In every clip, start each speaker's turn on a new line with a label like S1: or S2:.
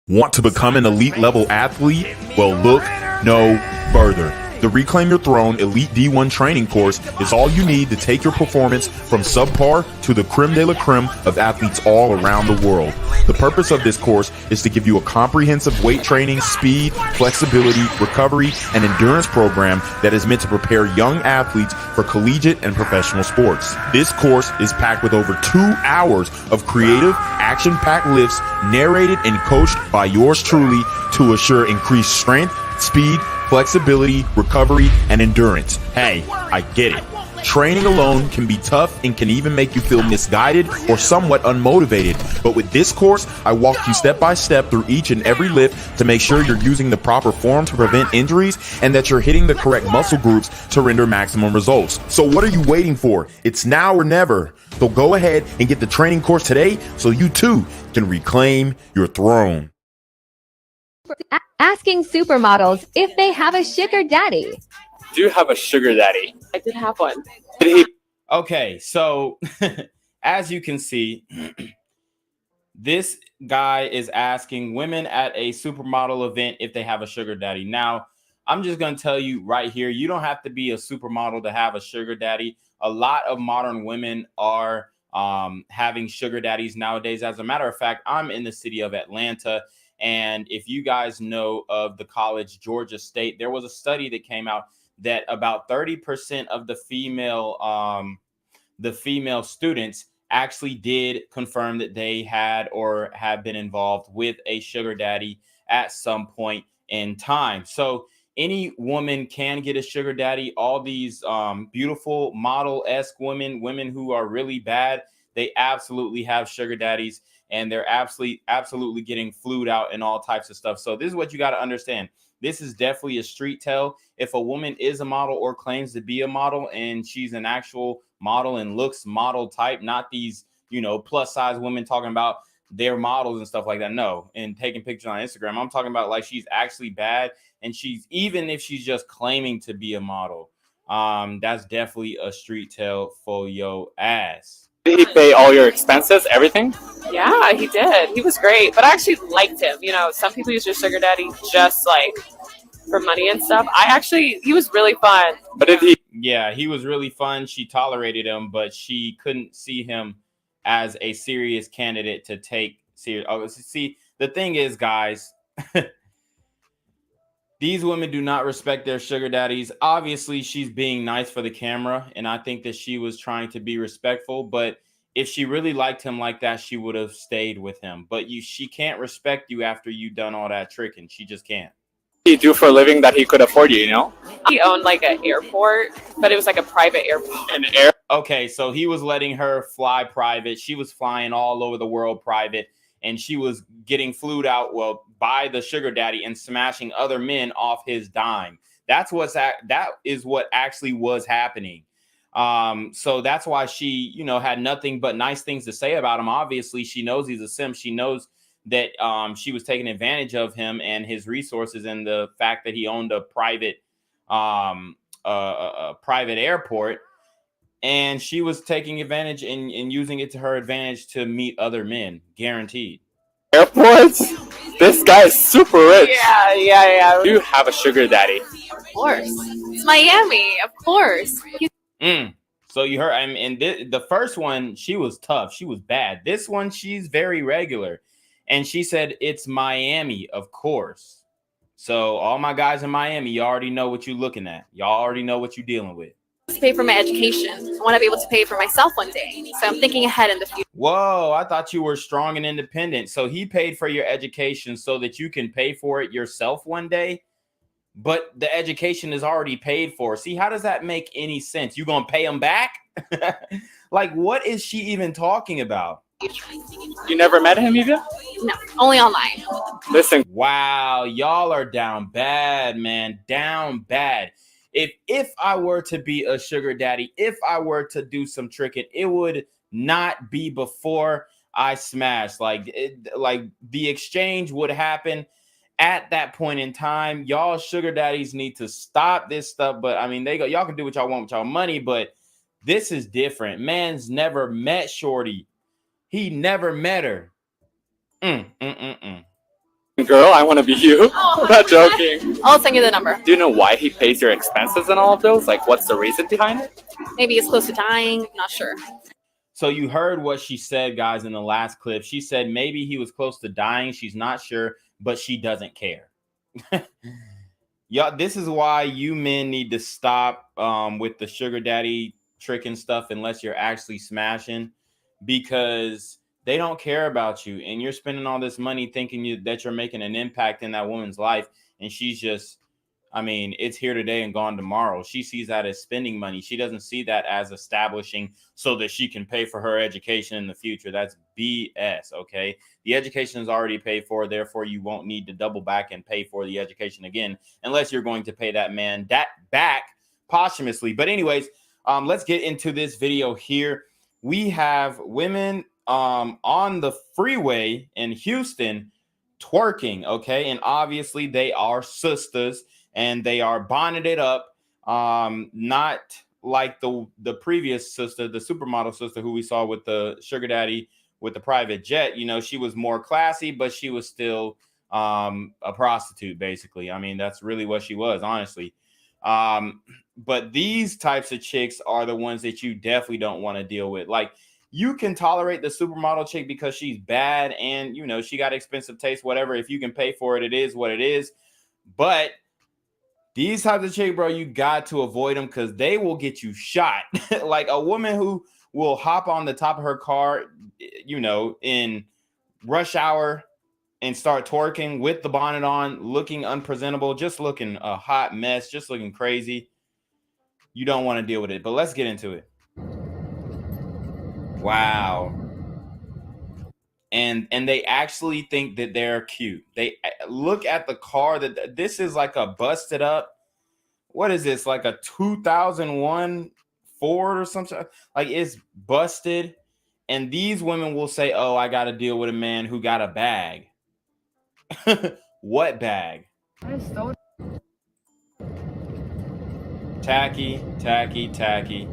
S1: Want to become an elite level athlete? Well, look no further. The Reclaim Your Throne Elite D1 training course is all you need to take your performance from subpar to the creme de la creme of athletes all around the world. The purpose of this course is to give you a comprehensive weight training, speed, flexibility, recovery, and endurance program that is meant to prepare young athletes for collegiate and professional sports. This course is packed with over 2 hours of creative, action-packed lifts narrated and coached by yours truly to assure increased strength, speed, flexibility, recovery, and endurance. Hey, I get it. Training alone can be tough and can even make you feel misguided or somewhat unmotivated. But with this course, I walk you step by step through each and every lift to make sure you're using the proper form to prevent injuries and that you're hitting the correct muscle groups to render maximum results. So what are you waiting for? It's now or never. So go ahead and get the training course today so you too can reclaim your throne.
S2: Asking supermodels if they have a sugar daddy.
S3: Do you have a sugar daddy?
S4: I did have one.
S5: Okay, so as you can see, this guy is asking women at a supermodel event if they have a sugar daddy. Now, I'm just going to tell you right here, you don't have to be a supermodel to have a sugar daddy. A lot of modern women are having sugar daddies nowadays. As a matter of fact, I'm in the city of Atlanta. And if you guys know of the college Georgia State, there was a study that came out that about 30% of the female students actually did confirm that they had or have been involved with a sugar daddy at some point in time. So any woman can get a sugar daddy. All these beautiful model-esque women who are really bad, they absolutely have sugar daddies. And they're absolutely getting flued out and all types of stuff. So this is what you got to understand. This is definitely a street tale. If a woman is a model or claims to be a model and she's an actual model and looks model type, not these, plus size women talking about their models and stuff like that. No, and taking pictures on Instagram. I'm talking about like she's actually bad. And even if she's just claiming to be a model, that's definitely a street tale for your ass.
S3: Did he pay all your expenses, everything?
S4: Yeah, he did. He was great, but I actually liked him. Some people use their sugar daddy just like for money and stuff. He was really fun.
S3: But did he?
S5: Yeah, he was really fun. She tolerated him, but she couldn't see him as a serious candidate to take serious. Oh, see, the thing is, guys, these women do not respect their sugar daddies. Obviously, she's being nice for the camera, and I think that she was trying to be respectful. But if she really liked him like that, she would have stayed with him. But she can't respect you after you've done all that tricking. She just can't.
S3: What did he do for a living that he could afford you,
S4: He owned like an airport, but it was like a private airport.
S3: An air?
S5: Okay, so he was letting her fly private. She was flying all over the world private. And she was getting flued out, by the sugar daddy and smashing other men off his dime. That is what actually was happening. So that's why she, had nothing but nice things to say about him. Obviously, she knows he's a simp. She knows that she was taking advantage of him and his resources and the fact that he owned a private airport. And she was taking advantage and using it to her advantage to meet other men, guaranteed.
S3: Airports? This guy is super rich.
S4: Yeah.
S3: Do you have a sugar daddy?
S4: Of course. It's Miami, of course.
S5: So you heard, and the first one, she was tough. She was bad. This one, she's very regular. And she said, it's Miami, of course. So all my guys in Miami, you already know what you're looking at. Y'all already know what you're dealing with.
S4: To pay for my education. I want to be able to pay for myself one day. So I'm thinking ahead in the future.
S5: Whoa, I thought you were strong and independent. So he paid for your education so that you can pay for it yourself one day. But the education is already paid for. See, how does that make any sense? You gonna pay him back? Like, what is she even talking about?
S3: You never met him, either?
S4: No, only online.
S3: Listen.
S5: Wow, y'all are down bad, man. Down bad. If I were to be a sugar daddy, if I were to do some tricking, it would not be before I smashed. Like the exchange would happen at that point in time. Y'all sugar daddies need to stop this stuff. But I mean, y'all can do what y'all want with y'all money, but this is different. Man's never met shorty. He never met her.
S3: Girl, I want to be you. I'm not joking.
S6: I'll send you the number.
S3: Do you know why he pays your expenses and all of those? Like, what's the reason behind it?
S6: Maybe he's close to dying. Not sure.
S5: So you heard what she said, guys, in the last clip. She said maybe he was close to dying. She's not sure, but she doesn't care. Yeah, this is why you men need to stop with the sugar daddy trick and stuff unless you're actually smashing, because they don't care about you, and you're spending all this money thinking that you're making an impact in that woman's life, and she's just, I mean, it's here today and gone tomorrow. She sees that as spending money. She doesn't see that as establishing so that she can pay for her education in the future. That's BS, okay? The education is already paid for, therefore you won't need to double back and pay for the education again, unless you're going to pay that man that back posthumously. But anyways, let's get into this video here. We have women on the freeway in Houston twerking, okay? And obviously they are sisters, and they are bonneted up, not like the previous sister, the supermodel sister who we saw with the sugar daddy with the private jet. You know, she was more classy, but she was still a prostitute, basically. I mean, that's really what she was, honestly. But these types of chicks are the ones that you definitely don't want to deal with. Like, you can tolerate the supermodel chick because she's bad and, you know, she got expensive taste, whatever. If you can pay for it, it is what it is. But these types of chicks, bro, you got to avoid them because they will get you shot. Like a woman who will hop on the top of her car, you know, in rush hour and start twerking with the bonnet on, looking unpresentable, just looking a hot mess, just looking crazy. You don't want to deal with it. But let's get into it. Wow. And they actually think that they're cute. They look at the car that this is like a busted up. What is this? Like a 2001 Ford or something? Like, it's busted. And these women will say, "Oh, I got to deal with a man who got a bag." What bag? Tacky, tacky, tacky.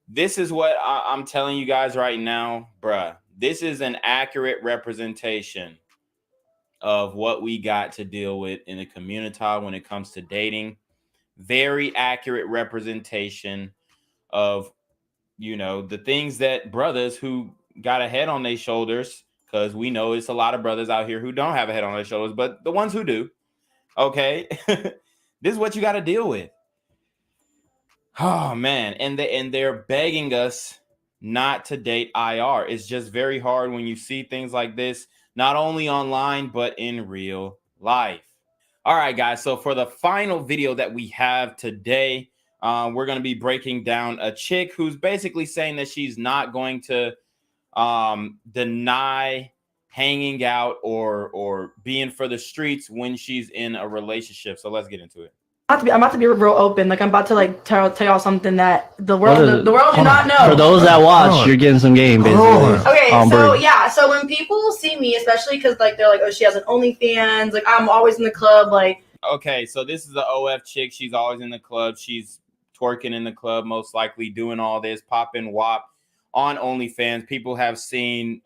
S5: This is what I'm telling you guys right now, bruh. This is an accurate representation of what we got to deal with in the community when it comes to dating. Very accurate representation of, you know, the things that brothers who got a head on their shoulders, because we know it's a lot of brothers out here who don't have a head on their shoulders, but the ones who do, okay, this is what you got to deal with. Oh man, and they're begging us not to date IR. It's just very hard when you see things like this, not only online but in real life. All right, guys. So for the final video that we have today, we're going to be breaking down a chick who's basically saying that she's not going to deny hanging out or being for the streets when she's in a relationship. So let's get into it.
S7: I'm about to be real open. Like, I'm about to like tell y'all something that the world do not know.
S8: For those that watch, you're getting some game, basically.
S7: Okay, so yeah, so when people see me, especially because like they're like, oh, she has an OnlyFans. Like, I'm always in the club. Like,
S5: okay, so this is the OF chick. She's always in the club. She's twerking in the club, most likely doing all this, popping WAP on OnlyFans. People have seen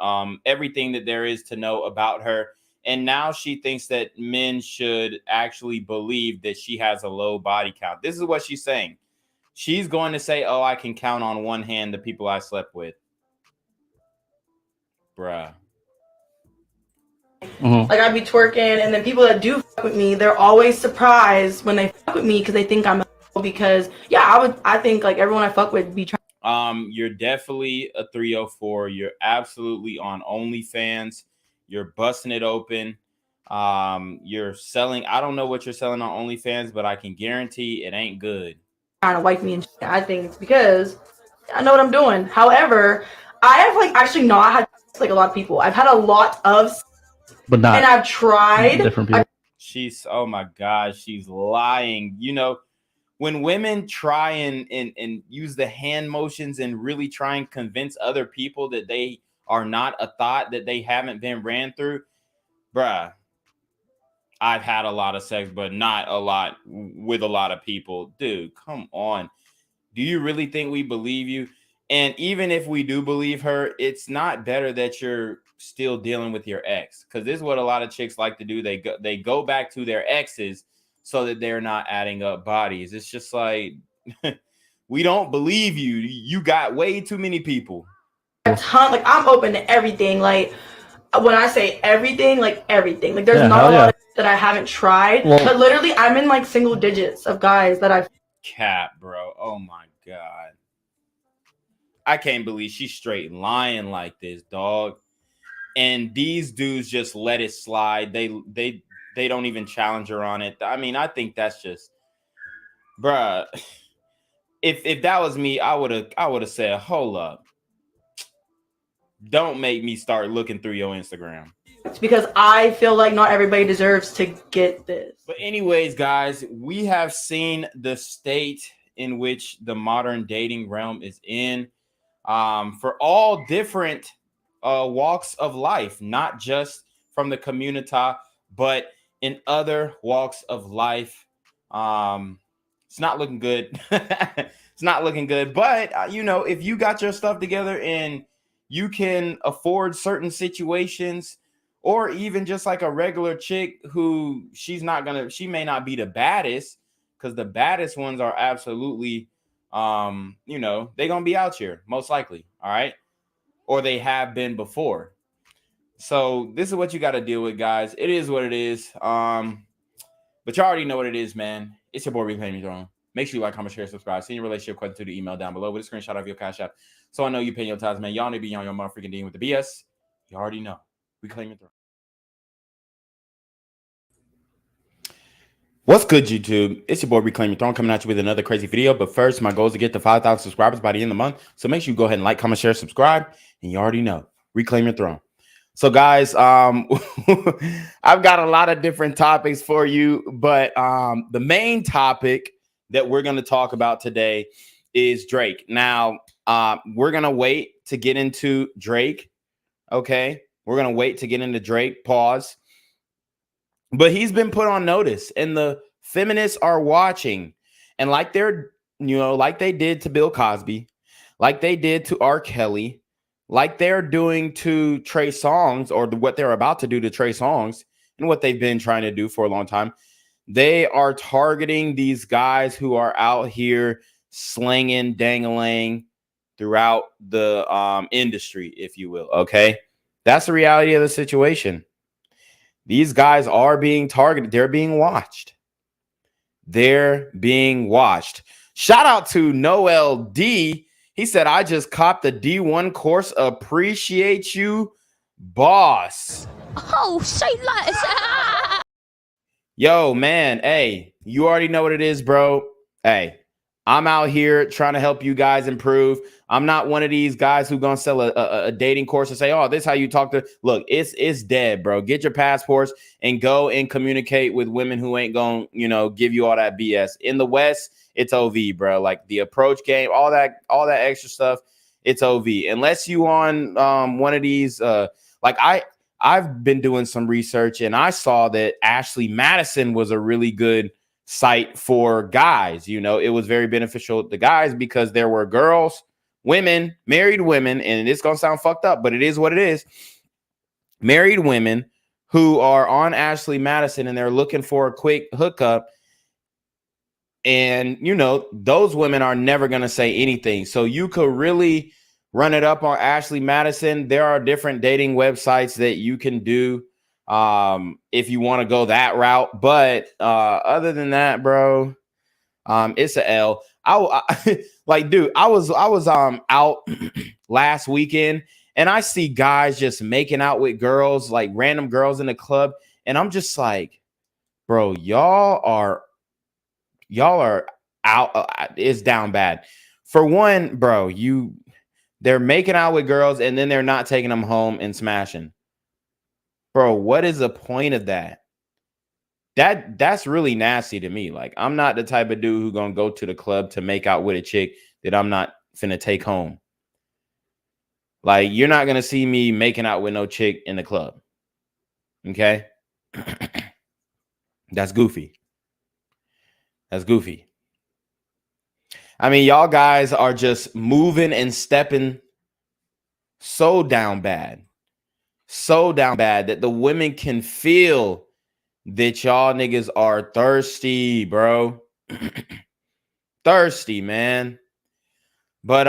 S5: everything that there is to know about her. And now she thinks that men should actually believe that she has a low body count. This is what she's saying. She's going to say, "Oh, I can count on one hand the people I slept with." Bruh.
S7: like I'd be twerking, and then people that do fuck with me, they're always surprised when they fuck with me because they think I'm a because yeah, I think like everyone I fuck with be trying.
S5: You're definitely a 304. You're absolutely on OnlyFans. You're busting it open. You're selling. I don't know what you're selling on OnlyFans, but I can guarantee it ain't good.
S7: Trying to wipe me and shit. I think it's because I know what I'm doing. However, I have like actually not had like a lot of people. I've had a lot of,
S8: but not,
S7: and I've tried
S8: different people.
S5: She's, oh my God, she's lying. You know, when women try and use the hand motions and really try and convince other people that they are not a thought, that they haven't been ran through, bruh, I've had a lot of sex, but not a lot with a lot of people. Dude, come on. Do you really think we believe you? And even if we do believe her, it's not better that you're still dealing with your ex, because this is what a lot of chicks like to do. They go back to their exes so that they're not adding up bodies. It's just like, we don't believe you. You got way too many people.
S7: A ton. Like, I'm open to everything. Like, when I say everything, like everything. Like, there's not a lot of that I haven't tried. But literally, I'm in like single digits of guys that I've.
S5: Cap, bro. Oh my god. I can't believe she's straight lying like this, dog. And these dudes just let it slide. They don't even challenge her on it. I mean, I think that's just, bruh. If that was me, I would have said, hold up. Don't make me start looking through your Instagram.
S7: It's because I feel like not everybody deserves to get this.
S5: But anyways, guys, we have seen the state in which the modern dating realm is in, for all different walks of life, not just from the community, but in other walks of life. It's not looking good. It's not looking good. But, you know, if you got your stuff together and you can afford certain situations, or even just like a regular chick who she may not be the baddest, because the baddest ones are absolutely, you know, they're going to be out here most likely. All right. Or they have been before. So this is what you got to deal with, guys. It is what it is. But you already know what it is, man. It's your boy Reclaiming Throne. Make sure you like, comment, share, subscribe. Send your relationship question to the email down below with a screenshot of your CashApp. So I know you paying your tithes, man. Y'all need to be on your motherfucking dealing with the BS. You already know. Reclaim your throne. What's good, YouTube? It's your boy Reclaim Your Throne coming at you with another crazy video. But first, my goal is to get to 5,000 subscribers by the end of the month. So make sure you go ahead and like, comment, share, subscribe. And you already know. Reclaim your throne. So guys, I've got a lot of different topics for you, but the main topic that we're going to talk about today is Drake. Now, we're going to wait to get into Drake. Okay. We're going to wait to get into Drake. Pause. But he's been put on notice and the feminists are watching. And like they're, you know, like they did to Bill Cosby, like they did to R. Kelly, like they're doing to Trey Songz, or what they're about to do to Trey Songz, and what they've been trying to do for a long time. They are targeting these guys who are out here slinging, dangling throughout the industry, if you will. Okay, that's the reality of the situation. These guys are being targeted. They're being watched. They're being watched. Shout out to Noel D. He said, I just copped the D1 course. Appreciate you, boss.
S9: Oh, say less.
S5: Yo, man. Hey, you already know what it is, bro. Hey, I'm out here trying to help you guys improve. I'm not one of these guys who gonna sell a dating course and say, oh, this is how you talk to. Look, it's dead, bro. Get your passports and go and communicate with women who ain't gonna, you know, give you all that BS. In the West, it's OV, bro. Like the approach game, all that extra stuff, it's OV. Unless you on one of these, like I've been doing some research and I saw that Ashley Madison was a really good site for guys. You know, it was very beneficial to guys because there were girls, women, married women, and it's gonna sound fucked up, but it is what it is. Married women who are on Ashley Madison and they're looking for a quick hookup. And, you know, those women are never going to say anything. So you could really run it up on Ashley Madison. There are different dating websites that you can do if you want to go that route. But other than that, bro, it's a L. Like, dude, I was out last weekend and I see guys just making out with girls, like random girls in the club. And I'm just like, bro, y'all are out. It's down bad. For one, bro, they're making out with girls and then they're not taking them home and smashing. Bro, what is the point of that? That's really nasty to me. Like, I'm not the type of dude who gonna go to the club to make out with a chick that I'm not finna take home. Like, you're not gonna see me making out with no chick in the club. Okay? That's goofy. That's goofy. I mean, y'all guys are just moving and stepping so down bad. so down bad that the women can feel that y'all niggas are thirsty, bro. Thirsty, man. But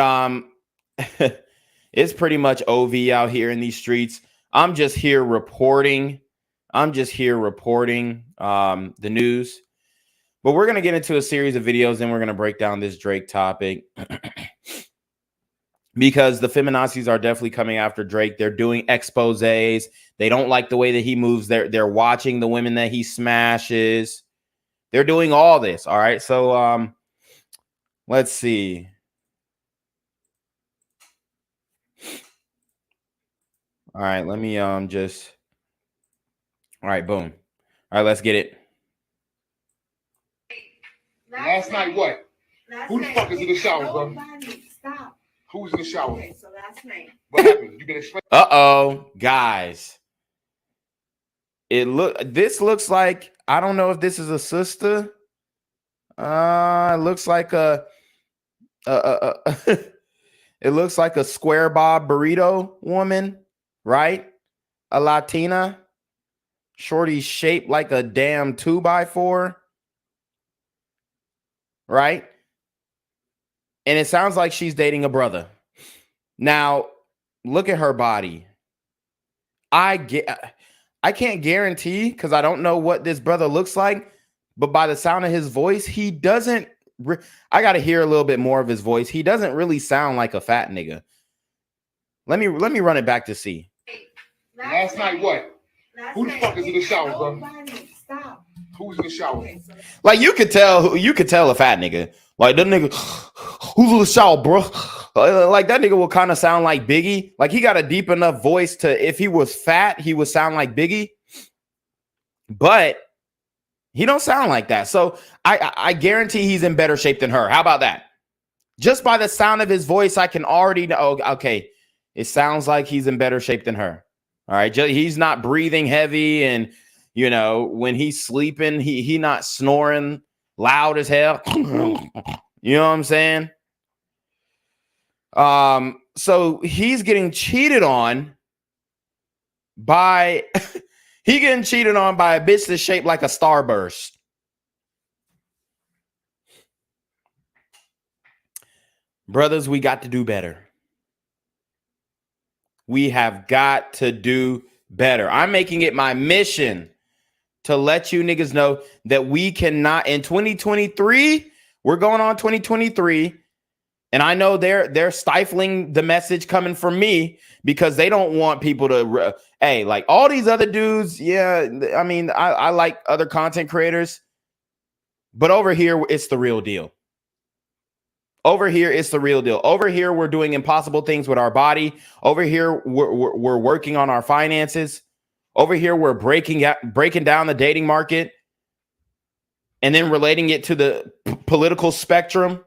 S5: it's pretty much OV out here in these streets. I'm just here reporting. The news. But we're going to get into a series of videos and we're going to break down this Drake topic. Because the feminazis are definitely coming after Drake. They're doing exposés. They don't like the way that he moves. They're watching the women that he smashes. They're doing all this. All right. So let's see. All right, let me just. All right, boom. All right, let's get it.
S10: Last night, what? Who the fuck is in the shower, bro? Stop. Who's in the shower? Okay, so last night. What happened? You can explain.
S5: Uh-oh, guys. This looks like, I don't know if this is a sister. It looks like it looks like a square bob burrito woman, right? A Latina. Shorty shaped like a damn 2x4. Right? And it sounds like she's dating a brother. Now, look at her body. I can't guarantee because I don't know what this brother looks like, but by the sound of his voice, he doesn't. I got to hear a little bit more of his voice. He doesn't really sound like a fat nigga. Let me run it back to see.
S10: Last night, what? Who the fuck is in the shower, bro? Stop. Who's in the shower?
S5: Like you could tell a fat nigga. Like that nigga, who's in the shower, bro? Like that nigga will kind of sound like Biggie. Like he got a deep enough voice to, if he was fat, he would sound like Biggie. But he don't sound like that. So I guarantee he's in better shape than her. How about that? Just by the sound of his voice, I can already know. Okay, it sounds like he's in better shape than her. All right, he's not breathing heavy, and you know when he's sleeping, he not snoring loud as hell. You know what I'm saying? So he's getting cheated on by he getting cheated on by a bitch that's shaped like a starburst. Brothers, we got to do better. We have got to do better. I'm making it my mission to let you niggas know that we cannot, in 2023, we're going on 2023, and I know they're stifling the message coming from me because they don't want people to, hey, like all these other dudes, yeah, I mean, I like other content creators, but over here, it's the real deal. Over here, it's the real deal. Over here, we're doing impossible things with our body. Over here, we're working on our finances. Over here, we're breaking down the dating market and then relating it to the political spectrum.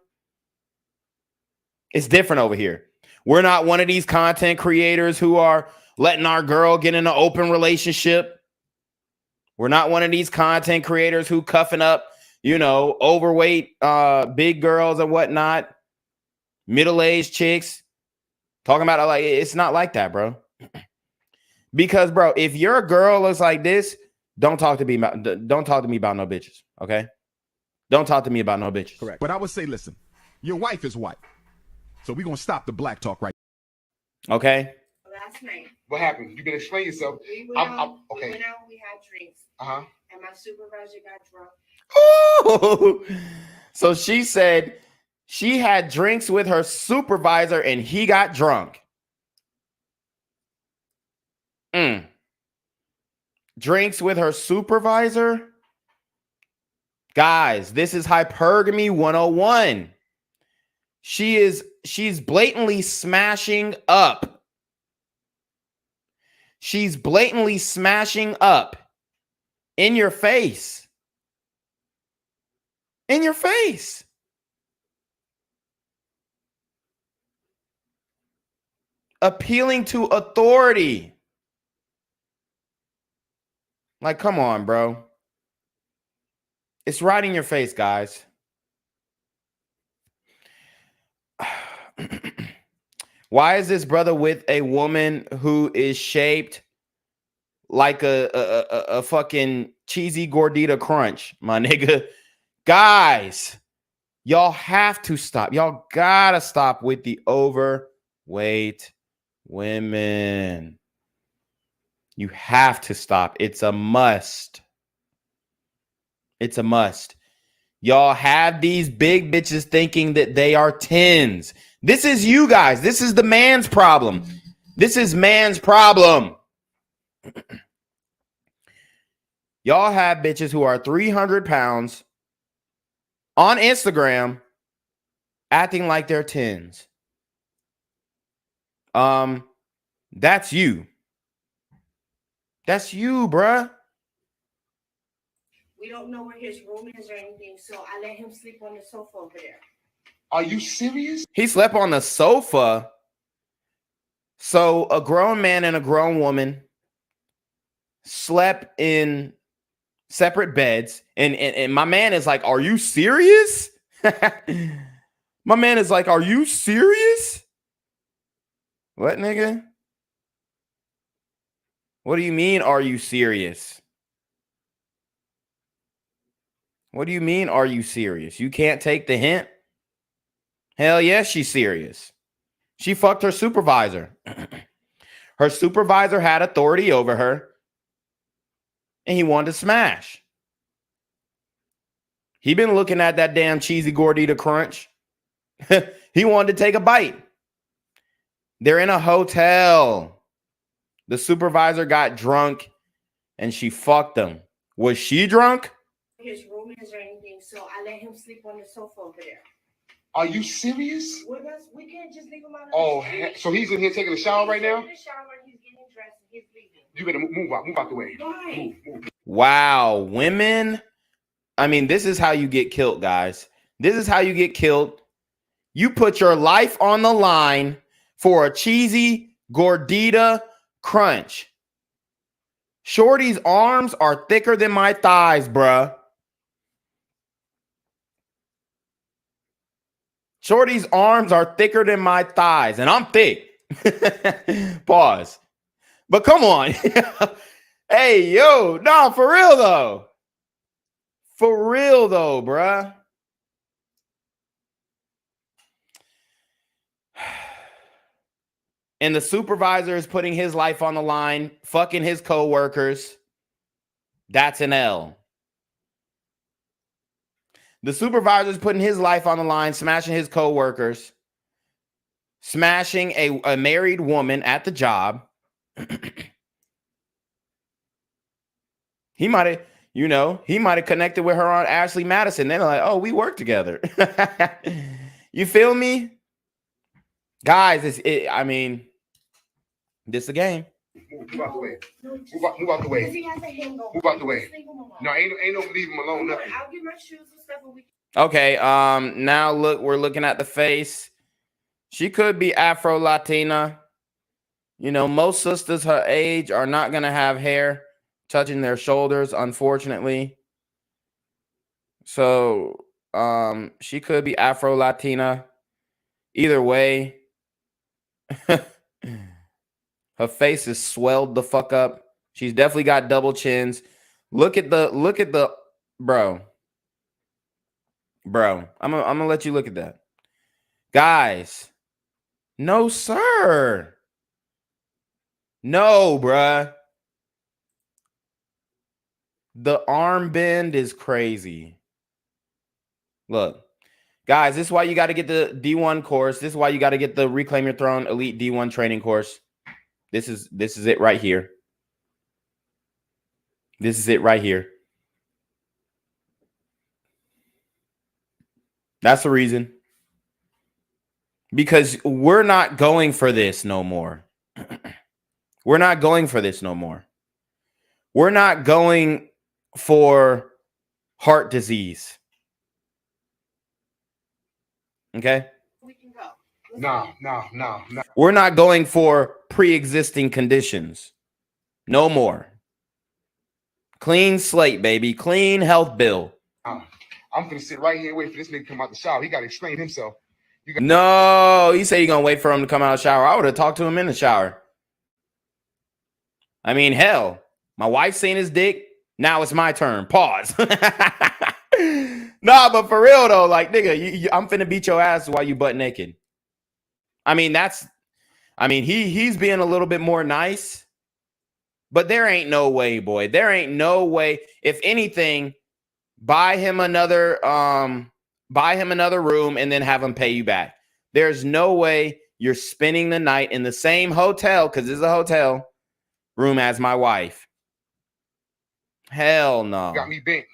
S5: It's different over here. We're not one of these content creators who are letting our girl get in an open relationship. We're not one of these content creators who cuffing up, you know, overweight big girls and whatnot, middle-aged chicks, talking about it like it's not like that, bro. Because, bro, if your girl looks like this, don't talk to me about no bitches, okay? Don't talk to me about no bitches.
S10: Correct. But I would say, listen, your wife is white, so we're gonna stop the black talk right.
S5: Okay.
S10: Last night. What happened? You can explain yourself.
S11: We went out,
S10: okay.
S11: We went out, we had drinks. And my supervisor got drunk.
S5: Ooh. So she said she had drinks with her supervisor and he got drunk. Drinks with her supervisor? Guys, this is hypergamy 101. She's blatantly smashing up. She's blatantly smashing up in your face. In your face. Appealing to authority. Like, come on, bro. It's right in your face, guys. Why is this brother with a woman who is shaped like a fucking cheesy gordita crunch, my nigga. Guys, y'all have to stop. Y'all gotta stop with the overweight women. You have to stop. It's a must. It's a must. Y'all have these big bitches thinking that they are 10s. This is you guys. This is the man's problem. This is man's problem. Y'all have bitches who are 300 pounds on Instagram acting like they're 10s. That's you. That's you, bruh.
S11: We don't know where his room is or anything, so I let him sleep on the sofa over there.
S10: Are you serious?
S5: He slept on the sofa. So a grown man and a grown woman slept in separate beds. And my man is like, are you serious? My man is like, are you serious? What, nigga? What do you mean, are you serious? What do you mean, are you serious? You can't take the hint? Hell yes, she's serious. She fucked her supervisor. Her supervisor had authority over her, and he wanted to smash. He been looking at that damn cheesy gordita crunch. He wanted to take a bite. They're in a hotel. The supervisor got drunk, and she fucked him. Was she drunk?
S11: His room is or anything, so I let him sleep on the sofa over there.
S10: Are you serious?
S11: With us, we can't just leave him out.
S10: Oh, so he's in here taking a shower right now?
S11: He's in the shower, he's getting dressed, and he's leaving.
S10: You better move out the way.
S11: Why?
S10: Move.
S5: Wow, women. I mean, this is how you get killed, guys. This is how you get killed. You put your life on the line for a cheesy gordita crunch. Shorty's arms are thicker than my thighs, bruh. Shorty's arms are thicker than my thighs, and I'm thick. Pause. But come on. Hey, yo, no, for real though. For real though, bruh. And the supervisor is putting his life on the line, fucking his coworkers. That's an L. The supervisor is putting his life on the line, smashing his coworkers, smashing a married woman at the job. He might have connected with her on Ashley Madison. They're like, oh, we work together. You feel me? Guys, this is a game.
S10: Move out the way. Move out the way. Move out the way. No, ain't no leave him alone. Nothing.
S11: I'll get my shoes and stuff.
S5: Okay. Now look, we're looking at the face. She could be Afro-Latina. You know, most sisters her age are not gonna have hair touching their shoulders, unfortunately. So, she could be Afro-Latina. Either way. Her face is swelled the fuck up. She's definitely got double chins. Look at the bro. I'm gonna let you look at that. Guys. No, sir. No, bruh. The arm bend is crazy. Look. Guys, this is why you got to get the D1 course. This is why you got to get the Reclaim Your Throne Elite D1 training course. This is it right here. This is it right here. That's the reason. Because we're not going for this no more. We're not going for this no more. We're not going for heart disease. Okay?
S10: No.
S5: We're not going for pre-existing conditions. No more. Clean slate, baby. Clean health bill.
S10: I'm gonna sit right here and wait for this nigga to come out the shower. He gotta explain himself.
S5: No, you say you're gonna wait for him to come out of the shower. I would have talked to him in the shower. I mean, hell, My wife seen his dick. Now it's my turn. Pause. Nah, but for real though, like nigga, I'm finna beat your ass while you butt naked. I mean, he's being a little bit more nice, but there ain't no way, boy. There ain't no way. If anything, buy him another room and then have him pay you back. There's no way you're spending the night in the same hotel, because it's a hotel room, as my wife. Hell no.
S10: Got me bent.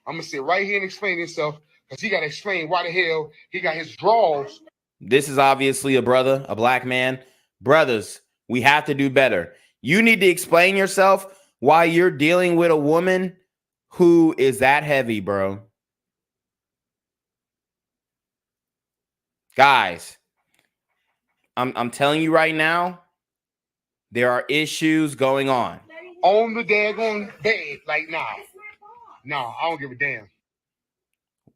S10: I'm gonna sit right here and explain himself, because he gotta explain why the hell he got his drawers.
S5: This is obviously a brother, a black man. Brothers, we have to do better. You need to explain yourself why you're dealing with a woman who is that heavy, bro. Guys, I'm telling you right now, there are issues going on.
S10: On the daggone bed, like nah. No, I don't give a damn.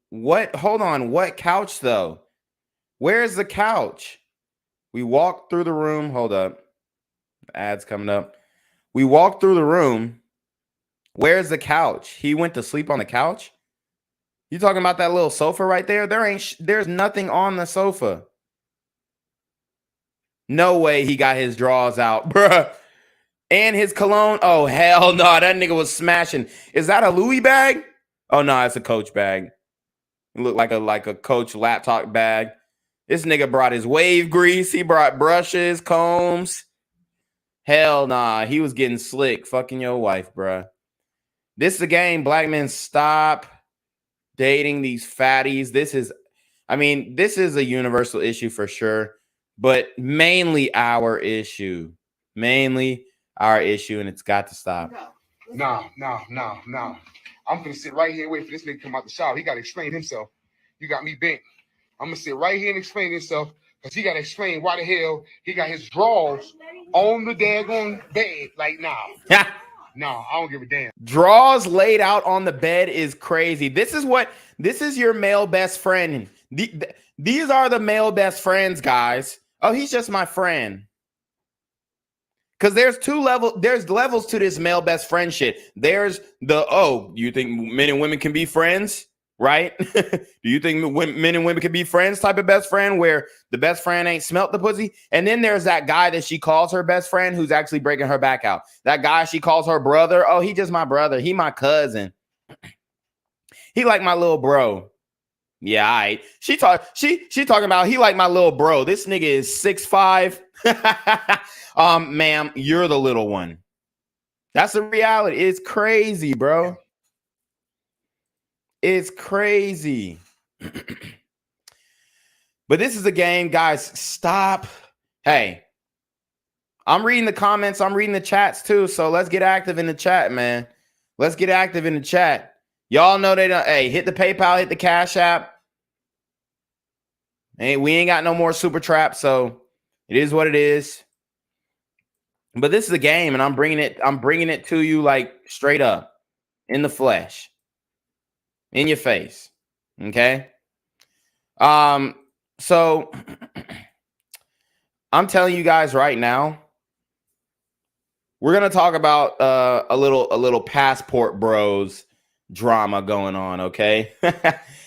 S5: What? Hold on. What couch, though? Where's the couch? We walked through the room. Hold up. The ad's coming up. We walked through the room. Where's the couch? He went to sleep on the couch? You talking about that little sofa right there? There's nothing on the sofa. No way he got his drawers out, bruh. And his cologne. Oh, hell no. That nigga was smashing. Is that a Louis bag? Oh, no, it's a Coach bag. It looked like a Coach laptop bag. This nigga brought his wave grease. He brought brushes, combs. Hell nah. He was getting slick. Fucking your wife, bruh. This is a game. Black men, stop dating these fatties. This is a universal issue for sure, but mainly our issue. Mainly our issue, and it's got to stop.
S10: No. I'm gonna sit right here and wait for this nigga to come out the shower. He gotta explain himself. You got me bent. I'm gonna sit right here and explain himself, because he gotta explain why the hell he got his drawers on the daggone bed. Like, nah. No, I don't give a damn.
S5: Drawers laid out on the bed is crazy. This is your male best friend. These are the male best friends, guys. Oh, he's just my friend. Because there's levels to this male best friend shit. There's you think men and women can be friends? Right? Do you think men and women can be friends type of best friend, where the best friend ain't smelt the pussy? And then there's that guy that she calls her best friend who's actually breaking her back out. That guy she calls her brother. Oh, he just my brother. He my cousin. He like my little bro. Yeah, all right. She talking about he like my little bro. This nigga is 6'5". Ma'am, you're the little one. That's the reality. It's crazy, bro. It's crazy. But this is a game, guys. Stop. Hey, I'm reading the comments. I'm reading the chats too. So let's get active in the chat, man. Let's get active in the chat. Y'all know they don't. Hey, hit the PayPal, hit the Cash App. Hey, we ain't got no more super trap, so it is what it is. But this is a game, and I'm bringing it to you like straight up in the flesh. In your face. Okay. So I'm telling you guys right now, we're gonna talk about a little passport bros drama going on, okay?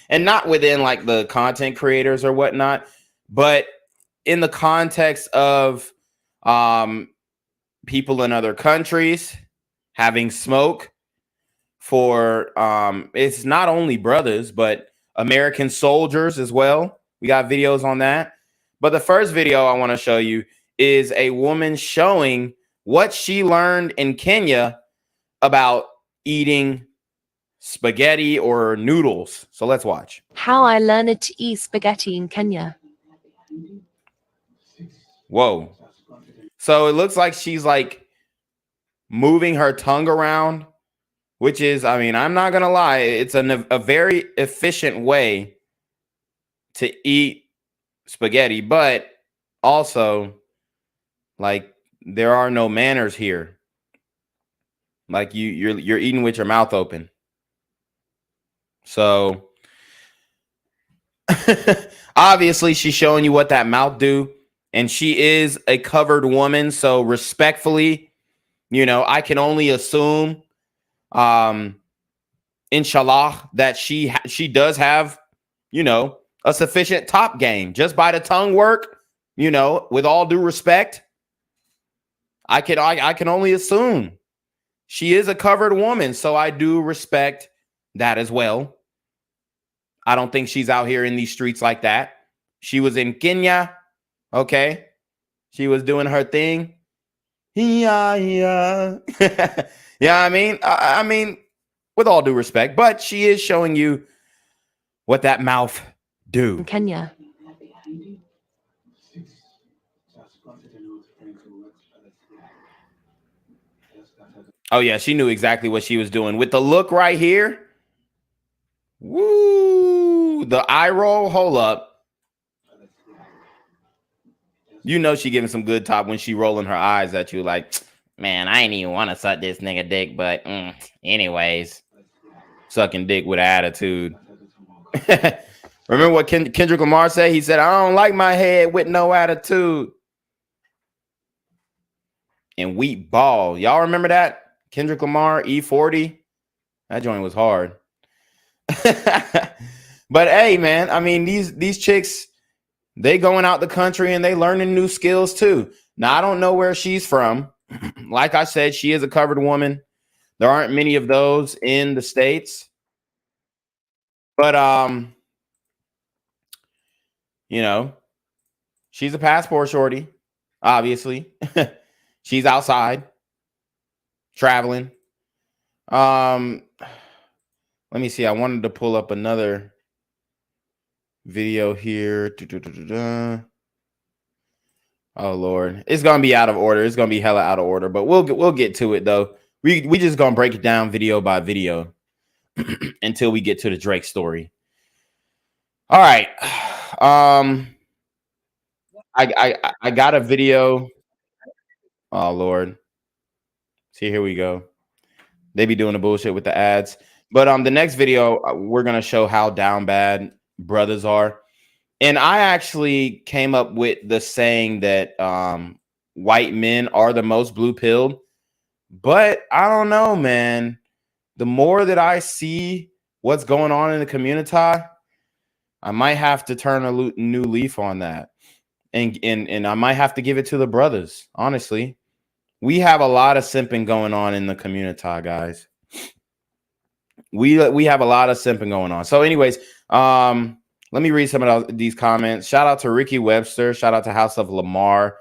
S5: And not within like the content creators or whatnot, but in the context of people in other countries having smoke for it's not only brothers, but American soldiers as well. We got videos on that. But the first video I want to show you is a woman showing what she learned in Kenya about eating spaghetti or noodles. So let's watch.
S12: How I learned to eat spaghetti in Kenya.
S5: Whoa. So it looks like she's like moving her tongue around, which is, I mean, I'm not going to lie, it's a very efficient way to eat spaghetti, but also, like, there are no manners here. Like, you're eating with your mouth open. So, obviously, she's showing you what that mouth do, and she is a covered woman, so respectfully, You know, I can only assume, inshallah, that she does have, you know, a sufficient top game just by the tongue work. You know, with all due respect, I can only assume she is a covered woman, so I do respect that as well. I don't think she's out here in these streets like that. She was in Kenya, okay? She was doing her thing. Yeah. Yeah, I mean, with all due respect, but she is showing you what that mouth do.
S12: Kenya.
S5: Oh yeah, she knew exactly what she was doing with the look right here. Woo! The eye roll. Hold up. You know she giving some good top when she rolling her eyes at you like, man, I ain't even want to suck this nigga dick, but anyways, sucking dick with attitude. Remember what Kendrick Lamar said? He said, I don't like my head with no attitude. And weak ball. Y'all remember that? Kendrick Lamar, E40. That joint was hard. But hey, man, I mean, these chicks, they going out the country and they learning new skills too. Now, I don't know where she's from. Like I said, she is a covered woman. There aren't many of those in the States. But, you know, she's a passport shorty, obviously. She's outside, traveling. Let me see. I wanted to pull up another video here. Oh Lord, it's gonna be out of order. It's gonna be hella out of order, but we'll get to it though. We just gonna break it down video by video until we get to the Drake story. All right. I got a video. Oh Lord. See, here we go. They be doing the bullshit with the ads. But the next video, we're gonna show how down bad brothers are. And I actually came up with the saying that white men are the most blue-pilled. But I don't know, man. The more that I see what's going on in the community, I might have to turn a new leaf on that. And I might have to give it to the brothers, honestly. We have a lot of simping going on in the community, guys. We have a lot of simping going on. So anyways, let me read some of these comments. Shout out to Ricky Webster. Shout out to House of Lamar.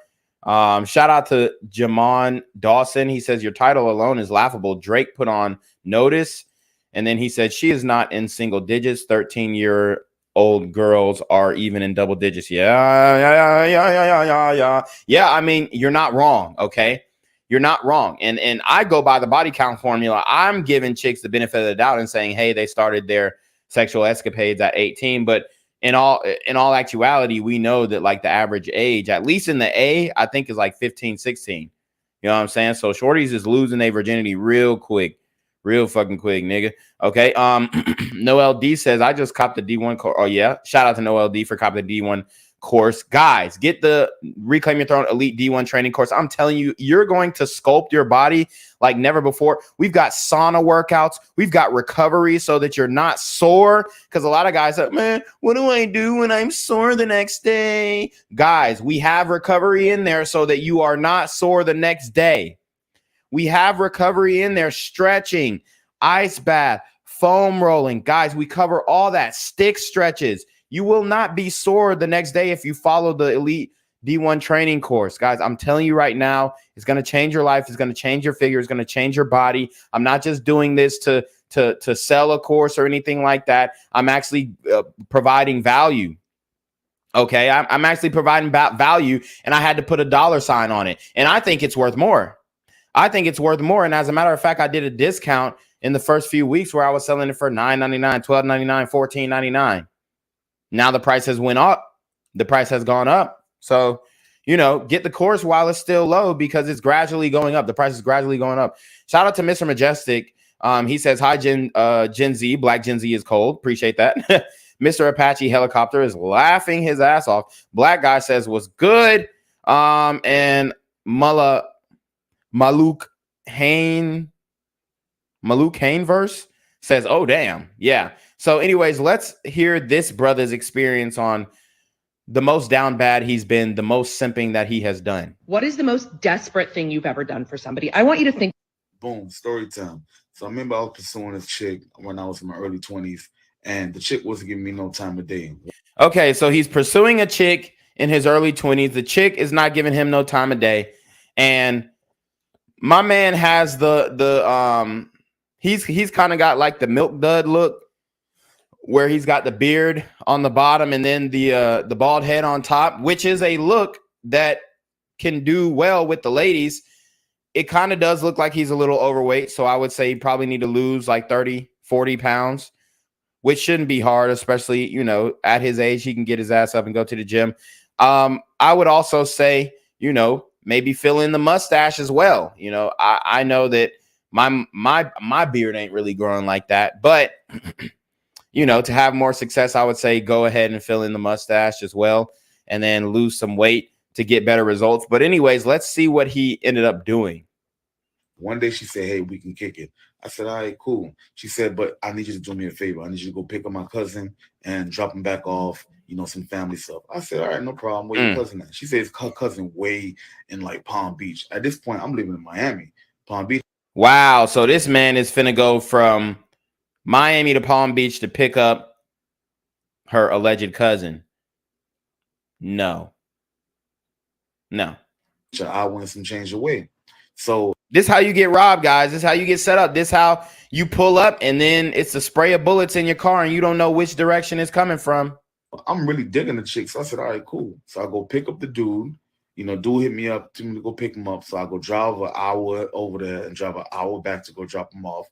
S5: Shout out to Jamon Dawson. He says, your title alone is laughable. Drake put on Notice. And then he said, she is not in single digits. 13-year-old girls are even in double digits. Yeah. I mean, you're not wrong, okay? You're not wrong. And I go by the body count formula. I'm giving chicks the benefit of the doubt and saying, hey, they started their sexual escapades at 18. But in all actuality, we know that like the average age, at least in the A, I think is like 15, 16. You know what I'm saying? So shorties is losing their virginity real quick. Real fucking quick, nigga. Okay. Noel D says, I just copped the D1 course. Oh, yeah. Shout out to Noel D for copping the D1 course. Guys, get the Reclaim Your Throne Elite D1 training course. I'm telling you, you're going to sculpt your body like never before. We've got sauna workouts. We've got recovery so that you're not sore. Because a lot of guys are, man, what do I do when I'm sore the next day? Guys, we have recovery in there so that you are not sore the next day. We have recovery in there, stretching, ice bath, foam rolling. Guys, we cover all that. Stick stretches. You will not be sore the next day if you follow the Elite D1 training course. Guys, I'm telling you right now, it's going to change your life. It's going to change your figure. It's going to change your body. I'm not just doing this to sell a course or anything like that. I'm actually providing value. Okay, I'm actually providing value, and I had to put a dollar sign on it. And I think it's worth more. I think it's worth more. And as a matter of fact, I did a discount in the first few weeks where I was selling it for $9.99, $12.99, $14.99. Now the price has went up. The price has gone up. So, you know, get the course while it's still low because it's gradually going up. The price is gradually going up. Shout out to Mr. Majestic. He says, hi, Gen Z. Black Gen Z is cold. Appreciate that. Mr. Apache Helicopter is laughing his ass off. Black guy says, was good. And Maluk Maluk Hain verse says, oh, damn. Yeah. So anyways, let's hear this brother's experience on the most down bad he's been, the most simping that he has done.
S13: What is the most desperate thing you've ever done for somebody? I want you to think.
S14: Boom, story time. So I remember I was pursuing this chick when I was in my early 20s, and the chick wasn't giving me no time of day.
S5: Okay, so he's pursuing a chick in his early 20s. The chick is not giving him no time of day. And my man has he's kind of got like the milk dud look, where he's got the beard on the bottom and then the bald head on top, which is a look that can do well with the ladies. It kind of does look like he's a little overweight. So I would say he probably need to lose like 30, 40 pounds, which shouldn't be hard, especially, you know, at his age, he can get his ass up and go to the gym. I would also say, you know, maybe fill in the mustache as well. You know, I know that my beard ain't really growing like that, but you know, to have more success, I would say go ahead and fill in the mustache as well, and then lose some weight to get better results. But anyways, let's see what he ended up doing.
S14: One day she said, hey, we can kick it. I said, all right, cool. She said, but I need you to do me a favor. I need you to go pick up my cousin and drop him back off, you know, some family stuff. I said, all right, no problem. Where your cousin at? She says her cousin way in like Palm Beach. At this point, I'm living in Miami, Palm Beach.
S5: Wow. So this man is finna go from Miami to Palm Beach to pick up her alleged cousin. No.
S14: I wanted some change of way. So
S5: this is how you get robbed, guys. This is how you get set up. This is how you pull up, and then it's a spray of bullets in your car, and you don't know which direction it's coming from.
S14: I'm really digging the chick. So I said, all right, cool. So I go pick up the dude. You know, dude hit me up to go pick him up. So I go drive an hour over there and drive an hour back to go drop him off.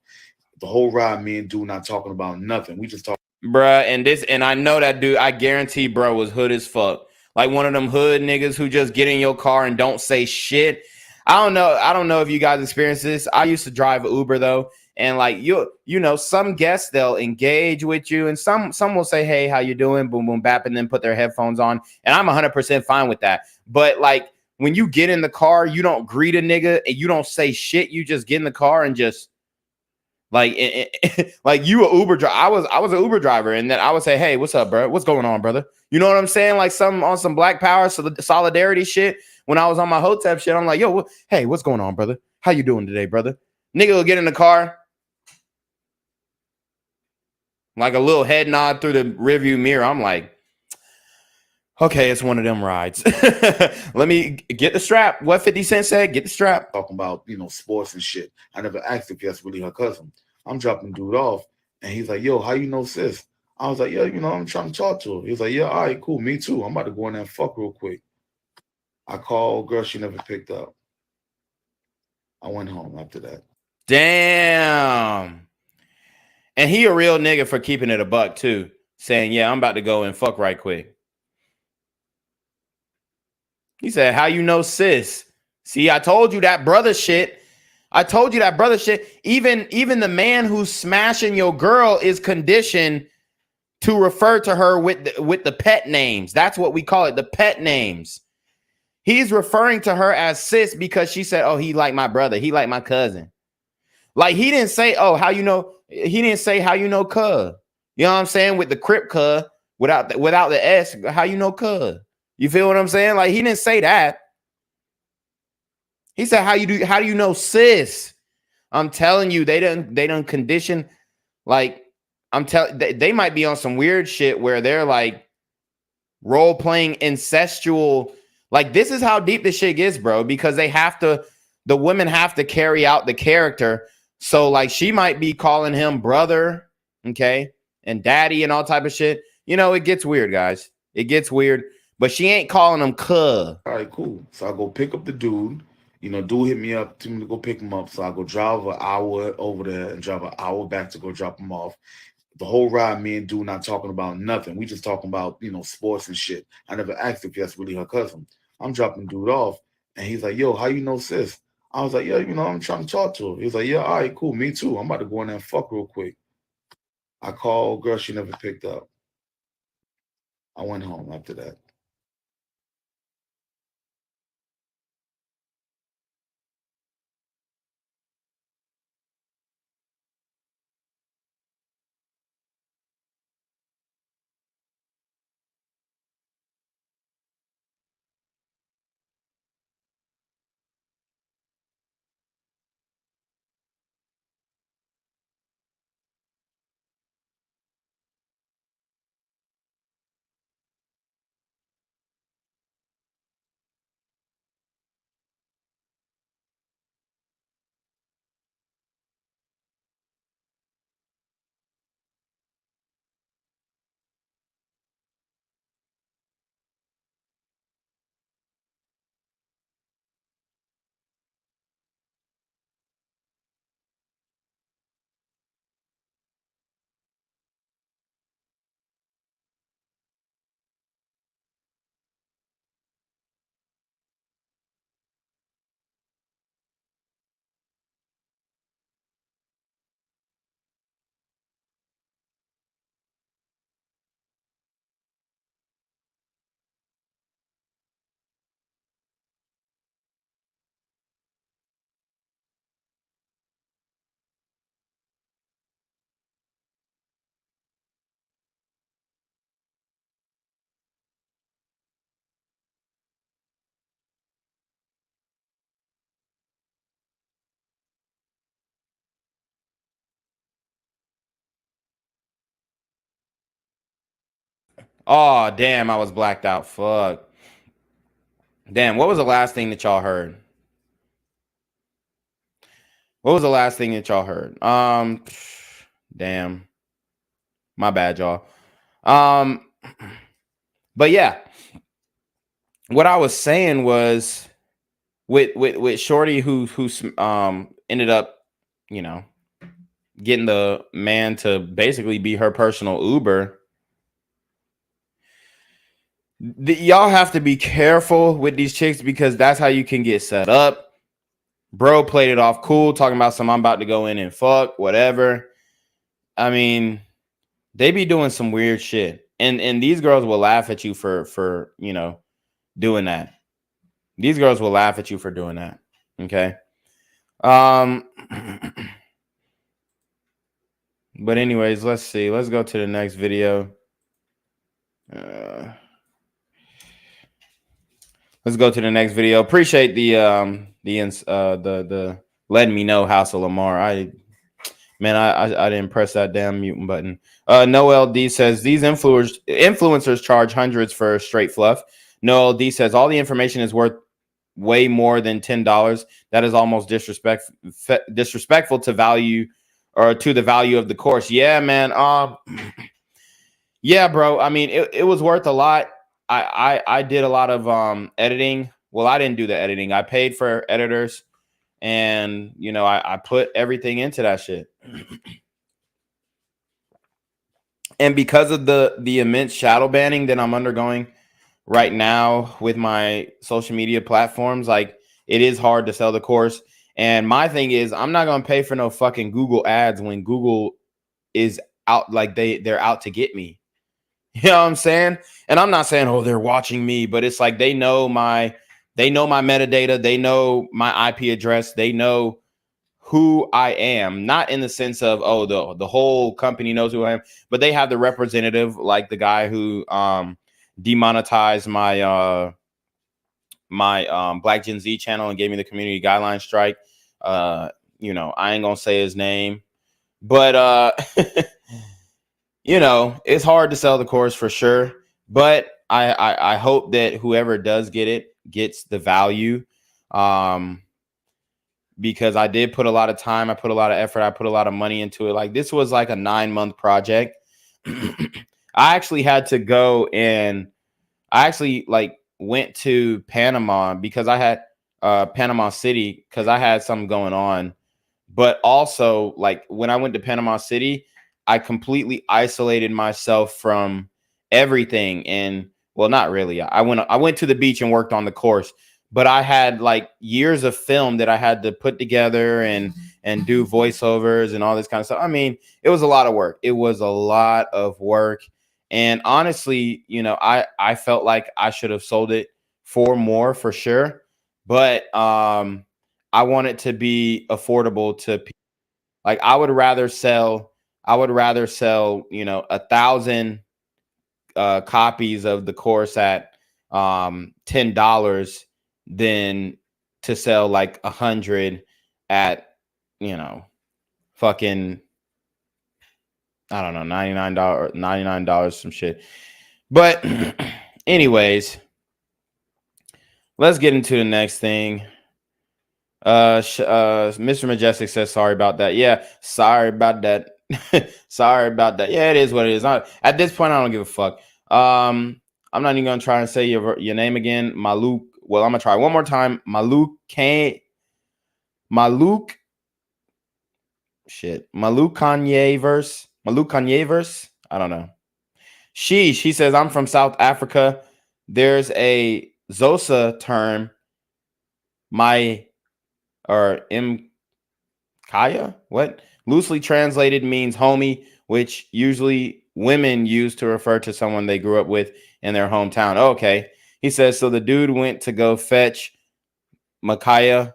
S14: The whole ride, me and dude not talking about nothing. We just talk.
S5: Bruh, and I know that dude, I guarantee bro was hood as fuck. Like one of them hood niggas who just get in your car and don't say shit. I don't know if you guys experience this. I used to drive Uber though, and like you know, some guests, they'll engage with you, and some will say, hey, how you doing? Boom, boom, bap, and then put their headphones on. And I'm 100% fine with that. But like when you get in the car, you don't greet a nigga and you don't say shit. You just get in the car and just like like you a Uber driver. I was an Uber driver, and then I would say, hey, what's up, bro? What's going on, brother? You know what I'm saying? Like some Black Power solidarity shit. When I was on my Hotep shit, I'm like, yo, hey, what's going on, brother? How you doing today, brother? Nigga will get in the car, like a little head nod through the rearview mirror. I'm like, okay, it's one of them rides. Let me get the strap. What 50 Cent said, get the strap.
S14: Talking about, you know, sports and shit. I never asked if that's really her cousin. I'm dropping dude off, and he's like, yo, how you know sis? I was like, yeah, you know, I'm trying to talk to her. He was like, yeah, all right, cool, me too. I'm about to go in there and fuck real quick. I called, girl, she never picked up. I went home after that.
S5: Damn. And he a real nigga for keeping it a buck too, saying, yeah, I'm about to go and fuck right quick. He said, how you know sis? See, I told you that brother shit. Even the man who's smashing your girl is conditioned to refer to her with the pet names. That's what we call it, the pet names. He's referring to her as sis because she said, oh, he like my brother. He like my cousin. Like he didn't say, oh, how you know? He didn't say how you know cuz. You know what I'm saying? With the crip cuz, without the S, how you know cuz. You feel what I'm saying? Like he didn't say that. He said, how do you know sis? I'm telling you, they done condition. Like they might be on some weird shit where they're like role playing incestual. Like this is how deep this shit gets, bro, because the women have to carry out the character. So like she might be calling him brother, okay, and daddy and all type of shit. You know, it gets weird, guys. It gets weird, but she ain't calling him cuh.
S14: All right, cool. So I go pick up the dude. You know, dude hit me up to go pick him up. So I go drive an hour over there and drive an hour back to go drop him off. The whole ride, me and dude not talking about nothing. We just talking about, you know, sports and shit. I never asked if that's really her cousin. I'm dropping dude off, and he's like, yo, how you know sis? I was like, yeah, you know, I'm trying to talk to her. He's like, yeah, all right, cool, me too. I'm about to go in there and fuck real quick. I called, girl, she never picked up. I went home after that.
S5: Oh, damn, I was blacked out. Fuck. Damn, what was the last thing that y'all heard? What was the last thing that y'all heard? Damn. My bad, y'all. But yeah. What I was saying was with Shorty who ended up, you know, getting the man to basically be her personal Uber. Y'all have to be careful with these chicks because that's how you can get set up. Bro played it off cool, talking about some I'm about to go in and fuck, whatever. I mean, they be doing some weird shit. And these girls will laugh at you for you know, doing that. These girls will laugh at you for doing that. Okay. But anyways, let's see. Let's go to the next video. Let's go to the next video. Appreciate the letting me know, House of Lamar. I didn't press that damn mute button. Noel D says these influencers charge hundreds for straight fluff. Noel D says all the information is worth way more than $10. That is almost disrespectful to value or to the value of the course. Yeah, man. Yeah, bro. I mean, it was worth a lot. I did a lot of editing. Well, I didn't do the editing. I paid for editors, and you know, I put everything into that shit. And because of the immense shadow banning that I'm undergoing right now with my social media platforms, like it is hard to sell the course. And my thing is, I'm not gonna pay for no fucking Google ads when Google is out, like they're out to get me. You know what I'm saying? And I'm not saying, oh, they're watching me, but it's like they know my metadata, they know my IP address, they know who I am. Not in the sense of, oh, the whole company knows who I am, but they have the representative, like the guy who demonetized my Black Gen Z channel and gave me the community guideline strike. You know, I ain't gonna say his name, but you know, it's hard to sell the course for sure, but I hope that whoever does get it gets the value, because I did put a lot of time, I put a lot of effort, I put a lot of money into it. Like this was like a 9-month project. I actually had to go and I actually like went to Panama because I had Panama City because I had something going on, but also like when I went to Panama City, I completely isolated myself from everything. And well, not really. I went to the beach and worked on the course, but I had like years of film that I had to put together and do voiceovers and all this kind of stuff. I mean, it was a lot of work. It was a lot of work. And honestly, you know, I felt like I should have sold it for more for sure. But I want it to be affordable to people. Like I would rather sell, you know, 1,000 copies of the course at $10 than to sell like 100 at, you know, fucking, I don't know, $99, some shit. But anyways, let's get into the next thing. Mr. Majestic says sorry about that. Yeah, sorry about that. Sorry about that. Yeah, it is what it is. At this point, I don't give a fuck. I'm not even gonna try and say your name again. Maluk. Well, I'm gonna try one more time. Maluk Kanyeverse. I don't know. She says I'm from South Africa. There's a Xhosa term, Kaya, what loosely translated means homie, which usually women use to refer to someone they grew up with in their hometown. Okay. He says, so the dude went to go fetch Makaya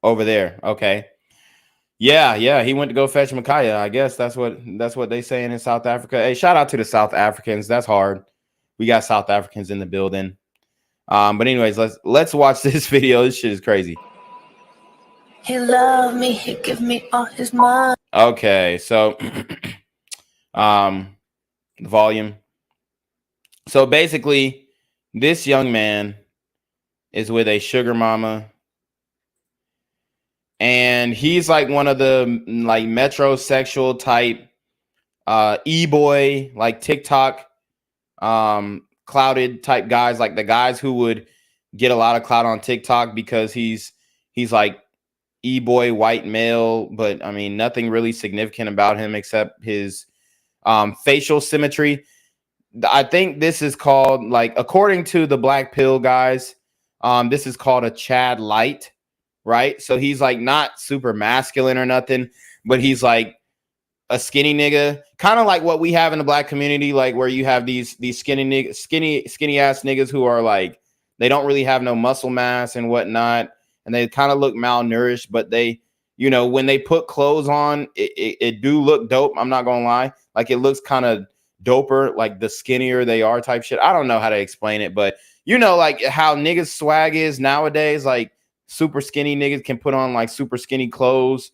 S5: over there. Okay. Yeah, he went to go fetch Makaya. I guess that's what they say in South Africa. Hey, shout out to the South Africans. That's hard. We got South Africans in the building. But anyways, let's watch this video. This shit is crazy.
S9: He loved me, he give me all his money.
S5: Okay, so the volume. So basically, this young man is with a sugar mama, and he's like one of the like metrosexual type e-boy, like TikTok clouded type guys, like the guys who would get a lot of clout on TikTok because he's like e-boy white male, but I mean nothing really significant about him except his facial symmetry. I think this is called, like, according to the Black Pill guys, this is called a Chad Light, right? So he's like not super masculine or nothing, but he's like a skinny nigga, kind of like what we have in the black community, like where you have these skinny ass niggas who are like, they don't really have no muscle mass and whatnot, and they kind of look malnourished, but they, you know, when they put clothes on, it do look dope. I'm not gonna lie, like it looks kind of doper, like the skinnier they are type shit. I don't know how to explain it, but you know, like how niggas swag is nowadays, like super skinny niggas can put on like super skinny clothes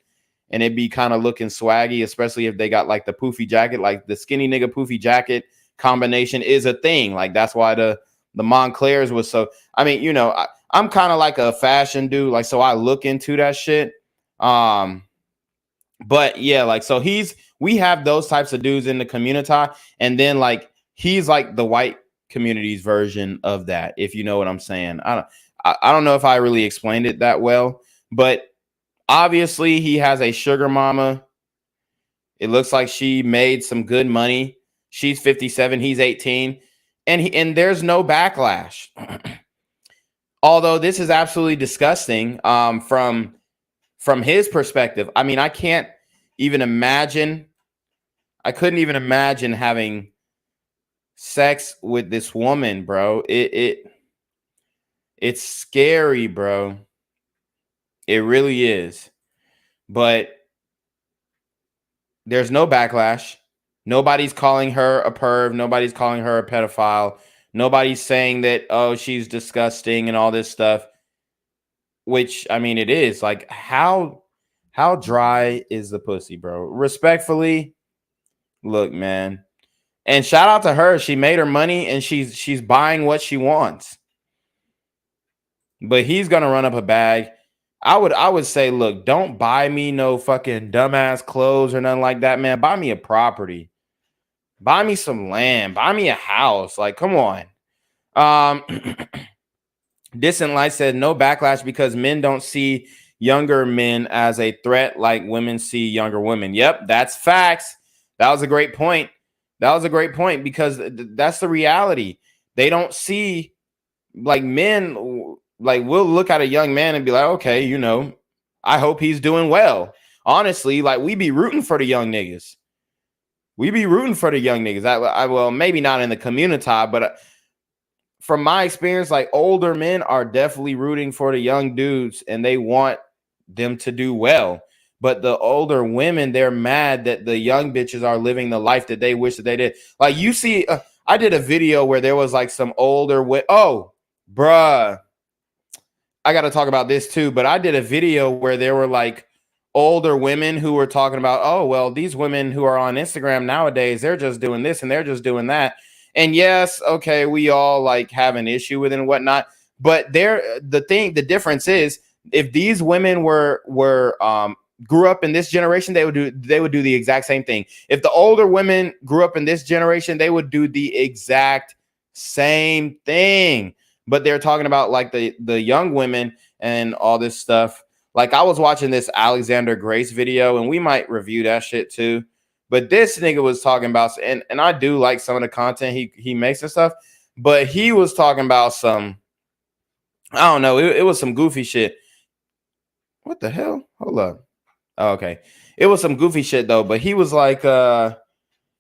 S5: and it be kind of looking swaggy, especially if they got like the poofy jacket, like the skinny nigga poofy jacket combination is a thing. Like that's why the Montclairs was so, I mean, you know, I'm kind of like a fashion dude, like, so I look into that shit. But yeah, like, so we have those types of dudes in the community, and then like he's like the white community's version of that, if you know what I'm saying. I don't know if I really explained it that well, but obviously he has a sugar mama. It looks like she made some good money. She's 57, he's 18, and there's no backlash. Although this is absolutely disgusting from his perspective. I mean, I couldn't even imagine having sex with this woman, bro. It's scary, bro. It really is. But there's no backlash. Nobody's calling her a perv. Nobody's calling her a pedophile. Nobody's saying that, oh, she's disgusting and all this stuff. Which, I mean, it is. Like, how dry is the pussy, bro? Respectfully, look, man. And shout out to her. She made her money and she's buying what she wants. But he's gonna run up a bag. I would say, look, don't buy me no fucking dumbass clothes or nothing like that, man. Buy me a property. Buy me some land. Buy me a house. Like, come on. Distant Light said no backlash because men don't see younger men as a threat like women see younger women. Yep, that's facts. That was a great point. Because that's the reality. They don't see, like, men, like, we'll look at a young man and be like, okay, you know, I hope he's doing well. Honestly, like, we be rooting for the young niggas. Well, maybe not in the community, but from my experience, like, older men are definitely rooting for the young dudes and they want them to do well. But the older women, they're mad that the young bitches are living the life that they wish that they did. Like, you see, I did a video where there was like some older, oh, bruh, I got to talk about this too. But I did a video where there were like older women who were talking about, oh, well, these women who are on Instagram nowadays, they're just doing this and they're just doing that. And yes, okay, we all like have an issue with it and whatnot. But the difference is, if these women grew up in this generation, they would do the exact same thing. If the older women grew up in this generation, they would do the exact same thing. But they're talking about like the young women and all this stuff. Like, I was watching this Alexander Grace video, and we might review that shit too. But this nigga was talking about, and I do like some of the content he makes and stuff, but he was talking about some, I don't know, it was some goofy shit. What the hell? Hold up. Oh, okay. It was some goofy shit though, but he was like,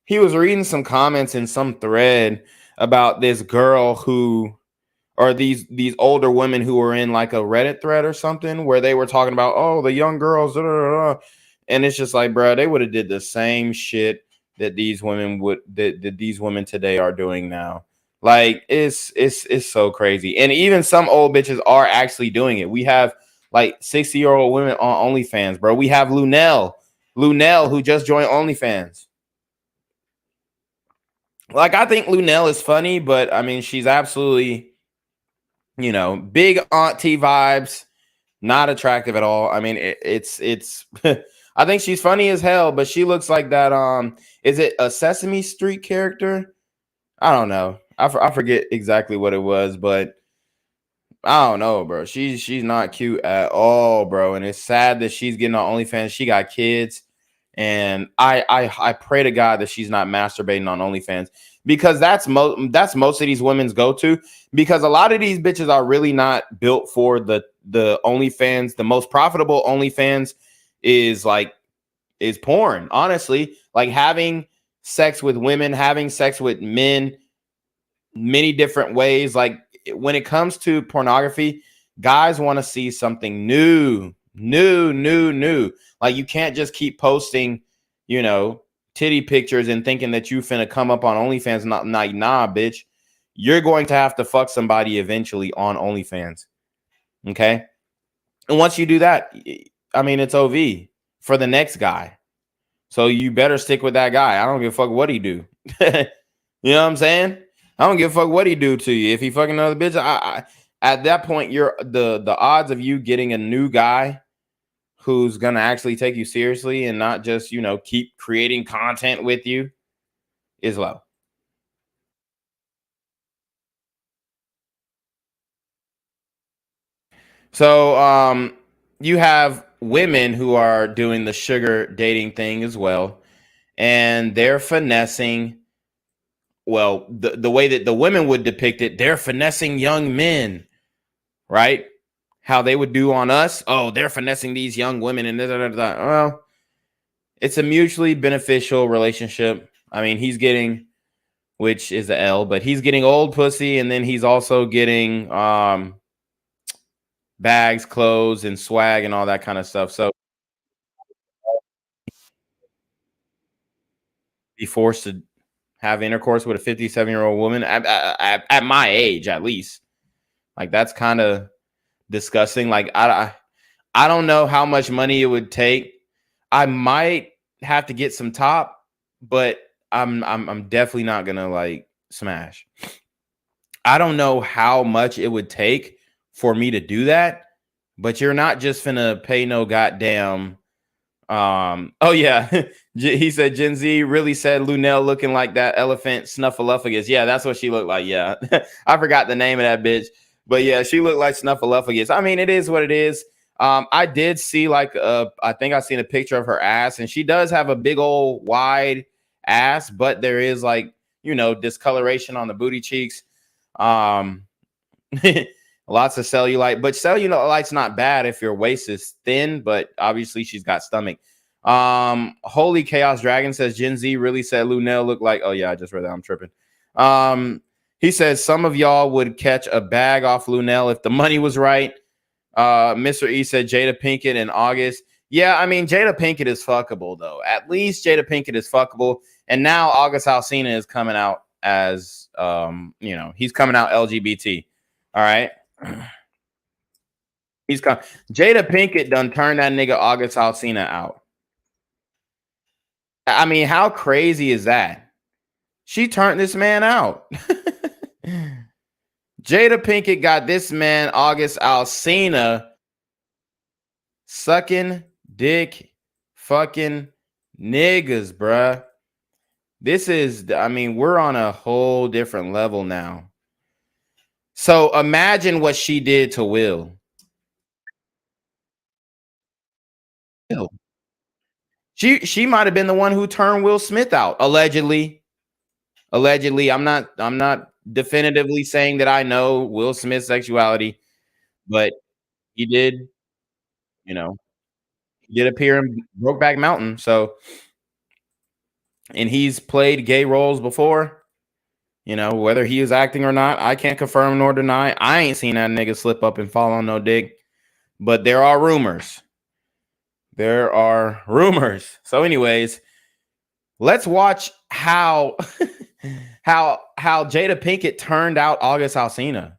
S5: he was reading some comments in some thread about this girl or these older women who were in like a Reddit thread or something where they were talking about, oh, the young girls, da, da, da, da. And it's just like, bro, they would have did the same shit that these women today are doing now. Like, it's so crazy. And even some old bitches are actually doing it. We have like 60-year-old women on OnlyFans, bro. We have Lunel who just joined OnlyFans. Like, I think Lunel is funny, but I mean, she's absolutely, big auntie vibes, not attractive at all. I mean, it's I think she's funny as hell, but she looks like that. Is it a Sesame Street character? I don't know. I forget exactly what it was, but I don't know, bro. She's not cute at all, bro. And it's sad that she's getting on OnlyFans. She got kids, and I pray to God that she's not masturbating on OnlyFans, because that's most of these women's go to. Because a lot of these bitches are really not built for the OnlyFans. The most profitable OnlyFans is porn. Honestly, like having sex with women, having sex with men, many different ways. Like, when it comes to pornography, guys want to see something new. Like, you can't just keep posting, titty pictures and thinking that you finna come up on OnlyFans. Nah, bitch. You're going to have to fuck somebody eventually on OnlyFans. Okay. And once you do that, I mean, it's OV for the next guy. So you better stick with that guy. I don't give a fuck what he do. You know what I'm saying? I don't give a fuck what he do to you. If he fucking another bitch, I at that point, you're the odds of you getting a new guy who's gonna actually take you seriously and not just, keep creating content with you is low. So you have women who are doing the sugar dating thing as well, and they're finessing. Well, the way that the women would depict it, they're finessing young men, right? How they would do on us. Oh, they're finessing these young women and well, it's a mutually beneficial relationship. I mean, he's getting, which is the L, but he's getting old pussy, and then he's also getting bags, clothes, and swag and all that kind of stuff. So be forced to have intercourse with a 57-year-old woman at my age, at least. Like, that's kind of disgusting. Like, I don't know how much money it would take. I might have to get some top, but I'm definitely not gonna like smash. I don't know how much it would take for me to do that, but you're not just finna pay no goddamn. Oh yeah, he said Gen Z really said Lunel looking like that elephant Snuffleupagus. Yeah, that's what she looked like. Yeah, I forgot the name of that bitch, but yeah, she looked like Snuffleupagus. I mean, it is what it is. I did see I think I seen a picture of her ass, and she does have a big old wide ass, but there is discoloration on the booty cheeks. Lots of cellulite, but cellulite's not bad if your waist is thin, but obviously she's got stomach. Holy Chaos Dragon says Gen Z really said Lunel looked like, oh yeah, I just read that, I'm tripping. He says some of y'all would catch a bag off Lunel if the money was right. Mr. E said Jada Pinkett in August. Yeah, I mean, Jada Pinkett is fuckable though. At least Jada Pinkett is fuckable. And now August Alsina is coming out as he's coming out LGBT. All right. He's come. Jada Pinkett done turned that nigga August Alsina out. I mean, how crazy is that? She turned this man out. Jada Pinkett got this man August Alsina sucking dick fucking niggas, bruh. This is, I mean, we're on a whole different level now. So imagine what she did to Will. She might have been the one who turned Will Smith out, allegedly. Allegedly, I'm not definitively saying that I know Will Smith's sexuality, but he did, he did appear in Brokeback Mountain. So, and he's played gay roles before. Whether he is acting or not, I can't confirm nor deny. I ain't seen that nigga slip up and fall on no dick, but there are rumors. There are rumors. So, anyways, let's watch how how Jada Pinkett turned out August Alsina.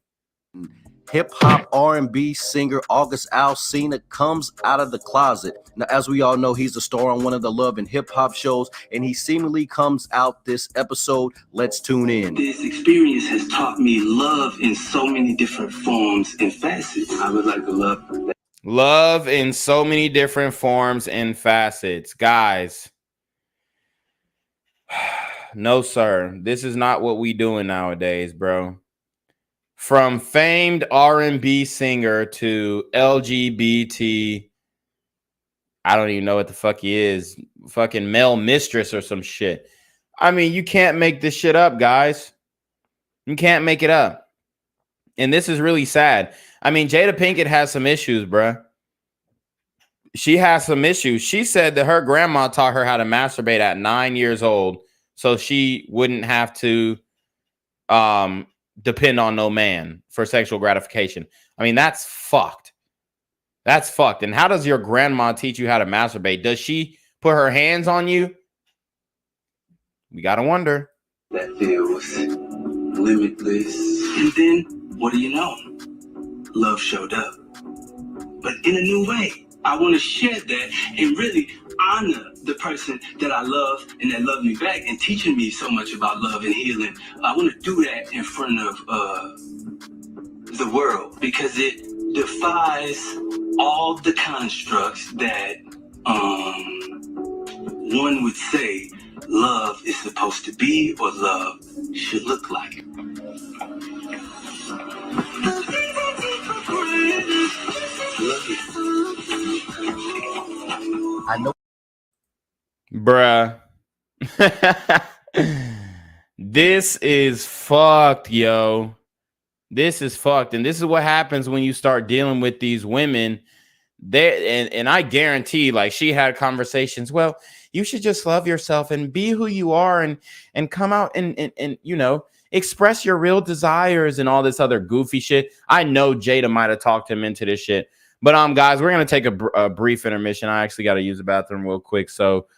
S15: Hip-hop R&B singer August Alsina comes out of the closet. Now, as we all know, he's a star on one of the Love and Hip Hop shows, and he seemingly comes out this episode. Let's tune in.
S16: This experience has taught me love in so many different forms and facets. I would like to
S5: love in so many different forms and facets. Guys, no, sir. This is not what we doing nowadays, bro. From famed R&B singer to LGBT, I don't even know what the fuck he is, fucking male mistress or some shit. I mean, you can't make this shit up, guys. You can't make it up. And this is really sad. I mean, Jada Pinkett has some issues, bruh. She has some issues. She said that her grandma taught her how to masturbate at 9 years old so she wouldn't have to depend on no man for sexual gratification. I mean, that's fucked. That's fucked. And how does your grandma teach you how to masturbate? Does she put her hands on you? We gotta wonder.
S16: that feels limitless. And then, what do you know? Love showed up. But in a new way. I want to share that and really honor the person that I love and that loved me back and teaching me so much about love and healing. I want to do that in front of the world because it defies all the constructs that one would say love is supposed to be or love should look like.
S15: I know.
S5: Bruh. This is fucked, yo. This is fucked. And this is what happens when you start dealing with these women. And I guarantee, like, she had conversations. Well, you should just love yourself and be who you are and come out and you know, express your real desires and all this other goofy shit. I know Jada might have talked him into this shit. But guys, we're going to take a brief intermission. I actually got to use the bathroom real quick. So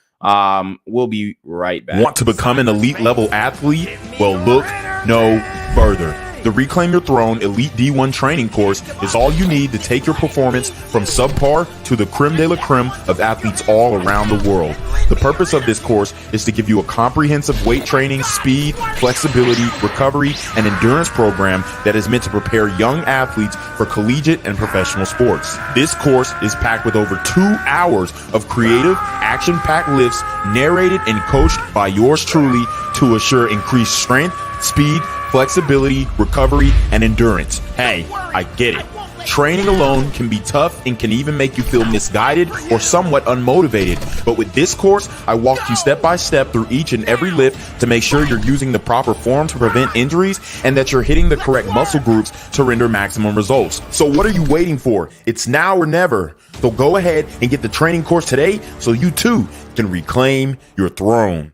S5: we'll be right back.
S1: Want to become an elite level athlete? Well, look no further. The Reclaim Your Throne Elite D1 training course is all you need to take your performance from subpar to the creme de la creme of athletes all around the world. The purpose of this course is to give you a comprehensive weight training, speed, flexibility, recovery, and endurance program that is meant to prepare young athletes for collegiate and professional sports. This course is packed with over 2 hours of creative, action-packed lifts narrated and coached by yours truly to assure increased strength, speed, flexibility, recovery, and endurance. Hey, I get it. Training alone can be tough and can even make you feel misguided or somewhat unmotivated. But with this course, I walk you step by step through each and every lift to make sure you're using the proper form to prevent injuries and that you're hitting the correct muscle groups to render maximum results. So what are you waiting for? It's now or never. So go ahead and get the training course today so you too can reclaim your throne.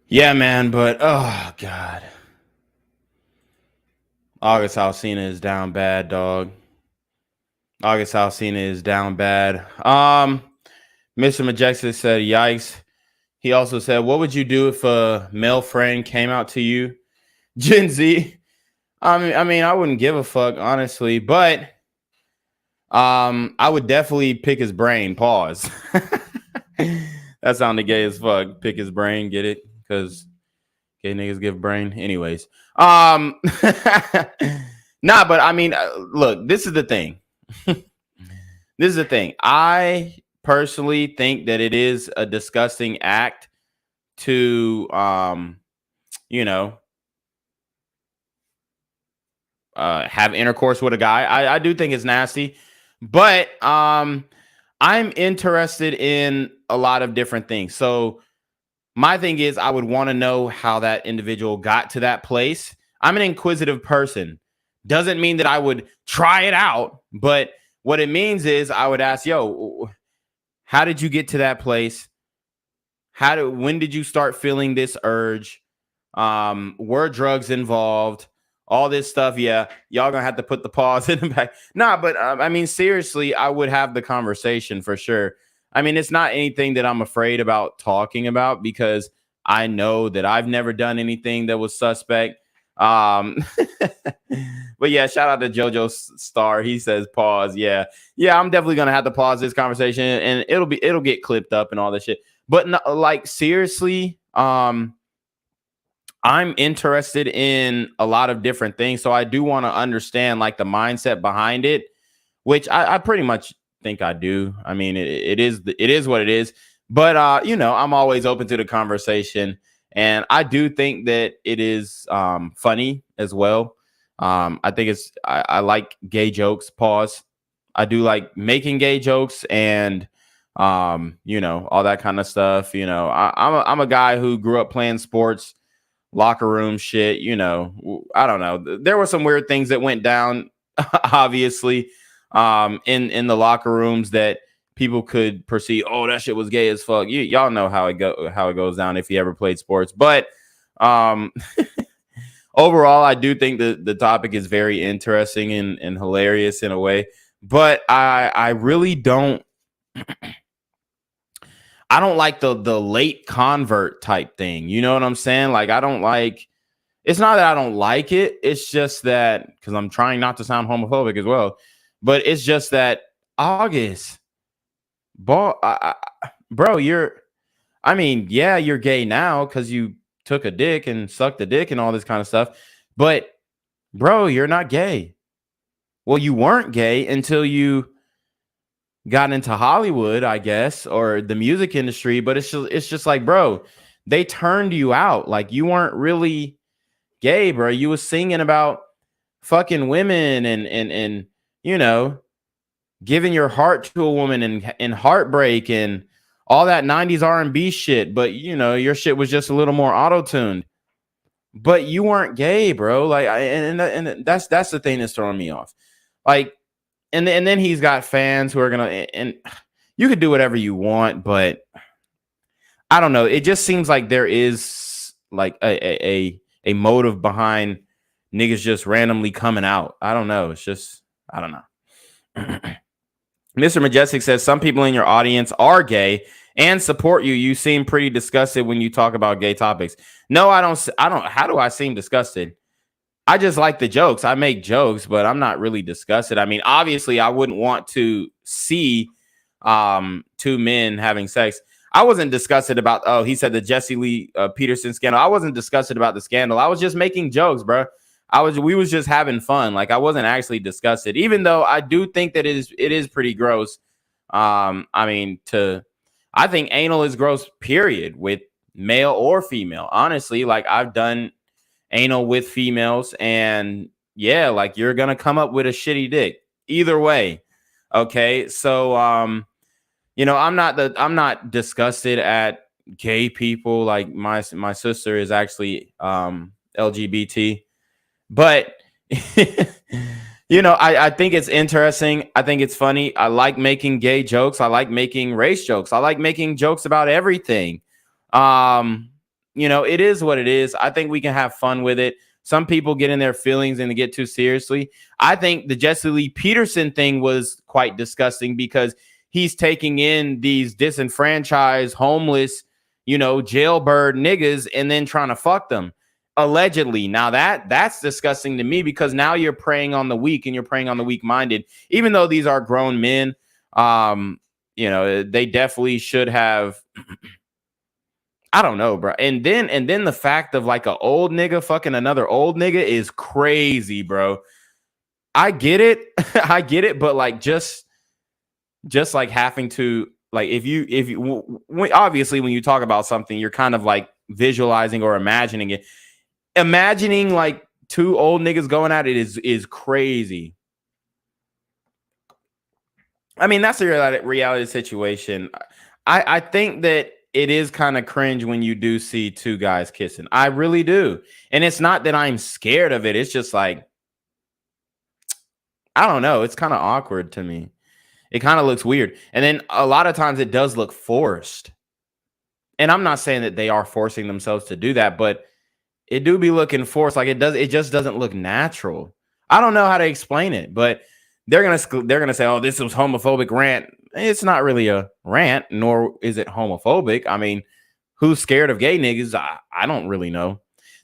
S5: Yeah, man, but oh god, August Alsina is down bad, dog. August Alsina is down bad. Mr. Majestic said, "Yikes." He also said, "What would you do if a male friend came out to you?" Gen Z. I mean, I wouldn't give a fuck, honestly, but I would definitely pick his brain. Pause. That sounded gay as fuck. Pick his brain, get it? Because gay niggas give brain. Anyways. Nah, but I mean, look, this is the thing. This is the thing. I personally think that it is a disgusting act to, you know, have intercourse with a guy. I do think it's nasty, but I'm interested in a lot of different things. So my thing is, I would want to know how that individual got to that place. I'm an inquisitive person. Doesn't mean that I would try it out, but what it means is I would ask, yo, how did you get to that place? When did you start feeling this urge? Were drugs involved? All this stuff. Yeah, y'all gonna have to put the pause in the back. Nah, but I mean, seriously, I would have the conversation for sure. I mean, it's not anything that I'm afraid about talking about because I know that I've never done anything that was suspect. But yeah, shout out to JoJo Star. He says pause. Yeah, I'm definitely gonna have to pause this conversation, and it'll get clipped up and all this shit. But no, like seriously, I'm interested in a lot of different things, so I do want to understand like the mindset behind it, which I pretty much think I do. I mean, it is what it is. But I'm always open to the conversation, and I do think that it is funny as well. I think I like gay jokes. Pause. I do like making gay jokes and all that kind of stuff. I'm a guy who grew up playing sports, locker room shit. I don't know. There were some weird things that went down, obviously, in the locker rooms that people could perceive. Oh, that shit was gay as fuck. Y'all know how it goes down if you ever played sports. But overall, I do think that the topic is very interesting and hilarious in a way. But I really don't. I don't like the late convert type thing. You know what I'm saying? Like, I don't like. It's not that I don't like it. It's just that because I'm trying not to sound homophobic as well. But it's just that August, bro, you're gay now because you took a dick and sucked a dick and all this kind of stuff. But bro, you're not gay. Well, you weren't gay until you got into Hollywood, I guess, or the music industry. But it's just like, bro, they turned you out. Like, you weren't really gay, bro. You was singing about fucking women and giving your heart to a woman and heartbreak and all that 90s R&B shit. But your shit was just a little more auto-tuned. But you weren't gay, bro. Like, and that's the thing that's throwing me off. Like, and then he's got fans who are gonna, and you could do whatever you want, but I don't know. It just seems like there is like a motive behind niggas just randomly coming out. I don't know. It's just, I don't know. Mr. Majestic says some people in your audience are gay and support you. You seem pretty disgusted when you talk about gay topics. No, I don't. How do I seem disgusted? I just like the jokes. I make jokes, but I'm not really disgusted. I mean, obviously, I wouldn't want to see two men having sex. I wasn't disgusted about, he said the Jesse Lee Peterson scandal. I wasn't disgusted about the scandal. I was just making jokes, bro. We was just having fun. Like, I wasn't actually disgusted, even though I do think that it is pretty gross. I think anal is gross, period, with male or female. Honestly, like, I've done anal with females, and yeah, like, you're gonna come up with a shitty dick either way. Okay, so I'm not disgusted at gay people. Like, my sister is actually LGBT, but I think it's interesting. I think it's funny. I like making gay jokes. I like making race jokes. I like making jokes about everything. It is what it is. I think we can have fun with it. Some people get in their feelings and they get too seriously. I think the Jesse Lee Peterson thing was quite disgusting because he's taking in these disenfranchised, homeless, jailbird niggas and then trying to fuck them. Allegedly. Now that's disgusting to me because now you're preying on the weak and you're preying on the weak-minded. Even though these are grown men, they definitely should have. I don't know, bro. And then the fact of like an old nigga fucking another old nigga is crazy, bro. I get it. I get it. But like, just like having to, like, if you obviously when you talk about something, you're kind of like visualizing or imagining it. Imagining like two old niggas going at it is crazy. I mean, that's a reality situation. I think that it is kind of cringe when you do see two guys kissing. I really do. And it's not that I'm scared of it. It's just like, I don't know. It's kind of awkward to me. It kind of looks weird. And then a lot of times it does look forced. And I'm not saying that they are forcing themselves to do that, but it do be looking forced. Like it just doesn't look natural. I don't know how to explain it, but they're gonna say, "Oh, this was homophobic rant." It's not really a rant, nor is it homophobic. I mean, who's scared of gay niggas? I don't really know.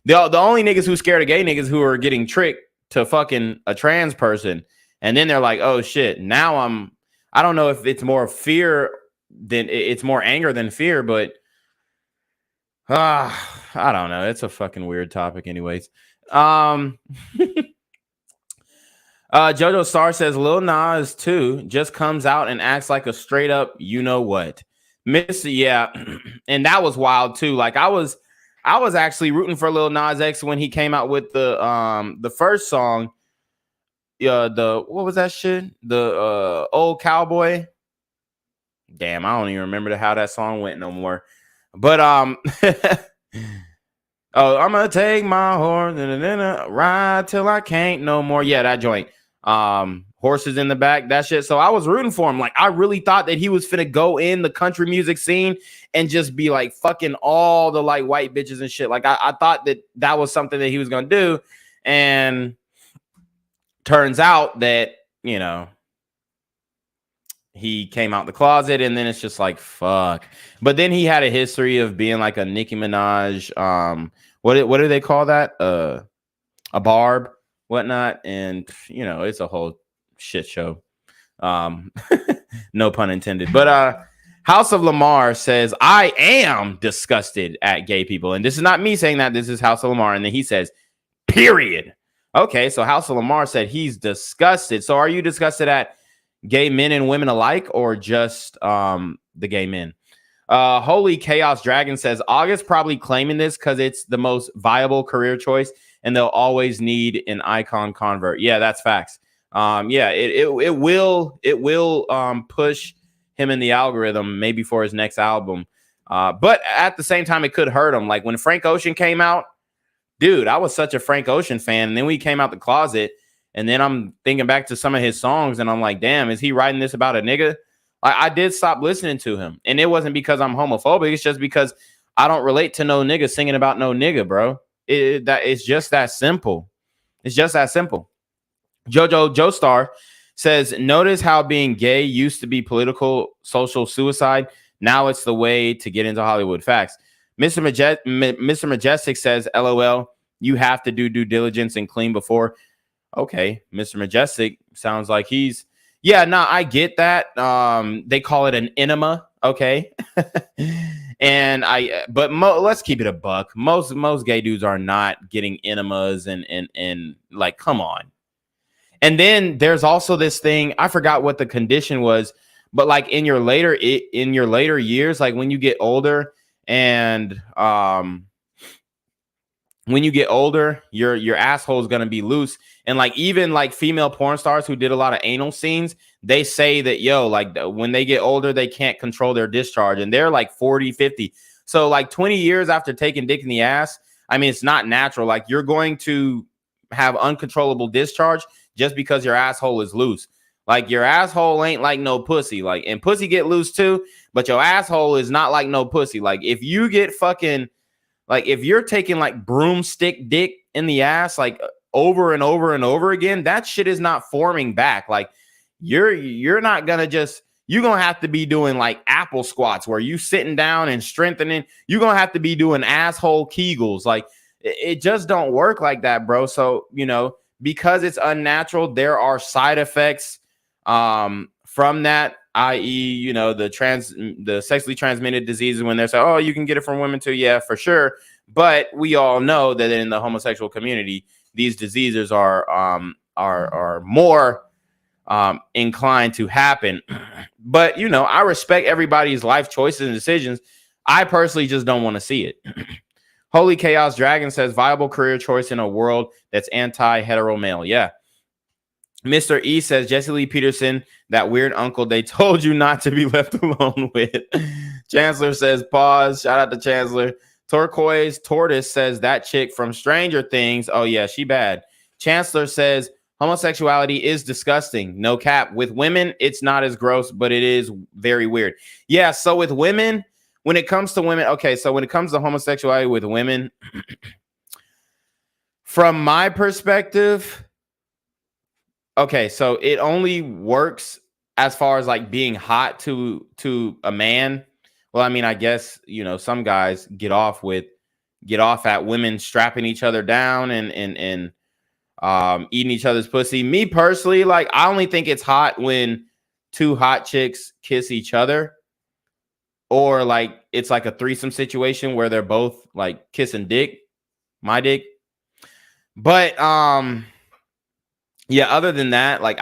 S5: The only niggas who's scared of gay niggas who are getting tricked to fucking a trans person, and then they're like, "Oh shit!" Now I don't know if it's more fear than it's more anger than fear, but I don't know. It's a fucking weird topic, anyways. Jojo Star says Lil Nas too just comes out and acts like a straight up you know what. Yeah, and that was wild too. Like I was actually rooting for Lil Nas X when he came out with the first song. What was that shit? The Old Cowboy. Damn, I don't even remember how that song went no more. But oh, I'm gonna take my horse and ride till I can't no more. Yeah, that joint. Horses in the back, that shit. So I was rooting for him. Like I really thought that he was finna go in the country music scene and just be like fucking all the like white bitches and shit. Like I thought that was something that he was gonna do, and turns out that, you know, he came out the closet, and then it's just like fuck. But then he had a history of being like a Nicki Minaj, what do they call that? A barb, whatnot, and you know, it's a whole shit show. No pun intended. But House of Lamar says, I am disgusted at gay people. And this is not me saying that, this is House of Lamar. And then he says, period. Okay, so House of Lamar said he's disgusted. So are you disgusted at gay men and women alike, or just the gay men? Holy Chaos Dragon says August probably claiming this because it's the most viable career choice, and they'll always need an icon convert. Yeah, that's facts. Yeah, it will push him in the algorithm maybe for his next album. But at the same time, it could hurt him. Like when Frank Ocean came out, dude, I was such a Frank Ocean fan, and then we came out the closet. And then I'm thinking back to some of his songs, and I'm like, damn, is he writing this about a nigga? I did stop listening to him. And it wasn't because I'm homophobic. It's just because I don't relate to no nigga singing about no nigga, bro. It's just that simple. It's just that simple. Jojo Joestar says, notice how being gay used to be political, social suicide. Now it's the way to get into Hollywood. Facts. Mr. Majestic says, LOL, you have to do due diligence and clean before. Okay, Mr. Majestic sounds like he's, yeah, no, I get that. They call it an enema, okay? And but let's keep it a buck. Most gay dudes are not getting enemas and like, come on. And then there's also this thing, I forgot what the condition was, but like in your later years, like when you get older and when you get older, your asshole is going to be loose. And like even like female porn stars who did a lot of anal scenes, they say that, yo, like when they get older, they can't control their discharge, and they're like 40, 50. So like 20 years after taking dick in the ass, I mean, it's not natural. Like you're going to have uncontrollable discharge just because your asshole is loose. Like your asshole ain't like no pussy. Like, and pussy get loose too, but your asshole is not like no pussy. Like if you get fucking, like if you're taking like broomstick dick in the ass, like over and over and over again, that shit is not forming back. Like you're not gonna just, you're gonna have to be doing like apple squats where you sitting down and strengthening. You're gonna have to be doing asshole Kegels. Like it just don't work like that, bro. So, you know, because it's unnatural, there are side effects from that, i.e., you know, the sexually transmitted diseases when they're saying, oh, you can get it from women too. Yeah, for sure. But we all know that in the homosexual community, these diseases are more inclined to happen. But, you know, I respect everybody's life choices and decisions. I personally just don't want to see it. Holy Chaos Dragon says viable career choice in a world that's anti-hetero male. Yeah. Mr. E says Jesse Lee Peterson, that weird uncle they told you not to be left alone with. Chancellor says pause. Shout out to Chancellor. Turquoise Tortoise says that chick from Stranger Things. Oh yeah, she bad. Chancellor says homosexuality is disgusting. No cap. With women, it's not as gross, but it is very weird. Yeah. So with women, when it comes to women, okay. So when it comes to homosexuality with women, from my perspective, okay, so it only works as far as like being hot to a man. Well, I mean, I guess, you know, some guys get off at women strapping each other down and eating each other's pussy. Me personally, like, I only think it's hot when two hot chicks kiss each other, or like it's like a threesome situation where they're both like kissing my dick. But yeah, other than that, like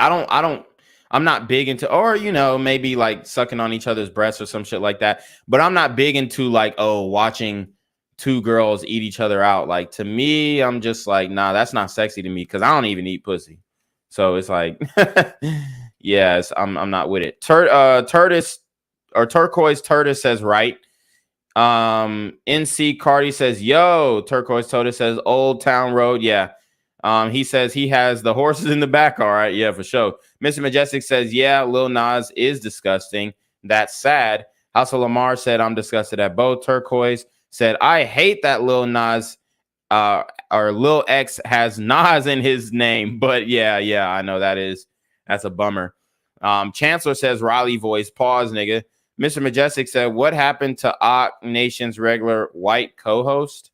S5: I'm not big into, or, you know, maybe like sucking on each other's breasts or some shit like that. But I'm not big into like, oh, watching two girls eat each other out. Like, to me, I'm just like, nah, that's not sexy to me, because I don't even eat pussy. So it's like, yes, I'm not with it. Turquoise Turtis says right. NC Cardi says, yo. Turquoise Tortoise says Old Town Road. Yeah. He says he has the horses in the back. All right. Yeah, for sure. Mr. Majestic says, yeah, Lil Nas is disgusting. That's sad. House of Lamar said, I'm disgusted at both. Turquoise said, I hate that Lil Nas or Lil X has Nas in his name. But yeah, I know that's a bummer. Chancellor says, Raleigh voice. Pause, nigga. Mr. Majestic said, what happened to Ock Nation's regular white co-host?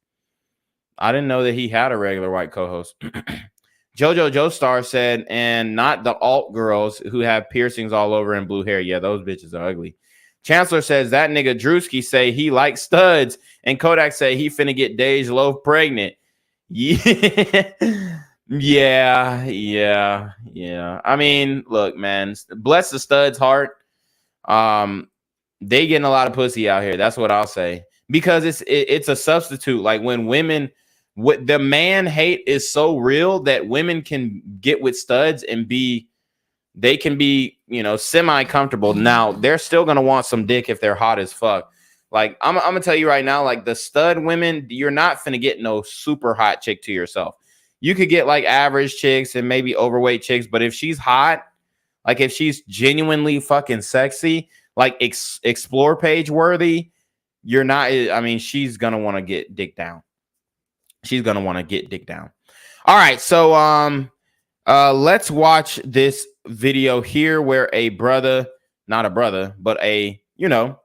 S5: I didn't know that he had a regular white co-host. Jojo Joestar said, and not the alt girls who have piercings all over and blue hair. Yeah, those bitches are ugly. Chancellor says that nigga Drewski say he likes studs, and Kodak say he finna get Dej Loaf pregnant. Yeah. Yeah. I mean, look, man, bless the studs' heart. They getting a lot of pussy out here. That's what I'll say, because it's a substitute. Like, when women, what the man hate is so real that women can get with studs and they can be, you know, semi-comfortable. Now, they're still going to want some dick if they're hot as fuck. Like, I'm going to tell you right now, like, the stud women, you're not finna get no super hot chick to yourself. You could get like average chicks and maybe overweight chicks, but if she's hot, like if she's genuinely fucking sexy, like explore page worthy, you're not, I mean, she's going to want to get dick down. All right. So, let's watch this video here where a brother, not a brother, but a, you know,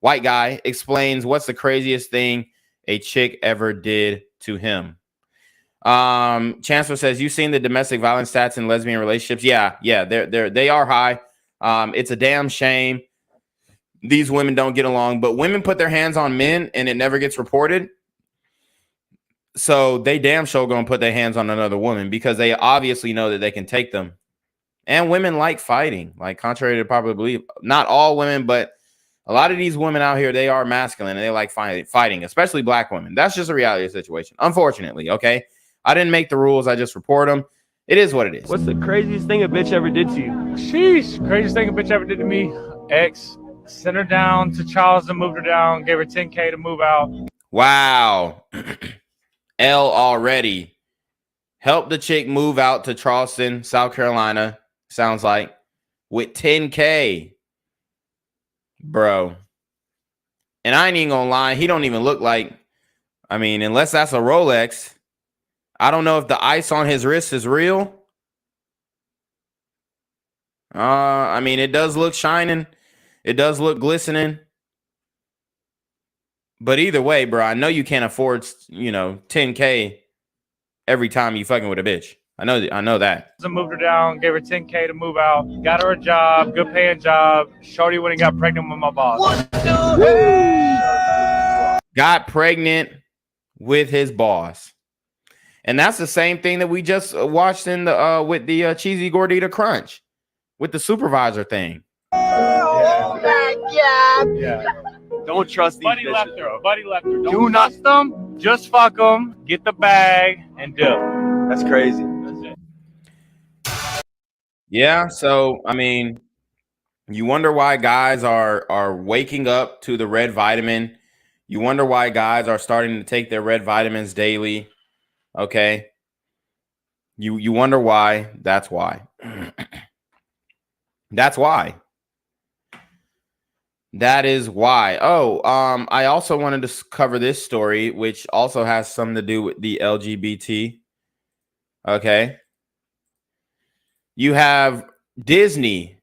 S5: white guy explains what's the craziest thing a chick ever did to him. Chancellor says, you seen the domestic violence stats in lesbian relationships? Yeah, they are high. It's a damn shame these women don't get along, but women put their hands on men and it never gets reported. So they damn sure gonna put their hands on another woman because they obviously know that they can take them. And women like fighting, like contrary to popular belief. Not all women, but a lot of these women out here, they are masculine and they like fighting, especially black women. That's just a reality of the situation, unfortunately. Okay, I didn't make the rules. I just report them. It is what it is.
S17: What's the craziest thing a bitch ever did to you? Sheesh, craziest thing a bitch ever did to me. Ex sent her down to Charleston, moved her down, gave her $10K to move out.
S5: Wow. L already helped the chick move out to Charleston, South Carolina. Sounds like with $10K, bro. And I ain't even gonna lie, he don't even look like, I mean, unless that's a Rolex. I don't know if the ice on his wrist is real. I mean, it does look shining. It does look glistening. But either way, bro, I know you can't afford, you know, $10K every time you fucking with a bitch. I know that.
S17: I moved her down, gave her $10K to move out, got her a job, good paying job. Shorty went and got pregnant with my boss.
S5: Got pregnant with his boss. And that's the same thing that we just watched in the with the cheesy gordita crunch with the supervisor thing.
S17: Oh my God. Yeah. Don't trust these bitches, left her. Buddy left her. Do not trust them. Just fuck them. Get the bag and dip. That's crazy. That's it.
S5: Yeah. So, I mean, You wonder why guys are waking up to the red vitamin. You wonder why guys are starting to take their red vitamins daily. Okay. You wonder why. That's why. That's why. That is why. Oh, I also wanted to cover this story, which also has something to do with the LGBT. Okay. You have Disney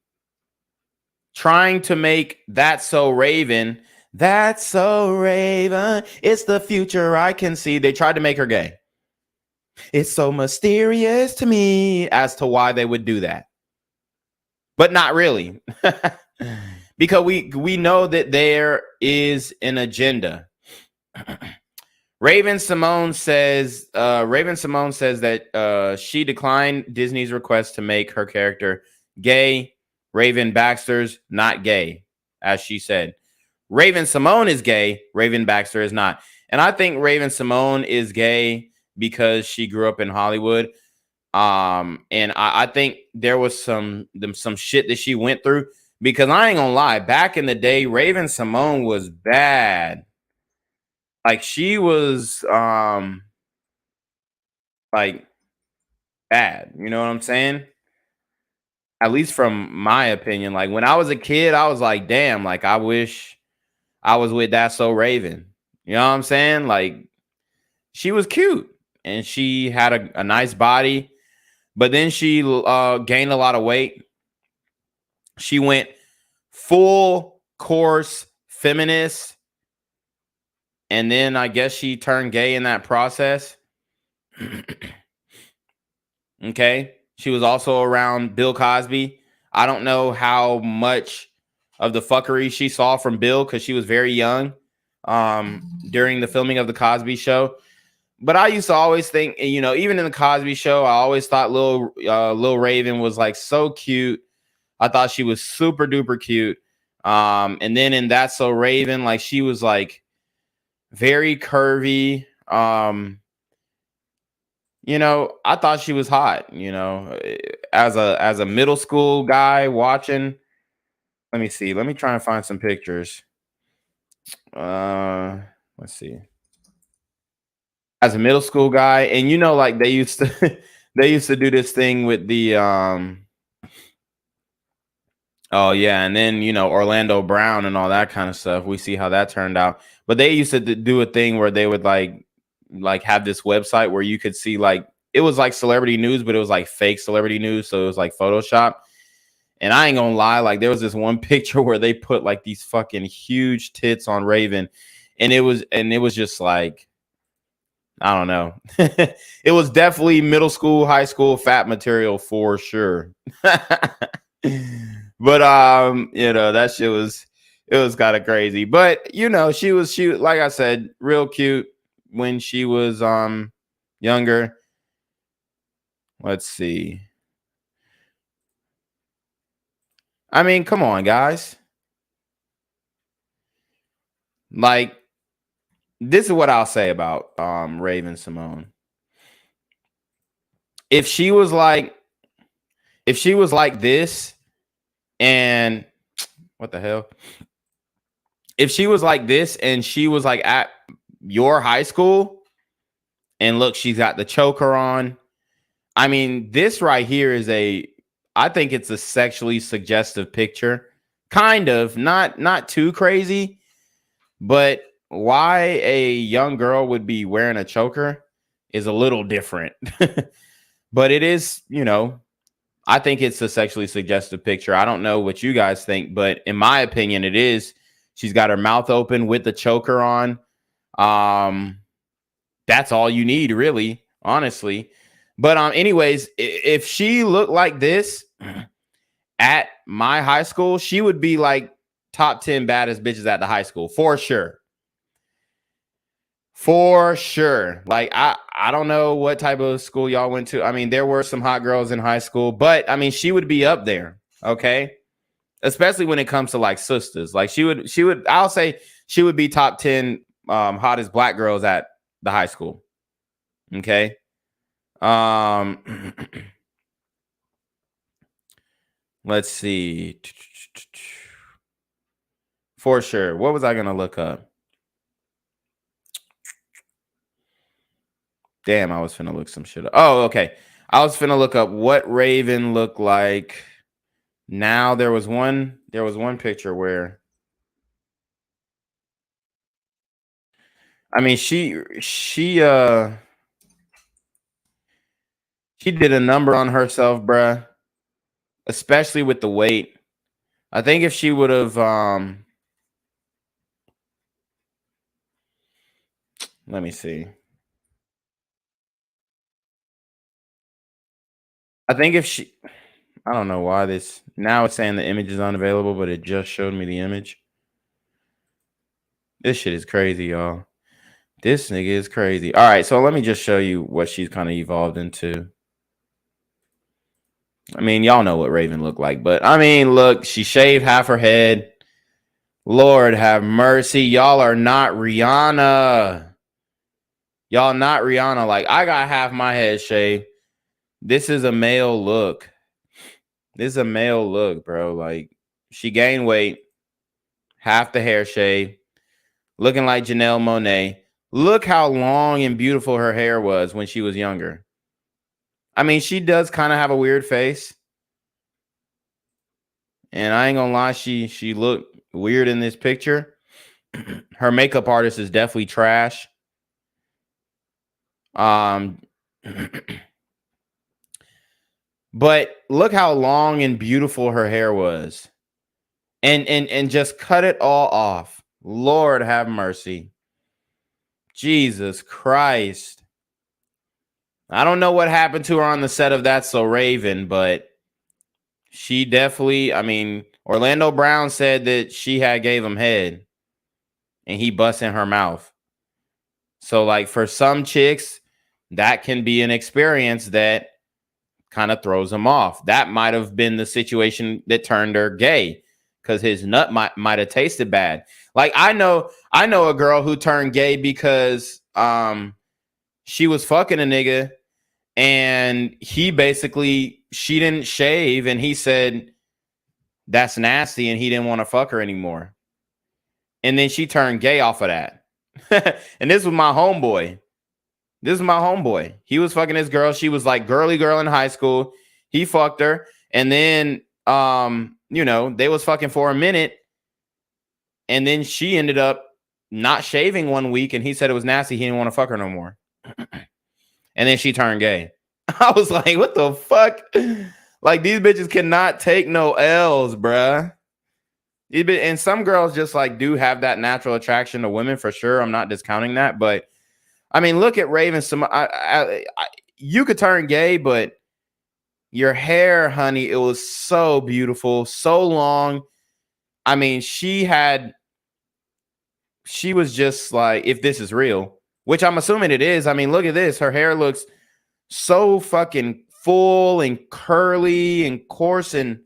S5: trying to make That's So Raven. That's so Raven. It's the future I can see. They tried to make her gay. It's so mysterious to me as to why they would do that. But not really. Because we know that there is an agenda. Raven Simone says that she declined Disney's request to make her character gay. Raven Baxter's not gay, as she said. Raven Simone is gay. Raven Baxter is not. And I think Raven Simone is gay because she grew up in Hollywood. And I think there was some shit that she went through, because I ain't gonna lie, back in the day, Raven Simone was bad. Like, she was like bad, you know what I'm saying? At least from my opinion. Like, when I was a kid, I was like, damn, like, I wish I was with That's So Raven. You know what I'm saying? Like, she was cute and she had a nice body, but then she gained a lot of weight. She went full course feminist, and then I guess she turned gay in that process. Okay. She was also around Bill Cosby. I don't know how much of the fuckery she saw from Bill, because she was very young during the filming of the Cosby Show. But I used to always think, you know, even in the Cosby Show, I always thought Lil Raven was like so cute. I thought she was super duper cute. And then in That's So Raven, like, she was like very curvy. You know, I thought she was hot, you know, as a middle school guy watching. Let me see. Let me try and find some pictures. Let's see. As a middle school guy, and you know, like, they used to they used to do this thing with the oh yeah, and then, you know, Orlando Brown and all that kind of stuff. We see how that turned out. But they used to do a thing where they would like have this website where you could see, like, it was like celebrity news, but it was like fake celebrity news, so it was like Photoshop. And I ain't gonna lie, like, there was this one picture where they put like these fucking huge tits on Raven, and it was just like, I don't know. It was definitely middle school, high school fat material for sure. But you know, that shit was kind of crazy. But you know, she like I said, real cute when she was younger. Let's see. I mean, come on, guys. Like, this is what I'll say about Raven Simone. If she was like this, and what the hell? If she was like this and she was like at your high school, and look, she's got the choker on. I mean, this right here is I think it's a sexually suggestive picture. Kind of, not too crazy, but why a young girl would be wearing a choker is a little different. But it is, you know, I think it's a sexually suggestive picture. I don't know what you guys think, but in my opinion, it is. She's got her mouth open with the choker on. That's all you need, really, honestly. But anyways, if she looked like this at my high school, she would be like top 10 baddest bitches at the high school, for sure. For sure. Like, I don't know what type of school y'all went to. I mean, there were some hot girls in high school, but I mean, she would be up there, okay? Especially when it comes to like sisters. Like, I'll say she would be top 10 hottest black girls at the high school. Okay. Let's see. For sure. What was I going to look up? Damn, I was finna look some shit up. Oh, okay. I was finna look up what Raven looked like. Now there was one picture where, I mean, she did a number on herself, bruh. Especially with the weight. I think if she would have let me see. I think if she, I don't know why this, now it's saying the image is unavailable, but it just showed me the image. This shit is crazy, y'all. This nigga is crazy. All right, so let me just show you what she's kind of evolved into. I mean, y'all know what Raven looked like, but I mean, look, she shaved half her head. Lord have mercy. Y'all are not Rihanna. Y'all not Rihanna. Like, I got half my head shaved. This is a male look. This is a male look, bro. Like, she gained weight. Half the hair shaved. Looking like Janelle Monáe. Look how long and beautiful her hair was when she was younger. I mean, she does kind of have a weird face. And I ain't gonna lie, she looked weird in this picture. Her makeup artist is definitely trash. But look how long and beautiful her hair was. And just cut it all off. Lord have mercy. Jesus Christ. I don't know what happened to her on the set of That's So Raven, but she definitely, I mean, Orlando Brown said that she had gave him head and he bust in her mouth. So like for some chicks, that can be an experience that kind of throws them off. That might have been the situation that turned her gay because his nut might have tasted bad. Like I know a girl who turned gay because she was fucking a nigga and he basically, she didn't shave and he said that's nasty and he didn't want to fuck her anymore. And then she turned gay off of that. And this was my homeboy. This is my homeboy. He was fucking this girl. She was like girly girl in high school. He fucked her. And then, you know, they was fucking for a minute. And then she ended up not shaving 1 week. And he said it was nasty. He didn't want to fuck her no more. And then she turned gay. I was like, what the fuck? Like, these bitches cannot take no L's, bruh. And some girls just like do have that natural attraction to women for sure. I'm not discounting that. But I mean, look at Raven. You could turn gay, but your hair, honey, it was so beautiful, so long. I mean, she was just like, if this is real, which I'm assuming it is. I mean, look at this. Her hair looks so fucking full and curly and coarse. And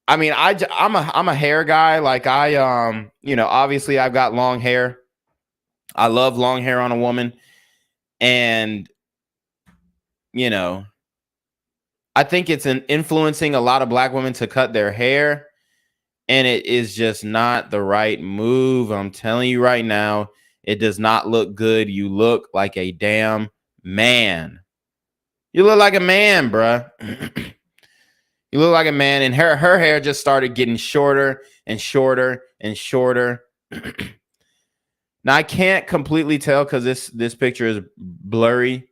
S5: I mean, I'm a hair guy. Like you know, obviously I've got long hair. I love long hair on a woman. And, you know, I think it's influencing a lot of black women to cut their hair. And it is just not the right move. I'm telling you right now, it does not look good. You look like a damn man. You look like a man, bruh. You look like a man. And her hair just started getting shorter and shorter and shorter. Now, I can't completely tell because this picture is blurry.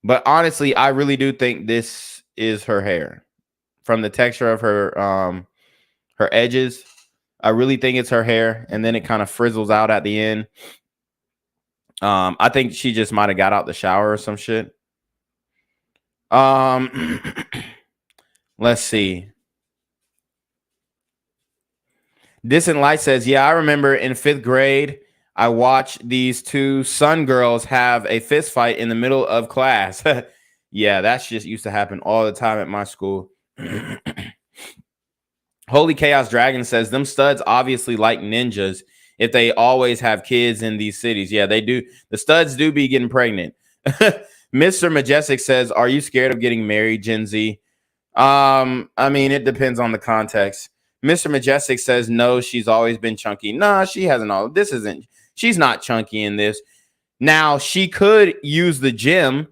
S5: But honestly, I really do think this is her hair. From the texture of her edges, I really think it's her hair. And then it kind of frizzles out at the end. I think she just might have got out the shower or some shit. Let's see. Distant Light says, yeah, I remember in 5th grade, I watched these two Sun girls have a fist fight in the middle of class. Yeah, that shit used to happen all the time at my school. Holy Chaos Dragon says, them studs obviously like ninjas if they always have kids in these cities. Yeah, they do. The studs do be getting pregnant. Mr. Majestic says, are you scared of getting married, Gen Z? I mean, it depends on the context. Mr. Majestic says no, she's always been chunky. Nah, she hasn't all. This isn't. She's not chunky in this. Now, she could use the gym.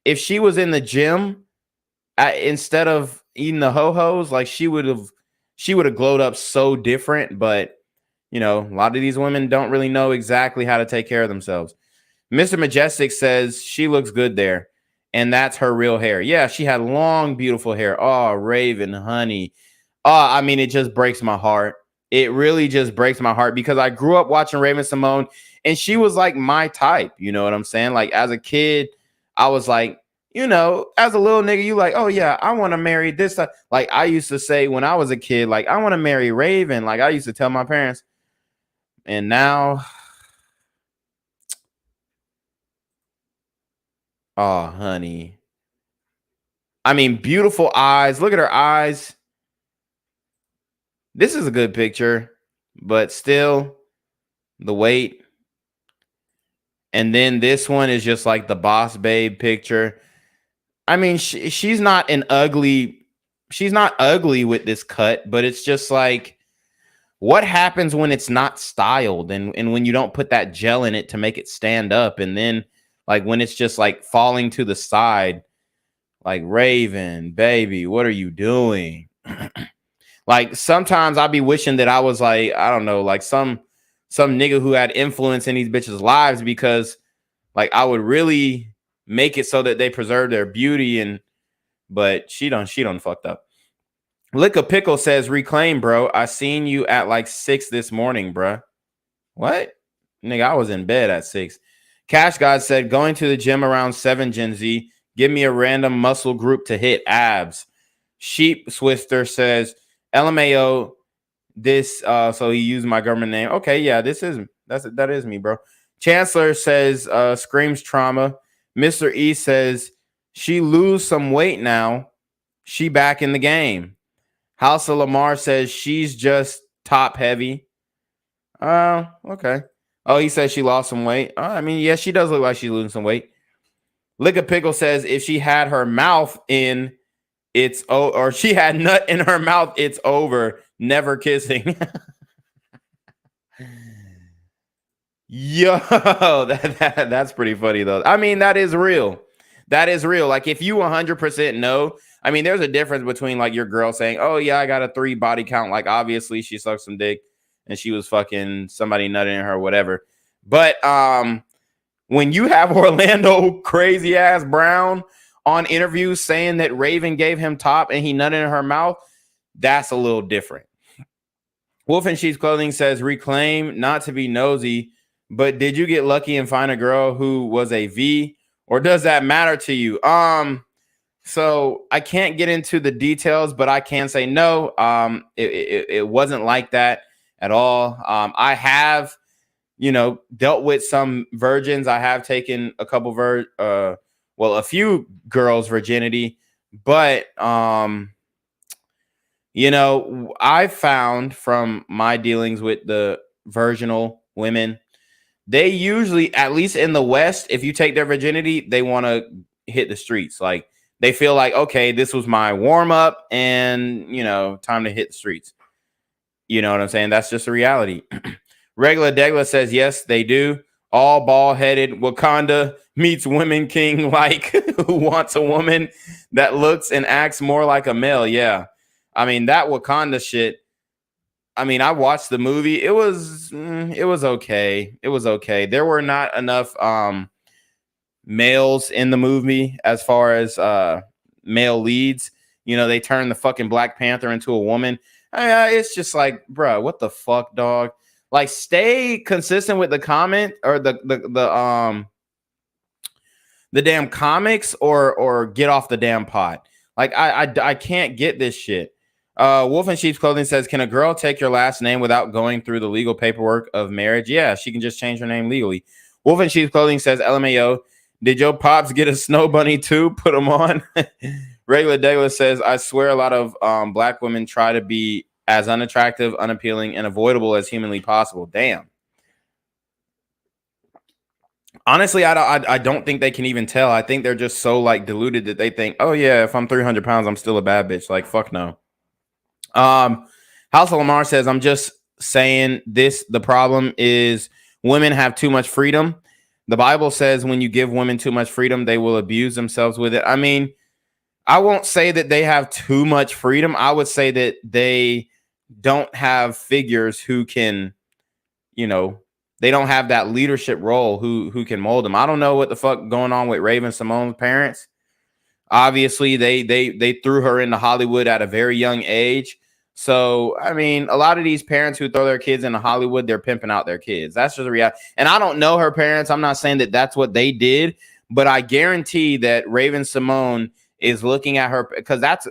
S5: If she was in the gym, instead of eating the ho-hos, like she would have glowed up so different. But you know, a lot of these women don't really know exactly how to take care of themselves. Mr. Majestic says she looks good there, and that's her real hair. Yeah, she had long, beautiful hair. Oh, Raven, honey. Oh, I mean, it just breaks my heart. It really just breaks my heart because I grew up watching Raven Simone, and she was like my type. You know what I'm saying? Like as a kid, I was like, you know, as a little nigga, you like, oh yeah, I want to marry this. Like I used to say when I was a kid, like I want to marry Raven. Like I used to tell my parents, and now. Oh, honey. I mean, beautiful eyes. Look at her eyes. This is a good picture, but still the weight. And then this one is just like the boss babe picture. I mean, she's not ugly with this cut, but it's just like, what happens when it's not styled and when you don't put that gel in it to make it stand up, and then like when it's just like falling to the side, like Raven, baby, what are you doing? Like sometimes I'll be wishing that I was like, I don't know, like some nigga who had influence in these bitches' lives, because like I would really make it so that they preserve their beauty, but she done fucked up. Lick a Pickle says, reclaim, bro. I seen you at like 6 this morning, bro. What? Nigga, I was in bed at 6. Cash God said, going to the gym around 7, Gen Z. Give me a random muscle group to hit. Abs. Sheep Swister says, LMAO, this, so he used my government name. Okay, yeah, that is me, bro. Chancellor says, screams trauma. Mr. E says, she lose some weight now. She back in the game. House of Lamar says, she's just top heavy. Okay. Oh, he says she lost some weight. I mean, yeah, she does look like she's losing some weight. Lick a Pickle says, if she had her mouth in, or she had nut in her mouth, it's over. Never kissing. Yo, that's pretty funny though. I mean, that is real. That is real. Like if you 100% know, I mean, there's a difference between like your girl saying, oh yeah, I got a 3 body count. Like obviously she sucked some dick and she was fucking somebody nutting in her, whatever. But when you have Orlando crazy ass Brown on interviews saying that Raven gave him top and he nutted in her mouth, that's a little different. Wolf in Sheep's Clothing says, reclaim, not to be nosy, but did you get lucky and find a girl who was a V, or does that matter to you? So I can't get into the details, but I can say no. It wasn't like that at all. I have, dealt with some virgins. I have taken a couple a few girls' virginity, but I found from my dealings with the virginal women, they usually, at least in the West, if you take their virginity, they want to hit the streets. Like they feel like, okay, this was my warm up and, time to hit the streets. You know what I'm saying? That's just a reality. Regular Degla says, yes, they do. All bald headed Wakanda meets women king, like who wants a woman that looks and acts more like a male. Yeah. I mean, that Wakanda shit. I mean, I watched the movie. It was okay. It was okay. There were not enough males in the movie as far as male leads. They turned the fucking Black Panther into a woman. It's just like, bro, what the fuck, dog? Like, stay consistent with the comment or the damn comics, or get off the damn pot. Like, I can't get this shit. Wolf in Sheep's Clothing says, can a girl take your last name without going through the legal paperwork of marriage? Yeah, she can just change her name legally. Wolf in Sheep's Clothing says, LMAO, did your pops get a snow bunny too? Put them on. Regular Douglas says, I swear a lot of black women try to be as unattractive, unappealing, and avoidable as humanly possible. Damn. Honestly, I don't think they can even tell. I think they're just so like deluded that they think, oh yeah, if I'm 300 pounds, I'm still a bad bitch. Like, fuck no. House of Lamar says, I'm just saying this. The problem is women have too much freedom. The Bible says when you give women too much freedom, they will abuse themselves with it. I mean, I won't say that they have too much freedom. I would say that they don't have figures who can, you know, they don't have that leadership role who can mold them. I don't know what the fuck going on with Raven Simone's parents. Obviously, they threw her into Hollywood at a very young age. So, I mean, a lot of these parents who throw their kids into Hollywood, they're pimping out their kids. That's just the reality. And I don't know her parents. I'm not saying that that's what they did, but I guarantee that Raven Simone is looking at her because that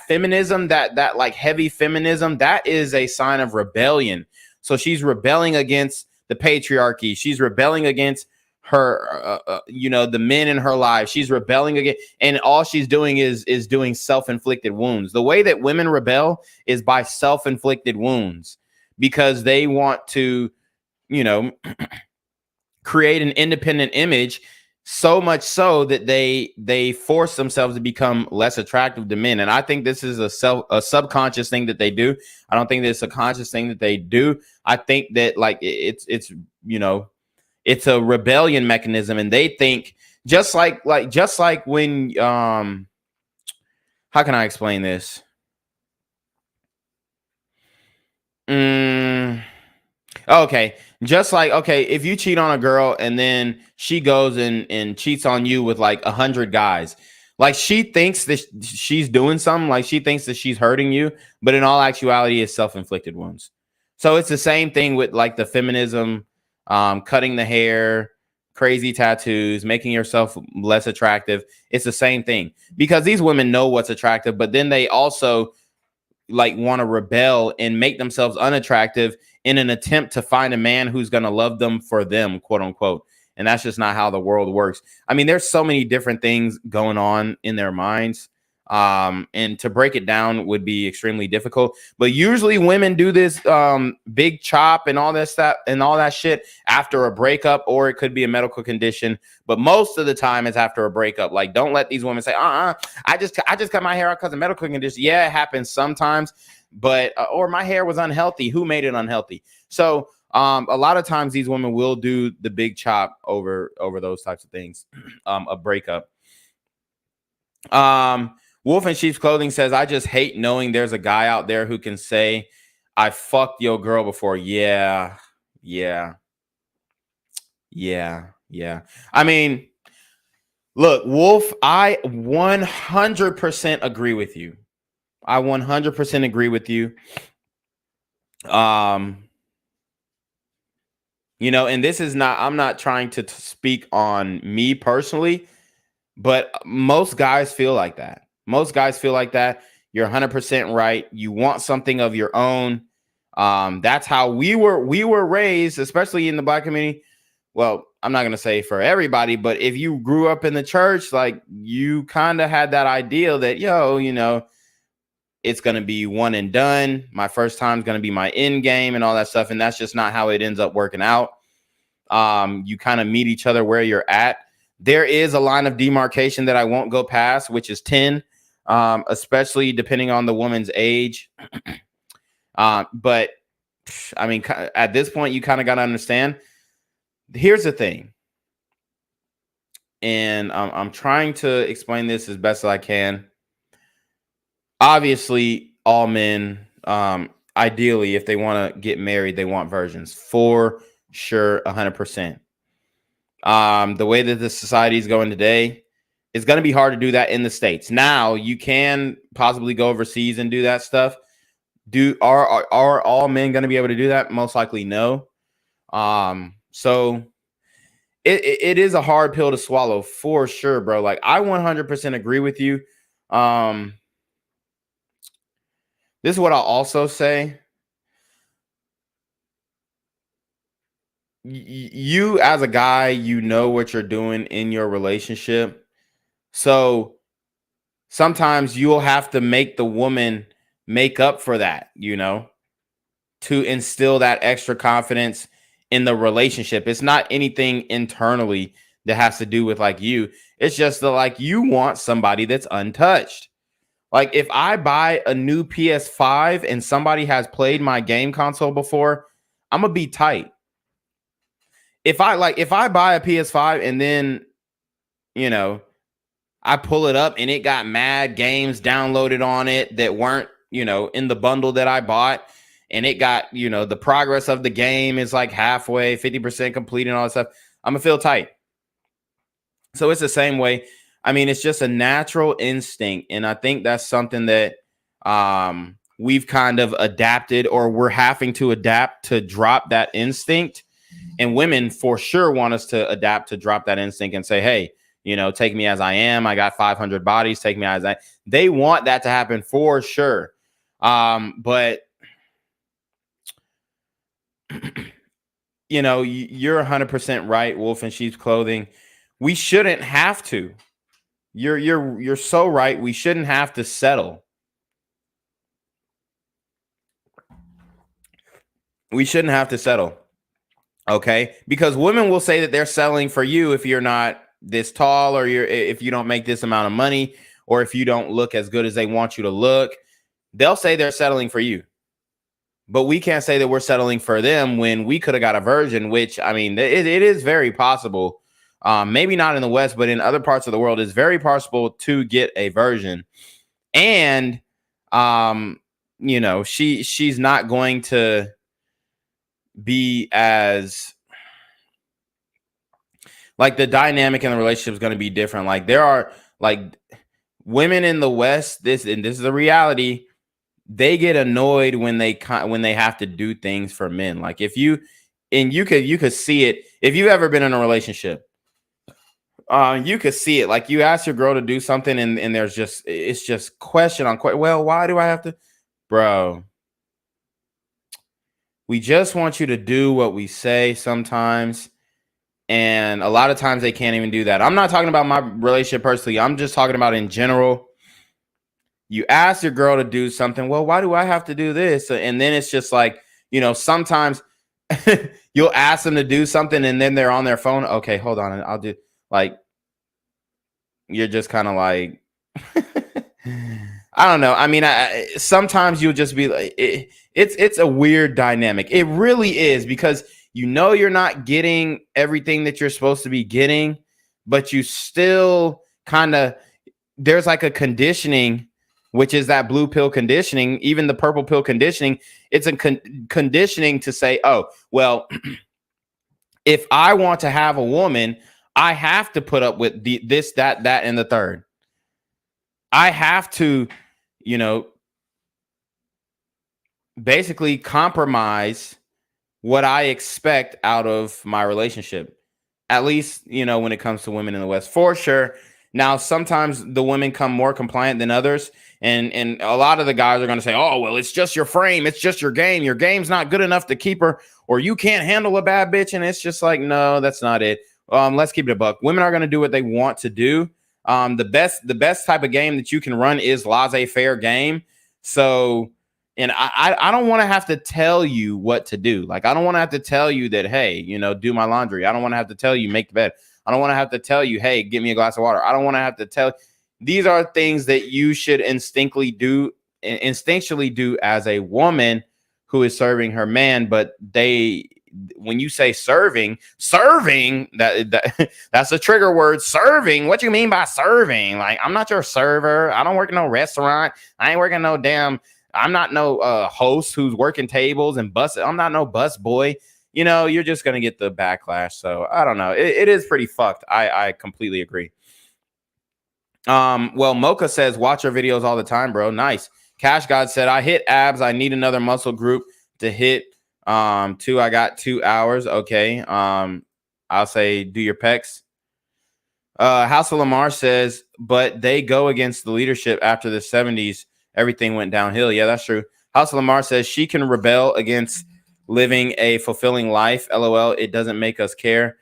S5: feminism, that like heavy feminism, that is a sign of rebellion. So she's rebelling against the patriarchy. She's rebelling against her, the men in her life. She's rebelling again, and all she's doing is doing self-inflicted wounds. The way that women rebel is by self-inflicted wounds because they want to, create an independent image, so much so that they force themselves to become less attractive to men. And I think this is a subconscious thing that they do. I don't think that it's a conscious thing that they do. I think that like it's a rebellion mechanism, and they think just like when how can I explain this? Okay. Just like, okay, if you cheat on a girl and then she goes and cheats on you with like 100 guys, like she thinks that she's doing something, like she thinks that she's hurting you, but in all actuality, it's self-inflicted wounds. So it's the same thing with like the feminism, cutting the hair, crazy tattoos, making yourself less attractive. It's the same thing because these women know what's attractive, but then they also like want to rebel and make themselves unattractive in an attempt to find a man who's going to love them for them, quote unquote. And that's just not how the world works. I mean, there's so many different things going on in their minds. And to break it down would be extremely difficult. But usually women do this big chop and all that stuff and all that shit after a breakup, or it could be a medical condition. But most of the time it's after a breakup. Like, don't let these women say, I just cut my hair out because of medical condition. Yeah, it happens sometimes, but or my hair was unhealthy. Who made it unhealthy? So a lot of times these women will do the big chop over those types of things. A breakup. Wolf in Sheep's Clothing says, I just hate knowing there's a guy out there who can say, I fucked your girl before. Yeah. I mean, look, Wolf, I 100% agree with you. I 100% agree with you. And this is not, I'm not trying to speak on me personally, but most guys feel like that. Most guys feel like that. You're 100% right. You want something of your own. That's how we were raised, especially in the Black community. Well, I'm not going to say for everybody, but if you grew up in the church, like you kind of had that idea that, it's going to be one and done. My first time is going to be my end game and all that stuff. And that's just not how it ends up working out. You kind of meet each other where you're at. There is a line of demarcation that I won't go past, which is 10, especially depending on the woman's age. But I mean, at this point, you kind of got to understand. Here's the thing. And I'm trying to explain this as best as I can. Obviously, all men, ideally, if they want to get married, they want virgins for sure, 100%. The way that the society is going today, it's going to be hard to do that in the States. Now, you can possibly go overseas and do that stuff. Are all men going to be able to do that? Most likely, no. So it is a hard pill to swallow for sure, bro. Like, I 100% agree with you. This is what I'll also say. You as a guy, you know what you're doing in your relationship. So sometimes you'll have to make the woman make up for that, to instill that extra confidence in the relationship. It's not anything internally that has to do with like you. It's just that like you want somebody that's untouched. Like if I buy a new PS5 and somebody has played my game console before, I'm gonna be tight. If I buy a PS5 and then, you know, I pull it up and it got mad games downloaded on it that weren't, you know, in the bundle that I bought, and it got, you know, the progress of the game is like halfway, 50% complete and all that stuff, I'm gonna feel tight. So it's the same way. I mean, it's just a natural instinct. And I think that's something that we've kind of adapted, or we're having to adapt to drop that instinct. And women for sure want us to adapt to drop that instinct and say, hey, you know, take me as I am. I got 500 bodies. Take me as I. They want that to happen for sure. But you know, you're 100% right, Wolf in Sheep's Clothing. We shouldn't have to. You're so right. We shouldn't have to settle. We shouldn't have to settle. Okay? Because women will say that they're selling for you if you're not this tall, or if you don't make this amount of money, or if you don't look as good as they want you to look. They'll say they're settling for you. But we can't say that we're settling for them when we could have got a virgin, which, I mean, it is very possible. Maybe not in the West, but in other parts of the world, it's very possible to get a virgin. And, you know, she's not going to be as, like, the dynamic in the relationship is going to be different. Like, there are, like, women in the West, this is the reality. They get annoyed when they have to do things for men. Like if you could see it if you've ever been in a relationship. You could see it. Like you ask your girl to do something and it's just question on question. Well, why do I have to, bro? We just want you to do what we say sometimes, and a lot of times they can't even do that. I'm not talking about my relationship personally. I'm just talking about in general. You ask your girl to do something. Well, why do I have to do this? And then it's just like, you know, sometimes you'll ask them to do something and then they're on their phone. Okay, hold on. I'll do, like, you're just kind of like, I don't know. I mean, sometimes you'll just be like, it's a weird dynamic. It really is, because you know you're not getting everything that you're supposed to be getting, but you still kind of, there's like a conditioning, which is that blue pill conditioning, even the purple pill conditioning. It's a conditioning to say, oh, well, if I want to have a woman, I have to put up with this, that, and the third. I have to, you know, basically compromise what I expect out of my relationship. At least, you know, when it comes to women in the West, for sure. Now, sometimes the women come more compliant than others. And a lot of the guys are going to say, oh, well, it's just your frame. It's just your game. Your game's not good enough to keep her, or you can't handle a bad bitch. And it's just like, no, that's not it. Let's keep it a buck. Women are going to do what they want to do. The best type of game that you can run is laissez-faire game. So, and I don't want to have to tell you what to do. Like, I don't want to have to tell you that, hey, you know, do my laundry. I don't want to have to tell you, make the bed. I don't want to have to tell you, hey, give me a glass of water. I don't want to have to tell. These are things that you should instinctually do as a woman who is serving her man. But when you say serving, that's a trigger word. Serving. What you mean by serving? Like, I'm not your server. I don't work in no restaurant. I ain't working no damn. I'm not no host who's working tables and bus. I'm not no bus boy. You know, you're just gonna get the backlash. So I don't know. It is pretty fucked. I completely agree. Well, Mocha says, watch your videos all the time, bro. Nice. Cash God said, I hit abs. I need another muscle group to hit 2. I got 2 hours. Okay. I'll say do your pecs. House of Lamar says, but they go against the leadership after the 70s. Everything went downhill. Yeah, that's true. House of Lamar says she can rebel against living a fulfilling life. LOL. It doesn't make us care.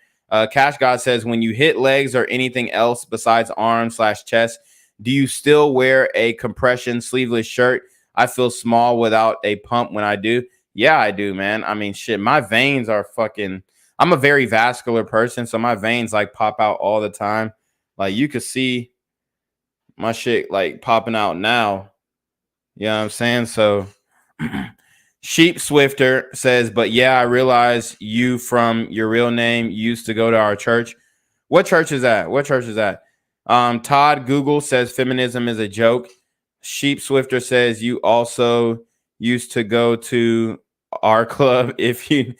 S5: Cash God says, when you hit legs or anything else besides arms/chest, do you still wear a compression sleeveless shirt? I feel small without a pump when I do. Yeah, I do, man. I mean, shit, my veins are fucking. I'm a very vascular person, so my veins like pop out all the time. Like you could see my shit like popping out now. You know what I'm saying? So Sheep Swifter says, but yeah, I realize you from your real name used to go to our church. What church is that? What church is that? Todd Google says feminism is a joke. Sheep Swifter says you also used to go to our club. If you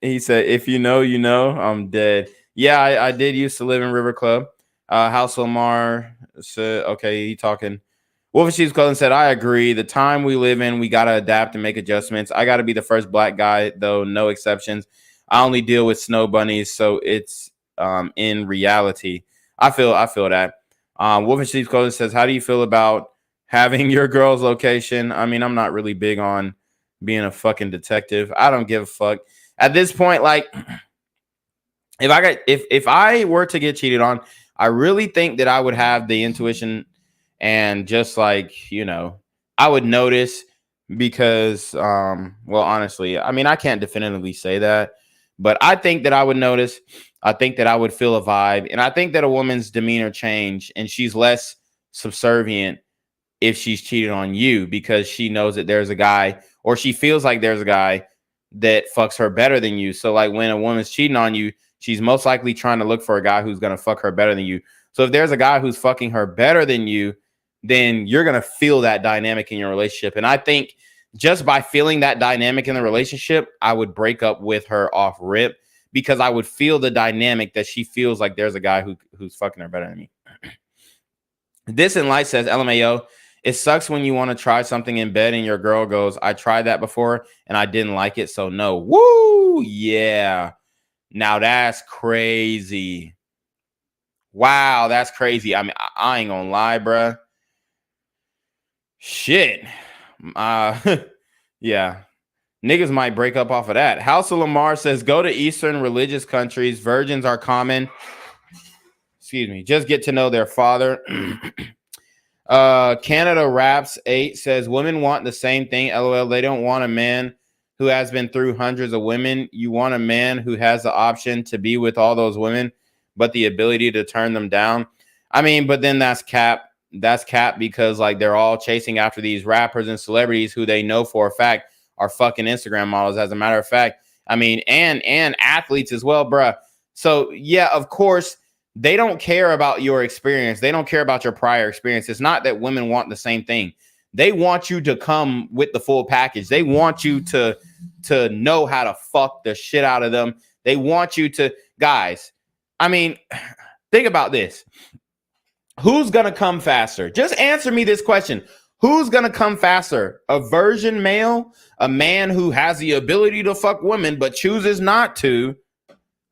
S5: he said, if you know, you know. I'm dead. Yeah, I did used to live in River Club. House Lamar said, okay, he talking. Wolf and Sheep's Clothing said, I agree. The time we live in, we got to adapt and make adjustments. I got to be the first black guy, though, no exceptions. I only deal with snow bunnies, so it's in reality. I feel that. Wolf and Sheep's Clothing says, how do you feel about having your girl's location? I mean, I'm not really big on being a fucking detective. I don't give a fuck. At this point, like, if I were to get cheated on, I really think that I would have the intuition and just like, you know, I would notice because, well, honestly, I mean, I can't definitively say that, but I think that I would notice. I think that I would feel a vibe. And I think that a woman's demeanor change and she's less subservient if she's cheated on you because she knows that there's a guy or she feels like there's a guy that fucks her better than you. So like when a woman's cheating on you, she's most likely trying to look for a guy who's going to fuck her better than you. So if there's a guy who's fucking her better than you, then you're going to feel that dynamic in your relationship. And I think just by feeling that dynamic in the relationship, I would break up with her off rip because I would feel the dynamic that she feels like there's a guy who's fucking her better than me. This in Light says, LMAO, it sucks when you want to try something in bed and your girl goes, I tried that before and I didn't like it. So no. Woo. Yeah. Now that's crazy. Wow. That's crazy. I mean, I ain't gonna lie, bruh. Shit. Yeah. Niggas might break up off of that. House of Lamar says, go to Eastern religious countries. Virgins are common. Excuse me. Just get to know their father. Canada Raps 8 says, women want the same thing. LOL. They don't want a man who has been through hundreds of women. You want a man who has the option to be with all those women, but the ability to turn them down. I mean, but then that's cap. That's cap because like they're all chasing after these rappers and celebrities who they know for a fact are fucking Instagram models. As a matter of fact, I mean, and athletes as well, bruh. So yeah, of course, they don't care about your experience. They don't care about your prior experience. It's not that women want the same thing. They want you to come with the full package. They want you to know how to fuck the shit out of them. They want you to, guys, I mean, think about this. Who's going to come faster? Just answer me this question. Who's going to come faster? A virgin male? A man who has the ability to fuck women but chooses not to?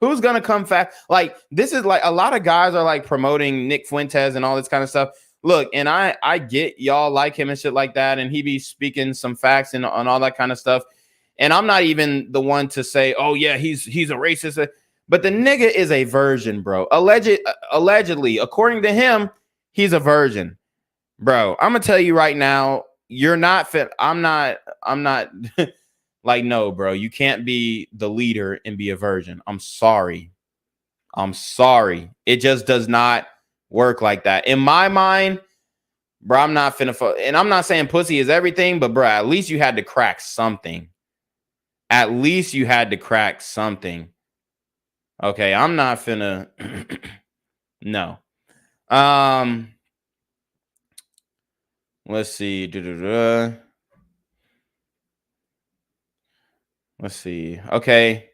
S5: Who's going to come fast? Like, this is like a lot of guys are like promoting Nick Fuentes and all this kind of stuff. Look, and I get y'all like him and shit like that. And he be speaking some facts and on all that kind of stuff. And I'm not even the one to say, oh, yeah, he's a racist. But the nigga is a virgin, bro. Allegedly, according to him, he's a virgin. Bro, I'm going to tell you right now, you're not fit. I'm not like, no, bro, you can't be the leader and be a virgin. I'm sorry. It just does not work like that. In my mind, bro, I'm not finna and I'm not saying pussy is everything, but bro, at least you had to crack something. At least you had to crack something. Okay, I'm not finna. No. Let's see. Let's see. Okay.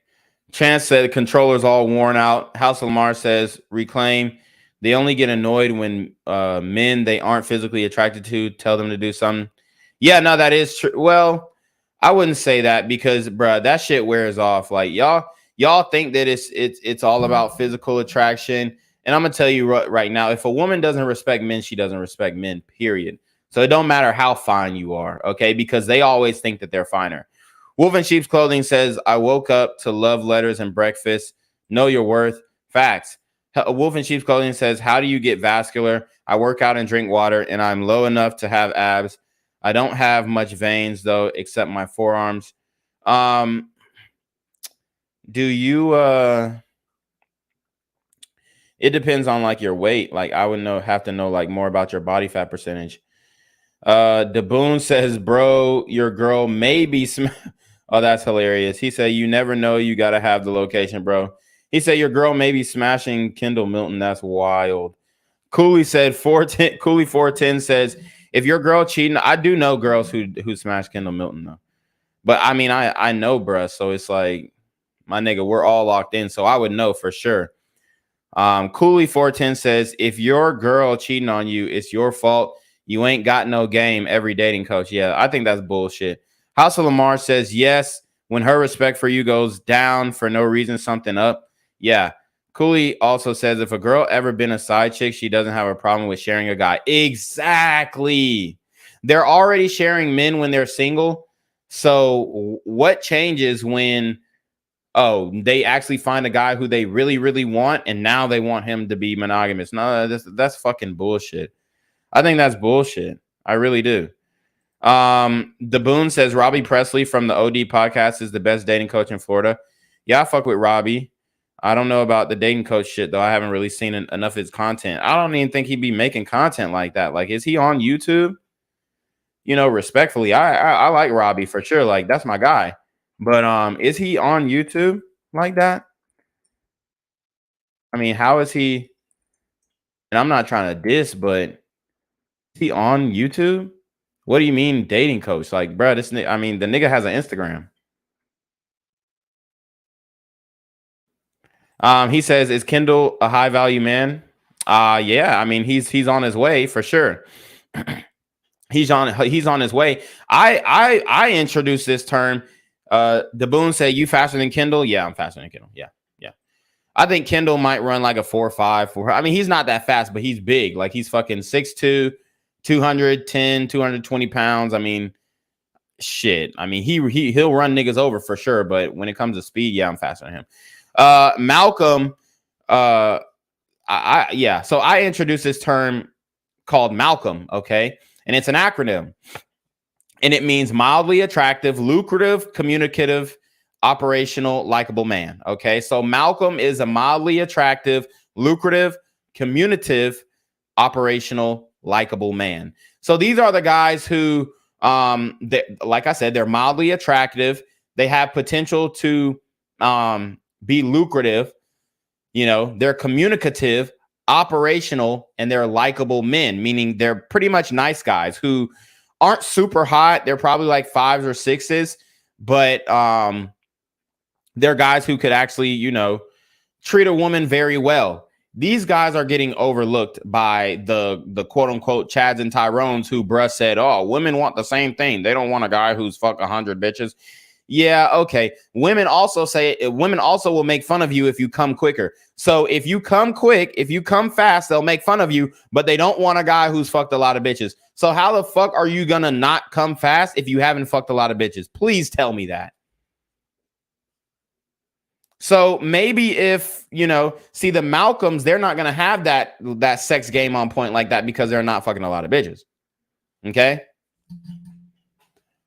S5: Chance said controller's all worn out. House of Lamar says reclaim. They only get annoyed when men they aren't physically attracted to tell them to do something. Yeah, no, that is true. Well, I wouldn't say that because, bruh, that shit wears off. Like y'all think that it's all about physical attraction. And I'm gonna tell you right now, if a woman doesn't respect men, she doesn't respect men, period. So it don't matter how fine you are, okay? Because they always think that they're finer. Wolf in Sheep's Clothing says, I woke up to love letters and breakfast. Know your worth. Facts. Wolf in Sheep's Clothing says, how do you get vascular? I work out and drink water, and I'm low enough to have abs. I don't have much veins though, except my forearms. Do you it depends on like your weight. Like I would have to know like more about your body fat percentage. Daboon says, bro, your girl may be oh, that's hilarious. He said, you never know, you gotta have the location, bro. He said your girl may be smashing Kendall Milton. That's wild. Cooley said 410. Cooley 410 says, if your girl cheating, I do know girls who smash Kendall Milton though. But I mean, I know, bruh. So it's like, my nigga, we're all locked in. So I would know for sure. Cooley 410 says, if your girl cheating on you, it's your fault. You ain't got no game. Every dating coach. Yeah, I think that's bullshit. House of Lamar says, yes, when her respect for you goes down for no reason, something up. Yeah. Cooley also says, if a girl ever been a side chick, she doesn't have a problem with sharing a guy. Exactly. They're already sharing men when they're single. So what changes when, oh, they actually find a guy who they really, really want, and now they want him to be monogamous? No, that's fucking bullshit. I think that's bullshit. I really do. The Boone says Robbie Presley from the OD podcast is the best dating coach in Florida. Yeah, I fuck with Robbie. I don't know about the dating coach shit though. I haven't really seen enough of his content. I don't even think he'd be making content like that. Like, is he on YouTube? You know, respectfully, I like Robbie for sure. Like, that's my guy. But is he on YouTube like that? I mean, how is he? And I'm not trying to diss, but is he on YouTube? What do you mean dating coach? Like, bro, I mean, the nigga has an Instagram. He says, is Kendall a high value man? Yeah, I mean, he's on his way for sure. He's on his way. I introduced this term. The Boone said, you faster than Kendall? Yeah, I'm faster than Kendall. Yeah. I think Kendall might run like a 4.5 for her. I mean, he's not that fast, but he's big. Like, he's fucking 6'2", 210, 220 pounds. I mean, shit. I mean, he'll run niggas over for sure. But when it comes to speed, yeah, I'm faster than him. Malcolm, so I introduced this term called Malcolm, okay? And it's an acronym. And it means mildly attractive, lucrative, communicative, operational, likable man, okay? So Malcolm is a mildly attractive, lucrative, communicative, operational, likable man. So these are the guys who, like I said, they're mildly attractive. They have potential to be lucrative. You know, they're communicative, operational, and they're likable men, meaning they're pretty much nice guys who aren't super hot. They're probably like 5s or 6s, but they're guys who could actually, you know, treat a woman very well. These guys are getting overlooked by the quote unquote Chads and Tyrones who bruh said, oh, women want the same thing. They don't want a guy who's fuck 100 bitches. Yeah, okay. Women also will make fun of you if you come quicker. So if you come quick, if you come fast, they'll make fun of you, but they don't want a guy who's fucked a lot of bitches. So how the fuck are you gonna not come fast if you haven't fucked a lot of bitches? Please tell me that. So maybe if, you know, see the Malcolms, they're not gonna have that sex game on point like that because they're not fucking a lot of bitches. Okay?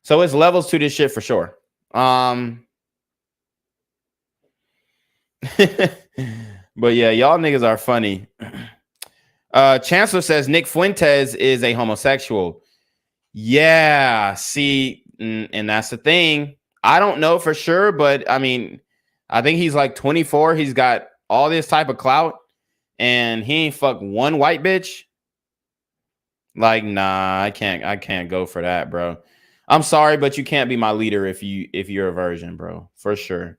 S5: So it's levels to this shit for sure. But yeah, y'all niggas are funny. Chancellor says Nick Fuentes is a homosexual. Yeah, see, and that's the thing. I don't know for sure, but I mean, I think he's like 24. He's got all this type of clout, and he ain't fucked one white bitch. Like, nah, I can't go for that, bro. I'm sorry, but you can't be my leader if you're a virgin, bro. For sure.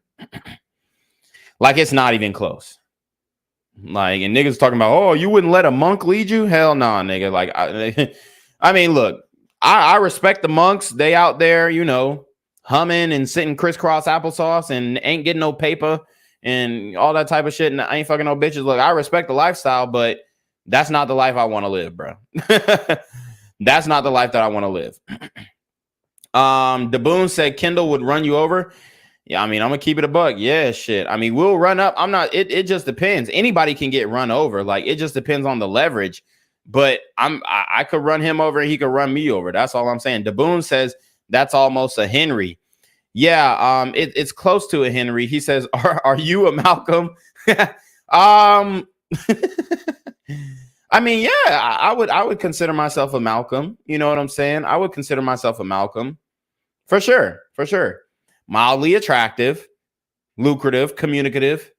S5: Like, it's not even close. Like, and niggas talking about, oh, you wouldn't let a monk lead you? Hell nah, nigga. Like, I mean, look, I respect the monks. They out there, you know, humming and sitting crisscross applesauce and ain't getting no paper and all that type of shit. And I ain't fucking no bitches. Look, I respect the lifestyle, but that's not the life I want to live, bro. That's not the life that I want to live. Daboon said Kendall would run you over. Yeah, I mean, I'm gonna keep it a buck. Yeah, shit. I mean, we'll run up. I'm not. It just depends. Anybody can get run over. Like, it just depends on the leverage. but I could run him over and he could run me over. That's all I'm saying. Daboon says that's almost a Henry. Yeah, it's close to a Henry. He says, are you a Malcolm? I mean, yeah, I would consider myself a Malcolm. You know what I'm saying? I would consider myself a Malcolm. For sure. Mildly attractive, lucrative, communicative,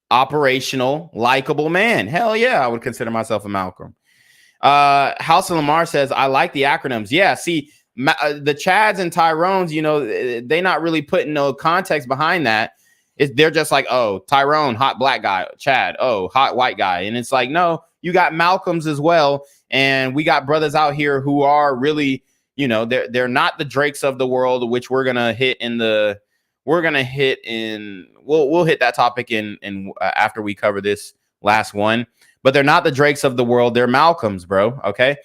S5: operational, likable man. Hell yeah, I would consider myself a Malcolm. House of Lamar says, I like the acronyms. Yeah, see, the Chads and Tyrones, you know, they not really putting no context behind that. They're just like, oh, Tyrone, hot black guy. Chad, oh, hot white guy. And it's like, no, you got Malcolms as well. And we got brothers out here who are really, you know, they're not the Drakes of the world, which we'll hit that topic in after we cover this last one. But they're not the Drakes of the world. They're Malcolms, bro. Okay.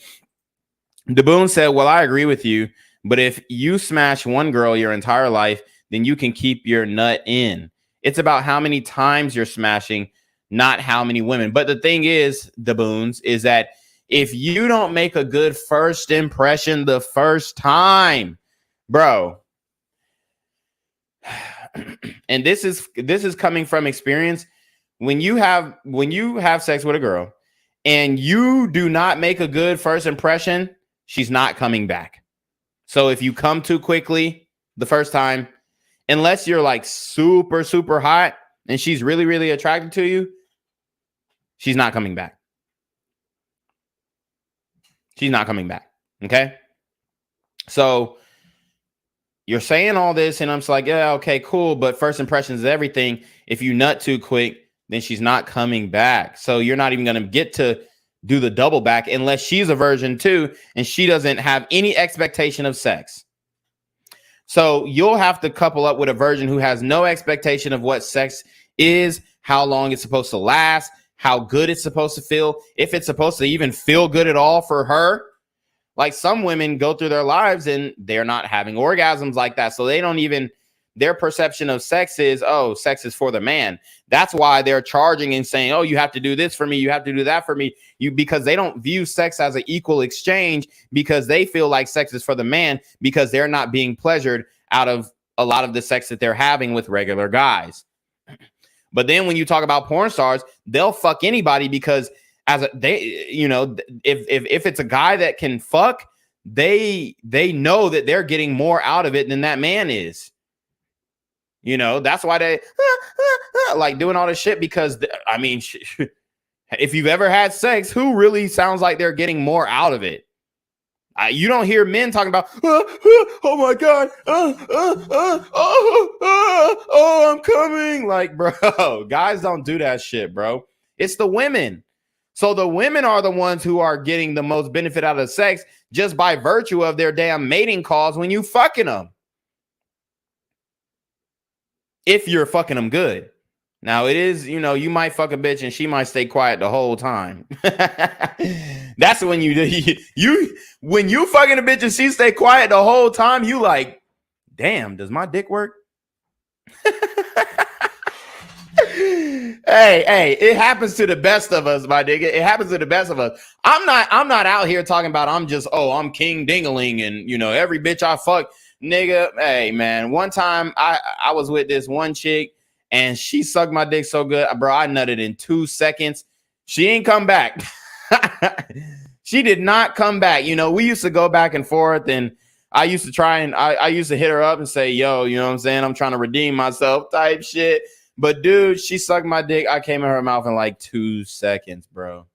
S5: Daboon said, well, I agree with you. But if you smash one girl your entire life, then you can keep your nut in. It's about how many times you're smashing, not how many women. But the thing is, Daboons, is that if you don't make a good first impression the first time, bro, and this is coming from experience. When you have sex with a girl and you do not make a good first impression, she's not coming back. So if you come too quickly the first time, unless you're like super, super hot and she's really, really attracted to you, she's not coming back. She's not coming back. Okay. So you're saying all this and I'm just like, yeah, okay, cool. But first impressions is everything. If you nut too quick, then she's not coming back. So you're not even going to get to do the double back unless she's a virgin too. And she doesn't have any expectation of sex. So you'll have to couple up with a virgin who has no expectation of what sex is, how long it's supposed to last, how good it's supposed to feel, if it's supposed to even feel good at all for her. Like some women go through their lives and they're not having orgasms like that. So they don't even, their perception of sex is, oh, sex is for the man. That's why they're charging and saying, oh, you have to do this for me. You have to do that for me. Because they don't view sex as an equal exchange, because they feel like sex is for the man, because they're not being pleasured out of a lot of the sex that they're having with regular guys. But then when you talk about porn stars, they'll fuck anybody because if it's a guy that can fuck, they know that they're getting more out of it than that man is. You know, that's why they like doing all this shit, because I mean, if you've ever had sex, who really sounds like they're getting more out of it? You don't hear men talking about, oh my God, I'm coming. Like, bro, guys don't do that shit, bro. It's the women. So the women are the ones who are getting the most benefit out of sex just by virtue of their damn mating calls when you fucking them. If you're fucking them good. Now it is, you know, you might fuck a bitch and she might stay quiet the whole time. That's when when you fucking a bitch and she stay quiet the whole time, you like, damn, does my dick work? Hey, it happens to the best of us, my nigga. It happens to the best of us. I'm not out here talking about I'm king dingaling and, you know, every bitch I fuck, nigga. Hey, man, one time I was with this one chick and she sucked my dick so good, bro, I nutted in 2 seconds. She ain't come back. She did not come back. You know, we used to go back and forth, and I used to try and I used to hit her up and say, yo, you know what I'm saying? I'm trying to redeem myself type shit. But dude, she sucked my dick. I came in her mouth in like 2 seconds, bro.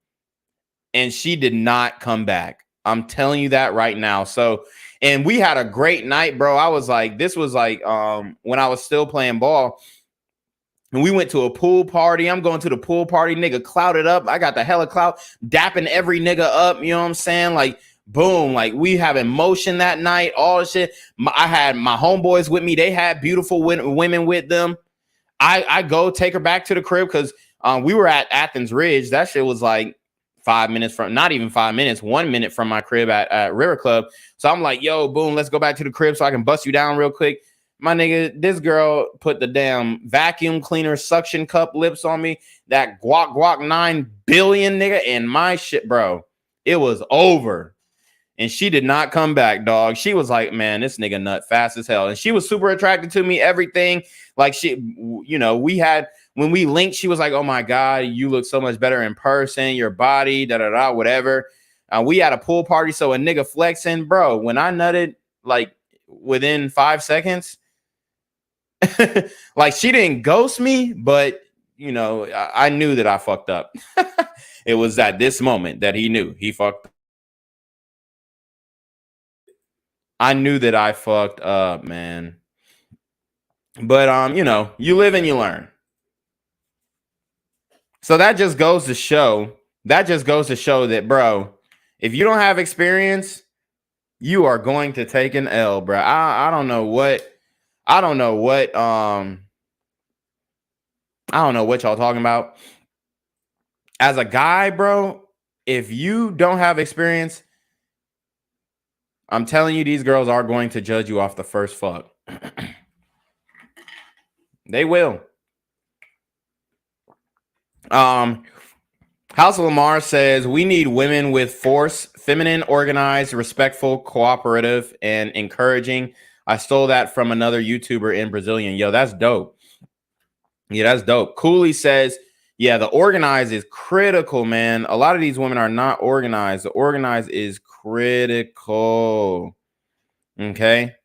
S5: And she did not come back. I'm telling you that right now. So, and we had a great night, bro. I was like, this was like when I was still playing ball. And we went to a pool party. I'm going to the pool party, nigga, clouded up. I got the hella clout, dapping every nigga up. You know what I'm saying? Like, boom, like we having motion that night, all the shit. I had my homeboys with me. They had beautiful women with them. I go take her back to the crib because we were at Athens Ridge. That shit was like 5 minutes from, not even 5 minutes, 1 minute from my crib at River Club. So I'm like, yo, boom, let's go back to the crib so I can bust you down real quick. My nigga, this girl put the damn vacuum cleaner suction cup lips on me. That guac 9 billion, nigga, and my shit, bro. It was over. And she did not come back, dog. She was like, man, this nigga nut fast as hell. And she was super attracted to me, everything. Like she, you know, when we linked, she was like, oh my God, you look so much better in person, your body, da-da-da, whatever. We had a pool party, so a nigga flexing, bro. When I nutted, like within 5 seconds, like she didn't ghost me, but you know, I knew that I fucked up. It was at this moment that he knew he fucked up. I knew that I fucked up, man. But you know, you live and you learn. So that just goes to show that, bro, if you don't have experience, you are going to take an L, bro. I don't know what y'all talking about. As a guy, bro, if you don't have experience, I'm telling you, these girls are going to judge you off the first fuck. They will. House of Lamar says we need women with force, feminine, organized, respectful, cooperative, and encouraging. I stole that from another YouTuber in Brazilian. Yo, that's dope. Yeah, that's dope. Cooley says, yeah, the organized is critical, man. A lot of these women are not organized. The organized is critical. Okay.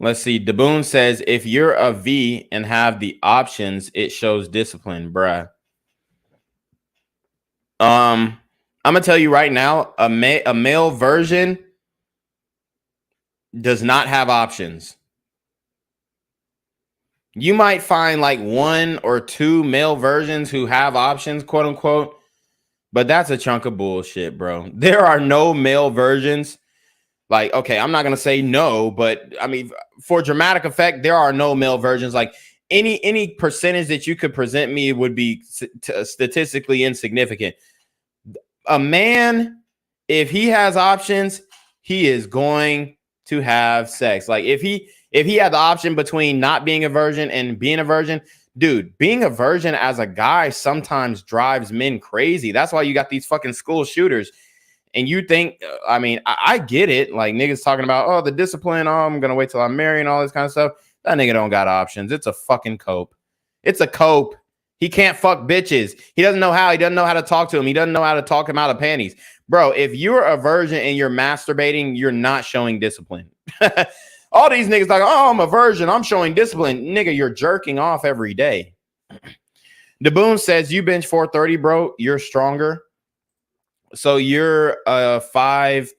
S5: Let's see. Daboon says, if you're a V and have the options, it shows discipline, bruh. I'm gonna tell you right now, a male version does not have options. You might find like 1 or 2 male versions who have options, quote unquote, but that's a chunk of bullshit, bro. There are no male versions. Like, okay, I'm not gonna say no, but I mean, for dramatic effect, there are no male versions. Like any percentage that you could present me would be statistically insignificant. A man, if he has options, he is going to have sex. Like if he had the option between not being a virgin and being a virgin, dude, being a virgin as a guy sometimes drives men crazy. That's why you got these fucking school shooters. And you think, I mean, I get it. Like niggas talking about, oh, the discipline. Oh, I'm going to wait till I'm married and all this kind of stuff. That nigga don't got options. It's a fucking cope. It's a cope. He can't fuck bitches. He doesn't know how. He doesn't know how to talk to him. He doesn't know how to talk him out of panties. Bro, if you're a virgin and you're masturbating, you're not showing discipline. All these niggas like, oh, I'm a virgin, I'm showing discipline. Nigga, you're jerking off every day. Daboon says, you bench 430, bro. You're stronger. So you're 5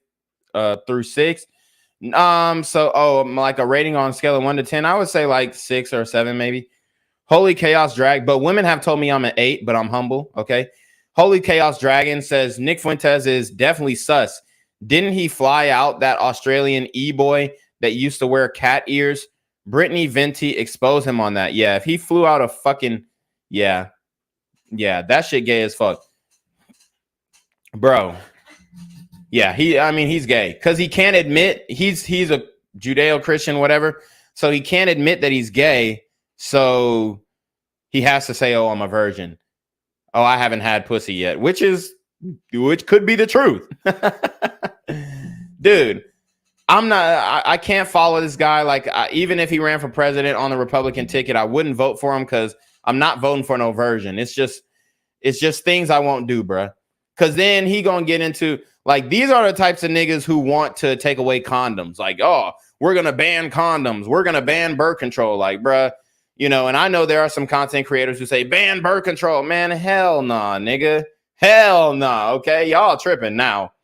S5: through 6. Like a rating on a scale of 1 to 10, I would say like 6 or 7, maybe. Holy Chaos Drag, but women have told me I'm an 8, but I'm humble. Okay. Holy Chaos Dragon says Nick Fuentes is definitely sus. Didn't he fly out that Australian e-boy that used to wear cat ears? Brittany Venti exposed him on that. Yeah, if he flew out a fucking yeah, that shit gay as fuck. Bro. Yeah, he's gay because he can't admit he's a Judeo-Christian, whatever. So he can't admit that he's gay. So he has to say, oh, I'm a virgin. Oh, I haven't had pussy yet, which could be the truth. Dude, I can't follow this guy. Like, even if he ran for president on the Republican ticket, I wouldn't vote for him because I'm not voting for no virgin. It's just things I won't do, bruh. Because then he gonna get into, like, these are the types of niggas who want to take away condoms. Like, oh, we're gonna ban condoms. We're gonna ban birth control. Like, bruh, you know, and I know there are some content creators who say ban birth control. Man, hell nah, nigga. Hell nah, okay? Y'all tripping now.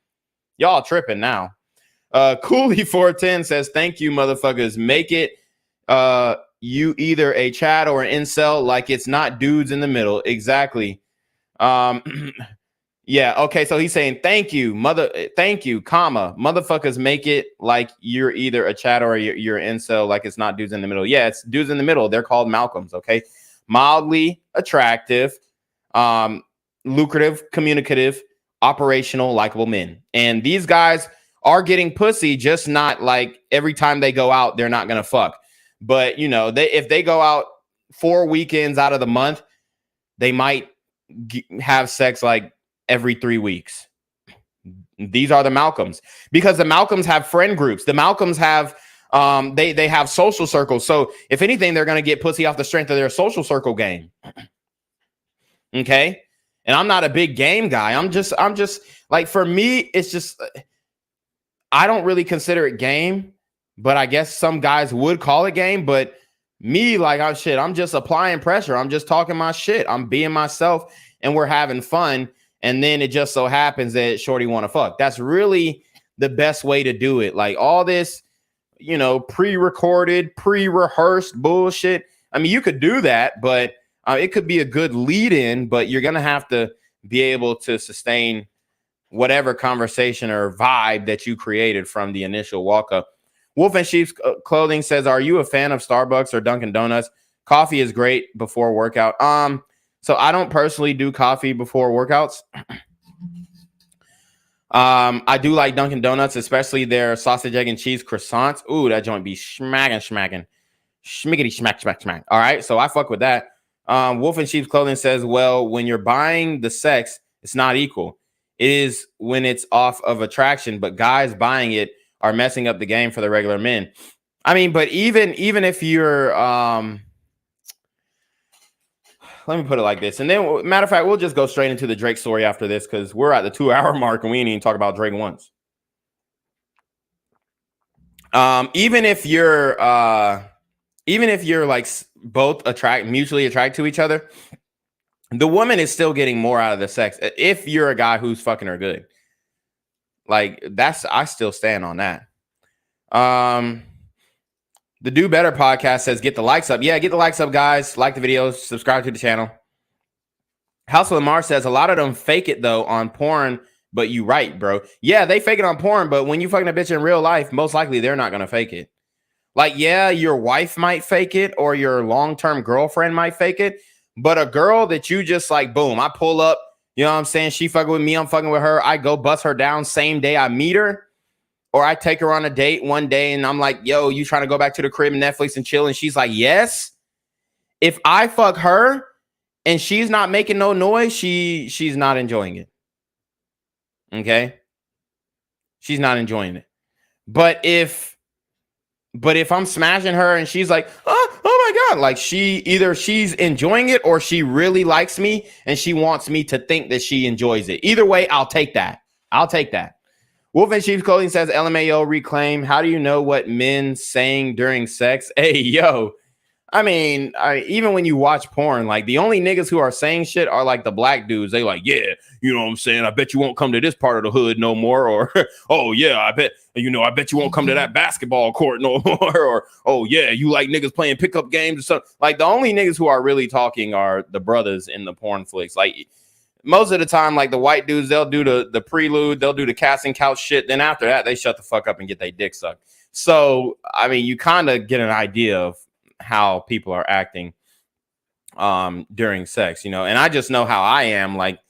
S5: Cooley 410 says, thank you, motherfuckers. Make it you either a Chad or an incel, like it's not dudes in the middle. Exactly. Yeah, okay, so he's saying thank you, comma, motherfuckers, make it like you're either a Chad or you're an incel, like it's not dudes in the middle. Yeah, it's dudes in the middle. They're called Malcolms, okay? Mildly attractive, lucrative, communicative, operational, likable men. And these guys are getting pussy, just not like every time they go out, they're not gonna fuck. But you know, if they go out 4 weekends out of the month, they might have sex like every 3 weeks. These are the Malcolms, because the Malcolms have friend groups. The Malcolms have they have social circles. So if anything, they're going to get pussy off the strength of their social circle game. Okay. And I'm not a big game guy. I'm just like, for me, it's just, I don't really consider it game, but I guess some guys would call it game. But me, like, I'm just applying pressure. I'm just talking my shit. I'm being myself and we're having fun. And then it just so happens that shorty want to fuck. That's really the best way to do it. Like all this, pre-recorded, pre-rehearsed bullshit. I mean, you could do that, but it could be a good lead in, but you're going to have to be able to sustain whatever conversation or vibe that you created from the initial walk up. Wolf and Sheep's Clothing says, are you a fan of Starbucks or Dunkin' Donuts? Coffee is great before workout. So I don't personally do coffee before workouts. I do like Dunkin' Donuts, especially their sausage, egg, and cheese croissants. Ooh, that joint be smacking. Schmickety smack. All right, so I fuck with that. Wolf and Sheep's Clothing says, well, when you're buying the sex, it's not equal. It is when it's off of attraction, but guys buying it are messing up the game for the regular men. I mean, but even if you're let me put it like this. And then, matter of fact, we'll just go straight into the Drake story after this, because we're at the 2-hour mark and we ain't even talk about Drake once. Even if you're like both mutually attracted to each other, the woman is still getting more out of the sex if you're a guy who's fucking her good. Like I still stand on that. The Do Better podcast says, get the likes up. Yeah, get the likes up, guys. Like the videos, subscribe to the channel. House of Lamar says, a lot of them fake it, though, on porn, but you right, bro. Yeah, they fake it on porn, but when you fucking a bitch in real life, most likely they're not going to fake it. Like, yeah, your wife might fake it or your long-term girlfriend might fake it, but a girl that you just like, boom, I pull up, you know what I'm saying? She fucking with me, I'm fucking with her. I go bust her down same day I meet her. Or I take her on a date one day and I'm like, yo, you trying to go back to the crib and Netflix and chill? And she's like, yes. If I fuck her and she's not making no noise, she's not enjoying it. Okay? She's not enjoying it. But if I'm smashing her and she's like, oh my God, like she's enjoying it or she really likes me and she wants me to think that she enjoys it. Either way, I'll take that. Wolf and Sheep's Clothing says, LMAO reclaim. How do you know what men saying during sex? Hey, yo. I mean, even when you watch porn, like the only niggas who are saying shit are like the black dudes. They like, yeah, you know what I'm saying? I bet you won't come to this part of the hood no more. Or, oh yeah, I bet you won't come to that basketball court no more. Or, oh yeah, you like niggas playing pickup games or something. Like the only niggas who are really talking are the brothers in the porn flicks. Like most of the time, like the white dudes, they'll do the prelude, they'll do the casting couch shit. Then after that, they shut the fuck up and get their dick sucked. So, I mean, you kind of get an idea of how people are acting during sex, and I just know how I am. Like,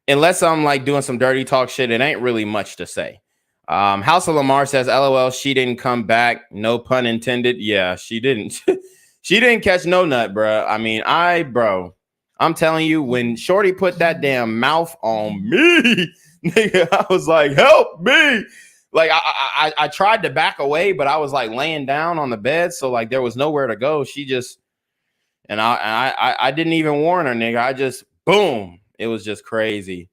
S5: unless I'm like doing some dirty talk shit, it ain't really much to say. House of Lamar says, LOL, she didn't come back. No pun intended. Yeah, she didn't. She didn't catch no nut, bro. I mean, I'm telling you, when Shorty put that damn mouth on me, nigga, I was like, help me. Like, I tried to back away, but I was like laying down on the bed. So like there was nowhere to go. She just, and I didn't even warn her, nigga. I just, boom. It was just crazy.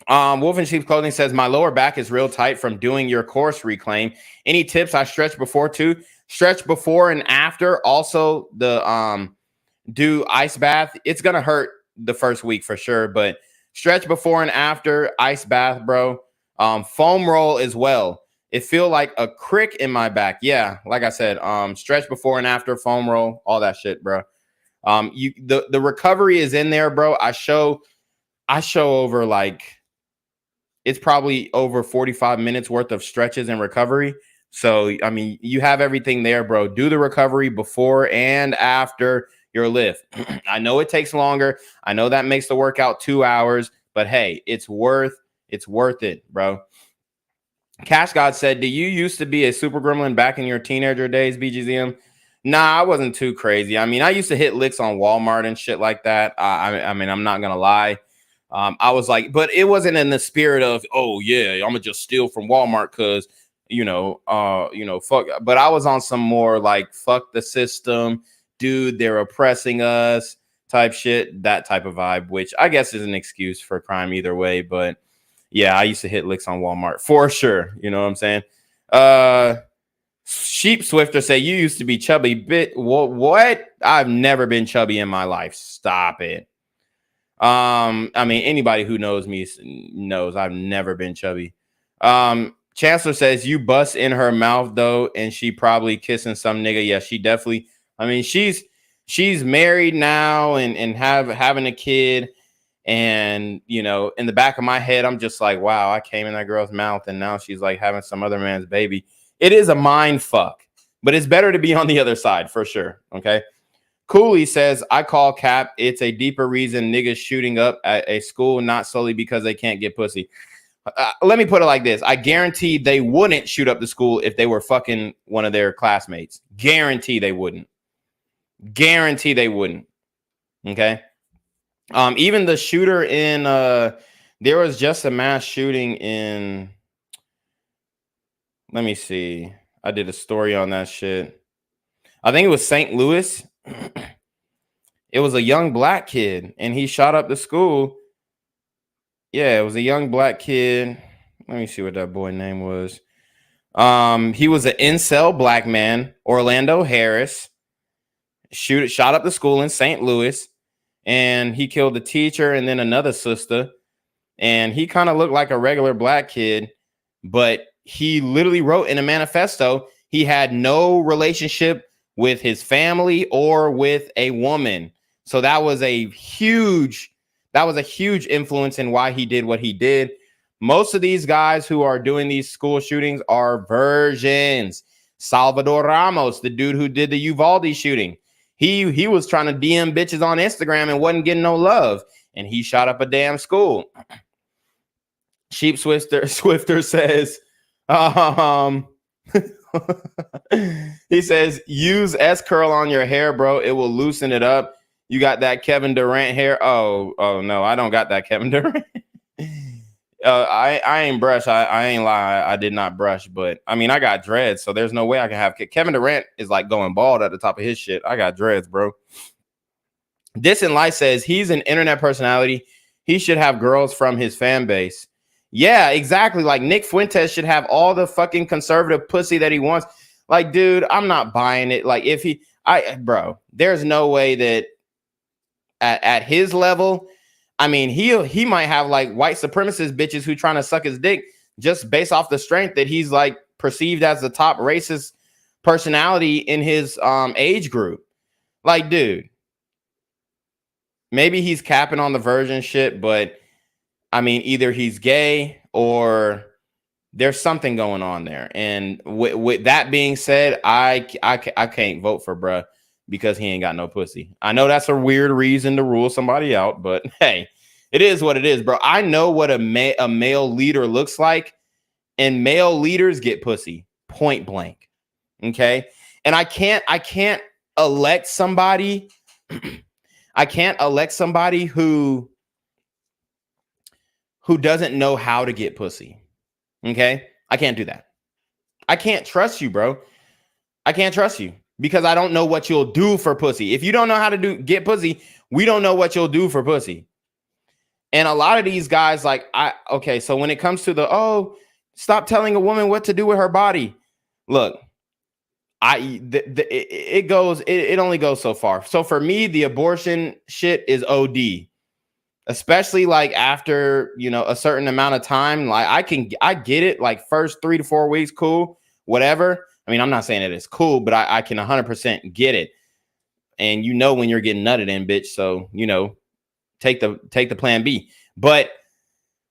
S5: Wolf and Sheep's Clothing says, my lower back is real tight from doing your course reclaim. Any tips? I stretch before too. Stretch before and after. Also the, do ice bath. It's gonna hurt the first week for sure, but stretch before and after, ice bath, bro. Foam roll as well. It feel like a crick in my back. Yeah, like I said, stretch before and after, foam roll, all that shit, bro. The recovery is in there, bro. I show over like it's probably over 45 minutes worth of stretches and recovery. So I mean, you have everything there, bro. Do the recovery before and after your lift. I know it takes longer. I know that makes the workout 2 hours, but hey, it's worth it, bro. Cash God said, do you used to be a super gremlin back in your teenager days, BGZM? Nah, I wasn't too crazy. I mean, I used to hit licks on Walmart and shit like that. I mean, I'm not gonna lie. I was like, but it wasn't in the spirit of, oh yeah, I'm gonna just steal from Walmart because fuck. But I was on some more like fuck the system, dude. They're oppressing us type shit, that type of vibe, which I guess is an excuse for crime either way. But yeah, I used to hit licks on Walmart for sure. You know what I'm saying? Sheep Swifter say you used to be chubby. What? I've never been chubby in my life. Stop it. I mean, anybody who knows me knows I've never been chubby. Chancellor says you bust in her mouth though, and she probably kissing some nigga. Yeah, she definitely. I mean, she's married now and having a kid, and you know, in the back of my head, I'm just like, wow, I came in that girl's mouth, and now she's like having some other man's baby. It is a mind fuck, but it's better to be on the other side for sure. Okay. Cooley says, I call cap. It's a deeper reason niggas shooting up at a school, not solely because they can't get pussy. Let me put it like this. I guarantee they wouldn't shoot up the school if they were fucking one of their classmates. Guarantee they wouldn't. Guarantee they wouldn't. Okay. Even the shooter in, there was just a mass shooting in, let me see. I did a story on that shit. I think it was St. Louis. It was a young black kid, and he shot up the school. Yeah, it was a young black kid. Let me see what that boy name was. He was an incel black man, Orlando Harris. Shot up the school in St. Louis, and he killed the teacher and then another sister. And he kind of looked like a regular black kid, but he literally wrote in a manifesto he had no relationship with his family or with a woman. So that was a huge influence in why he did what he did. Most of these guys who are doing these school shootings are virgins. Salvador Ramos, the dude who did the Uvalde shooting, he was trying to DM bitches on Instagram and wasn't getting no love, and he shot up a damn school. Sheep Swifter says, he says, use S curl on your hair, bro. It will loosen it up. You got that Kevin Durant hair. Oh no, I don't got that Kevin Durant. I ain't brush. I ain't lie. I did not brush, but I mean, I got dreads, so there's no way I can have Kevin Durant is like going bald at the top of his shit. I got dreads, bro. This in Light says he's an internet personality. He should have girls from his fan base. Yeah, exactly. Like Nick Fuentes should have all the fucking conservative pussy that he wants. Like, dude, I'm not buying it. Like, bro, there's no way that at his level, I mean, he might have like white supremacist bitches who trying to suck his dick just based off the strength that he's like perceived as the top racist personality in his age group. Like, dude, maybe he's capping on the virgin shit, but I mean, either he's gay or there's something going on there. And with that being said, I can't vote for bruh because he ain't got no pussy. I know that's a weird reason to rule somebody out, but hey, it is what it is, bro. I know what a male leader looks like, and male leaders get pussy, point blank. Okay, and I can't elect somebody. I can't elect somebody who doesn't know how to get pussy. Okay? I can't do that. I can't trust you, bro. I can't trust you because I don't know what you'll do for pussy. If you don't know how to get pussy, we don't know what you'll do for pussy. And a lot of these guys, like, okay, so when it comes to stop telling a woman what to do with her body. Look, it only goes so far. So for me, the abortion shit is OD. Especially like after, a certain amount of time, like I get it. Like first 3 to 4 weeks, cool, whatever. I mean, I'm not saying that it's cool, but I can 100% get it. And when you're getting nutted in, bitch. So, take the plan B. But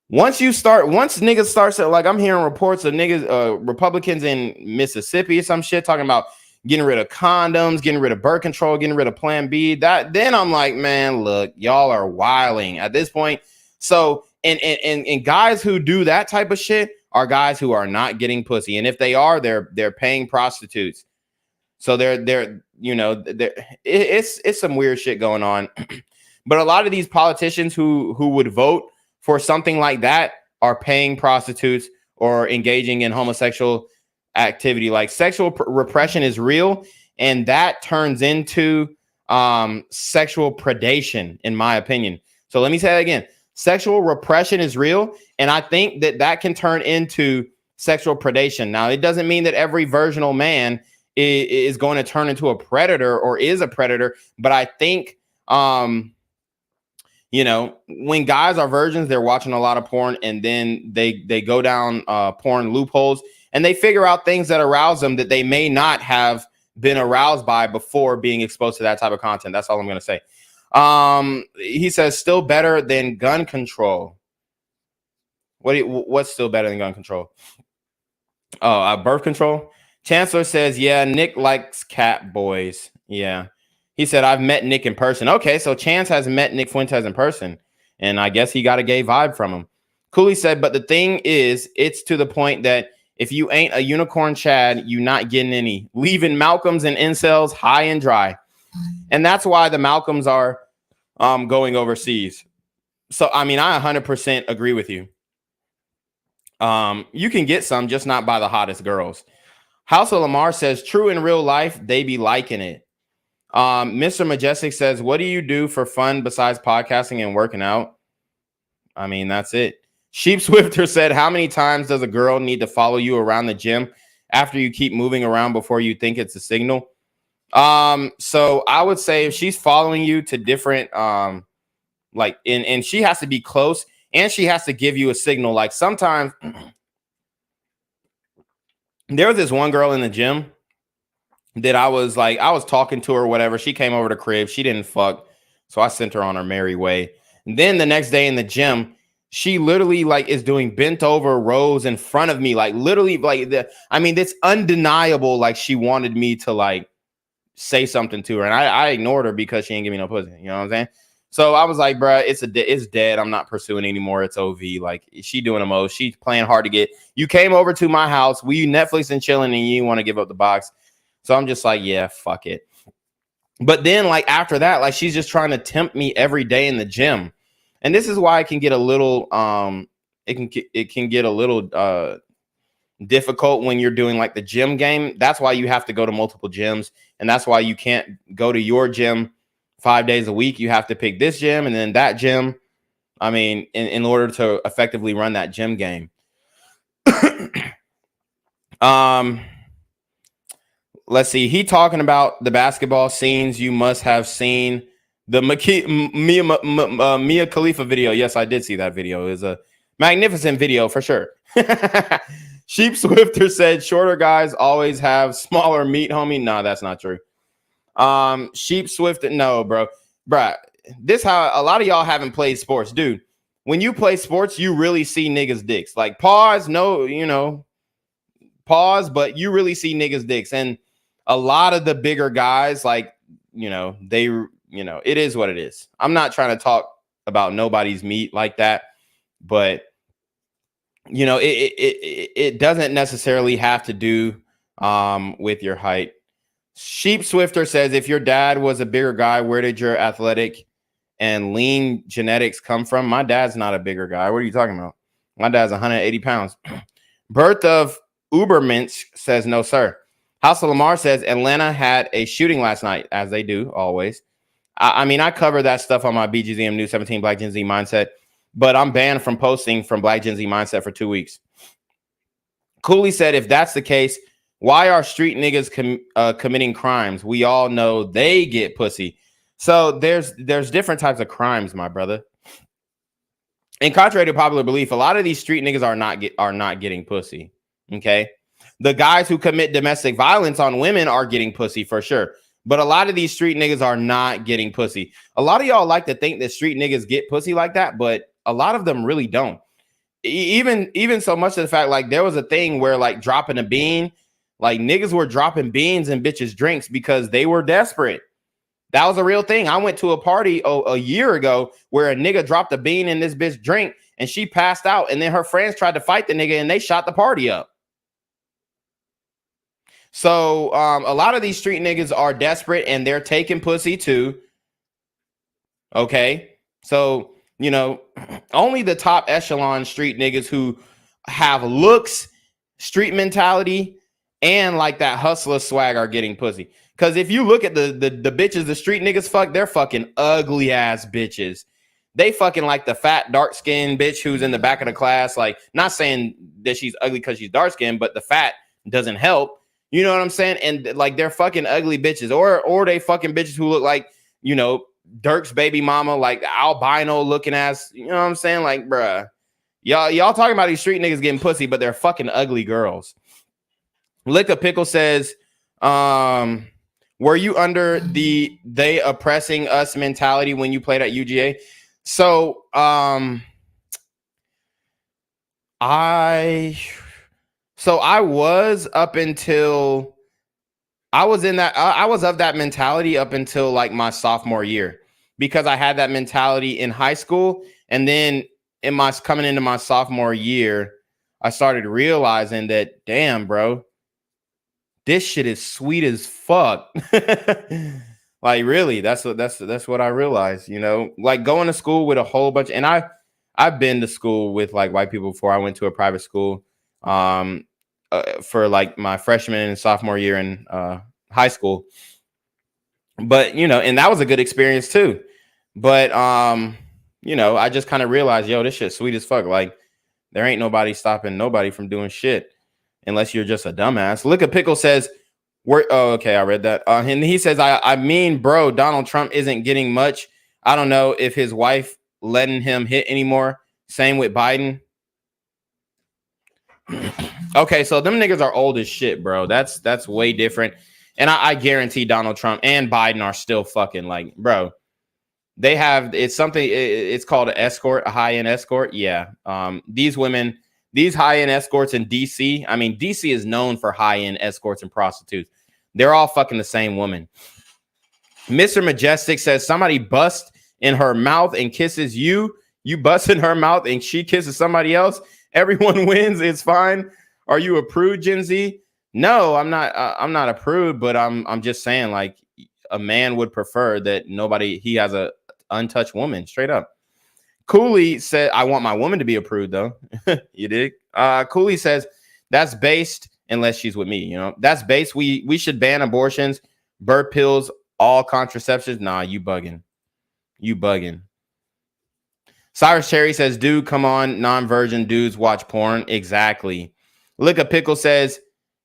S5: once niggas start, like I'm hearing reports of niggas, Republicans in Mississippi or some shit talking about getting rid of condoms, getting rid of birth control, getting rid of plan B, then I'm like, man, look, y'all are wilding at this point. So, and guys who do that type of shit are guys who are not getting pussy. And if they are, they're paying prostitutes. So they're you know, it's some weird shit going on. But a lot of these politicians who would vote for something like that are paying prostitutes or engaging in homosexual activity. Like sexual repression is real, and that turns into sexual predation, in my opinion. So let me say that again. Sexual repression is real, and I think that can turn into sexual predation. Now, it doesn't mean that every virginal man is going to turn into a predator or is a predator, but I think you know, when guys are virgins, they're watching a lot of porn, and then they go down porn loopholes, and they figure out things that arouse them that they may not have been aroused by before being exposed to that type of content. That's all I'm going to say. He says, still better than gun control. What's still better than gun control? Oh, birth control. Chancellor says, yeah, Nick likes cat boys. Yeah. He said, I've met Nick in person. Okay, so Chance has met Nick Fuentes in person, and I guess he got a gay vibe from him. Cooley said, but the thing is, it's to the point that if you ain't a unicorn Chad, you not getting any. Leaving Malcolms and incels high and dry. And that's why the Malcolms are going overseas. So, I mean, I 100% agree with you. You can get some, just not by the hottest girls. House of Lamar says, true in real life, they be liking it. Mr. Majestic says, what do you do for fun besides podcasting and working out? I mean, that's it. Sheep Swifter said, how many times does a girl need to follow you around the gym after you keep moving around before you think it's a signal? So I would say if she's following you to different, and she has to be close, and she has to give you a signal. Like sometimes there was this one girl in the gym that I was talking to her or whatever. She came over to crib. She didn't fuck. So I sent her on her merry way. And then the next day in the gym, she literally is doing bent over rows in front of me. Like literally it's undeniable. Like she wanted me to say something to her. And I ignored her because she ain't give me no pussy. You know what I'm saying? So I was like, bruh, it's dead. I'm not pursuing anymore. It's OV. Like she doing the most. She's playing hard to get. You came over to my house. We Netflix and chilling, and you want to give up the box. So I'm just like, yeah, fuck it. But then after that, she's just trying to tempt me every day in the gym. And this is why it can get a little it can get a little difficult when you're doing the gym game. That's why you have to go to multiple gyms, and that's why you can't go to your gym 5 days a week. You have to pick this gym and then that gym. I mean, in order to effectively run that gym game. Let's see. He talking about the basketball scenes. You must have seen the Mia Khalifa video. Yes, I did see that video. It was a magnificent video for sure. Sheep Swifter said shorter guys always have smaller meat, homie. No, that's not true. Sheep Swifter. No, bro. Bruh, this how a lot of y'all haven't played sports. Dude, when you play sports, you really see niggas' dicks. Pause. No, pause, but you really see niggas' dicks. And a lot of the bigger guys, it is what it is. I'm not trying to talk about nobody's meat like that, but it doesn't necessarily have to do with your height. Sheep Swifter says, if your dad was a bigger guy, where did your athletic and lean genetics come from? My dad's not a bigger guy. What are you talking about? My dad's 180 pounds. Birth of Uberminch says, no, sir. House of Lamar says, Atlanta had a shooting last night, as they do always. I mean, I cover that stuff on my BGZM News 17 Black Gen Z Mindset, but I'm banned from posting from Black Gen Z Mindset for 2 weeks. Cooley said, if that's the case, why are street niggas committing crimes? We all know they get pussy. So there's different types of crimes, my brother. And contrary to popular belief, a lot of these street niggas are not getting pussy. Okay, the guys who commit domestic violence on women are getting pussy for sure. But a lot of these street niggas are not getting pussy. A lot of y'all like to think that street niggas get pussy like that, but a lot of them really don't. Even so much to the fact, there was a thing where dropping a bean, niggas were dropping beans in bitches' drinks because they were desperate. That was a real thing. I went to a party a year ago where a nigga dropped a bean in this bitch drink and she passed out. And then her friends tried to fight the nigga and they shot the party up. So a lot of these street niggas are desperate and they're taking pussy too. Okay. So, you know, only the top echelon street niggas who have looks, street mentality, and like that hustler swag are getting pussy. Because if you look at the bitches the street niggas fuck, they're fucking ugly ass bitches. They fucking like the fat, dark-skinned bitch who's in the back of the class. Like, not saying that she's ugly because she's dark-skinned, but the fat doesn't help. You know what I'm saying? And like, they're fucking ugly bitches. Or they fucking bitches who look like, you know, Dirk's baby mama, like albino looking ass. You know what I'm saying? Like, bruh. Y'all talking about these street niggas getting pussy, but they're fucking ugly girls. Lick a Pickle says, were you under the they oppressing us mentality when you played at UGA? So I was up until I was in that I was of that mentality up until like my sophomore year, because I had that mentality in high school, and then in my coming into my sophomore year, I started realizing that, damn, bro, this shit is sweet as fuck. Like, really, that's what I realized, you know, like going to school with a whole bunch. And I've been to school with like white people before. I went to a private school for like my freshman and sophomore year in high school. But, you know, and that was a good experience too. But, you know, I just kind of realized, yo, this shit's sweet as fuck. Like, there ain't nobody stopping nobody from doing shit unless you're just a dumbass. Look at Pickle says, oh, okay, I read that. And he says, I mean, bro, Donald Trump isn't getting much. I don't know if his wife letting him hit anymore. Same with Biden. Okay, so them niggas are old as shit, bro. That's way different. And I guarantee Donald Trump and Biden are still fucking, like, bro. They have, it's something, it's called an escort, a high-end escort. Yeah. These women, these high-end escorts in DC, I mean, DC is known for high-end escorts and prostitutes. They're all fucking the same woman. Mr. Majestic says, somebody bust in her mouth and kisses you. You bust in her mouth and she kisses somebody else. Everyone wins. It's fine. Are you a prude, Gen Z? No, I'm not. I'm not a prude, but I'm just saying, like, a man would prefer that he has a untouched woman, straight up. Cooley said, I want my woman to be a prude, though. You dig? Cooley says, that's based, unless she's with me, you know, that's based. We should ban abortions, birth pills, all contraceptives. Nah, you bugging. You bugging. Cyrus Cherry says, dude, come on, non-virgin dudes watch porn. Exactly. Lick a Pickle says,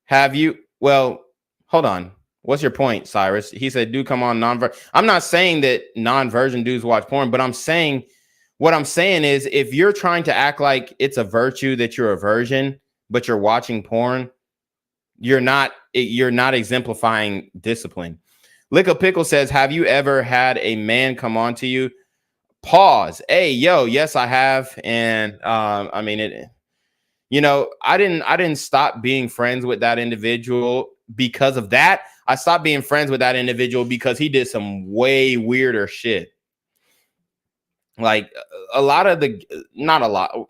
S5: have you, well, hold on. What's your point, Cyrus? He said, dude, come on, non-virgin. I'm not saying that non-virgin dudes watch porn, but what I'm saying is, if you're trying to act like it's a virtue that you're a virgin, but you're watching porn, you're not exemplifying discipline. Lick a Pickle says, have you ever had a man come on to you? Pause. Hey, yo, yes, I have. And I mean, you know, I didn't stop being friends with that individual because of that. I stopped being friends with that individual because he did some way weirder shit. Like a lot of not a lot.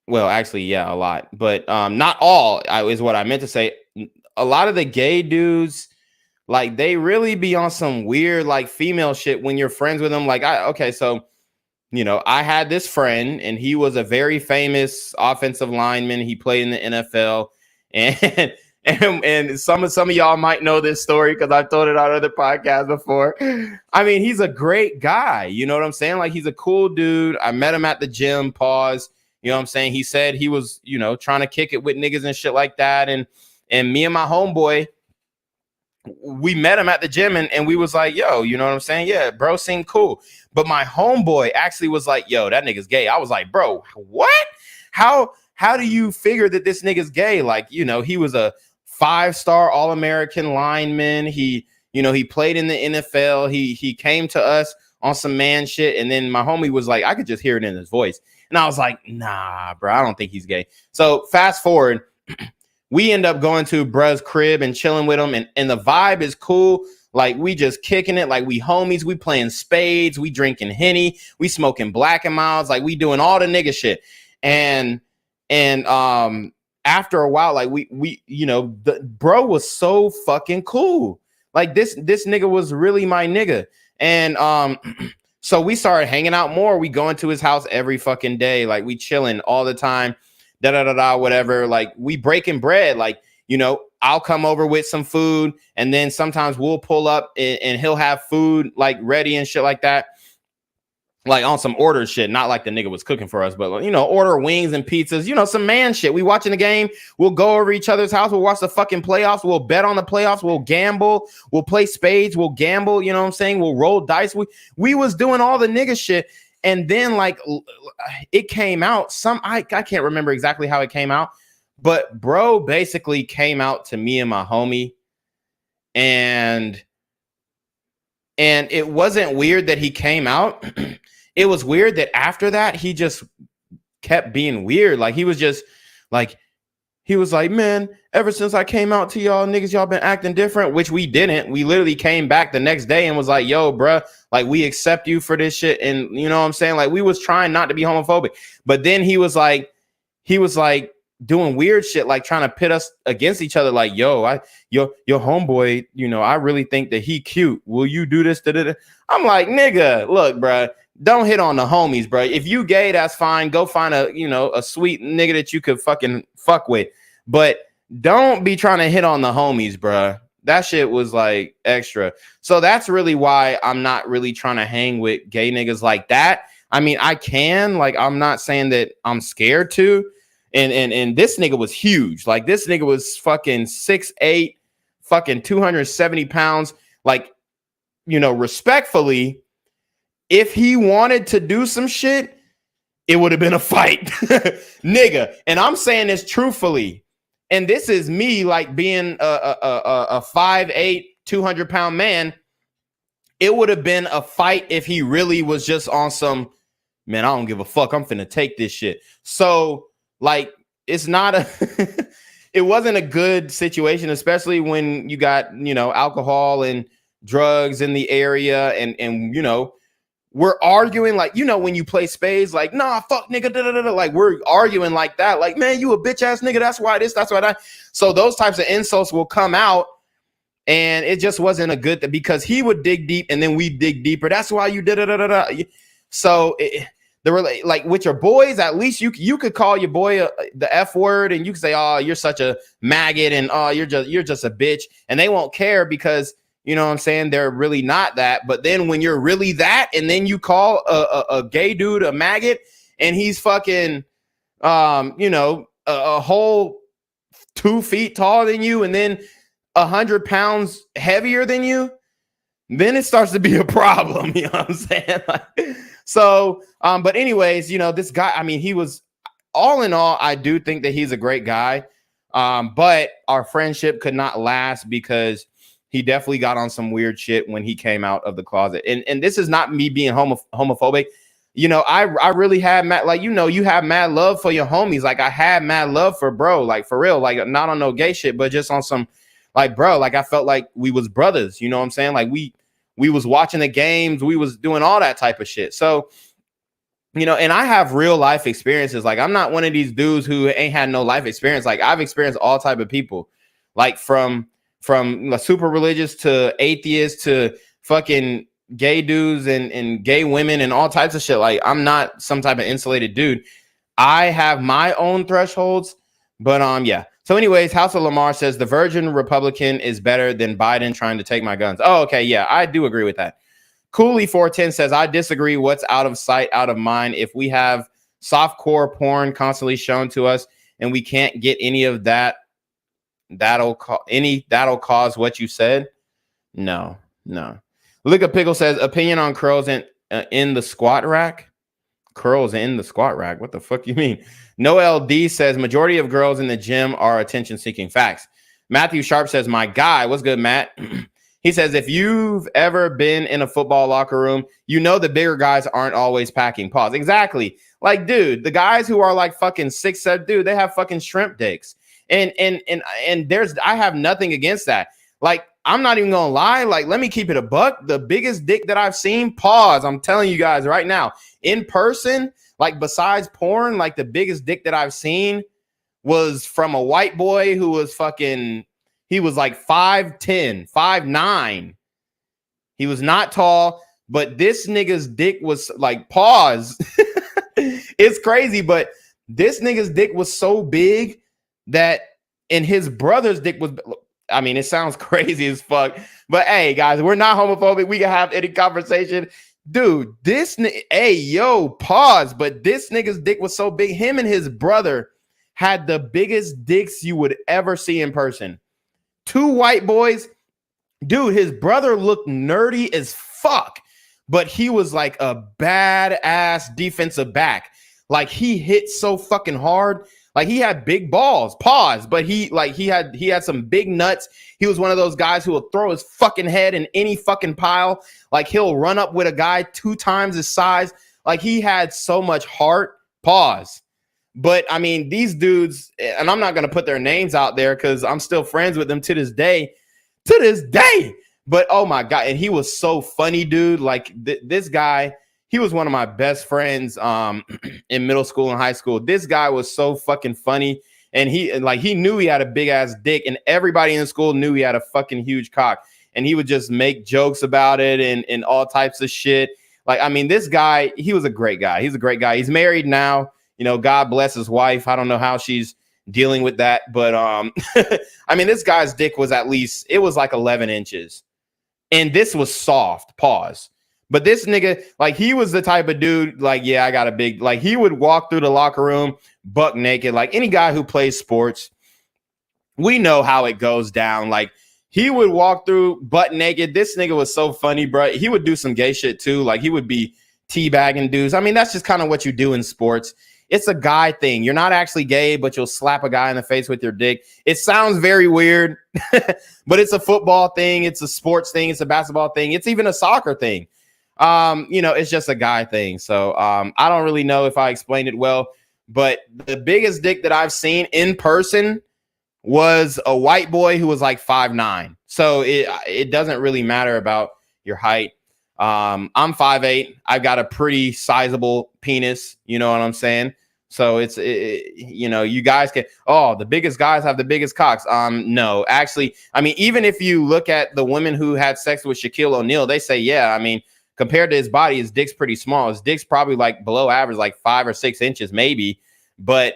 S5: Well, actually, yeah, a lot, but not all is what I meant to say. A lot of the gay dudes, like, they really be on some weird, like, female shit when you're friends with them. Like, okay, so, you know, I had this friend and he was a very famous offensive lineman. He played in the NFL, and some of y'all might know this story because I've told it on other podcasts before. I mean, he's a great guy. You know what I'm saying? Like, he's a cool dude. I met him at the gym. Pause. You know what I'm saying? He said he was, you know, trying to kick it with niggas and shit like that. And me and my homeboy, we met him at the gym and we was like, yo, you know what I'm saying? Yeah, bro seemed cool. But my homeboy actually was like, yo, that nigga's gay. I was like, bro, what? How do you figure that this nigga's gay? Like, you know, he was a 5-star All-American lineman. He played in the NFL. He came to us on some man shit. And then my homie was like, I could just hear it in his voice. And I was like, nah, bro, I don't think he's gay. So fast forward, we end up going to bruh's crib and chilling with him. And the vibe is cool. Like, we just kicking it. Like, we homies, we playing spades, we drinking Henny, we smoking Black and Milds. Like, we doing all the nigga shit. And after a while, like we you know, the bro was so fucking cool. Like this nigga was really my nigga. And so we started hanging out more. We go into his house every fucking day. Like we chilling all the time, whatever. Like we breaking bread. Like, you know, I'll come over with some food, and then sometimes we'll pull up and he'll have food like ready and shit like that. Like on some order shit, not like the nigga was cooking for us, but you know, order wings and pizzas, you know, some man shit. We watching the game, we'll go over each other's house, we'll watch the fucking playoffs, we'll bet on the playoffs, we'll gamble, we'll play spades, we'll gamble, you know what I'm saying? We'll roll dice. We was doing all the nigga shit. And then like it came out, I can't remember exactly how it came out, but bro basically came out to me and my homie, and it wasn't weird that he came out. It was weird that after that, he just kept being weird. Like he was just like, he was like, man, ever since I came out to y'all niggas, y'all been acting different, which we didn't. We literally came back the next day and was like, yo, bruh, like we accept you for this shit. And you know what I'm saying? Like we was trying not to be homophobic, but then he was like doing weird shit, like trying to pit us against each other. Like, yo, your homeboy, you know, I really think that he cute. Will you do this? Da-da-da? I'm like, nigga, look, bruh. Don't hit on the homies, bro. If you gay, that's fine. Go find a sweet nigga that you could fucking fuck with. But don't be trying to hit on the homies, bro. That shit was like extra. So that's really why I'm not really trying to hang with gay niggas like that. I mean, I can, like, I'm not saying that I'm scared to. And this nigga was huge. Like this nigga was fucking 6'8", fucking 270 pounds. Like, you know, respectfully, if he wanted to do some shit, it would have been a fight, nigga. And I'm saying this truthfully. And this is me like being a 5'8", 200-pound man. It would have been a fight if he really was just on some, man, I don't give a fuck. I'm finna take this shit. So like, it's not it wasn't a good situation, especially when you got, you know, alcohol and drugs in the area. And, you know, we're arguing like, you know, when you play spades, like, nah, fuck nigga, da, da, da, da. Like we're arguing like that. Like, man, you a bitch ass nigga. That's why this, that's why that. So those types of insults will come out, and it just wasn't a good thing because he would dig deep and then we dig deeper. That's why you did it. So like with your boys, at least you could call your boy the F word, and you can say, oh, you're such a maggot, and oh, you're just a bitch, and they won't care because, you know what I'm saying, they're really not that. But then when you're really that, and then you call a gay dude a maggot, and he's fucking, you know, a whole 2 feet taller than you, and then 100 pounds heavier than you, then it starts to be a problem. You know what I'm saying? So, but anyways, you know, this guy, I mean, he was, all in all, I do think that he's a great guy. But our friendship could not last because he definitely got on some weird shit when he came out of the closet. And this is not me being homophobic. You know, I really had mad, like, you know, you have mad love for your homies. Like I had mad love for bro, like for real, like not on no gay shit, but just on some, like, bro, like I felt like we was brothers, you know what I'm saying? Like we was watching the games, we was doing all that type of shit. So, you know, and I have real life experiences. Like I'm not one of these dudes who ain't had no life experience. Like I've experienced all type of people, like from super religious to atheists to fucking gay dudes and gay women and all types of shit. Like I'm not some type of insulated dude. I have my own thresholds, but yeah. So anyways, House of Lamar says the virgin Republican is better than Biden trying to take my guns. Oh, okay. Yeah, I do agree with that. Cooley 410 says, I disagree. What's out of sight, out of mind? If we have softcore porn constantly shown to us and we can't get any of that, that'll cause what you said. No. Look at Pickle says, opinion on curls in the squat rack. Curls in the squat rack. What the fuck you mean? Noel D says, majority of girls in the gym are attention seeking. Facts. Matthew Sharp says, my guy, what's good, Matt? He says, if you've ever been in a football locker room, you know the bigger guys aren't always packing. Pause. Exactly. Like, dude, the guys who are like fucking 6'7", dude, they have fucking shrimp dicks. And I have nothing against that. Like, I'm not even gonna lie. Like, let me keep it a buck. The biggest dick that I've seen, pause, I'm telling you guys right now, in person, like besides porn, like the biggest dick that I've seen was from a white boy who was he was like 5'10", 5'9". He was not tall, but this nigga's dick was like, pause. It's crazy, but this nigga's dick was so big and his brother's dick was, I mean, it sounds crazy as fuck, but hey, guys, we're not homophobic. We can have any conversation. Dude, pause. But this nigga's dick was so big. Him and his brother had the biggest dicks you would ever see in person. Two white boys. Dude, his brother looked nerdy as fuck, but he was like a badass defensive back. Like he hit so fucking hard. Like he had big balls, pause, but he had some big nuts. He was one of those guys who will throw his fucking head in any fucking pile. Like he'll run up with a guy 2 times his size. Like he had so much heart, pause. But I mean, these dudes, and I'm not going to put their names out there because I'm still friends with them to this day. But oh my God. And he was so funny, dude. Like this guy, he was one of my best friends in middle school and high school. This guy was so fucking funny. And he knew he had a big ass dick, and everybody in the school knew he had a fucking huge cock. And he would just make jokes about it and all types of shit. Like, I mean, this guy, he was a great guy. He's a great guy. He's married now. You know, God bless his wife. I don't know how she's dealing with that, but I mean, this guy's dick was it was like 11 inches, and this was soft, pause. But this nigga, like, he was the type of dude, like, yeah, I got a big, like, he would walk through the locker room buck naked. Like any guy who plays sports, we know how it goes down. Like he would walk through butt naked. This nigga was so funny, bro. He would do some gay shit too. Like he would be teabagging dudes. I mean, that's just kind of what you do in sports. It's a guy thing. You're not actually gay, but you'll slap a guy in the face with your dick. It sounds very weird, but it's a football thing. It's a sports thing. It's a basketball thing. It's even a soccer thing. You know, it's just a guy thing. So I don't really know if I explained it well, but the biggest dick that I've seen in person was a white boy who was like 5'9". So it doesn't really matter about your height. I'm 5'8". I've got a pretty sizable penis. You know what I'm saying? So you know, you guys can, the biggest guys have the biggest cocks. No, actually, I mean, even if you look at the women who had sex with Shaquille O'Neal, they say, yeah, I mean, compared to his body, his dick's pretty small. His dick's probably like below average, like 5 or 6 inches, maybe. But,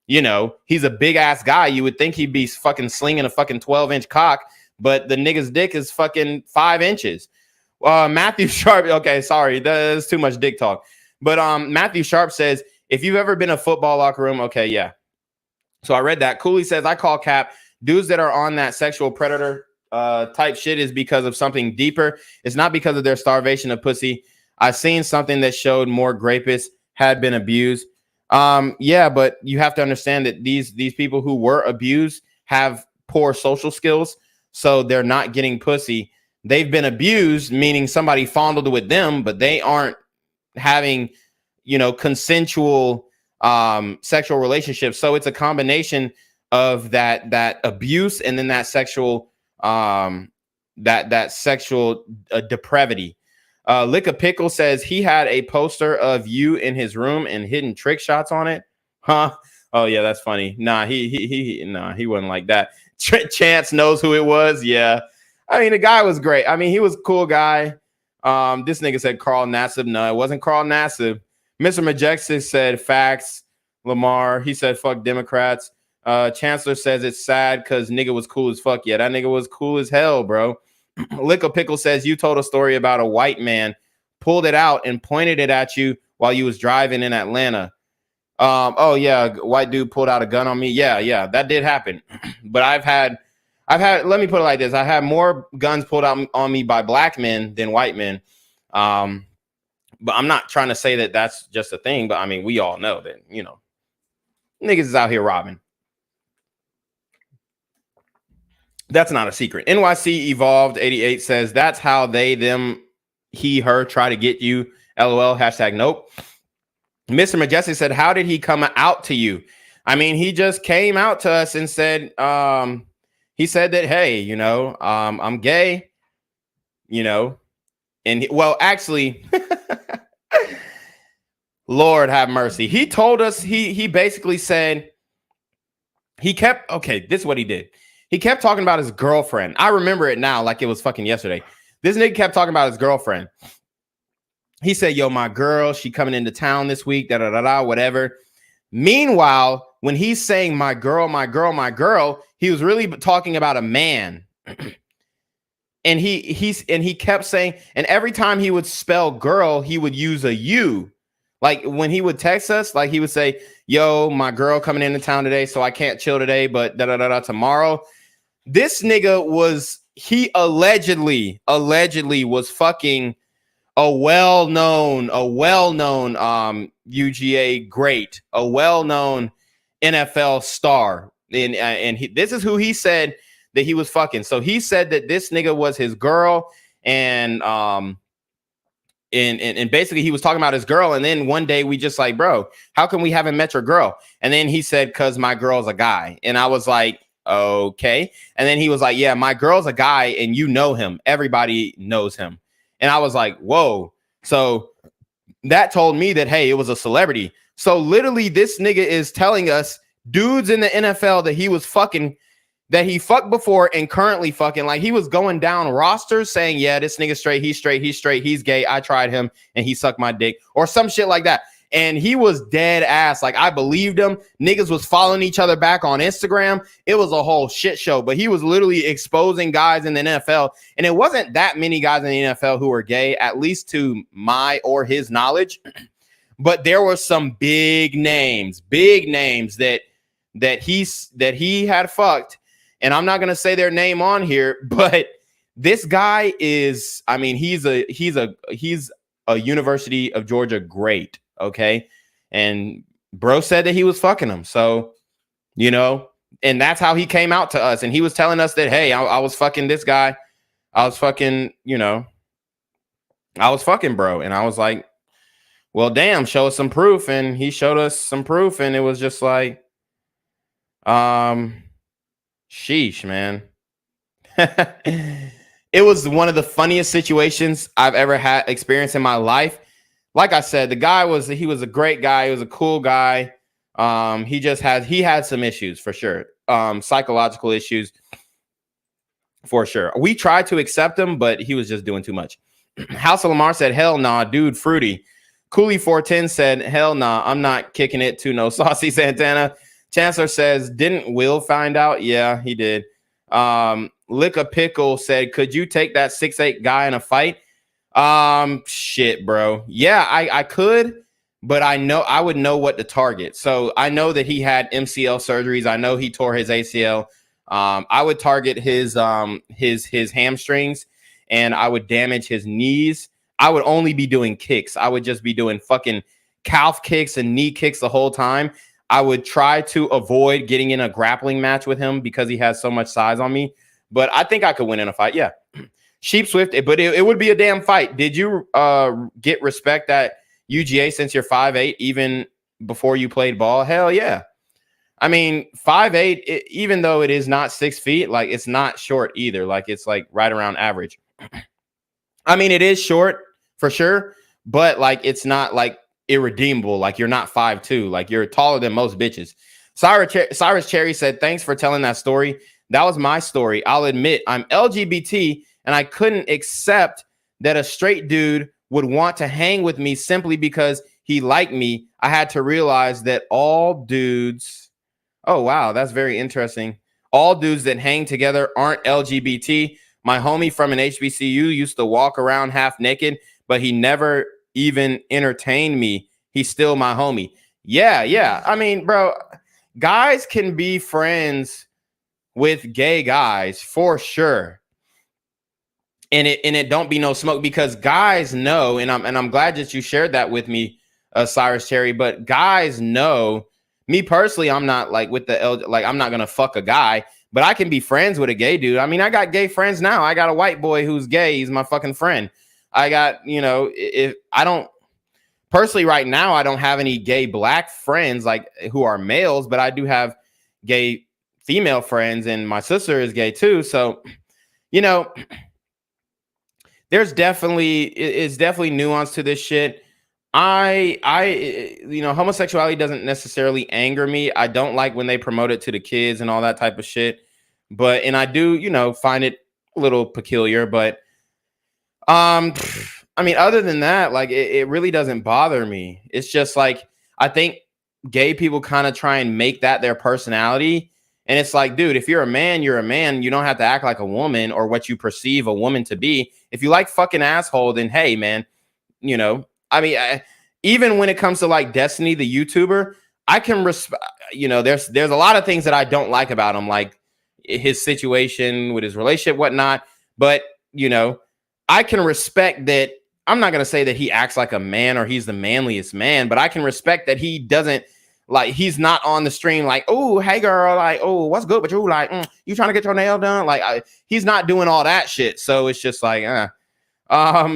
S5: you know, he's a big ass guy. You would think he'd be fucking slinging a fucking 12-inch cock, but the nigga's dick is fucking 5 inches. Matthew Sharp. Okay, sorry, that's too much dick talk. But Matthew Sharp says, if you've ever been in a football locker room, okay, yeah. So I read that. Cooley says, I call cap. Dudes that are on that sexual predator type shit is because of something deeper. It's not because of their starvation of pussy. I've seen something that showed more rapists had been abused. Yeah, but you have to understand that these people who were abused have poor social skills, so they're not getting pussy. They've been abused, meaning somebody fondled with them, but they aren't having, you know, consensual sexual relationships. So it's a combination of that abuse and then that sexual sexual depravity. Lick a Pickle says he had a poster of you in his room and hidden trick shots on it. Huh? Oh yeah, that's funny. Nah, he wasn't like that. Chance knows who it was. Yeah. I mean, the guy was great. I mean, he was a cool guy. This nigga said Carl Nassib. No, it wasn't Carl Nassib. Mr. Majestic said facts. Lamar, he said fuck Democrats. Chancellor says it's sad because nigga was cool as fuck. Yeah, that nigga was cool as hell, bro. Lick a Pickle says you told a story about a white man pulled it out and pointed it at you while you was driving in Atlanta. Oh yeah, white dude pulled out a gun on me. Yeah, that did happen. But I've had, let me put it like this. I had more guns pulled out on me by black men than white men. But I'm not trying to say that that's just a thing, but I mean, we all know that, you know, niggas is out here robbing. That's not a secret. NYC Evolved 88 says that's how they, them, he, her try to get you. LOL, hashtag nope. Mr. Majestic said, how did he come out to you? I mean, he just came out to us and said, he said that, hey, you know, I'm gay, you know, and well, actually, Lord have mercy. He told us, he basically said, This is what he did. He kept talking about his girlfriend. I remember it now like it was fucking yesterday. This nigga kept talking about his girlfriend. He said, yo, my girl, she coming into town this week, whatever. Meanwhile, when he's saying my girl, he was really talking about a man. And he kept saying, and every time he would spell girl, he would use a U. Like when he would text us, like he would say, yo, my girl coming into town today, so I can't chill today, but tomorrow. This nigga he allegedly was fucking a well-known UGA great, a well-known NFL star. And this is who he said that he was fucking. So he said that this nigga was his girl, and basically he was talking about his girl. And then one day we just like, bro, how come we haven't met your girl? And then he said, cause my girl's a guy. And I was like, okay. And then he was like, yeah, my girl's a guy and you know him. Everybody knows him. And I was like, whoa. So that told me that, hey, it was a celebrity. So literally this nigga is telling us dudes in the NFL that he was fucking, that he fucked before and currently fucking. Like he was going down rosters saying, yeah, this nigga straight, he's gay, I tried him and he sucked my dick, or some shit like that. And he was dead ass. Like I believed him. Niggas was following each other back on Instagram. It was a whole shit show, but he was literally exposing guys in the NFL. And it wasn't that many guys in the NFL who were gay, at least to my or his knowledge. But there were some big names that he had fucked. And I'm not going to say their name on here, but this guy is, I mean, he's a University of Georgia great. Okay. And bro said that he was fucking him. So, you know, and that's how he came out to us. And he was telling us that, hey, I was fucking this guy. I was fucking, you know, I was fucking bro. And I was like, well, damn, show us some proof. And he showed us some proof. And it was just like, sheesh, man. It was one of the funniest situations I've ever had experienced in my life. Like I said, he was a great guy. He was a cool guy. He had some issues for sure. Psychological issues for sure. We tried to accept him, but he was just doing too much. House of Lamar said, hell nah, dude, fruity. Cooley 410 said, hell nah, I'm not kicking it to no Saucy Santana. Chancellor says, didn't Will find out? Yeah, he did. Lick a Pickle said, could you take that 6'8" guy in a fight? Shit, bro. Yeah, I could, but I would know what to target. So I know that he had MCL surgeries. I know he tore his ACL. I would target his hamstrings, and I would damage his knees. I would only be doing kicks. I would just be doing fucking calf kicks and knee kicks the whole time. I would try to avoid getting in a grappling match with him because he has so much size on me. But I think I could win in a fight. Yeah. Sheep Swift, but it would be a damn fight. Did you get respect at UGA since you're 5'8", even before you played ball? Hell yeah. I mean, 5'8", even though it is not 6 feet, like it's not short either. Like it's like right around average. I mean, it is short for sure, but like it's not like irredeemable. Like you're not 5'2", like you're taller than most bitches. Cyrus Cherry said, thanks for telling that story. That was my story. I'll admit I'm LGBT and I couldn't accept that a straight dude would want to hang with me simply because he liked me. I had to realize that all dudes, oh wow, that's very interesting. All dudes that hang together aren't LGBT. My homie from an HBCU used to walk around half naked, but he never even entertained me. He's still my homie. Yeah. I mean, bro, guys can be friends with gay guys for sure. And it don't be no smoke, because guys know, and I'm glad that you shared that with me, Cyrus Cherry, but guys know, me personally, I'm not like with the like I'm not gonna fuck a guy, but I can be friends with a gay dude. I mean, I got gay friends now. I got a white boy who's gay. He's my fucking friend. I got, you know, if I don't personally right now, I don't have any gay black friends like who are males, but I do have gay female friends, and my sister is gay too. So, you know, it's definitely nuance to this shit. homosexuality doesn't necessarily anger me. I don't like when they promote it to the kids and all that type of shit. And I do, find it a little peculiar. But other than that, like it really doesn't bother me. It's just like I think gay people kind of try and make that their personality. And it's like, dude, if you're a man, you're a man. You don't have to act like a woman or what you perceive a woman to be. If you like fucking asshole, then hey, man, even when it comes to like Destiny, the YouTuber, I can respect, there's a lot of things that I don't like about him, like his situation with his relationship, whatnot. But, I can respect that. I'm not going to say that he acts like a man or he's the manliest man, but I can respect that he doesn't like, he's not on the stream like, oh, hey girl, like, oh, what's good with you? Like, you trying to get your nail done? Like, he's not doing all that shit. So it's just like,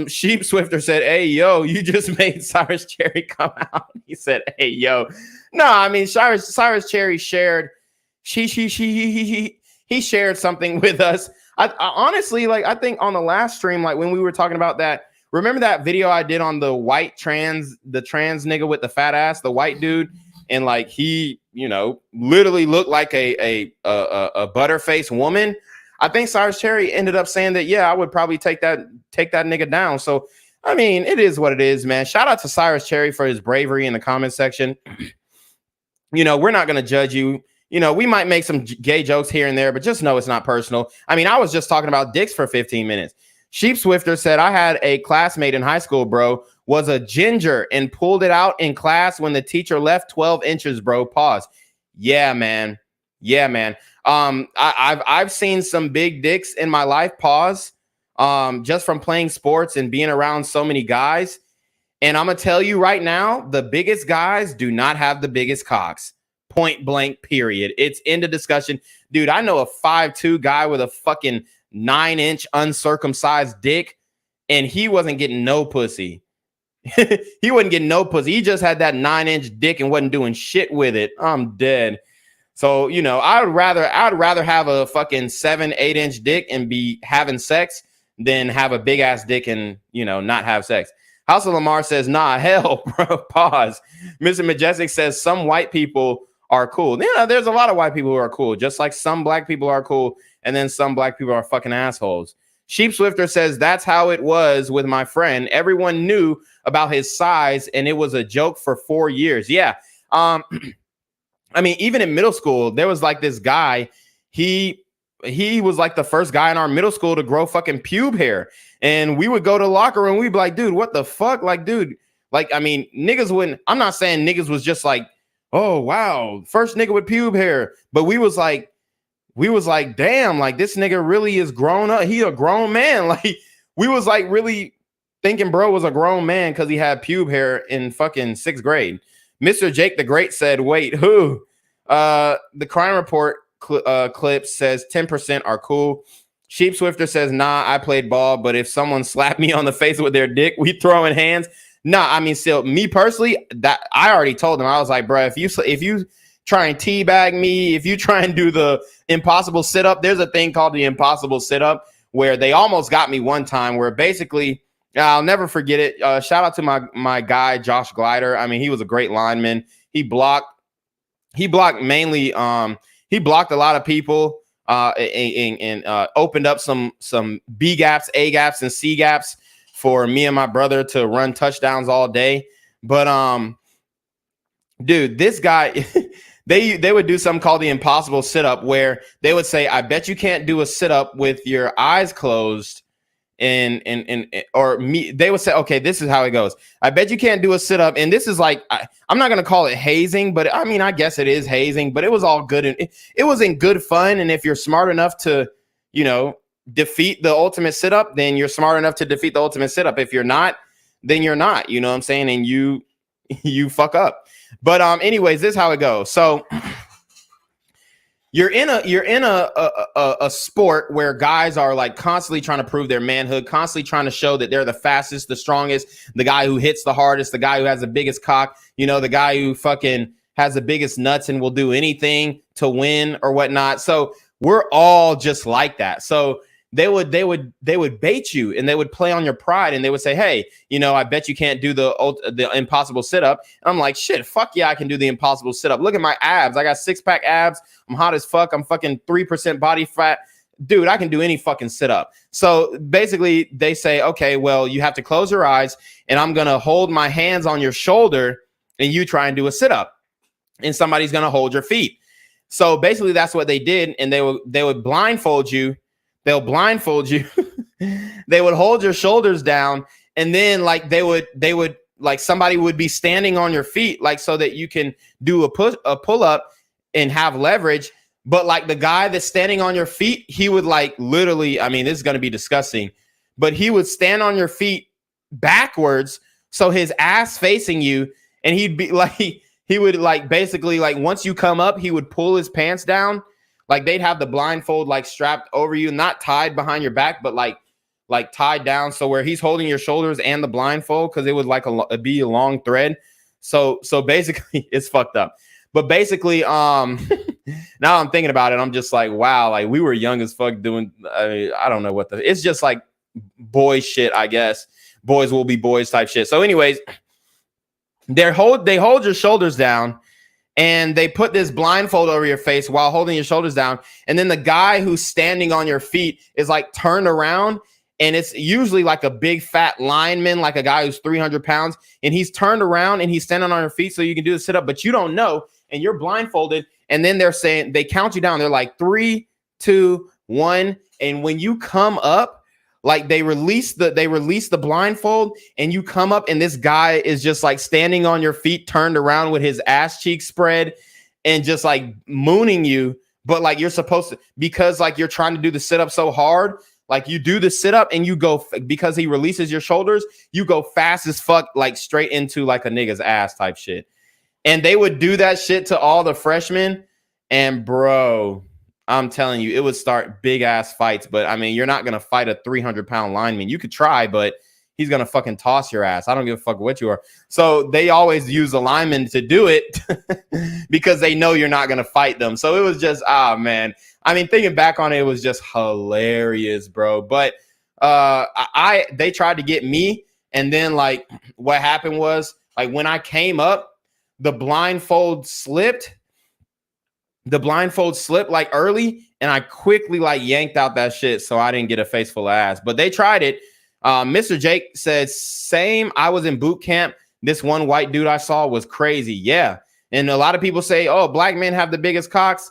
S5: Sheep Swifter said, hey, yo, you just made Cyrus Cherry come out. He said, hey, yo. No, I mean, Cyrus Cherry shared, he shared something with us. I honestly, like, I think on the last stream, like when we were talking about that, remember that video I did on the trans nigga with the fat ass, the white dude? And like, he, literally looked like a butterface woman. I think Cyrus Cherry ended up saying that, yeah, I would probably take that nigga down. So, I mean, it is what it is, man. Shout out to Cyrus Cherry for his bravery in the comment section. We're not going to judge you. We might make some gay jokes here and there, but just know it's not personal. I mean, I was just talking about dicks for 15 minutes. Sheep Swifter said, I had a classmate in high school, bro, was a ginger and pulled it out in class when the teacher left 12 inches, bro. Pause. Yeah, man. I've seen some big dicks in my life, pause, just from playing sports and being around so many guys. And I'm going to tell you right now, the biggest guys do not have the biggest cocks. Point blank, period. It's end of discussion. Dude, I know a 5'2" guy with a fucking 9-inch uncircumcised dick, and he wasn't getting no pussy. He wasn't getting no pussy. He just had that 9-inch dick and wasn't doing shit with it. I'm dead. So, I'd rather have a fucking 7-8-inch dick and be having sex than have a big ass dick and, not have sex. House of Lamar says, nah, hell, bro, pause. Mr. Majestic says some white people are cool. There's a lot of white people who are cool, just like some black people are cool. And then some black people are fucking assholes. Sheep Swifter says, that's how it was with my friend. Everyone knew about his size and it was a joke for 4 years. Yeah. I mean, even in middle school, there was like this guy, he was like the first guy in our middle school to grow fucking pube hair. And we would go to the locker room. We'd be like, dude, what the fuck? Like, dude, like, I mean, niggas wouldn't, I'm not saying niggas was just like, oh, wow, first nigga with pube hair. But we was like, damn, like this nigga really is grown up. He a grown man. Like we was like really thinking bro was a grown man because he had pube hair in fucking 6th grade. Mr. Jake the Great said, wait, who? The crime report clip says 10% are cool. Sheep Swifter says, nah, I played ball, but if someone slapped me on the face with their dick, we throwing hands. Nah, I mean, still, me personally, that I already told them, I was like, bro, if you try and teabag me, if you try and do the impossible sit-up, there's a thing called the impossible sit-up where they almost got me one time where basically, I'll never forget it. Shout out to my guy, Josh Glider. I mean, he was a great lineman. He blocked mainly, he blocked a lot of people and opened up some B gaps, A gaps, and C gaps for me and my brother to run touchdowns all day. But dude, this guy, they would do something called the impossible sit-up where they would say, I bet you can't do a sit-up with your eyes closed. They would say, okay, this is how it goes. I bet you can't do a sit-up. And this is like, I'm not going to call it hazing, but I mean, I guess it is hazing, but it was all good. And it was in good fun. And if you're smart enough to, defeat the ultimate sit-up, then you're smart enough to defeat the ultimate sit-up. If you're not, then you're not, you know what I'm saying? And you fuck up. But anyways, this is how it goes. So you're in a sport where guys are like constantly trying to prove their manhood, constantly trying to show that they're the fastest, the strongest, the guy who hits the hardest, the guy who has the biggest cock, the guy who fucking has the biggest nuts and will do anything to win or whatnot. So we're all just like that. So they would bait you and they would play on your pride and they would say, hey, you know, I bet you can't do the impossible sit-up. And I'm like, shit, fuck yeah, I can do the impossible sit-up. Look at my abs. I got 6-pack abs. I'm hot as fuck. I'm fucking 3% body fat. Dude, I can do any fucking sit-up. So basically they say, okay, well, you have to close your eyes and I'm going to hold my hands on your shoulder and you try and do a sit-up and somebody's going to hold your feet. So basically that's what they did. And they would blindfold you. They'll blindfold you. They would hold your shoulders down. And then like they would like somebody would be standing on your feet, like so that you can do a pull up and have leverage. But like the guy that's standing on your feet, he would like literally, I mean, this is going to be disgusting, but he would stand on your feet backwards. So his ass facing you. And he'd be like, he would like basically like once you come up, he would pull his pants down. Like they'd have the blindfold like strapped over you, not tied behind your back, but like tied down. So where he's holding your shoulders and the blindfold, because it would like it'd be a long thread. So basically it's fucked up. But basically, now I'm thinking about it. I'm just like, wow, like we were young as fuck doing, I don't know what it's just like boy shit, I guess. Boys will be boys type shit. So anyways, they hold your shoulders down. And they put this blindfold over your face while holding your shoulders down. And then the guy who's standing on your feet is like turned around. And it's usually like a big fat lineman, like a guy who's 300 pounds. And he's turned around and he's standing on your feet so you can do the sit up, but you don't know. And you're blindfolded. And then they're saying, they count you down. They're like 3, 2, 1. And when you come up, like they release the blindfold and you come up and this guy is just like standing on your feet, turned around with his ass cheek spread and just like mooning you. But like you're supposed to, because like you're trying to do the sit up so hard, like you do the sit up and you go, because he releases your shoulders, you go fast as fuck, like straight into like a nigga's ass type shit. And they would do that shit to all the freshmen. And bro, I'm telling you, it would start big ass fights. But I mean, you're not going to fight a 300-pound lineman. You could try, but he's going to fucking toss your ass. I don't give a fuck what you are. So they always use a lineman to do it because they know you're not going to fight them. So it was just, man. I mean, thinking back on it, it was just hilarious, bro. But they tried to get me. And then like what happened was like when I came up, the blindfold slipped like early and I quickly like yanked out that shit. So I didn't get a face full of ass, but they tried it. Mr. Jake said, same. I was in boot camp. This one white dude I saw was crazy. Yeah. And a lot of people say, oh, black men have the biggest cocks.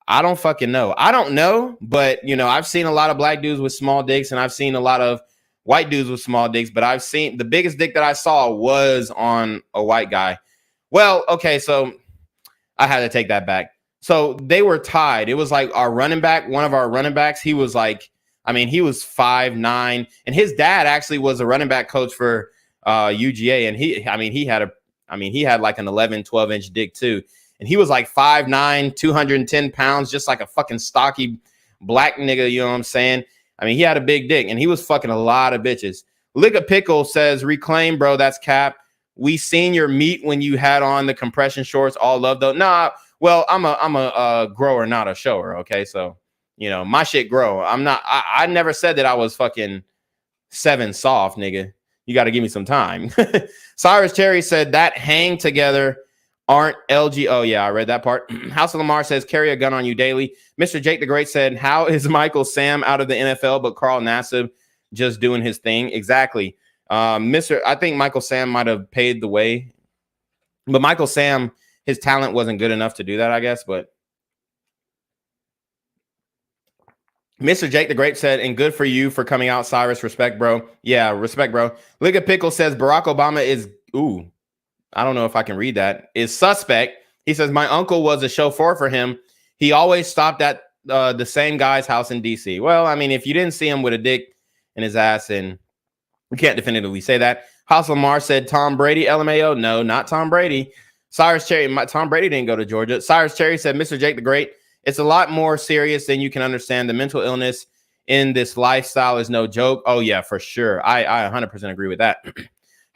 S5: I don't fucking know. I don't know. But you know, I've seen a lot of black dudes with small dicks and I've seen a lot of white dudes with small dicks, but I've seen the biggest dick that I saw was on a white guy. Well, okay. So I had to take that back. So they were tied. It was like our running back, one of our running backs. He was like, I mean, he was 5'9", and his dad actually was a running back coach for UGA. And he had like an 11, 12-inch dick too. And he was like 5'9", 210 pounds, just like a fucking stocky black nigga. You know what I'm saying? I mean, he had a big dick and he was fucking a lot of bitches. Lick a Pickle says, reclaim, bro. That's cap. We seen your meat when you had on the compression shorts. All love though. Nah. Well, I'm a grower, not a shower. Okay. So, you know, my shit grow. I never said that I was fucking 7 soft, nigga. You got to give me some time. Cyrus Cherry said that hang together aren't LG. Oh yeah. I read that part. House of Lamar says carry a gun on you daily. Mr. Jake the Great said, how is Michael Sam out of the NFL, but Carl Nassib just doing his thing? Exactly. I think Michael Sam might've paid the way, but Michael Sam, his talent wasn't good enough to do that, I guess. But Mr. Jake the Grape said, and good for you for coming out, Cyrus. Respect, bro. Yeah, respect, bro. Lick a Pickle says Barack Obama is, I don't know if I can read that, is suspect. He says, my uncle was a chauffeur for him. He always stopped at the same guy's house in D.C. Well, I mean, if you didn't see him with a dick in his ass, and we can't definitively say that. House Lamar said, Tom Brady, LMAO. No, not Tom Brady. Cyrus Cherry, Tom Brady didn't go to Georgia. Cyrus Cherry said, Mr. Jake the Great, it's a lot more serious than you can understand. The mental illness in this lifestyle is no joke. Oh, yeah, for sure. I 100% agree with that.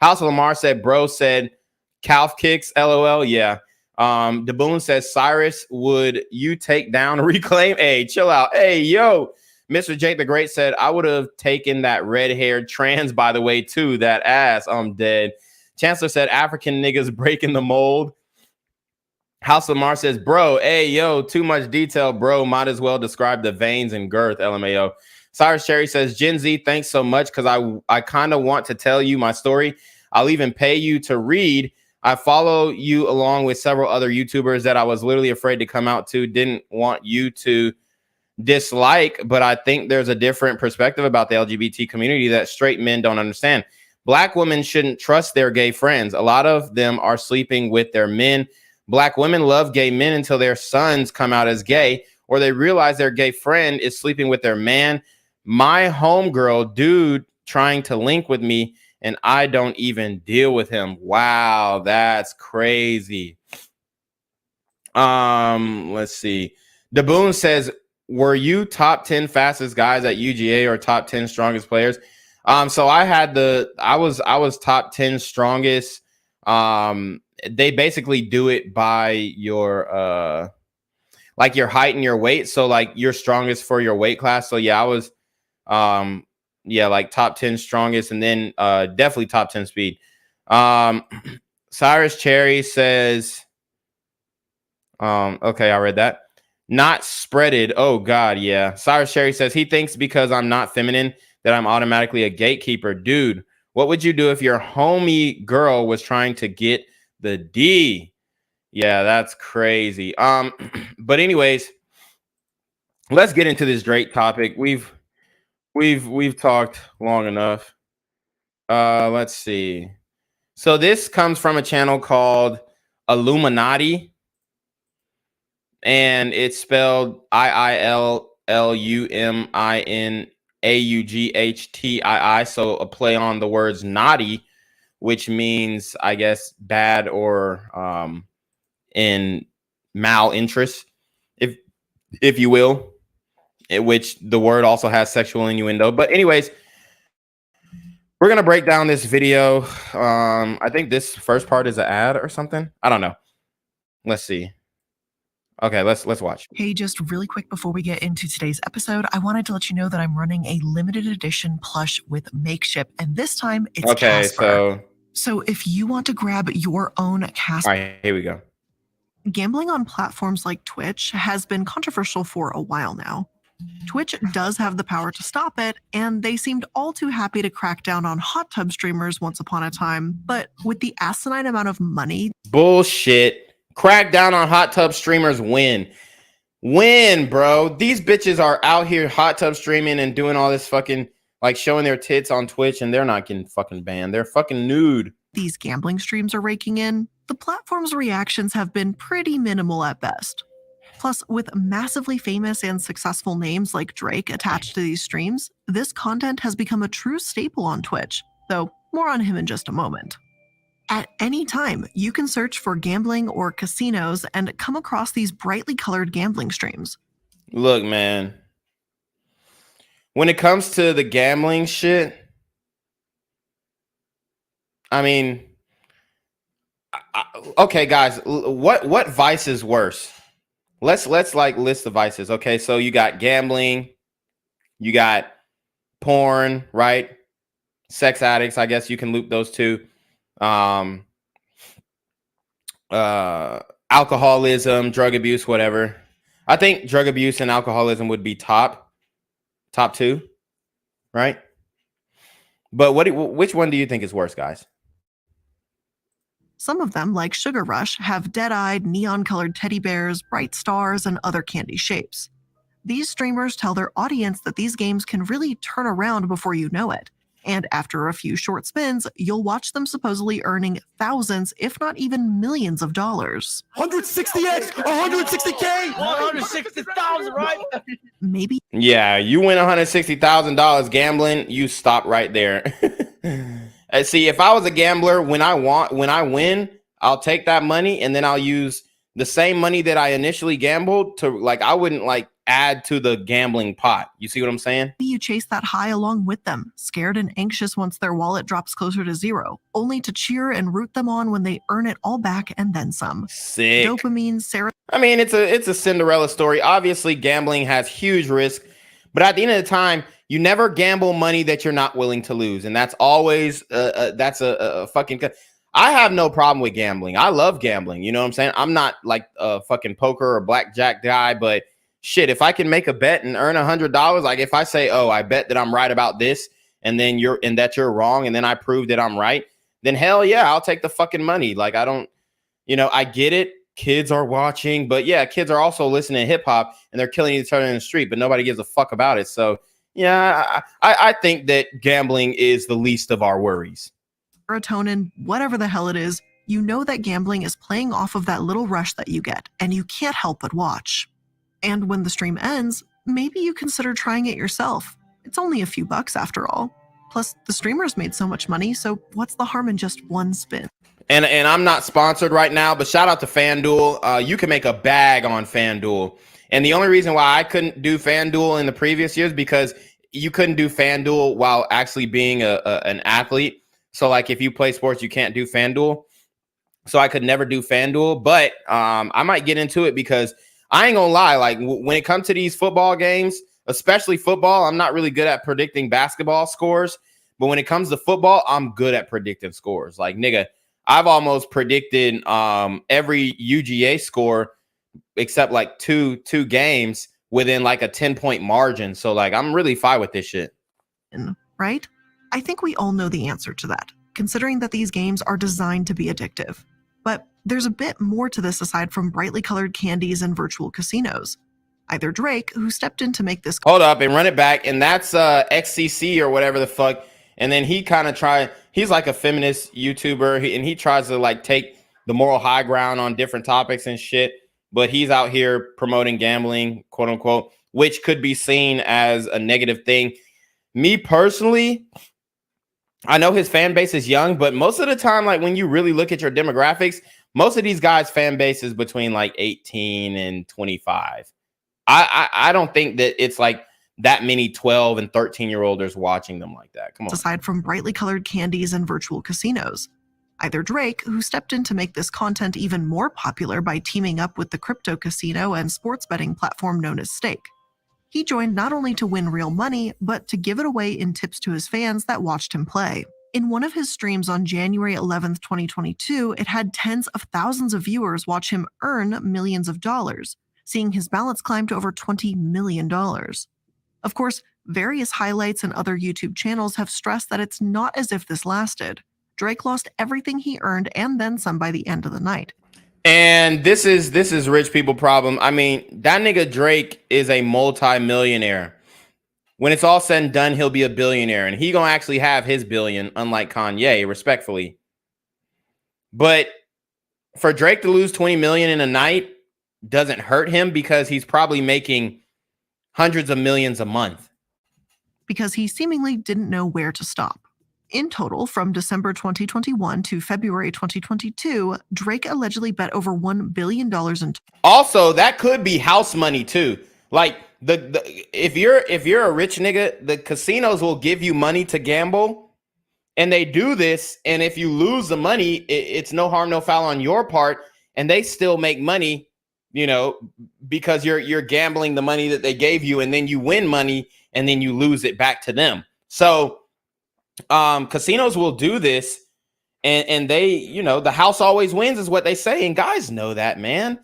S5: House of Lamar said, bro said, calf kicks, LOL. Yeah. Daboon says, Cyrus, would you take down Reclaim? Hey, chill out. Hey, yo. Mr. Jake the Great said, I would have taken that red-haired trans, by the way, too. That ass, I'm dead. Chancellor said, African niggas breaking the mold. House Lamar says, bro, hey, yo, too much detail, bro. Might as well describe the veins and girth, LMAO. Cyrus Cherry says, Gen Z, thanks so much because I kind of want to tell you my story. I'll even pay you to read. I follow you along with several other YouTubers that I was literally afraid to come out to. Didn't want you to dislike, but I think there's a different perspective about the LGBT community that straight men don't understand. Black women shouldn't trust their gay friends. A lot of them are sleeping with their men. Black women love gay men until their sons come out as gay or they realize their gay friend is sleeping with their man. My homegirl dude trying to link with me and I don't even deal with him. Wow, that's crazy. Let's see. Daboon says, were you top 10 fastest guys at UGA or top 10 strongest players? So I was top 10 strongest. They basically do it by your like your height and your weight. So like you're strongest for your weight class. So yeah, I was like top 10 strongest and then definitely top 10 speed. Cyrus Cherry says, okay, I read that. Not spreaded. Oh God, yeah. Cyrus Cherry says he thinks because I'm not feminine that I'm automatically a gatekeeper. Dude, what would you do if your homie girl was trying to get the D? Yeah, that's crazy. But anyways, let's get into this Drake topic. We've talked long enough. Let's see. So this comes from a channel called Illuminati. And it's spelled IILLUMINAUGHTII. So a play on the words naughty, which means, I guess, bad or in malinterest, if you will, which the word also has sexual innuendo. But anyways, we're going to break down this video. I think this first part is an ad or something. I don't know. Let's see. Okay, let's watch.
S18: Hey, just really quick before we get into today's episode, I wanted to let you know that I'm running a limited edition plush with Makeship, and this time it's
S5: okay,
S18: Casper. So if you want to grab your own Casper.
S5: All right, here we go.
S18: Gambling on platforms like Twitch has been controversial for a while now. Twitch does have the power to stop it, and they seemed all too happy to crack down on hot tub streamers once upon a time, but with the asinine amount of money.
S5: Bullshit. Crack down on hot tub streamers when, bro. These bitches are out here hot tub streaming and doing all this fucking like showing their tits on Twitch and they're not getting fucking banned. They're fucking nude.
S18: These gambling streams are raking in. The platform's reactions have been pretty minimal at best. Plus, with massively famous and successful names like Drake attached to these streams, this content has become a true staple on Twitch, though more on him in just a moment. At any time, you can search for gambling or casinos and come across these brightly colored gambling streams.
S5: Look, man. When it comes to the gambling shit, I mean, okay, guys, what vice is worse? Let's like list the vices. Okay, so you got gambling, you got porn, right? Sex addicts, I guess you can loop those two. Alcoholism, drug abuse, whatever. I think drug abuse and alcoholism would be top two, right? But which one do you think is worse, guys?
S18: Some of them, like Sugar Rush, have dead-eyed, neon-colored teddy bears, bright stars, and other candy shapes. These streamers tell their audience that these games can really turn around before you know it. And after a few short spins, you'll watch them supposedly earning thousands, if not even millions of dollars.
S15: 160x, 160K, 160,000, right?
S18: Maybe.
S5: Yeah, you win $160,000 gambling, you stop right there. See, if I was a gambler, when I win, I'll take that money and then I'll use the same money that I initially gambled to, like, I wouldn't like add to the gambling pot. You see what I'm saying?
S18: You chase that high along with them, scared and anxious once their wallet drops closer to zero, only to cheer and root them on when they earn it all back and then some.
S5: Sick.
S18: Dopamine,
S5: I mean, it's a Cinderella story. Obviously, gambling has huge risk,
S19: But at the end of the time, you never gamble money that you're not willing to lose. And that's always, that's a fucking, I have no problem with gambling. I love gambling. You know what I'm saying? I'm not like a fucking poker or blackjack guy, but shit, if I can make a bet and earn $100, like if I say, oh, I bet that I'm right about this, and then that you're wrong, and then I prove that I'm right, then hell yeah, I'll take the fucking money. Like I don't, I get it. Kids are watching, but yeah, kids are also listening to hip hop and they're killing each other in the street, but nobody gives a fuck about it. So yeah, I think that gambling is the least of our worries.
S18: Serotonin, whatever the hell it is, you know that gambling is playing off of that little rush that you get, and you can't help but watch. And when the stream ends, maybe you consider trying it yourself. It's only a few bucks after all. Plus, the streamers made so much money, so what's the harm in just one spin?
S19: And I'm not sponsored right now, but shout out to FanDuel. You can make a bag on FanDuel. And the only reason why I couldn't do FanDuel in the previous years because you couldn't do FanDuel while actually being an athlete. So like if you play sports, you can't do FanDuel. So I could never do FanDuel, but I might get into it because I ain't gonna lie. Like when it comes to these football games, especially football, I'm not really good at predicting basketball scores. But when it comes to football, I'm good at predicting scores. Like nigga, I've almost predicted every UGA score except like two games within like a 10-point margin. So like I'm really fine with this shit.
S18: Right? I think we all know the answer to that, considering that these games are designed to be addictive. But there's a bit more to this aside from brightly colored candies and virtual casinos. Either Drake, who stepped in to make this...
S19: Hold up and run it back. And that's XCC or whatever the fuck. And then he kind of he's like a feminist YouTuber, and he tries to like take the moral high ground on different topics and shit. But he's out here promoting gambling, quote unquote, which could be seen as a negative thing. Me personally, I know his fan base is young, but most of the time, like when you really look at your demographics, most of these guys' fan base is between like 18 and 25. I don't think that it's like that many 12 and 13-year-olders watching them like that. Come on.
S18: Aside from brightly colored candies and virtual casinos. Either Drake, who stepped in to make this content even more popular by teaming up with the crypto casino and sports betting platform known as Stake. He joined not only to win real money, but to give it away in tips to his fans that watched him play. In one of his streams on January 11th, 2022, it had tens of thousands of viewers watch him earn millions of dollars, seeing his balance climb to over $20 million. Of course, various highlights and other YouTube channels have stressed that it's not as if this lasted. Drake lost everything he earned and then some by the end of the night.
S19: And this is rich people problem. I mean, that nigga Drake is a multi-millionaire. When it's all said and done, he'll be a billionaire, and he gonna actually have his billion, unlike Kanye, respectfully. But for Drake to lose 20 million in a night doesn't hurt him because he's probably making hundreds of millions a month.
S18: Because he seemingly didn't know where to stop. In total, from December 2021 to February 2022, Drake allegedly bet over $1 billion in...
S19: Also, that could be house money too. Like if you're a rich nigga, the casinos will give you money to gamble, and they do this. And if you lose the money, it's no harm, no foul on your part, and they still make money, because you're gambling the money that they gave you, and then you win money, and then you lose it back to them. So casinos will do this, and they, the house always wins is what they say, and guys know that, man.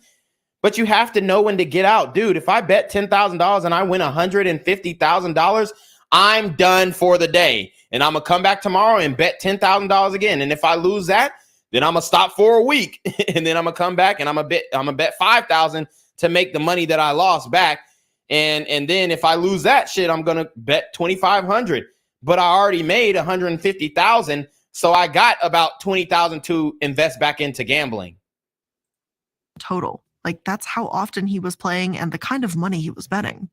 S19: But you have to know when to get out. Dude, if I bet $10,000 and I win $150,000, I'm done for the day. And I'm going to come back tomorrow and bet $10,000 again. And if I lose that, then I'm going to stop for a week. And then I'm going to come back and I'm going to bet 5,000 to make the money that I lost back. And then if I lose that shit, I'm going to bet 2,500. But I already made 150,000. So I got about 20,000 to invest back into gambling.
S18: Total. Like, that's how often he was playing and the kind of money he was betting.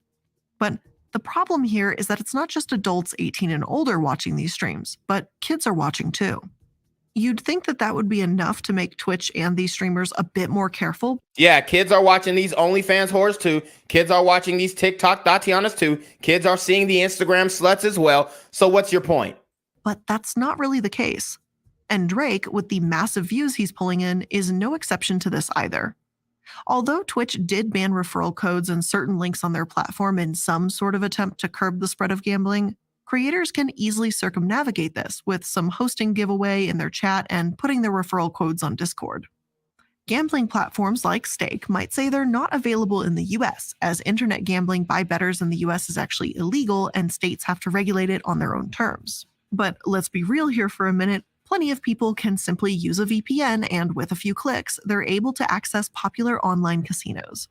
S18: But the problem here is that it's not just adults 18 and older watching these streams, but kids are watching too. You'd think that that would be enough to make Twitch and these streamers a bit more careful.
S19: Yeah, kids are watching these OnlyFans whores too. Kids are watching these TikTok Tatianas too. Kids are seeing the Instagram sluts as well. So what's your point?
S18: But that's not really the case. And Drake, with the massive views he's pulling in, is no exception to this either. Although Twitch did ban referral codes and certain links on their platform in some sort of attempt to curb the spread of gambling, creators can easily circumnavigate this with some hosting giveaway in their chat and putting their referral codes on Discord. Gambling platforms like Stake might say they're not available in the US, as internet gambling by bettors in the US is actually illegal and states have to regulate it on their own terms. But let's be real here for a minute. Plenty of people can simply use a VPN, and with a few clicks, they're able to access popular online casinos.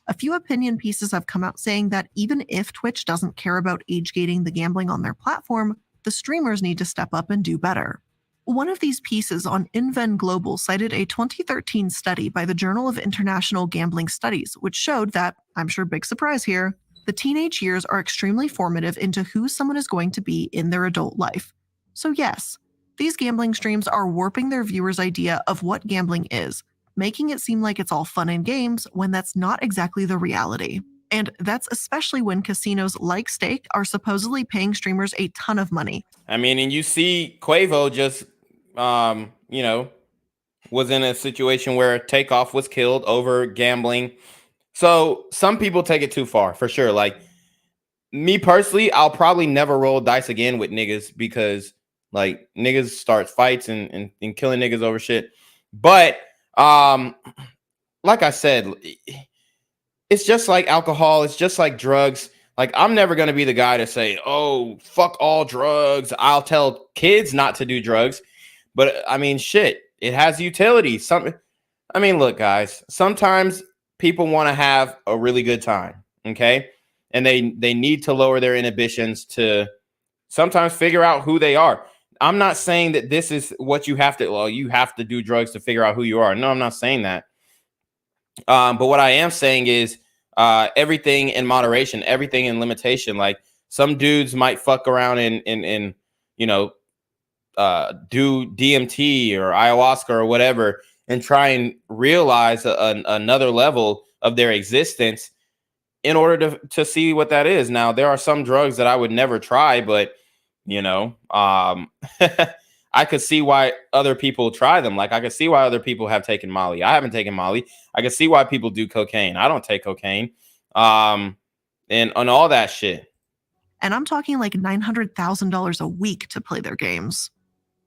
S18: A few opinion pieces have come out saying that even if Twitch doesn't care about age-gating the gambling on their platform, the streamers need to step up and do better. One of these pieces on Inven Global cited a 2013 study by the Journal of International Gambling Studies, which showed that, I'm sure big surprise here, the teenage years are extremely formative into who someone is going to be in their adult life. So yes, these gambling streams are warping their viewers' idea of what gambling is, making it seem like it's all fun and games when that's not exactly the reality. And that's especially when casinos like Stake are supposedly paying streamers a ton of money.
S19: I mean, and you see Quavo just, was in a situation where Takeoff was killed over gambling. So some people take it too far, for sure. Like, me personally, I'll probably never roll dice again with niggas because, like, niggas start fights and killing niggas over shit. But, like I said, it's just like alcohol. It's just like drugs. Like, I'm never going to be the guy to say, oh, fuck all drugs. I'll tell kids not to do drugs. But, I mean, shit, it has utility. Look, guys, sometimes people want to have a really good time, okay? And they need to lower their inhibitions to sometimes figure out who they are. I'm not saying that this is what you have to, you have to do drugs to figure out who you are. No, I'm not saying that. But what I am saying is everything in moderation, everything in limitation. Like, some dudes might fuck around and do DMT or ayahuasca or whatever and try and realize another level of their existence in order to see what that is. Now, there are some drugs that I would never try, but I could see why other people try them. Like, I could see why other people have taken Molly. I haven't taken Molly. I could see why people do cocaine. I don't take cocaine. And on all that shit.
S18: And I'm talking like $900,000 a week to play their games.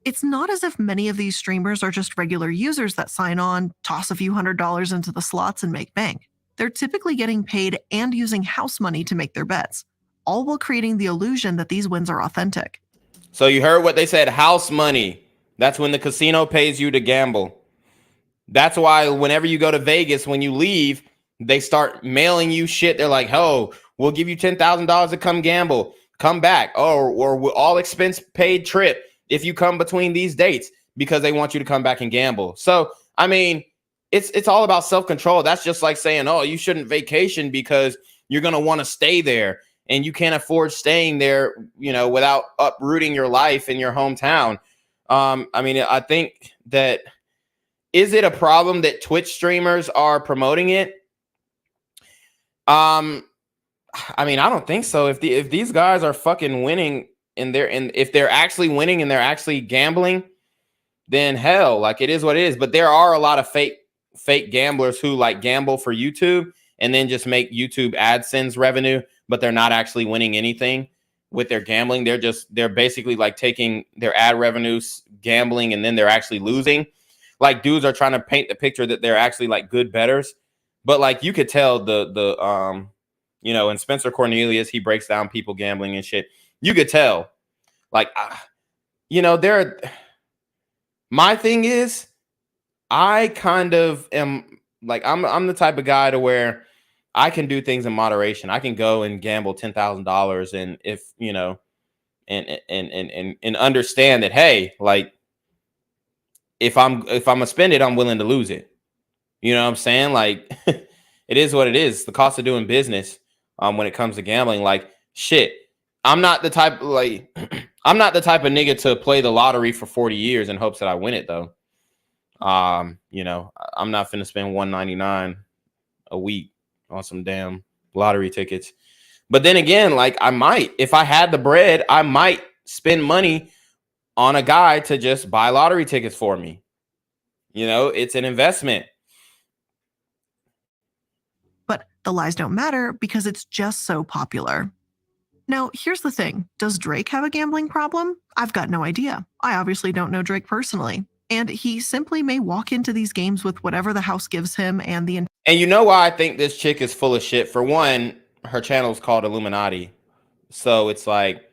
S18: It's not as if many of these streamers are just regular users that sign on, toss a few $100s into the slots and make bank. They're typically getting paid and using house money to make their bets, all while creating the illusion that these wins are authentic.
S19: So you heard what they said, house money. That's when the casino pays you to gamble. That's why whenever you go to Vegas, when you leave, they start mailing you shit. They're like, oh, we'll give you $10,000 to come gamble. Come back. Oh, or all expense paid trip if you come between these dates, because they want you to come back and gamble. So, I mean, it's all about self-control. That's just like saying, oh, you shouldn't vacation because you're going to want to stay there and you can't afford staying there, without uprooting your life in your hometown. I think that, is it a problem that Twitch streamers are promoting it? I don't think so. If these guys are fucking winning and if they're actually winning and they're actually gambling, then hell, like, it is what it is. But there are a lot of fake gamblers who like gamble for YouTube and then just make YouTube AdSense revenue, but they're not actually winning anything with their gambling. They're basically like taking their ad revenues, gambling, and then they're actually losing. Like, dudes are trying to paint the picture that they're actually like good bettors, but like, you could tell and Spencer Cornelius, he breaks down people gambling and shit. You could tell, like, my thing is, I kind of am like, I'm the type of guy to where I can do things in moderation. I can go and gamble $10,000, and if and understand that, hey, like, if I'm gonna spend it, I'm willing to lose it. You know what I'm saying? Like, it is what it is. The cost of doing business when it comes to gambling. Like, shit, I'm not the type of nigga to play the lottery for 40 years in hopes that I win it, though. I'm not finna spend $199 a week on some damn lottery tickets. But then again, like, I might, if I had the bread, I might spend money on a guy to just buy lottery tickets for me. It's an investment.
S18: But the lies don't matter because it's just so popular. Now, here's the thing. Does Drake have a gambling problem? I've got no idea. I obviously don't know Drake personally. And he simply may walk into these games with whatever the house gives him and the...
S19: And you know why I think this chick is full of shit? For one, her channel is called Illuminati. So it's like,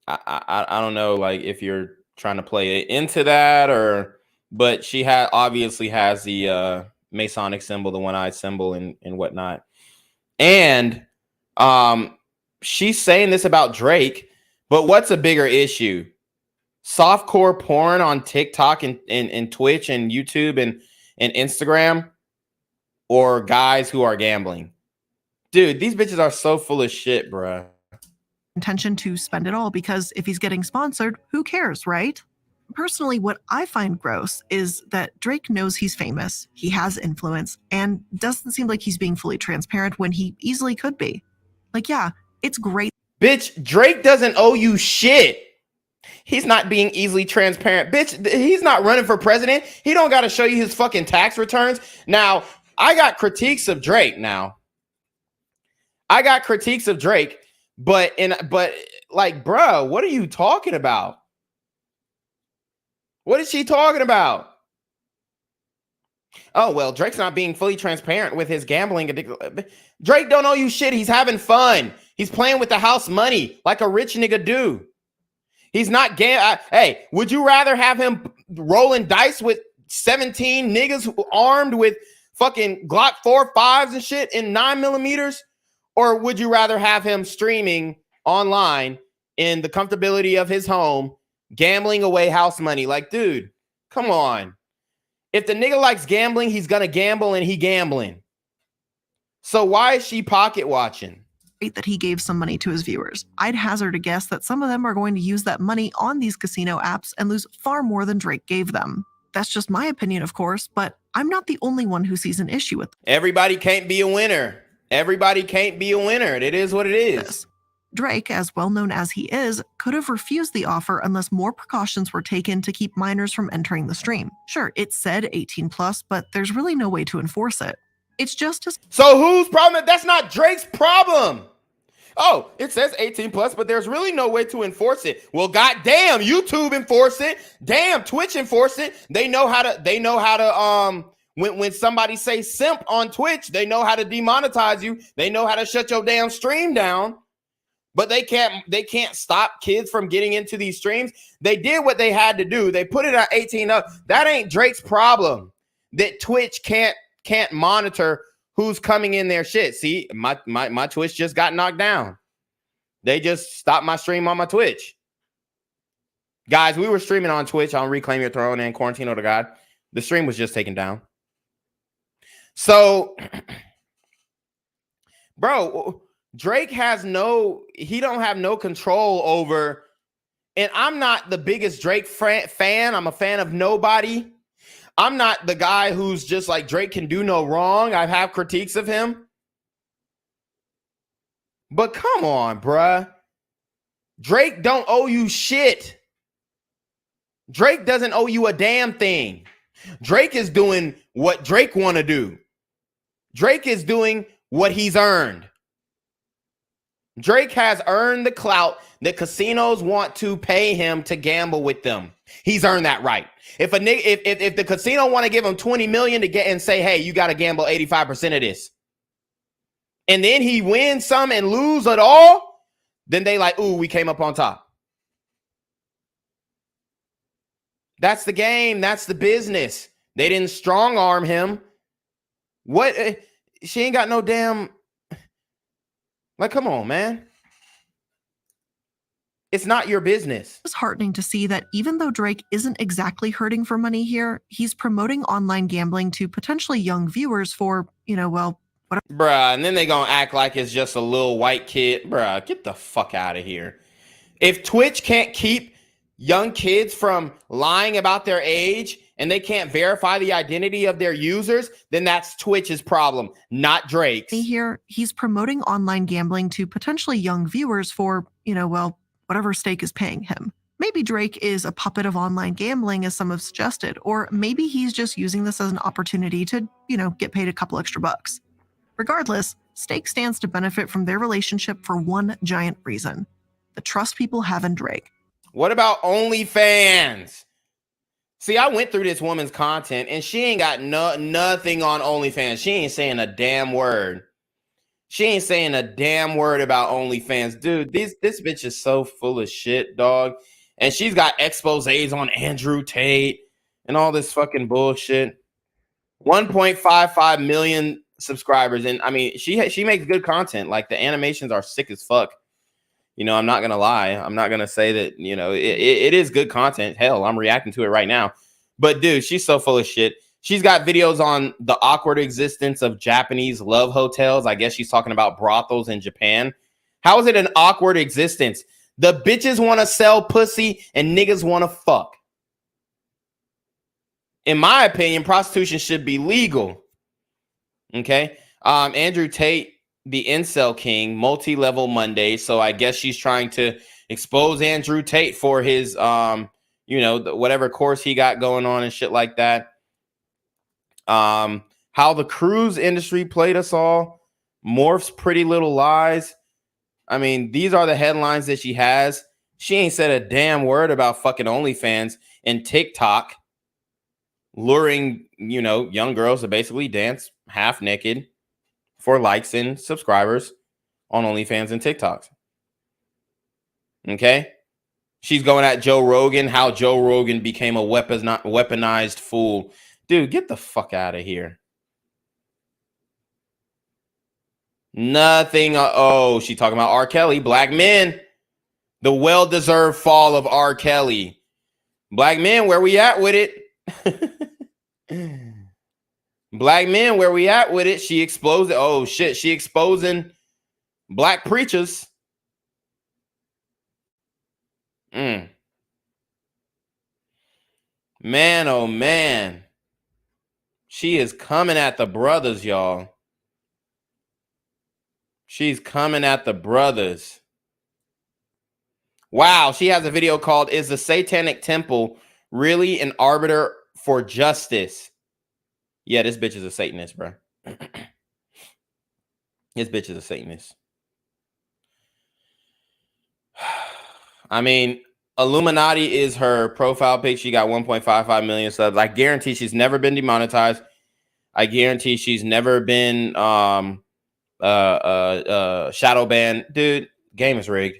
S19: I don't know, like if you're trying to play into that or, but she obviously has the Masonic symbol, the one-eyed symbol and whatnot. And she's saying this about Drake, but what's a bigger issue? Softcore porn on TikTok and Twitch and YouTube and Instagram, or guys who are gambling? Dude, these bitches are so full of shit, bruh.
S18: Intention to spend it all, because if he's getting sponsored, who cares, right? Personally, what I find gross is that Drake knows he's famous, he has influence, and doesn't seem like he's being fully transparent when he easily could be. Like, yeah, it's great.
S19: Bitch, Drake doesn't owe you shit. He's not being easily transparent. Bitch, he's not running for president. He don't got to show you his fucking tax returns. Now, I got critiques of Drake now. But like, bro, what are you talking about? What is she talking about? Oh, well, Drake's not being fully transparent with his gambling. Drake don't owe you shit. He's having fun. He's playing with the house money like a rich nigga do. He's not hey, would you rather have him rolling dice with 17 niggas armed with fucking Glock 4.5s and shit in 9mm? Or would you rather have him streaming online in the comfortability of his home, gambling away house money? Like, dude, come on. If the nigga likes gambling, he's gonna gamble, and he gambling. So why is she pocket watching?
S18: That he gave some money to his viewers. I'd hazard a guess that some of them are going to use that money on these casino apps and lose far more than Drake gave them. That's just my opinion, of course, but I'm not the only one who sees an issue with this.
S19: Everybody can't be a winner. Everybody can't be a winner. It is what it is.
S18: Drake, as well known as he is, could have refused the offer unless more precautions were taken to keep minors from entering the stream. Sure, it said 18+, but there's really no way to enforce it. It's just as...
S19: So whose problem? That's not Drake's problem. Oh, it says 18+, but there's really no way to enforce it. Well, goddamn, YouTube enforce it. Damn, Twitch enforce it. They know how to when somebody say simp on Twitch, they know how to demonetize you. They know how to shut your damn stream down. But they can't stop kids from getting into these streams. They did what they had to do. They put it at 18 up. That ain't Drake's problem. That Twitch can't monitor who's coming in their shit. See, my Twitch just got knocked down. They just stopped my stream on my Twitch. Guys, we were streaming on Twitch on Reclaim Your Throne and Quarantino to God. The stream was just taken down. So, bro, Drake he don't have no control over, and I'm not the biggest Drake fan. I'm a fan of nobody. I'm not the guy who's just like, Drake can do no wrong. I have critiques of him. But come on, bruh. Drake don't owe you shit. Drake doesn't owe you a damn thing. Drake is doing what Drake want to do. Drake is doing what he's earned. Drake has earned the clout that casinos want to pay him to gamble with them. He's earned that right. If the casino want to give him 20 million to get and say, hey, you got to gamble 85% of this, and then he wins some and lose it all, then they like, ooh, we came up on top. That's the game. That's the business. They didn't strong arm him. What? She ain't got no damn. Like, come on, man. It's not your business.
S18: It's heartening to see that even though Drake isn't exactly hurting for money here, he's promoting online gambling to potentially young viewers for, whatever.
S19: Bruh, and then they gonna act like it's just a little white kid. Bruh, get the fuck out of here. If Twitch can't keep young kids from lying about their age and they can't verify the identity of their users, then that's Twitch's problem, not Drake's.
S18: Here, he's promoting online gambling to potentially young viewers for, whatever stake is paying him. Maybe Drake is a puppet of online gambling, as some have suggested, or maybe he's just using this as an opportunity to, get paid a couple extra bucks. Regardless, Stake stands to benefit from their relationship for one giant reason: the trust people have in Drake.
S19: What about OnlyFans? See, I went through this woman's content and she ain't got nothing on OnlyFans. She ain't saying a damn word. She ain't saying a damn word about OnlyFans. Dude, this bitch is so full of shit, dog. And she's got exposés on Andrew Tate and all this fucking bullshit. 1.55 million subscribers. And I mean, she makes good content. Like, the animations are sick as fuck. I'm not going to lie. I'm not going to say that, it is good content. Hell, I'm reacting to it right now. But dude, she's so full of shit. She's got videos on the awkward existence of Japanese love hotels. I guess she's talking about brothels in Japan. How is it an awkward existence? The bitches want to sell pussy and niggas want to fuck. In my opinion, prostitution should be legal. Okay. Andrew Tate, the incel king, multi-level Monday. So I guess she's trying to expose Andrew Tate for his, whatever course he got going on and shit like that. How the cruise industry played us all. Morph's Pretty Little Lies. I mean, these are the headlines that she has. She ain't said a damn word about fucking OnlyFans and TikTok, luring, young girls to basically dance half naked for likes and subscribers on OnlyFans and TikToks. Okay? She's going at Joe Rogan, how Joe Rogan became a weaponized fool. Dude, get the fuck out of here. Nothing. She talking about R. Kelly. Black men. The well-deserved fall of R. Kelly. Black men, where we at with it? Black men, where we at with it? She exposed it. Oh, shit. She exposing black preachers. Man, oh, man. She is coming at the brothers, y'all. She's coming at the brothers. Wow, she has a video called "Is the Satanic Temple Really an Arbiter for Justice?" Yeah, this bitch is a Satanist, bro. This bitch is a Satanist. I mean, Illuminati is her profile pic. She got 1.55 million subs. I guarantee she's never been demonetized. I guarantee she's never been shadow banned. Dude, game is rigged.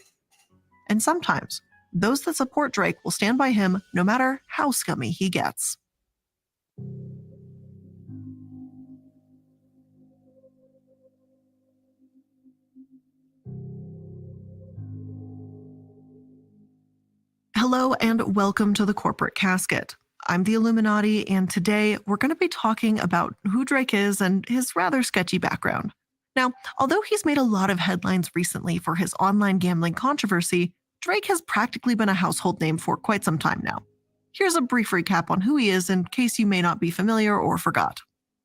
S18: And sometimes those that support Drake will stand by him no matter how scummy he gets. Hello and welcome to the Corporate Casket. I'm the Illuminati, and today we're going to be talking about who Drake is and his rather sketchy background. Now, although he's made a lot of headlines recently for his online gambling controversy, Drake has practically been a household name for quite some time now. Here's a brief recap on who he is in case you may not be familiar or forgot.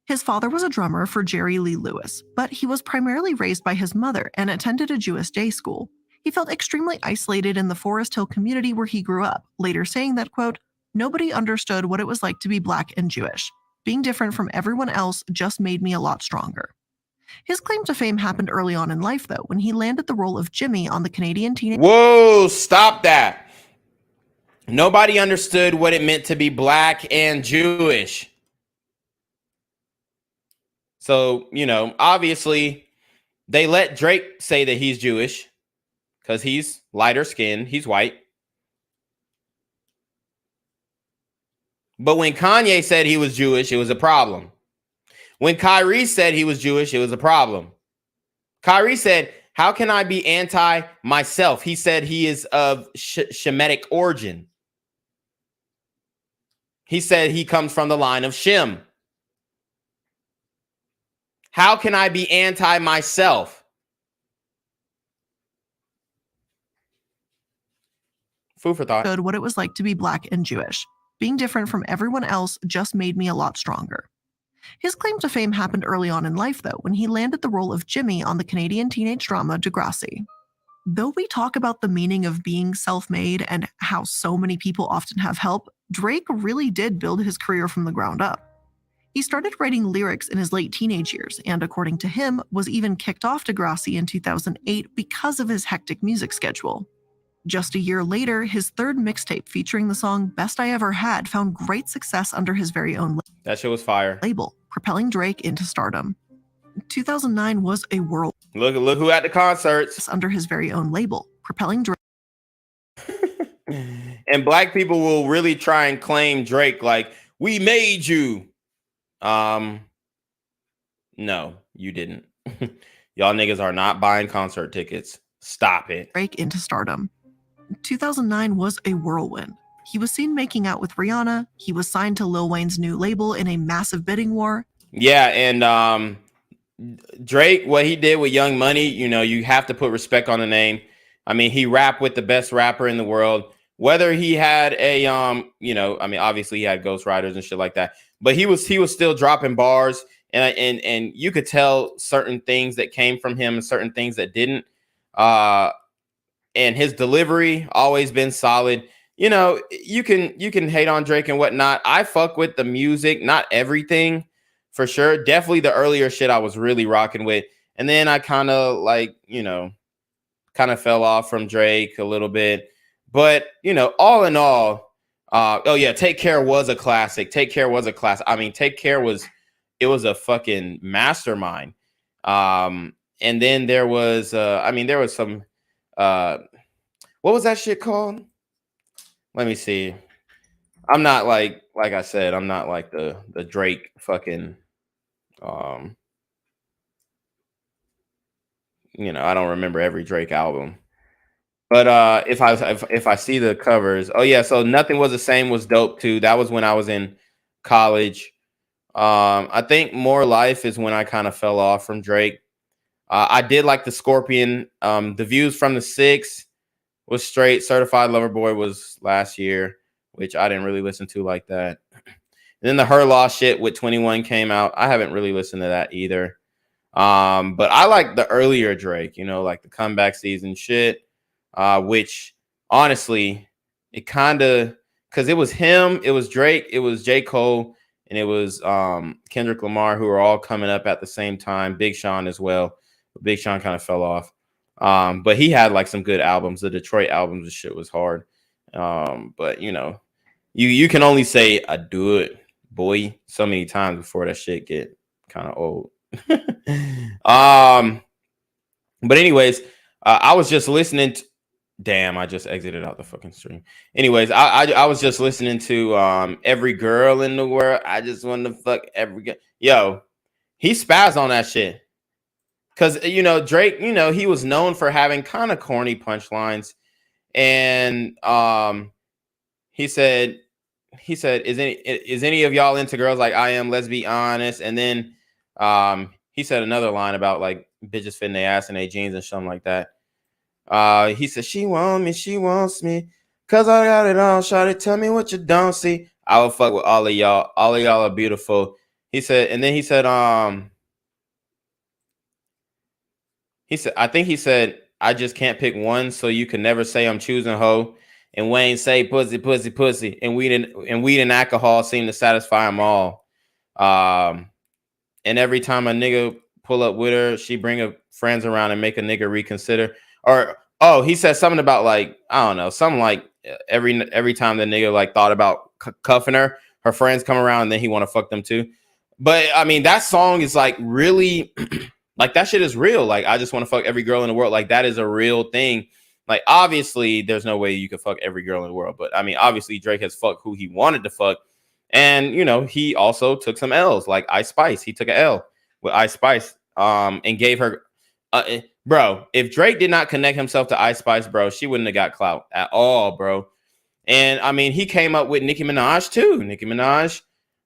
S18: His father was a drummer for Jerry Lee Lewis, but he was primarily raised by his mother and attended a Jewish day school. He felt extremely isolated in the Forest Hill community where he grew up, later saying that, quote, "Nobody understood what it was like to be Black and Jewish. Being different from everyone else just made me a lot stronger." His claim to fame happened early on in life, though, when he landed the role of Jimmy on the Canadian teenage...
S19: Whoa, stop that. Nobody understood what it meant to be Black and Jewish. So, obviously, they let Drake say that he's Jewish because he's lighter skinned, he's white. But when Kanye said he was Jewish, it was a problem. When Kyrie said he was Jewish, it was a problem. Kyrie said, "How can I be anti myself?" He said he is of Shemitic origin. He said he comes from the line of Shem. How can I be anti myself? Food for thought.
S18: What it was like to be Black and Jewish. Being different from everyone else just made me a lot stronger. His claim to fame happened early on in life, though, when he landed the role of Jimmy on the Canadian teenage drama Degrassi. Though we talk about the meaning of being self-made and how so many people often have help, Drake really did build his career from the ground up. He started writing lyrics in his late teenage years and, according to him, was even kicked off Degrassi in 2008 because of his hectic music schedule. Just a year later, his third mixtape featuring the song Best I Ever Had found great success under his very own
S19: That shit was fire.
S18: label, propelling Drake into stardom. 2009 was a whirlwind.
S19: Look who at the concerts.
S18: Under his very own label, propelling Drake.
S19: And black people will really try and claim Drake like, we made you. No, you didn't. Y'all niggas are not buying concert tickets. Stop it.
S18: Drake into stardom. 2009 was a whirlwind. He was seen making out with Rihanna. He was signed to Lil Wayne's new label in a massive bidding war.
S19: Yeah, and Drake, what he did with Young Money, you know, you have to put respect on the name. I mean, he rapped with the best rapper in the world. Whether he had a you know, I mean, obviously he had ghostwriters and shit like that, but he was still dropping bars, and you could tell certain things that came from him and certain things that didn't. And his delivery always been solid. You know, you can hate on Drake and whatnot. I fuck with the music, not everything, for sure. Definitely the earlier shit I was really rocking with, and then I kind of like, you know, kind of fell off from Drake a little bit. But, you know, all in all, oh yeah, Take Care was a classic. Take Care was a classic. I mean, Take Care was a fucking mastermind. And then there was, I mean, there was some, what was that shit called? Let me see. I'm not like I said, I'm not like the Drake fucking, you know, I don't remember every Drake album. But if I see the covers, oh yeah, so Nothing Was the Same was dope too. That was when I was in college. I think More Life is when I kind of fell off from Drake. I did like the Scorpion. The Views from the Six was straight. Certified Lover Boy was last year, which I didn't really listen to like that. And then the Her Loss shit with 21 came out. I haven't really listened to that either. But I like the earlier Drake, you know, like the Comeback Season shit. Which honestly, it kind of, because it was him, it was Drake, it was J. Cole, and it was Kendrick Lamar, who were all coming up at the same time. Big Sean as well. But Big Sean kind of fell off. But he had like some good albums. The Detroit albums, the shit was hard. But you know, you can only say I do it, boy, so many times before that shit get kind of old. But anyways, I was just listening to, damn, I just exited out the fucking stream. Anyways, I was just listening to Every Girl in the World. I just want to fuck every girl. Yo, he spazzed on that shit. Cause you know, Drake, you know, he was known for having kind of corny punchlines. And he said, is any of y'all into girls like I am? Let's be honest. And then he said another line about like bitches fitting their ass in their jeans and something like that. He said, she wants me, cause I got it all. Shawty, tell me what you don't see. I will fuck with all of y'all. All of y'all are beautiful. He said, and then he said, I think he said, I just can't pick one, so you can never say I'm choosing hoe. And Wayne say pussy, pussy, pussy. And weed and alcohol seem to satisfy them all. And every time a nigga pull up with her, she bring her friends around and make a nigga reconsider. Or he said something about like, I don't know, something like every time the nigga like thought about cuffing her, her friends come around and then he want to fuck them too. But I mean, that song is like really like that shit is real. Like, I just want to fuck every girl in the world. Like, that is a real thing. Like, obviously, there's no way you could fuck every girl in the world. But I mean, obviously, Drake has fucked who he wanted to fuck. And, you know, he also took some L's, like Ice Spice. He took an L with Ice Spice and gave her. Bro, if Drake did not connect himself to Ice Spice, bro, she wouldn't have got clout at all, bro. And I mean, he came up with Nicki Minaj, too. Nicki Minaj,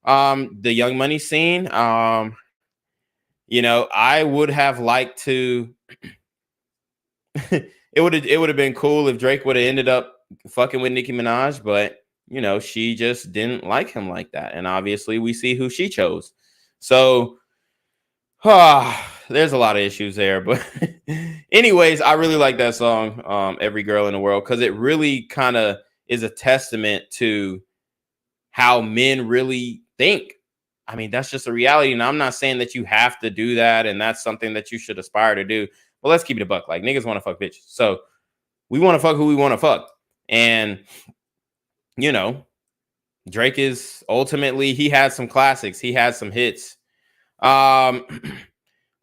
S19: the Young Money scene. You know, I would have liked to. It would have been cool if Drake would have ended up fucking with Nicki Minaj, but you know, she just didn't like him like that. And obviously we see who she chose. So there's a lot of issues there. But anyways, I really like that song, Every Girl in the World, because it really kind of is a testament to how men really think. I mean, that's just a reality. And I'm not saying that you have to do that and that's something that you should aspire to do. But let's keep it a buck. Like, niggas want to fuck bitches. So we want to fuck who we want to fuck. And, you know, Drake is ultimately, he had some classics. He had some hits.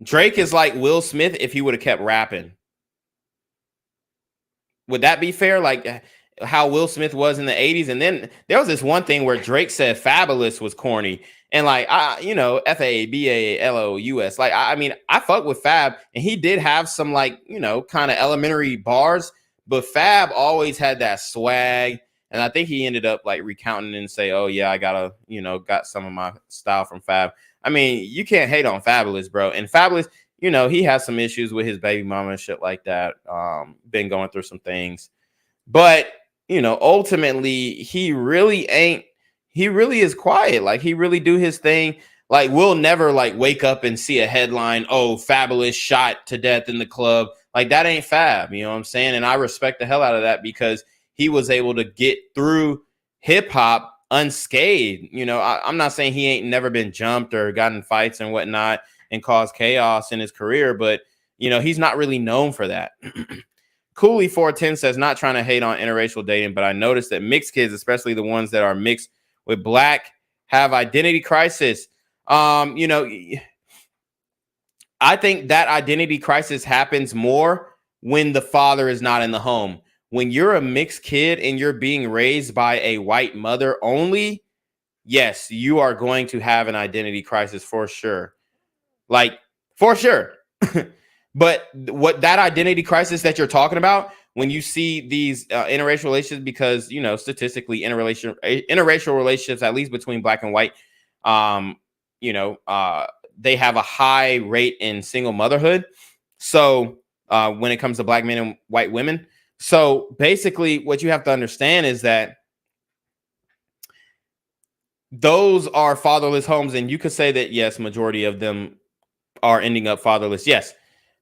S19: Drake is like Will Smith if he would have kept rapping. Would that be fair? Like how Will Smith was in the 80s. And then there was this one thing where Drake said Fabulous was corny. And like, you know, Fabalous. Like, I mean, I fuck with Fab and he did have some like, you know, kind of elementary bars, but Fab always had that swag. And I think he ended up like recounting and say, oh yeah, I got some of my style from Fab. I mean, you can't hate on Fabulous, bro. And Fabulous, you know, he has some issues with his baby mama and shit like that. Been going through some things, but you know, ultimately he really is quiet. Like he really do his thing. Like we'll never like wake up and see a headline, oh, Fabulous shot to death in the club. Like that ain't Fab, you know what I'm saying? And I respect the hell out of that because he was able to get through hip hop unscathed. You know, I'm not saying he ain't never been jumped or gotten fights and whatnot and caused chaos in his career, but you know, he's not really known for that. Cooley 410 says, not trying to hate on interracial dating, but I noticed that mixed kids, especially the ones that are mixed with black, have identity crisis. You know, I think that identity crisis happens more when the father is not in the home. When you're a mixed kid and you're being raised by a white mother only, yes, you are going to have an identity crisis for sure. Like, for sure. But what that identity crisis that you're talking about, when you see these interracial relationships, because, you know, statistically interracial relationships, at least between black and white, you know, they have a high rate in single motherhood. So when it comes to black men and white women. So basically what you have to understand is that those are fatherless homes. And you could say that, yes, majority of them are ending up fatherless. Yes.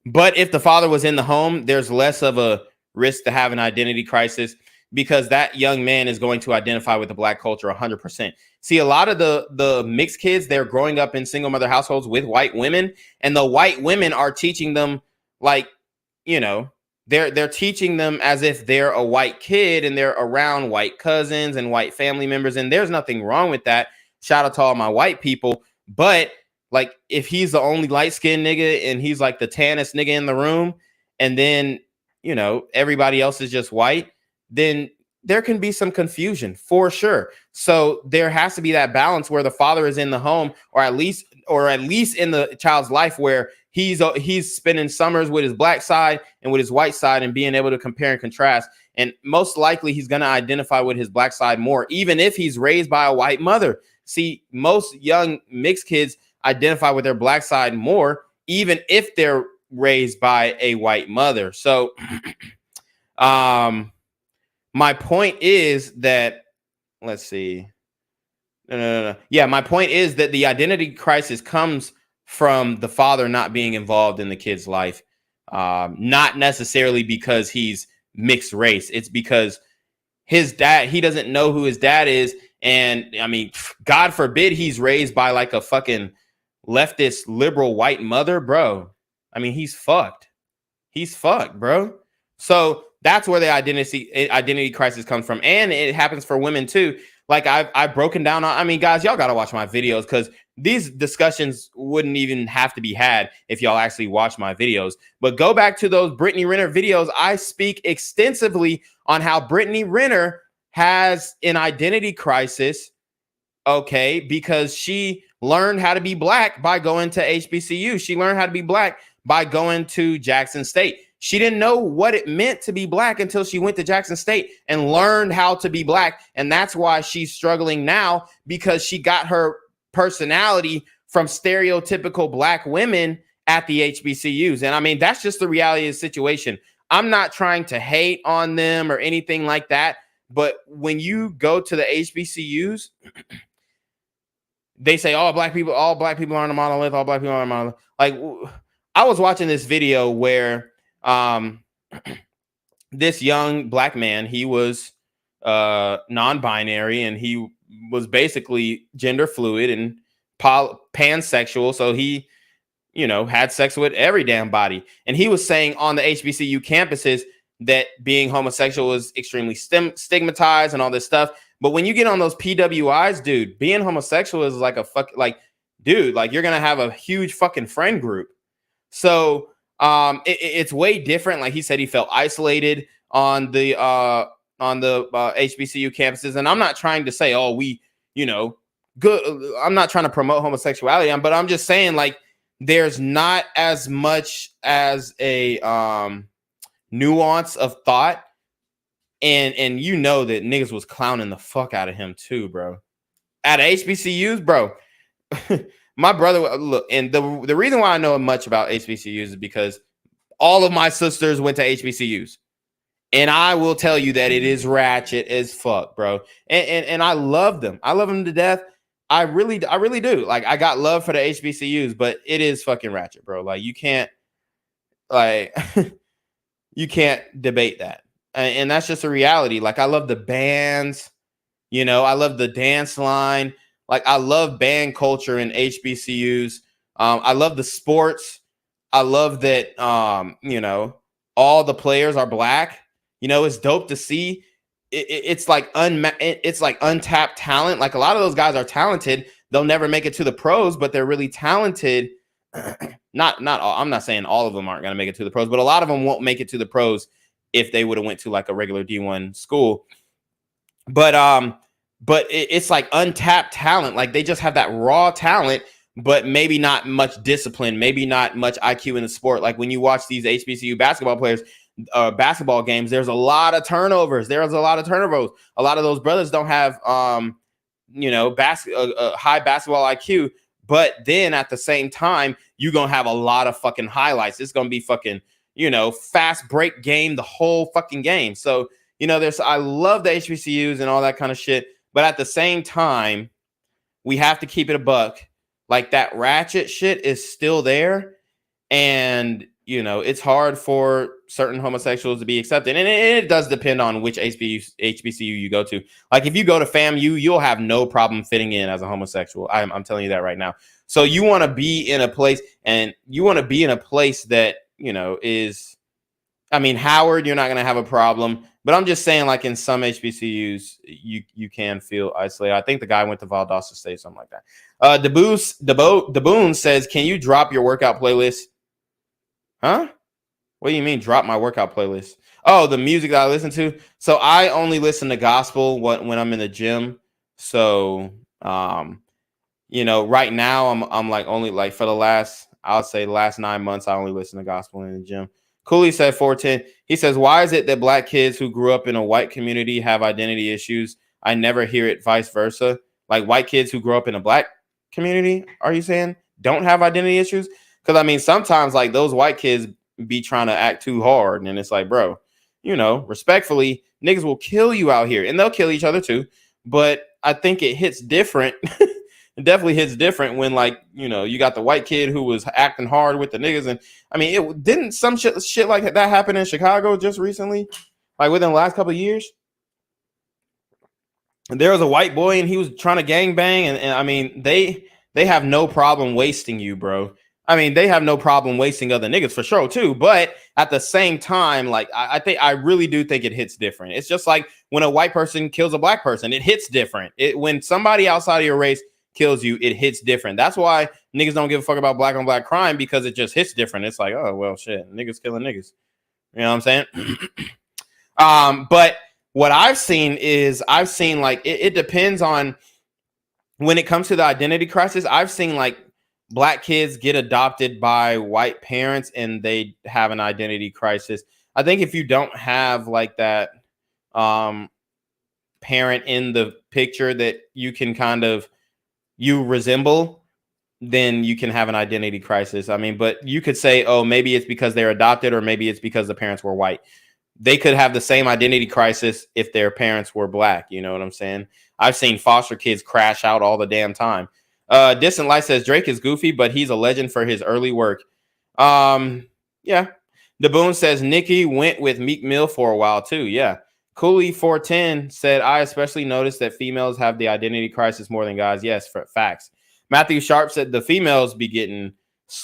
S19: But if the father was in the home, there's less of a risk to have an identity crisis because that young man is going to identify with the black culture 100%. See, a lot of the mixed kids, they're growing up in single mother households with white women, and the white women are teaching them like, you know, they're teaching them as if they're a white kid and they're around white cousins and white family members. And there's nothing wrong with that. Shout out to all my white people. But like, if he's the only light-skinned nigga and he's like the tannest nigga in the room, and then, you know, everybody else is just white, then there can be some confusion for sure. So there has to be that balance where the father is in the home, or at least in the child's life, where he's spending summers with his black side and with his white side and being able to compare and contrast. And most likely he's going to identify with his black side more, even if he's raised by a white mother. See, most young mixed kids identify with their black side more, even if they're raised by a white mother. So my point is that, let's see. No. Yeah, my point is that the identity crisis comes from the father not being involved in the kid's life. Not necessarily because he's mixed race. It's because his dad, he doesn't know who his dad is. And I mean, God forbid he's raised by like a fucking leftist liberal white mother, bro. I mean, he's fucked. He's fucked, bro. So that's where the identity crisis comes from. And it happens for women too. Like I've broken down on, I mean, guys, y'all got to watch my videos because these discussions wouldn't even have to be had if y'all actually watch my videos. But go back to those Brittany Renner videos. I speak extensively on how Brittany Renner has an identity crisis, okay, because she learned how to be black by going to HBCU. She learned how to be black by going to Jackson State. She didn't know what it meant to be black until she went to Jackson State and learned how to be black. And that's why she's struggling now, because she got her personality from stereotypical black women at the HBCUs. And I mean, that's just the reality of the situation. I'm not trying to hate on them or anything like that. But when you go to the HBCUs, they say all black people aren't a monolith, all black people aren't a monolith. Like, I was watching this video where this young black man, he was non-binary, and he was basically gender fluid and pansexual. So he, had sex with every damn body. And he was saying on the HBCU campuses that being homosexual was extremely stigmatized and all this stuff. But when you get on those PWIs, dude, being homosexual is like you're going to have a huge fucking friend group. So it's way different. Like he said, he felt isolated on the HBCU campuses. And I'm not trying to say, good. I'm not trying to promote homosexuality, but I'm just saying, like, there's not as much as a nuance of thought. And that niggas was clowning the fuck out of him too, bro. At HBCUs, bro. My brother, look, and the reason why I know much about HBCUs is because all of my sisters went to HBCUs. And I will tell you that it is ratchet as fuck, bro. And I love them. I love them to death. I really do. Like, I got love for the HBCUs, but it is fucking ratchet, bro. Like, you can't debate that. And that's just a reality. Like, I love the bands, I love the dance line. Like, I love band culture in HBCUs. I love the sports. I love that, all the players are black. It's dope to see. It's like untapped talent. Like, a lot of those guys are talented. They'll never make it to the pros, but they're really talented. Not all, I'm not saying all of them aren't going to make it to the pros, but a lot of them won't make it to the pros if they would have went to like a regular D1 school. But it's like untapped talent. Like, they just have that raw talent, but maybe not much discipline, maybe not much IQ in the sport. Like, when you watch these HBCU basketball players, basketball games, there's a lot of turnovers. A lot of those brothers don't have high basketball IQ, but then at the same time, you're gonna have a lot of fucking highlights. It's gonna be fucking fast break game the whole fucking game. So I love the HBCUs and all that kind of shit, but at the same time, we have to keep it a buck. Like, that ratchet shit is still there, and it's hard for certain homosexuals to be accepted. And it does depend on which HBCU you go to. Like, if you go to FAMU, you'll have no problem fitting in as a homosexual. I'm telling you that right now. So you want to be in a place, that, is, Howard, you're not going to have a problem. But I'm just saying, like, in some HBCUs, you can feel isolated. I think the guy went to Valdosta State, something like that. Daboon says, can you drop your workout playlist? Huh? What do you mean, drop my workout playlist? Oh, the music that I listen to. So I only listen to gospel when I'm in the gym. So, right now I'm like only like for the last 9 months, I only listen to gospel in the gym. Cooley said 410. He says, why is it that black kids who grew up in a white community have identity issues? I never hear it vice versa. Like, white kids who grew up in a black community, are you saying, don't have identity issues? Because, sometimes, like, those white kids be trying to act too hard. And it's like, bro, respectfully, niggas will kill you out here. And they'll kill each other, too. But I think it hits different. It definitely hits different when, like, you got the white kid who was acting hard with the niggas. And, it didn't some shit like that happen in Chicago just recently? Like, within the last couple of years? And there was a white boy, and he was trying to gangbang. And they have no problem wasting you, bro. They have no problem wasting other niggas for sure too. But at the same time, like, I really do think it hits different. It's just like when a white person kills a black person, it hits different. When somebody outside of your race kills you, it hits different. That's why niggas don't give a fuck about black on black crime, because it just hits different. It's like, oh, well, shit, niggas killing niggas. You know what I'm saying? But what I've seen like, it depends on when it comes to the identity crisis. I've seen like black kids get adopted by white parents and they have an identity crisis. I think if you don't have like that parent in the picture that you can you resemble, then you can have an identity crisis. But you could say, oh, maybe it's because they're adopted, or maybe it's because the parents were white. They could have the same identity crisis if their parents were black. You know what I'm saying? I've seen foster kids crash out all the damn time. Distant Light says Drake is goofy, but he's a legend for his early work. Yeah. The Boone says Nikki went with Meek Mill for a while too. Yeah. Cooley 410 said, I especially noticed that females have the identity crisis more than guys. Yes, for facts. Matthew Sharp said the females be getting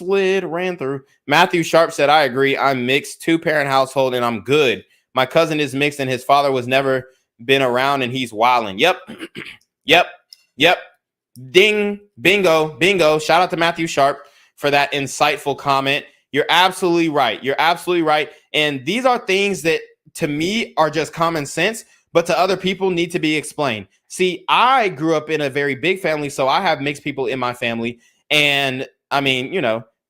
S19: ran through. Matthew Sharp said, I agree. I'm mixed, 2-parent household, and I'm good. My cousin is mixed and his father was never been around and he's wilding. Yep. Yep. Ding. Bingo. Shout out to Matthew Sharp for that insightful comment. You're absolutely right. And these are things that to me are just common sense, but to other people need to be explained. See, I grew up in a very big family, so I have mixed people in my family. And I mean,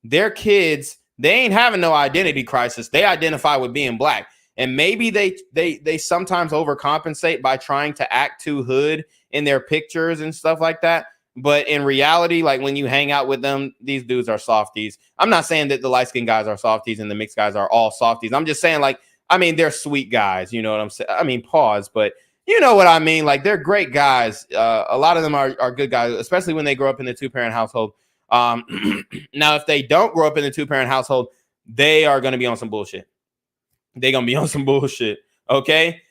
S19: their kids, they ain't having no identity crisis. They identify with being black. And maybe they sometimes overcompensate by trying to act too hood in their pictures and stuff like that. But in reality, like when you hang out with them, these dudes are softies. I'm not saying that the light-skinned guys are softies and the mixed guys are all softies. I'm just saying, like, I mean, they're sweet guys. You know what I'm saying? I mean, pause, but you know what I mean? Like, they're great guys. A lot of them are good guys, especially when they grow up in a 2-parent household. Now, if they don't grow up in a 2-parent household, they are going to be on some bullshit. They're going to be on some bullshit. Okay?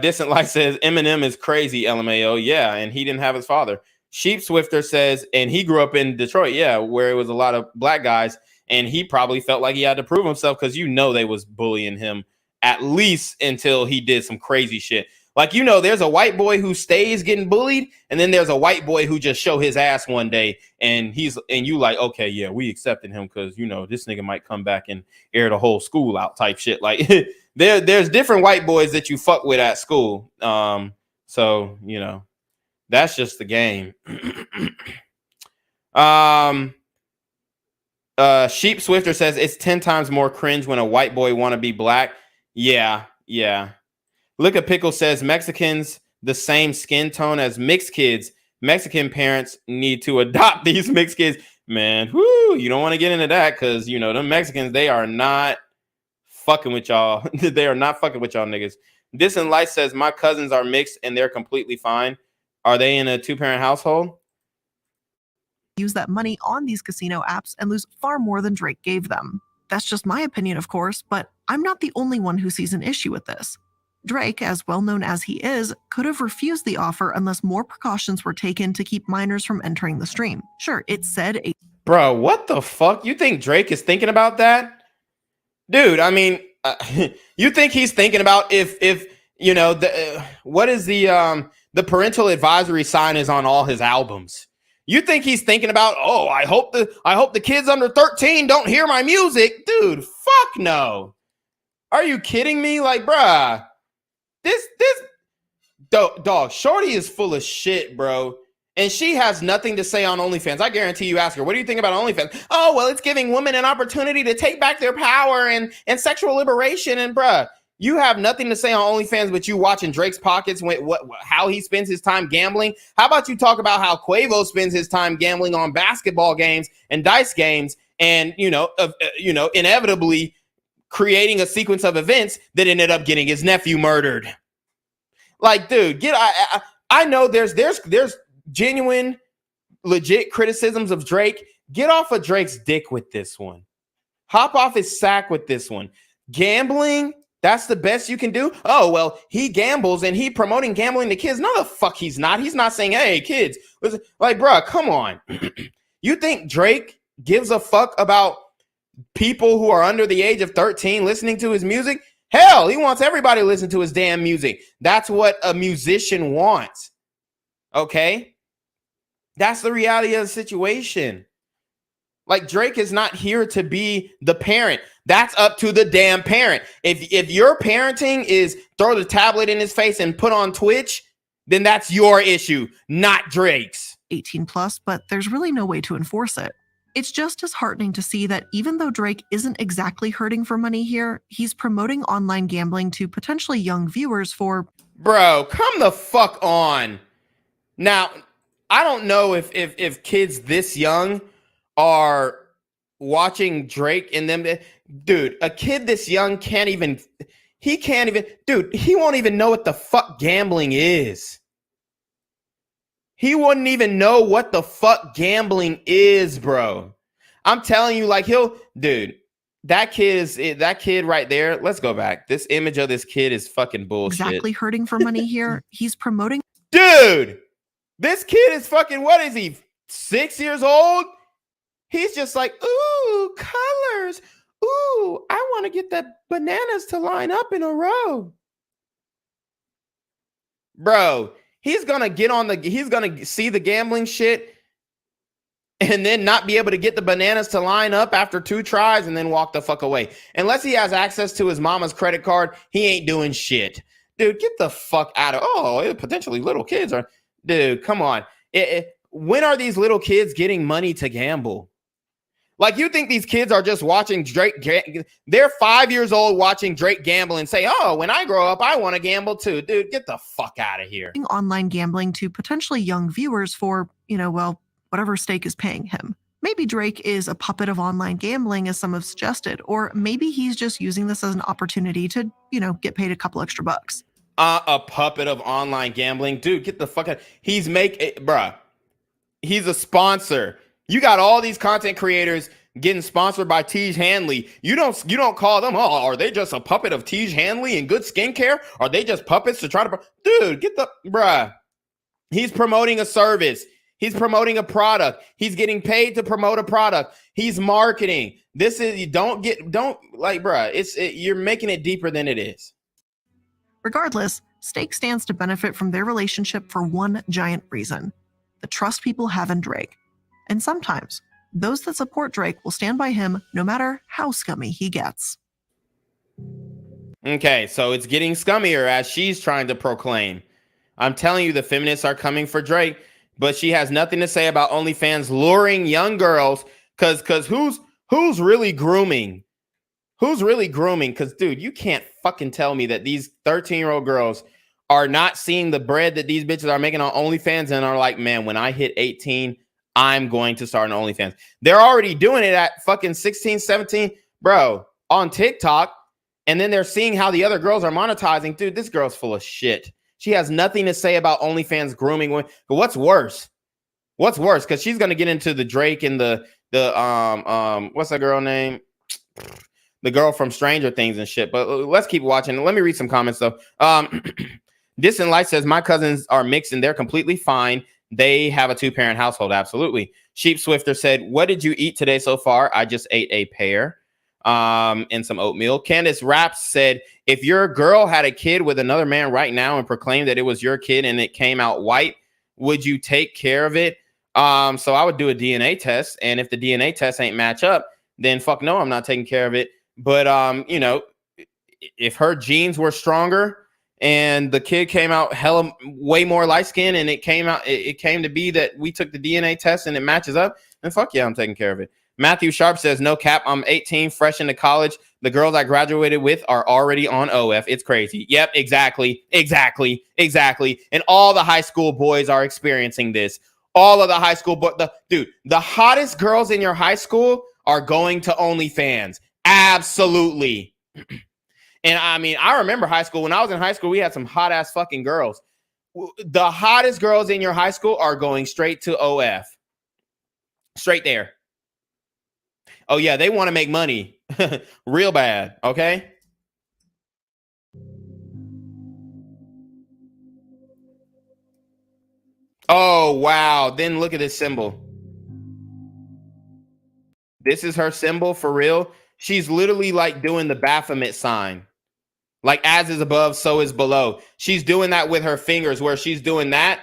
S19: Distant Light says, Eminem is crazy, LMAO. Yeah, and he didn't have his father. Sheep Swifter says, and he grew up in Detroit, yeah, where it was a lot of black guys, and he probably felt like he had to prove himself because they was bullying him at least until he did some crazy shit. Like, there's a white boy who stays getting bullied, and then there's a white boy who just show his ass one day, and you like, okay, yeah, we accepted him because this nigga might come back and air the whole school out type shit. Like there's different white boys that you fuck with at school. So that's just the game. Sheep Swifter says it's 10 times more cringe when a white boy want to be black. Yeah. Look at Pickle says Mexicans the same skin tone as mixed kids. Mexican parents need to adopt these mixed kids. Man, you don't want to get into that because the Mexicans, they are not fucking with y'all. They are not fucking with y'all niggas. Distant Light says my cousins are mixed and they're completely fine. Are they in a 2-parent household?
S18: Use that money on these casino apps and lose far more than Drake gave them. That's just my opinion, of course, but I'm not the only one who sees an issue with this. Drake, as well known as he is, could have refused the offer unless more precautions were taken to keep minors from entering the stream. Sure, it said
S19: Bro, what the fuck? You think Drake is thinking about that? Dude, I mean, you think he's thinking about if what is the parental advisory sign is on all his albums? You think he's thinking about, I hope the kids under 13 don't hear my music? Dude, fuck no. Are you kidding me? Like, bruh, this dog, Shorty is full of shit, bro. And she has nothing to say on OnlyFans. I guarantee you ask her, what do you think about OnlyFans? Oh, well, it's giving women an opportunity to take back their power and sexual liberation. And bruh, you have nothing to say on OnlyFans, but you watching Drake's pockets, how he spends his time gambling. How about you talk about how Quavo spends his time gambling on basketball games and dice games and, inevitably creating a sequence of events that ended up getting his nephew murdered. Like, dude, I know there's genuine, legit criticisms of Drake. Get off of Drake's dick with this one. Hop off his sack with this one. Gambling, that's the best you can do? Oh, well, he gambles and he promoting gambling to kids. No, the fuck he's not. He's not saying, hey, kids. Like, bruh, come on. You think Drake gives a fuck about people who are under the age of 13 listening to his music? Hell, he wants everybody to listen to his damn music. That's what a musician wants. Okay? That's the reality of the situation. Like, Drake is not here to be the parent. That's up to the damn parent. If your parenting is throw the tablet in his face and put on Twitch, then that's your issue, not Drake's.
S18: 18 plus, but there's really no way to enforce it. It's just disheartening to see that even though Drake isn't exactly hurting for money here, he's promoting online gambling to potentially young viewers for...
S19: Bro, come the fuck on. Now, I don't know if kids this young are watching Drake and them. Dude, a kid this young he won't even know what the fuck gambling is. He wouldn't even know what the fuck gambling is, bro. I'm telling you, like, that kid right there. Let's go back. This image of this kid is fucking bullshit.
S18: Exactly hurting for money here. He's promoting.
S19: Dude, this kid is fucking, what is he, 6 years old? He's just like, ooh, colors. Ooh, I want to get the bananas to line up in a row. Bro, he's going to see the gambling shit and then not be able to get the bananas to line up after 2 tries and then walk the fuck away. Unless he has access to his mama's credit card, he ain't doing shit. Dude, get the fuck out of, potentially little kids are, dude, come on. When are these little kids getting money to gamble? Like, you think these kids are just watching Drake? They're 5 years old watching Drake gamble and say, oh, when I grow up, I want to gamble too. Dude, get the fuck out of here.
S18: Online gambling to potentially young viewers for, whatever stake is paying him. Maybe Drake is a puppet of online gambling, as some have suggested, or maybe he's just using this as an opportunity to, get paid a couple extra bucks.
S19: A puppet of online gambling? Dude, get the fuck out. He's a sponsor. You got all these content creators getting sponsored by Tej Hanley. You don't call them, oh, are they just a puppet of Tej Hanley and Good Skincare? Are they just puppets to try to, dude, he's promoting a service. He's promoting a product. He's getting paid to promote a product. He's marketing. You're making it deeper than it is.
S18: Regardless, Stake stands to benefit from their relationship for one giant reason: the trust people have in Drake. And sometimes, those that support Drake will stand by him no matter how scummy he gets.
S19: Okay, so it's getting scummier as she's trying to proclaim. I'm telling you, the feminists are coming for Drake, but she has nothing to say about OnlyFans luring young girls. Because who's really grooming? Who's really grooming? Because, dude, you can't fucking tell me that these 13-year-old girls are not seeing the bread that these bitches are making on OnlyFans and are like, man, when I hit 18, I'm going to start an OnlyFans. They're already doing it at fucking 16, 17, bro, on TikTok. And then they're seeing how the other girls are monetizing. Dude, this girl's full of shit. She has nothing to say about OnlyFans grooming. But what's worse? What's worse? Because she's going to get into the Drake and the what's that girl name? The girl from Stranger Things and shit. But let's keep watching. Let me read some comments, though. Distant Light says, my cousins are mixed and they're completely fine. They have a 2-parent household. Absolutely. Sheep Swifter said, what did you eat today so far? I just ate a pear and some oatmeal. Candace Raps said, if your girl had a kid with another man right now and proclaimed that it was your kid and it came out white, would you take care of it? So I would do a DNA test. And if the DNA test ain't match up, then fuck no, I'm not taking care of it. But, if her genes were stronger and the kid came out way more light skinned and it came to be that we took the DNA test and it matches up, then fuck yeah, I'm taking care of it. Matthew Sharp says, no cap, I'm 18, fresh into college. The girls I graduated with are already on OF. It's crazy. Yep, exactly. And all the high school boys are experiencing this. All of the high school, the hottest girls in your high school are going to OnlyFans. Absolutely. And I mean, I remember high school. When I was in high school, we had some hot ass fucking girls. The hottest girls in your high school are going straight to OF. Straight there. Oh yeah, they want to make money real bad. Okay. Oh, wow. Then look at this symbol. This is her symbol for real. She's literally like doing the Baphomet sign. Like as is above, so is below. She's doing that with her fingers where she's doing that.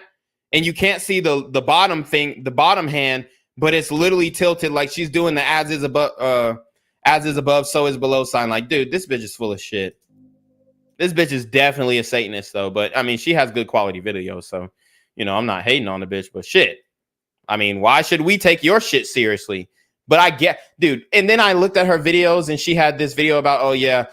S19: And you can't see the bottom thing, the bottom hand, but it's literally tilted like she's doing the as is above, so is below sign. Like, dude, this bitch is full of shit. This bitch is definitely a Satanist though. But I mean, she has good quality videos. So, I'm not hating on the bitch, but shit. I mean, why should we take your shit seriously? But I get, dude. And then I looked at her videos and she had this video about, oh yeah,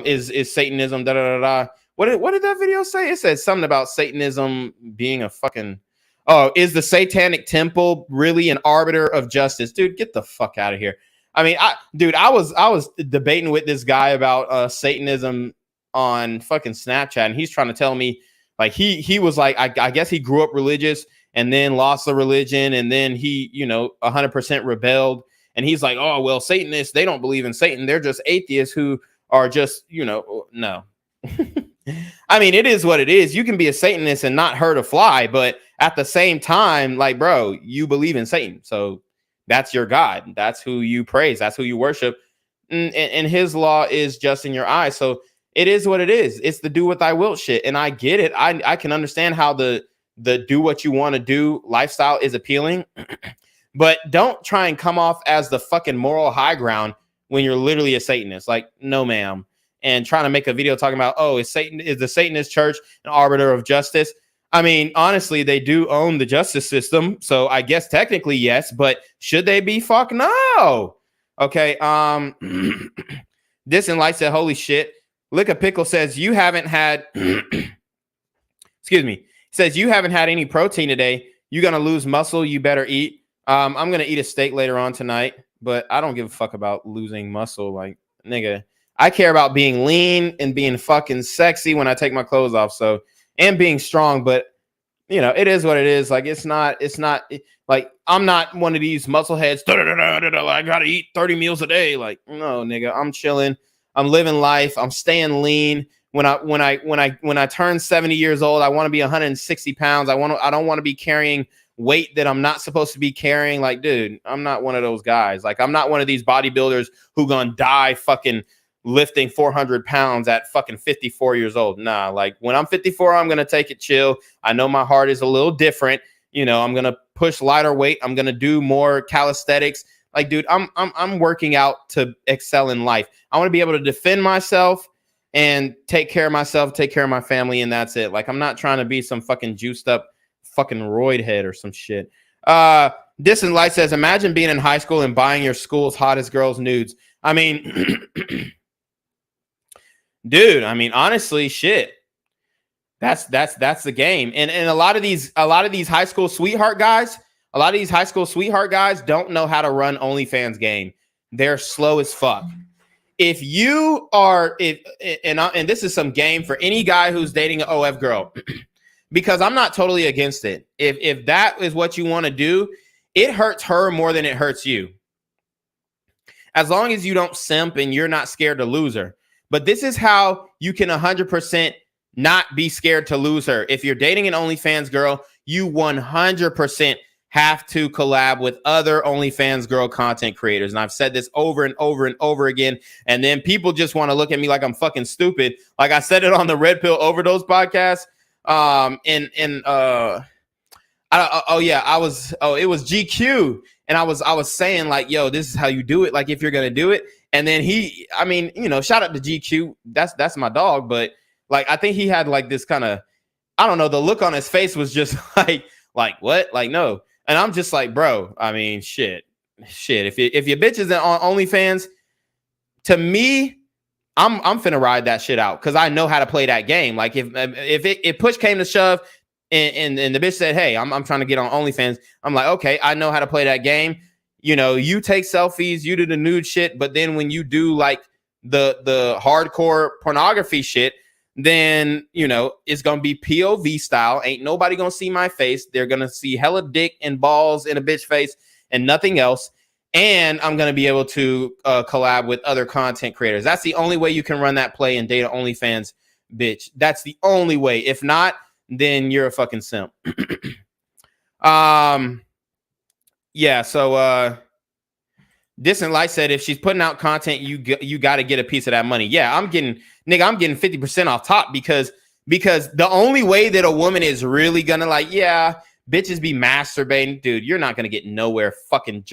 S19: is Satanism, da da da da. What did that video say? It said something about Satanism being a fucking, oh, is the Satanic Temple really an arbiter of justice? Dude, get the fuck out of here. I mean, I was debating with this guy about Satanism on fucking Snapchat, and he's trying to tell me, like, he was like, I guess he grew up religious and then lost the religion, and then he, 100% rebelled, And he's like, oh, well, Satanists, they don't believe in Satan. They're just atheists who are just, no. I mean, it is what it is. You can be a Satanist and not hurt a fly, but at the same time, like, bro, you believe in Satan. So that's your God. That's who you praise. That's who you worship. And his law is just in your eyes. So it is what it is. It's the do what thy wilt shit. And I get it. I can understand how the do what you want to do lifestyle is appealing. But don't try and come off as the fucking moral high ground when you're literally a Satanist. Like, no, ma'am. And trying to make a video talking about, oh, is the Satanist church an arbiter of justice? I mean, honestly, they do own the justice system. So I guess technically, yes. But should they be? Fuck no. Okay. This and Light said, holy shit. Lick a Pickle says, you haven't had, excuse me, says, you haven't had any protein today. You're going to lose muscle. You better eat. I'm going to eat a steak later on tonight, but I don't give a fuck about losing muscle. Like, nigga, I care about being lean and being fucking sexy when I take my clothes off. So, and being strong, but it is what it is. Like, it's not like, I'm not one of these muscle heads. I got to eat 30 meals a day. Like, no, nigga, I'm chilling. I'm living life. I'm staying lean. When I turn 70 years old, I want to be 160 pounds. I don't want to be carrying weight that I'm not supposed to be carrying. Like, dude, I'm not one of those guys. Like, I'm not one of these bodybuilders who gonna die fucking lifting 400 pounds at fucking 54 years old. Nah, like, when I'm 54, I'm gonna take it chill. I know my heart is a little different. I'm gonna push lighter weight. I'm gonna do more calisthenics. Like, dude, I'm working out to excel in life. I want to be able to defend myself and take care of myself, take care of my family, and that's it. Like, I'm not trying to be some fucking juiced up fucking roid head or some shit. Distant Light says, imagine being in high school and buying your school's hottest girls nudes. I mean, dude, I mean, honestly, shit. That's the game. And a lot of these high school sweetheart guys, don't know how to run OnlyFans game. They're slow as fuck. If you are, and this is some game for any guy who's dating an OF girl, because I'm not totally against it. If that is what you want to do, it hurts her more than it hurts you. As long as you don't simp and you're not scared to lose her. But this is how you can 100% not be scared to lose her. If you're dating an OnlyFans girl, you 100% have to collab with other OnlyFans girl content creators. And I've said this over and over and over again. And then people just want to look at me like I'm fucking stupid. Like I said it on the Red Pill Overdose podcast. It was GQ. And I was saying like, yo, this is how you do it. Like, if you're going to do it. And then shout out to GQ. That's my dog. But like, I think he had like this kind of, I don't know, the look on his face was just like what? Like, no. And I'm just like, bro, I mean, shit. If your bitch isn't on OnlyFans, to me, I'm finna ride that shit out because I know how to play that game. Like, if push came to shove and the bitch said, hey, I'm trying to get on OnlyFans, I'm like, okay, I know how to play that game. You take selfies, you do the nude shit, but then when you do like the hardcore pornography shit, then it's gonna be POV style. Ain't nobody gonna see my face. They're gonna see hella dick and balls in a bitch face and nothing else. And I'm gonna be able to collab with other content creators. That's the only way you can run that play and date an OnlyFans bitch. That's the only way. If not, then you're a fucking simp. Yeah. So Distant Light said, if she's putting out content, you got to get a piece of that money. Yeah, I'm getting 50% off top because the only way that a woman is really gonna like, yeah, bitches be masturbating, dude. You're not gonna get nowhere fucking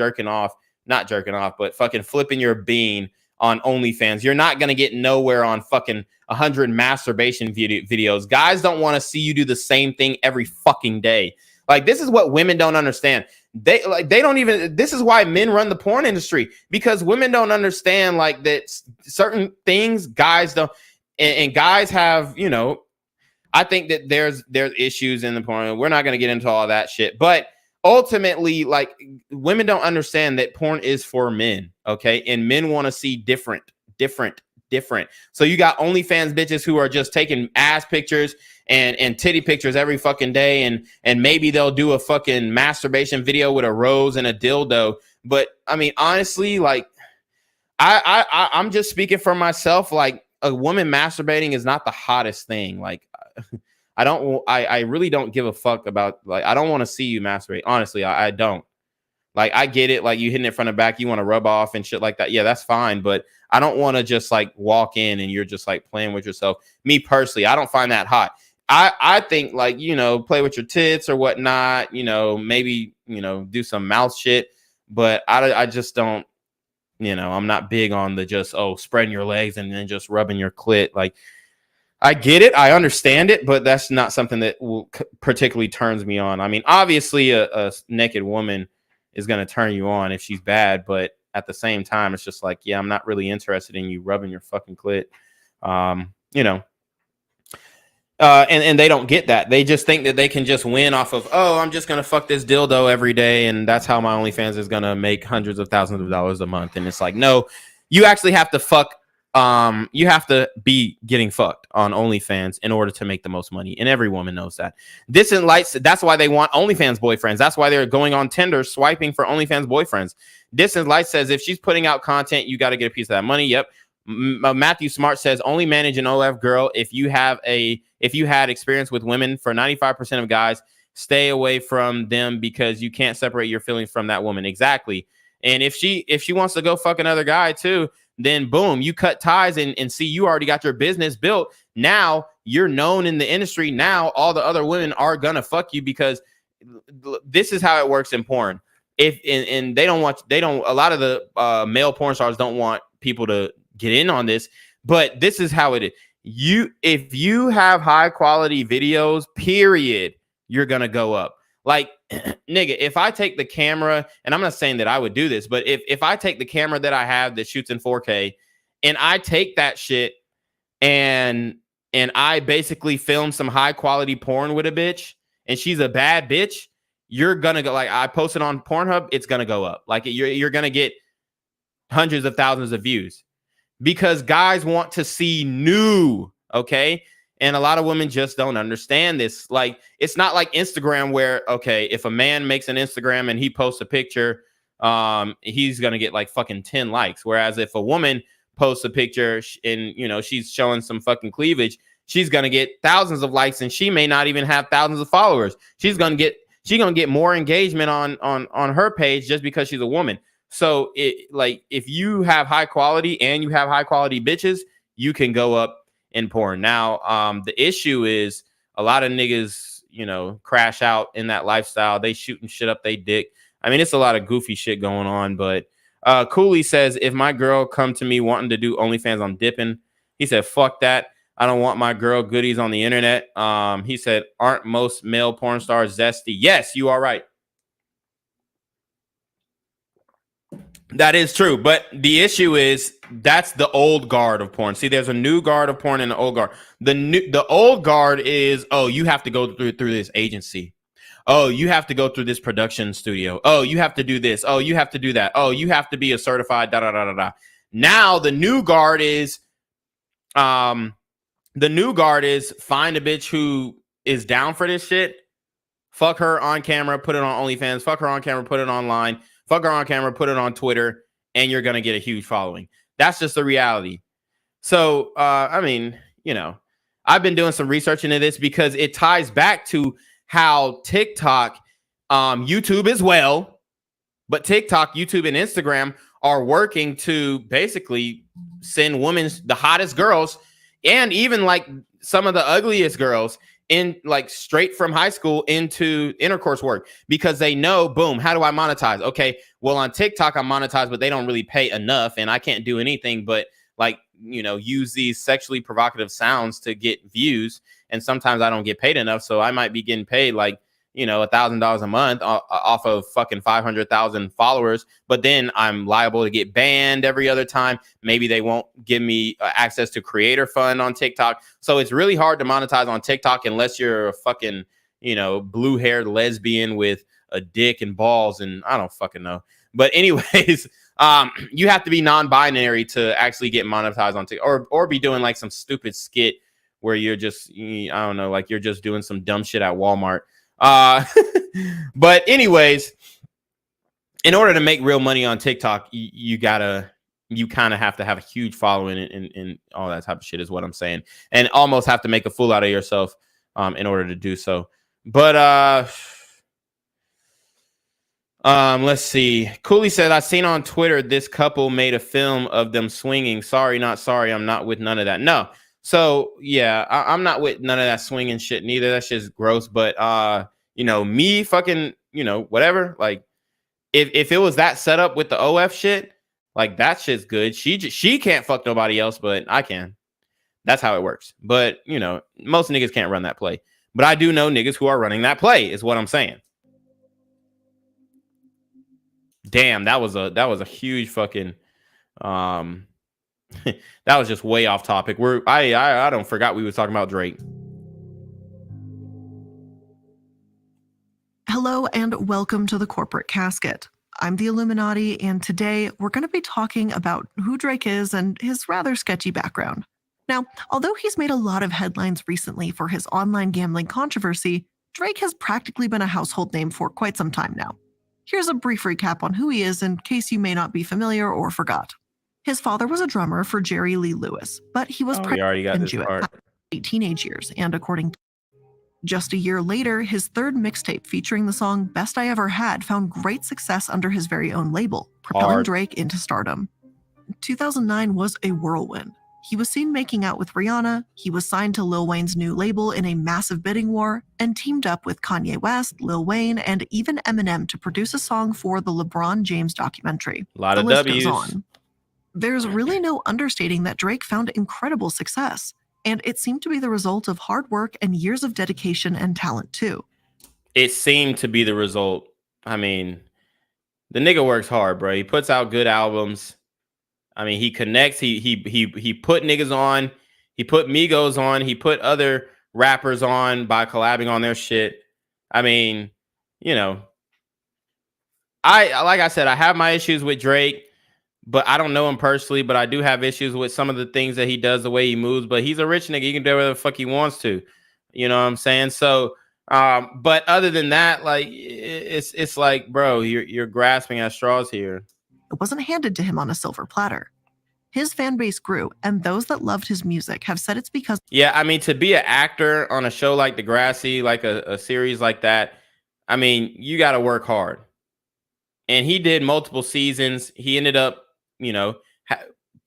S19: not jerking off, but fucking flipping your bean on OnlyFans. You're not gonna get nowhere on fucking 100 masturbation videos. Guys don't want to see you do the same thing every fucking day. Like, this is what women don't understand. They don't even, this is why men run the porn industry, because women don't understand like that certain things guys don't, and guys have, I think that there's issues in the porn. We're not going to get into all that shit, but ultimately, like, women don't understand that porn is for men. Okay. And men want to see different. So you got OnlyFans bitches who are just taking ass pictures and titty pictures every fucking day. And maybe they'll do a fucking masturbation video with a rose and a dildo. But I mean, honestly, like I'm just speaking for myself. Like a woman masturbating is not the hottest thing. Like I really don't give a fuck about, like, I don't want to see you masturbate. Honestly, I don't. Like, I get it. Like, you hitting it from the back, you want to rub off and shit like that. Yeah, that's fine. But I don't want to just like walk in and you're just like playing with yourself. Me personally, I don't find that hot. I think, like, you know, play with your tits or whatnot, you know, maybe, you know, do some mouth shit. But I just don't, you know, I'm not big on the just, spreading your legs and then just rubbing your clit. Like, I get it. I understand it, but that's not something that particularly turns me on. I mean, obviously a naked woman is going to turn you on if she's bad, but at the same time, it's just like, yeah, I'm not really interested in you rubbing your fucking clit. You know, and they don't get that. They just think that they can just win off of, I'm just going to fuck this dildo every day. And that's how my OnlyFans is going to make hundreds of thousands of dollars a month. And it's like, no, you actually have to fuck. You have to be getting fucked on OnlyFans in order to make the most money. And every woman knows that. Distant Lights, that's why they want OnlyFans boyfriends. That's why they're going on Tinder, swiping for OnlyFans boyfriends. Distant Lights says, if she's putting out content, you got to get a piece of that money. Yep. Matthew Smart says, only manage an OF girl if you had experience with women. For 95% of guys, stay away from them because you can't separate your feelings from that woman. Exactly. And if she wants to go fuck another guy too, then boom, you cut ties and see, you already got your business built. Now you're known in the industry. Now all the other women are gonna fuck you, because this is how it works in porn. And a lot of the male porn stars don't want people to get in on this, but this is how it is. If you have high quality videos, period, you're gonna go up. Like, nigga, if I take the camera, and I'm not saying that I would do this, but if I take the camera that I have that shoots in 4K and I take that shit and I basically film some high quality porn with a bitch and she's a bad bitch, you're gonna go, like, I posted on Pornhub, it's gonna go up. Like, you're gonna get hundreds of thousands of views because guys want to see new, okay? And a lot of women just don't understand this. Like, it's not like Instagram where, okay, if a man makes an Instagram and he posts a picture, he's going to get like fucking 10 likes. Whereas if a woman posts a picture and, you know, she's showing some fucking cleavage, she's going to get thousands of likes and she may not even have thousands of followers. She's going to get more engagement on her page just because she's a woman. So if you have high quality and you have high quality bitches, you can go up in porn. Now, the issue is a lot of niggas, you know, crash out in that lifestyle. They shooting shit up they dick. I mean, it's a lot of goofy shit going on, but Cooley says, if my girl come to me wanting to do OnlyFans, I'm dipping. He said, fuck that. I don't want my girl goodies on the internet. He said, aren't most male porn stars zesty? Yes, you are right. That is true, but the issue is that's the old guard of porn. See, there's a new guard of porn and the old guard. The old guard is, you have to go through this agency. Oh, you have to go through this production studio. Oh, you have to do this. Oh, you have to do that. Oh, you have to be a certified da da da da da. Now the new guard is, find a bitch who is down for this shit. Fuck her on camera, put it on OnlyFans. Fuck her on camera, put it online. Fuck her on camera, put it on Twitter, and you're going to get a huge following. That's just the reality. So, I mean, you know, I've been doing some research into this because it ties back to how TikTok, YouTube as well, but TikTok, YouTube, and Instagram are working to basically send women, the hottest girls, and even like some of the ugliest girls, in like straight from high school into intercourse work, because they know, boom, how do I monetize? Okay, well, on TikTok I monetize, but they don't really pay enough, and I can't do anything but, like, you know, use these sexually provocative sounds to get views, and sometimes I don't get paid enough, so I might be getting paid like, you know, $1,000 a month off of fucking 500,000 followers, but then I'm liable to get banned every other time. Maybe they won't give me access to creator fund on TikTok. So it's really hard to monetize on TikTok unless you're a fucking, you know, blue-haired lesbian with a dick and balls, and I don't fucking know. But anyways, you have to be non-binary to actually get monetized on TikTok, or be doing like some stupid skit where you're just, I don't know, like you're just doing some dumb shit at Walmart. But anyways, in order to make real money on TikTok, you kind of have to have a huge following and all that type of shit is what I'm saying. And almost have to make a fool out of yourself in order to do so. But let's see. Cooley said, I seen on Twitter this couple made a film of them swinging. Sorry, not sorry. I'm not with none of that. No. So yeah, I'm not with none of that swinging shit neither. That's just gross. But me fucking, whatever. Like if it was that setup with the OF shit, like that shit's good. She can't fuck nobody else, but I can. That's how it works. But most niggas can't run that play. But I do know niggas who are running that play, is what I'm saying. Damn, that was a huge fucking that was just way off topic. I don't forgot we was talking about Drake.
S18: Hello and welcome to the Corporate Casket. I'm the Illuminati, and today we're going to be talking about who Drake is and his rather sketchy background. Now, although he's made a lot of headlines recently for his online gambling controversy, Drake has practically been a household name for quite some time now. Here's a brief recap on who he is in case you may not be familiar or forgot. His father was a drummer for Jerry Lee Lewis, but he was pregnant and Jewish in late teenage years, and according to just a year later, his third mixtape featuring the song Best I Ever Had found great success under his very own label, propelling Drake into stardom. 2009 was a whirlwind. He was seen making out with Rihanna, he was signed to Lil Wayne's new label in a massive bidding war, and teamed up with Kanye West, Lil Wayne, and even Eminem to produce a song for the LeBron James documentary.
S19: A lot of W's.
S18: Goes on. There's really no understating that Drake found incredible success, and it seemed to be the result of hard work and years of dedication and talent too.
S19: It seemed to be the result. I mean, the nigga works hard, bro. He puts out good albums. I mean, he connects. He put niggas on. He put Migos on. He put other rappers on by collabing on their shit. I mean, like I said, I have my issues with Drake, but I don't know him personally. But I do have issues with some of the things that he does, the way he moves. But he's a rich nigga. He can do whatever the fuck he wants to. You know what I'm saying? So, but other than that, like it's like, bro, you're grasping at straws here.
S18: It wasn't handed to him on a silver platter. His fan base grew, and those that loved his music have said it's because...
S19: Yeah, I mean, to be an actor on a show like Degrassi, like a series like that, I mean, you got to work hard. And he did multiple seasons. He ended up,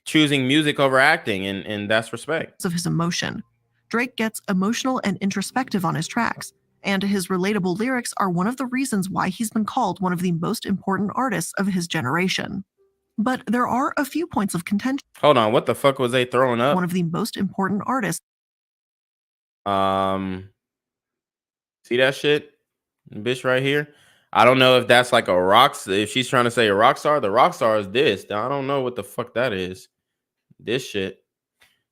S19: choosing music over acting, and that's respect.
S18: Of his emotion. Drake gets emotional and introspective on his tracks, and his relatable lyrics are one of the reasons why he's been called one of the most important artists of his generation. But there are a few points of contention.
S19: Hold on, what the fuck was they throwing up?
S18: One of the most important artists.
S19: See that shit? Bitch right here? I don't know if that's like a rock. If she's trying to say a rock star, the rock star is this. I don't know what the fuck that is. This shit.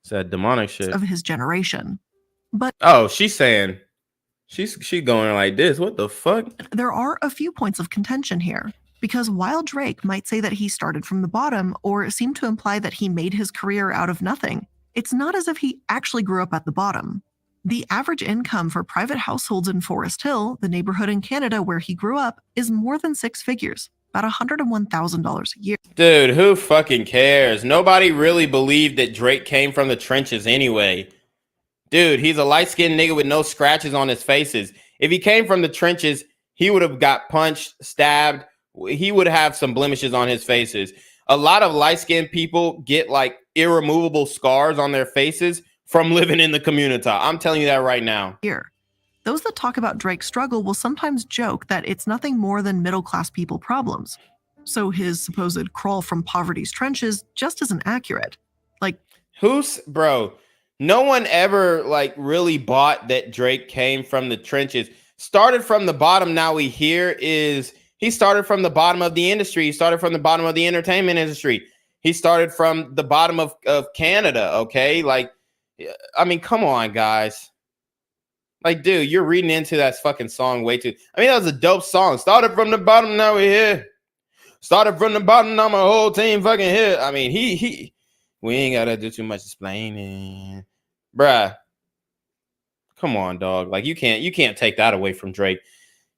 S19: It's that demonic shit.
S18: Of his generation. But
S19: she's saying she's going like this. What the fuck?
S18: There are a few points of contention here. Because while Drake might say that he started from the bottom or seem to imply that he made his career out of nothing, it's not as if he actually grew up at the bottom. The average income for private households in Forest Hill, the neighborhood in Canada where he grew up, is more than 6 figures, about $101,000 a year.
S19: Dude, who fucking cares? Nobody really believed that Drake came from the trenches anyway. Dude, he's a light-skinned nigga with no scratches on his faces. If he came from the trenches, he would have got punched, stabbed. He would have some blemishes on his faces. A lot of light-skinned people get like irremovable scars on their faces from living in the community. I'm telling you that right now.
S18: Here, those that talk about Drake's struggle will sometimes joke that it's nothing more than middle-class people problems. So his supposed crawl from poverty's trenches just isn't accurate. Like,
S19: bro, no one ever like really bought that Drake came from the trenches. Started from the bottom. Now we hear is he started from the bottom of the industry. He started from the bottom of the entertainment industry. He started from the bottom of Canada. Okay. Like, I mean, come on, guys. Like, dude, you're reading into that fucking song way too. I mean, that was a dope song. Started from the bottom. Now we're here. Started from the bottom. Now my whole team fucking here. I mean, we ain't got to do too much explaining. Bruh. Come on, dog. Like, you can't take that away from Drake.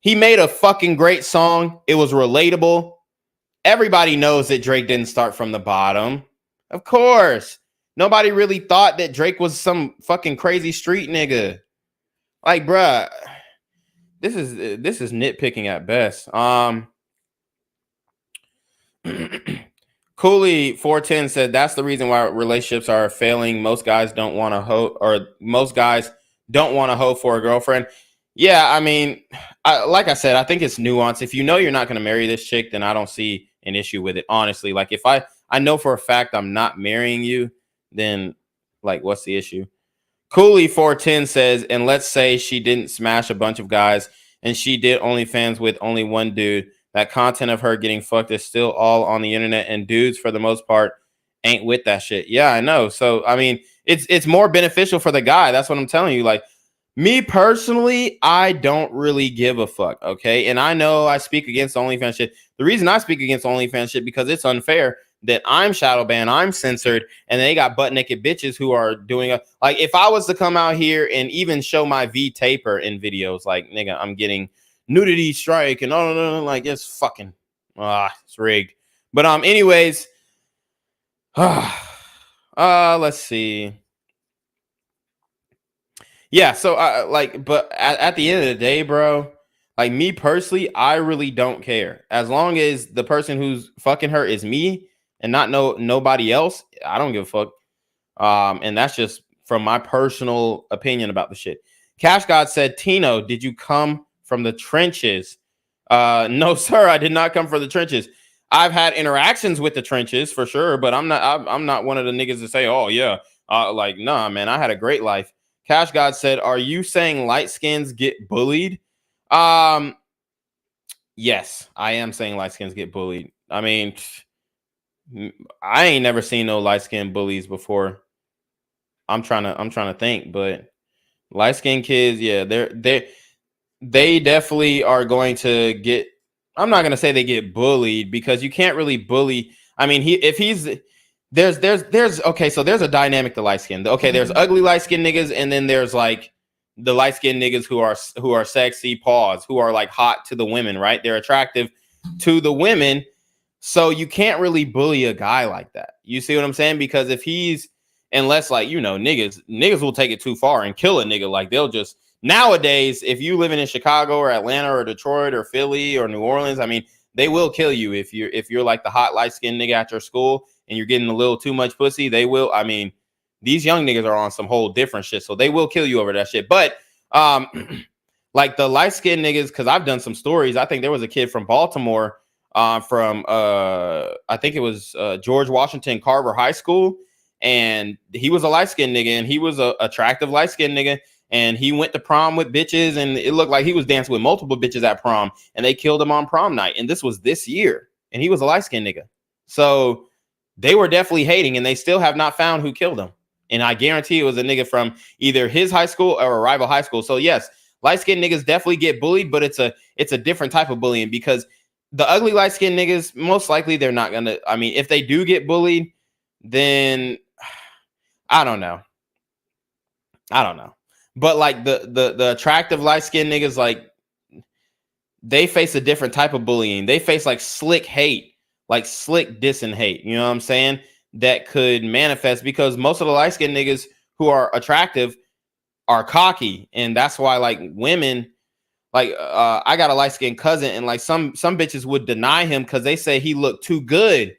S19: He made a fucking great song. It was relatable. everybody knows that Drake didn't start from the bottom. Of course. Nobody really thought that Drake was some fucking crazy street nigga. Like, bruh, this is nitpicking at best. Cooley 410 said that's the reason why relationships are failing. Most guys don't want to hoe, or most guys don't want to hoe for a girlfriend. Yeah, I mean, like I said, I think it's nuance. If you know you're not going to marry this chick, then I don't see an issue with it, honestly. Like, if I know for a fact I'm not marrying you, then, like, what's the issue? Cooley 410 says, and let's say she didn't smash a bunch of guys and she did OnlyFans with only one dude. That content of her getting fucked is still all on the internet, and dudes, for the most part, ain't with that shit. Yeah, I know. So, I mean, it's more beneficial for the guy. That's what I'm telling you. Like, me personally, I don't really give a fuck, okay? And I know I speak against OnlyFans shit. The reason I speak against OnlyFans shit because it's unfair that I'm shadow banned, I'm censored, and they got butt naked bitches who are doing like, if I was to come out here and even show my V taper in videos, like, nigga, I'm getting nudity strike and like, it's fucking it's rigged. But anyways, let's see. Yeah, so like, but at the end of the day, bro, like, me personally, I really don't care. As long as the person who's fucking her is me and not nobody else, I don't give a fuck. And that's just from my personal opinion about the shit. Cash God said, Tino, did you come from the trenches? No, sir, I did not come from the trenches. I've had interactions with the trenches for sure, but I'm not one of the niggas to say, oh yeah, like, nah, man, I had a great life. Cash God said, are you saying light skins get bullied? Yes, I am saying light skins get bullied. I mean, I ain't never seen no light skin bullies before. I'm trying to think, but light skin kids, yeah, they definitely are going to get. I'm not gonna say they get bullied because you can't really bully. I mean, there's okay, so there's a dynamic to light skin. Okay, there's ugly light skin niggas, and then there's like the light skin niggas who are sexy, who are like hot to the women, right? They're attractive to the women. So you can't really bully a guy like that. You see what I'm saying? Because if he's, unless, like, you know, niggas will take it too far and kill a nigga. Like, they'll just, nowadays, if you living in Chicago or Atlanta or Detroit or Philly or New Orleans, I mean, they will kill you if you're like the hot light skinned nigga at your school and you're getting a little too much pussy. They will. I mean, these young niggas are on some whole different shit, so they will kill you over that shit. But like the light skinned niggas, because I've done some stories. I think there was a kid from Baltimore. From I think it was George Washington Carver High School, and he was a light-skinned nigga, and he was a attractive light-skinned nigga, and he went to prom with bitches, and it looked like he was dancing with multiple bitches at prom, and they killed him on prom night, and this was this year, and he was a light-skinned nigga. So they were definitely hating, and they still have not found who killed him, and I guarantee it was a nigga from either his high school or a rival high school. So yes, light-skinned niggas definitely get bullied, but it's a different type of bullying, because the ugly light-skinned niggas, most likely they're not gonna. I mean, if they do get bullied, then I don't know. But like the attractive light-skinned niggas, like, they face a different type of bullying. They face like slick hate, like slick diss and hate. You know what I'm saying? That could manifest because most of the light-skinned niggas who are attractive are cocky, and that's why, like, women. Like, I got a light-skinned cousin, and like some bitches would deny him because they say he looked too good.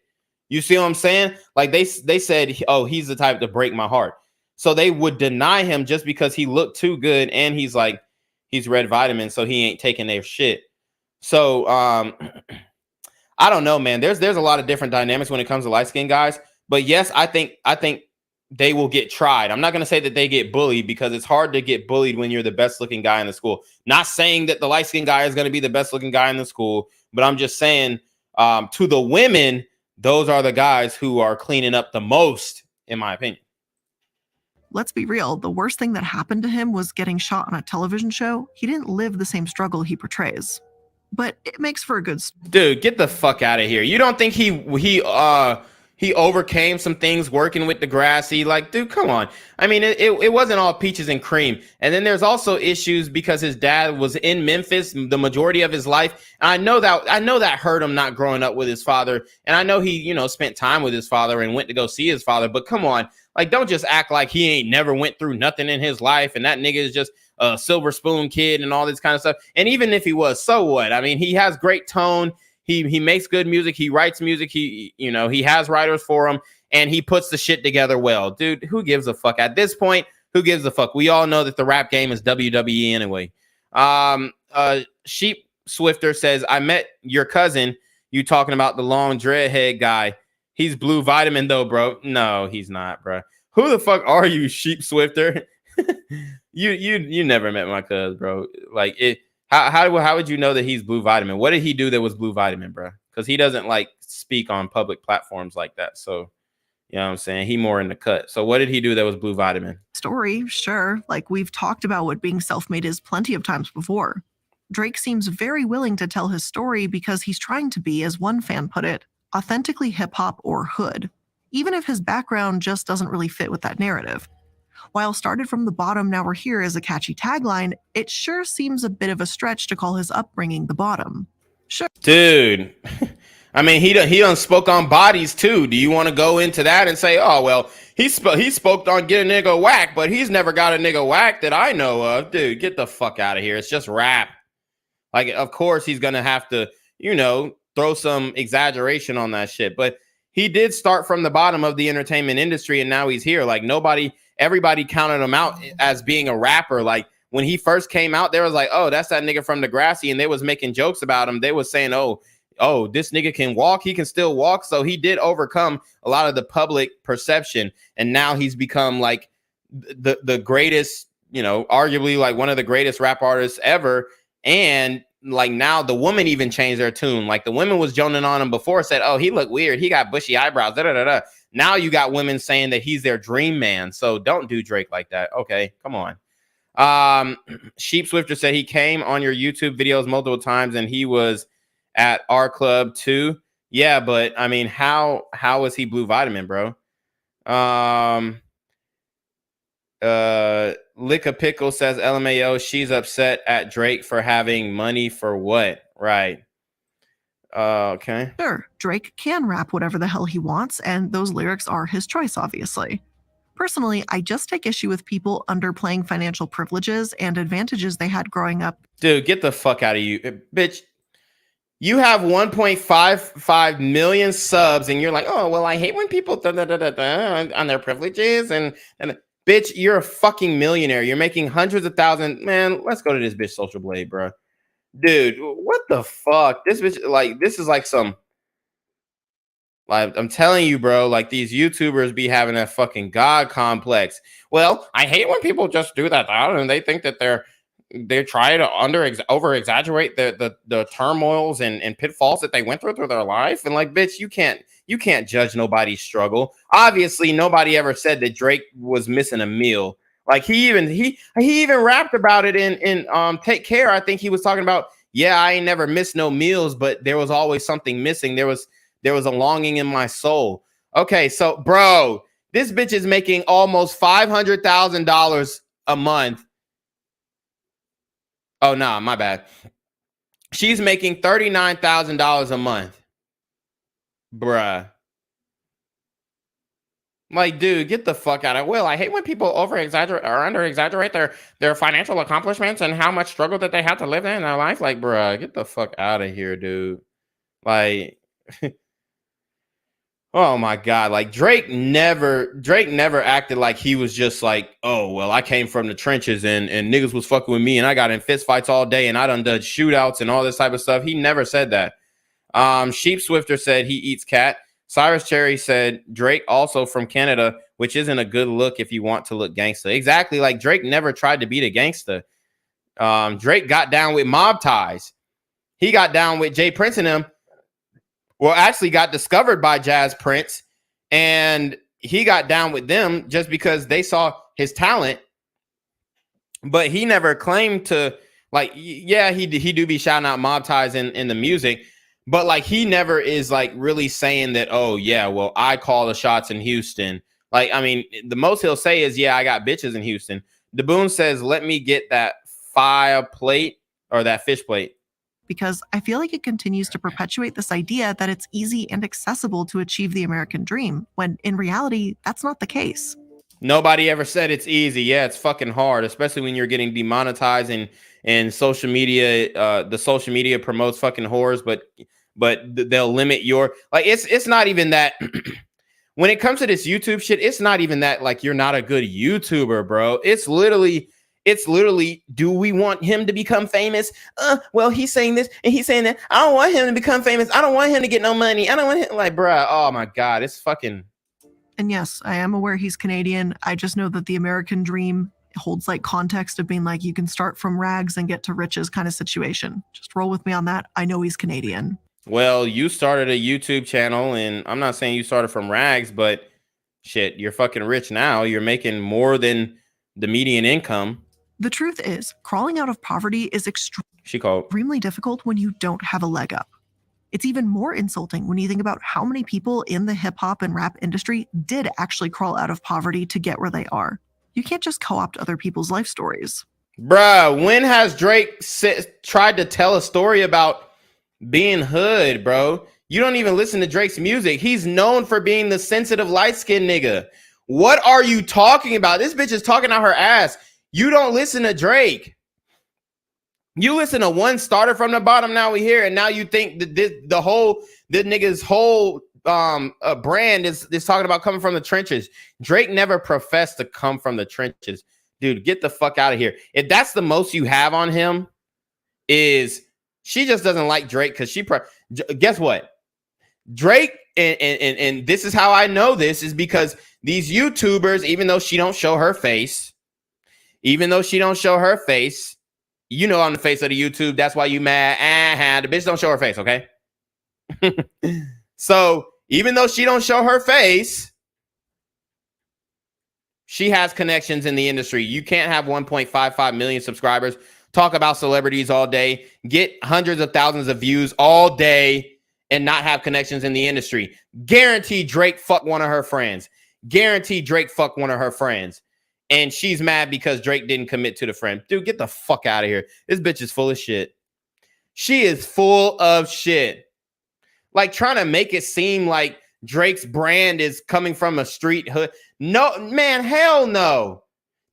S19: You see what I'm saying? Like, they said, oh, he's the type to break my heart. So they would deny him just because he looked too good, and he's red vitamin, so he ain't taking their shit. So I don't know, man. There's a lot of different dynamics when it comes to light-skinned guys. But yes, I think they will get tried. I'm not going to say that they get bullied because it's hard to get bullied when you're the best looking guy in the school. Not saying that the light skinned guy is going to be the best looking guy in the school, but I'm just saying to the women, those are the guys who are cleaning up the most, in my opinion.
S18: Let's be real. The worst thing that happened to him was getting shot on a television show. He didn't live the same struggle he portrays, but it makes for a good.
S19: Dude, get the fuck out of here. You don't think he He overcame some things working with Degrassi. Like, dude, come on. I mean, it wasn't all peaches and cream. And then there's also issues because his dad was in Memphis the majority of his life. And I know that hurt him not growing up with his father. And I know he, you know, spent time with his father and went to go see his father. But come on, like, don't just act like he ain't never went through nothing in his life. And that nigga is just a silver spoon kid and all this kind of stuff. And even if he was, so what? I mean, he has great tone. He makes good music. He writes music. He has writers for him, and he puts the shit together well. Dude, who gives a fuck at this point? Who gives a fuck? We all know that the rap game is WWE anyway. Sheep Swifter says, I met your cousin. You talking about the long dreadhead guy. He's Blue Vitamin though, bro. No, he's not, bro. Who the fuck are you, Sheep Swifter? you never met my cuz, bro. Like it. How would you know that he's Blue Vitamin? What did he do that was Blue Vitamin, bro? Because he doesn't like speak on public platforms like that. So, you know what I'm saying? He more in the cut. So what did he do that was Blue Vitamin?
S18: Story, sure. Like we've talked about what being self-made is plenty of times before. Drake seems very willing to tell his story because he's trying to be, as one fan put it, authentically hip-hop or hood, even if his background just doesn't really fit with that narrative. While started from the bottom, now we're here as a catchy tagline, it sure seems a bit of a stretch to call his upbringing the bottom. Sure.
S19: Dude, I mean, he done spoke on bodies too. Do you want to go into that and say, oh, well, he spoke on get a nigga whack, but he's never got a nigga whack that I know of. Dude, get the fuck out of here. It's just rap. Like, of course he's going to have to, you know, throw some exaggeration on that shit. But he did start from the bottom of the entertainment industry, and now he's here. Like, everybody counted him out as being a rapper. Like when he first came out, they was like, oh, that's that nigga from Degrassi. And they was making jokes about him. They was saying, oh, this nigga can walk. He can still walk. So he did overcome a lot of the public perception. And now he's become like the greatest, you know, arguably like one of the greatest rap artists ever. And like now the woman even changed their tune. Like the women was joning on him before, said, oh, he looked weird. He got bushy eyebrows. Da, da, da, da. Now you got women saying that he's their dream man. So don't do Drake like that. Okay, come on. Sheep Swifter said he came on your YouTube videos multiple times and he was at our club too. Yeah, but I mean, how is he Blue Vitamin, bro? Lick a Pickle says LMAO, she's upset at Drake for having money for what? Right. Okay.
S18: Sure, Drake can rap whatever the hell he wants, and those lyrics are his choice, obviously. Personally, I just take issue with people underplaying financial privileges and advantages they had growing up.
S19: Dude, get the fuck out of you. Bitch, you have 1.55 million subs, and you're like, oh, well, I hate when people on their privileges. And bitch, you're a fucking millionaire. You're making hundreds of thousands. Man, let's go to this bitch Social Blade, bro. Dude, what the fuck? This bitch, like, this is like some, like, I'm telling you, bro, like these YouTubers be having that fucking God complex. Well, I hate when people just do that and they think that they try to over exaggerate the turmoils and pitfalls that they went through their life. And like, bitch, you can't judge nobody's struggle. Obviously, nobody ever said that Drake was missing a meal. Like he even rapped about it in Take Care. I think he was talking about, yeah, I ain't never missed no meals, but there was always something missing. There was a longing in my soul. Okay, so bro, this bitch is making almost $500,000 a month. Oh no, my bad. She's making $39,000 a month. Bruh. Like, dude, get the fuck out of it. Well, I hate when people over-exaggerate or under-exaggerate their financial accomplishments and how much struggle that they have to live in their life. Like, bruh, get the fuck out of here, dude. Like, oh my God. Like, Drake never acted like he was just like, oh, well, I came from the trenches and niggas was fucking with me and I got in fist fights all day and I done shootouts and all this type of stuff. He never said that. Sheep Swifter said he eats cat. Cyrus Cherry said Drake also from Canada, which isn't a good look if you want to look gangster. Exactly. Like Drake never tried to be the gangster. Drake got down with mob ties. He got down with Jay Prince and them. Well, actually got discovered by Jazz Prince, and he got down with them just because they saw his talent. But he never claimed to, like, yeah, he do be shouting out mob ties in the music. But like he never is like really saying that, oh yeah, well, I call the shots in Houston. Like, I mean, the most he'll say is, yeah, I got bitches in Houston. DeBoon says, let me get that fire plate or that fish plate.
S18: Because I feel like it continues to perpetuate this idea that it's easy and accessible to achieve the American dream, when in reality, that's not the case.
S19: Nobody ever said it's easy. Yeah, it's fucking hard, especially when you're getting demonetized and social media. The social media promotes fucking whores, but they'll limit your like. It's not even that. When it comes to this YouTube shit, it's not even that like you're not a good YouTuber, bro. It's literally, do we want him to become famous? Well, he's saying this and he's saying that. I don't want him to become famous. I don't want him to get no money. I don't want him like, bro. Oh my God, it's fucking.
S18: And yes, I am aware he's Canadian. I just know that the American dream holds like context of being like, you can start from rags and get to riches kind of situation. Just roll with me on that. I know he's Canadian.
S19: Well, you started a YouTube channel, and I'm not saying you started from rags, but shit, you're fucking rich now. You're making more than the median income.
S18: The truth is, crawling out of poverty is extremely difficult when you don't have a leg up. It's even more insulting when you think about how many people in the hip hop and rap industry did actually crawl out of poverty to get where they are. You can't just co-opt other people's life stories.
S19: Bruh, when has Drake tried to tell a story about being hood, bro? You don't even listen to Drake's music. He's known for being the sensitive light-skinned nigga. What are you talking about? This bitch is talking out her ass. You don't listen to Drake. You listen to one starter from the bottom. Now we here, and now you think that this nigga's whole brand is talking about coming from the trenches. Drake never professed to come from the trenches. Dude, get the fuck out of here. If that's the most you have on him, is she just doesn't like Drake because guess what? Drake, and this is how I know this, is because these YouTubers, even though she don't show her face, you know I'm the face of the YouTube. That's why you mad. The bitch don't show her face, okay? So even though she don't show her face, she has connections in the industry. You can't have 1.55 million subscribers, talk about celebrities all day, get hundreds of thousands of views all day, and not have connections in the industry. Guarantee Drake fuck one of her friends. And she's mad because Drake didn't commit to the friend. Dude, get the fuck out of here. This bitch is full of shit. She is full of shit. Like trying to make it seem like Drake's brand is coming from a street hood. No, man, hell no.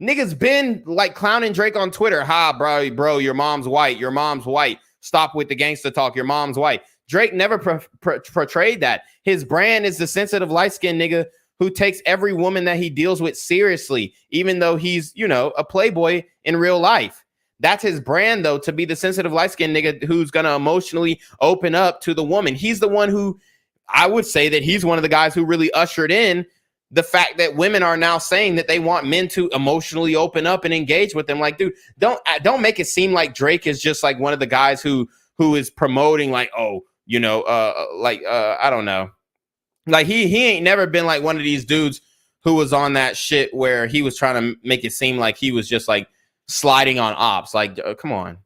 S19: Niggas been like clowning Drake on Twitter. Ha, bro, your mom's white. Stop with the gangster talk. Your mom's white. Drake never portrayed that. His brand is the sensitive light-skinned nigga who takes every woman that he deals with seriously, even though he's, a playboy in real life. That's his brand, though, to be the sensitive light-skinned nigga who's going to emotionally open up to the woman. He's the one who, I would say that he's one of the guys who really ushered in the fact that women are now saying that they want men to emotionally open up and engage with them. Like, dude, don't make it seem like Drake is just like one of the guys who is promoting like, I don't know. Like he ain't never been like one of these dudes who was on that shit where he was trying to make it seem like he was just like sliding on ops. Like, come on.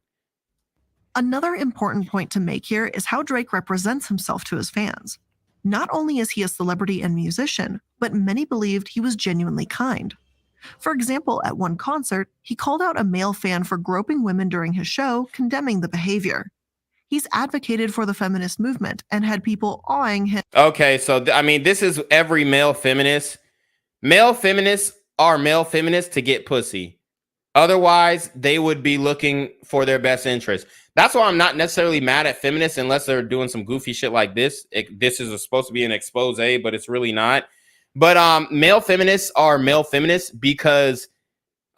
S18: Another important point to make here is how Drake represents himself to his fans. Not only is he a celebrity and musician, but many believed he was genuinely kind. For example, at one concert, he called out a male fan for groping women during his show, condemning the behavior. He's advocated for the feminist movement and had people awing him.
S19: Okay, so this is every male feminist. Male feminists are male feminists to get pussy. Otherwise, they would be looking for their best interest. That's why I'm not necessarily mad at feminists unless they're doing some goofy shit like this. This is supposed to be an expose, but it's really not. But male feminists are male feminists because,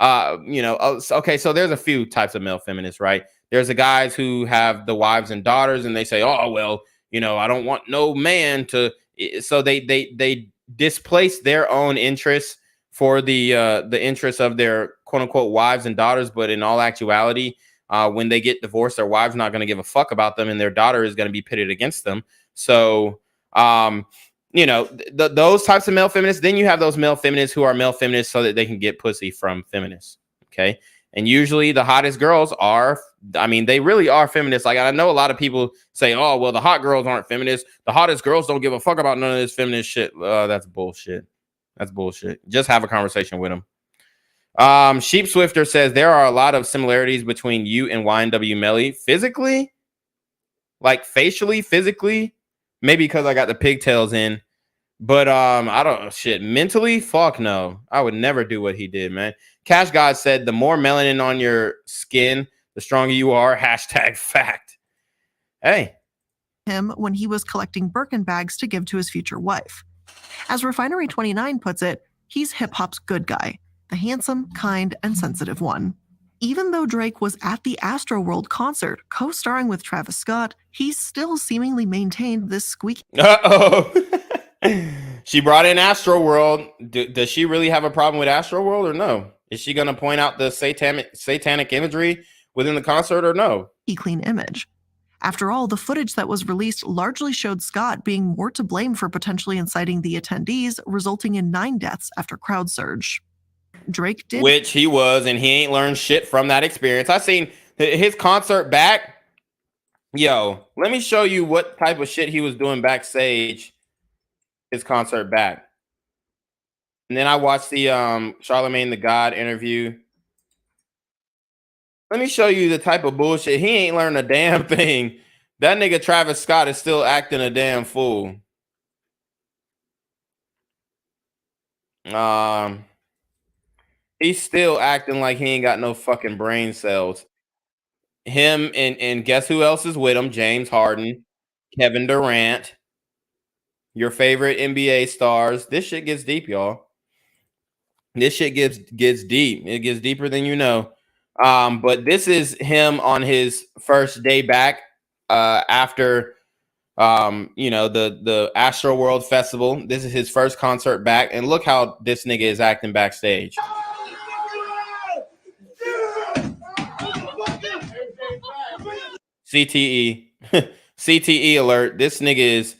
S19: okay, so there's a few types of male feminists, right? There's the guys who have the wives and daughters and they say, oh, well, I don't want no man to. So they displace their own interests for the interests of their quote unquote wives and daughters. But in all actuality, when they get divorced, their wife's not going to give a fuck about them and their daughter is going to be pitted against them. So, those types of male feminists. Then you have those male feminists who are male feminists so that they can get pussy from feminists. Okay. And usually the hottest girls are, I mean, they really are feminists. Like, I know a lot of people say, oh, well, the hot girls aren't feminists. The hottest girls don't give a fuck about none of this feminist shit. That's bullshit. That's bullshit. Just have a conversation with them. Sheep Swifter says there are a lot of similarities between you and YNW Melly. Physically, like facially, physically, maybe because I got the pigtails in. But I don't shit. Mentally, fuck no. I would never do what he did, man. Cash God said the more melanin on your skin, the stronger you are. Hashtag fact. Hey.
S18: Him when he was collecting Birkin bags to give to his future wife. As Refinery 29 puts it, he's hip-hop's good guy, the handsome, kind, and sensitive one. Even though Drake was at the Astroworld concert, co-starring with Travis Scott, he's still seemingly maintained this squeaky.
S19: Uh-oh. She brought in Astroworld. Does she really have a problem with Astroworld or no? Is she going to point out the satanic imagery within the concert or no?
S18: Clean image. After all, the footage that was released largely showed Scott being more to blame for potentially inciting the attendees, resulting in 9 deaths after crowd surge. Drake did.
S19: Which he was, and he ain't learned shit from that experience. I seen his concert back. Yo, let me show you what type of shit he was doing backstage. His concert back. And then I watched the Charlemagne the God interview. Let me show you the type of bullshit. He ain't learned a damn thing. That nigga Travis Scott is still acting a damn fool. He's still acting like he ain't got no fucking brain cells. Him and guess who else is with him? James Harden, Kevin Durant, your favorite NBA stars. This shit gets deep, y'all. This shit gets deep. It gets deeper than you know. But this is him on his first day back after you know, the Astroworld Festival. This is his first concert back, and look how this nigga is acting backstage. CTE. CTE alert. This nigga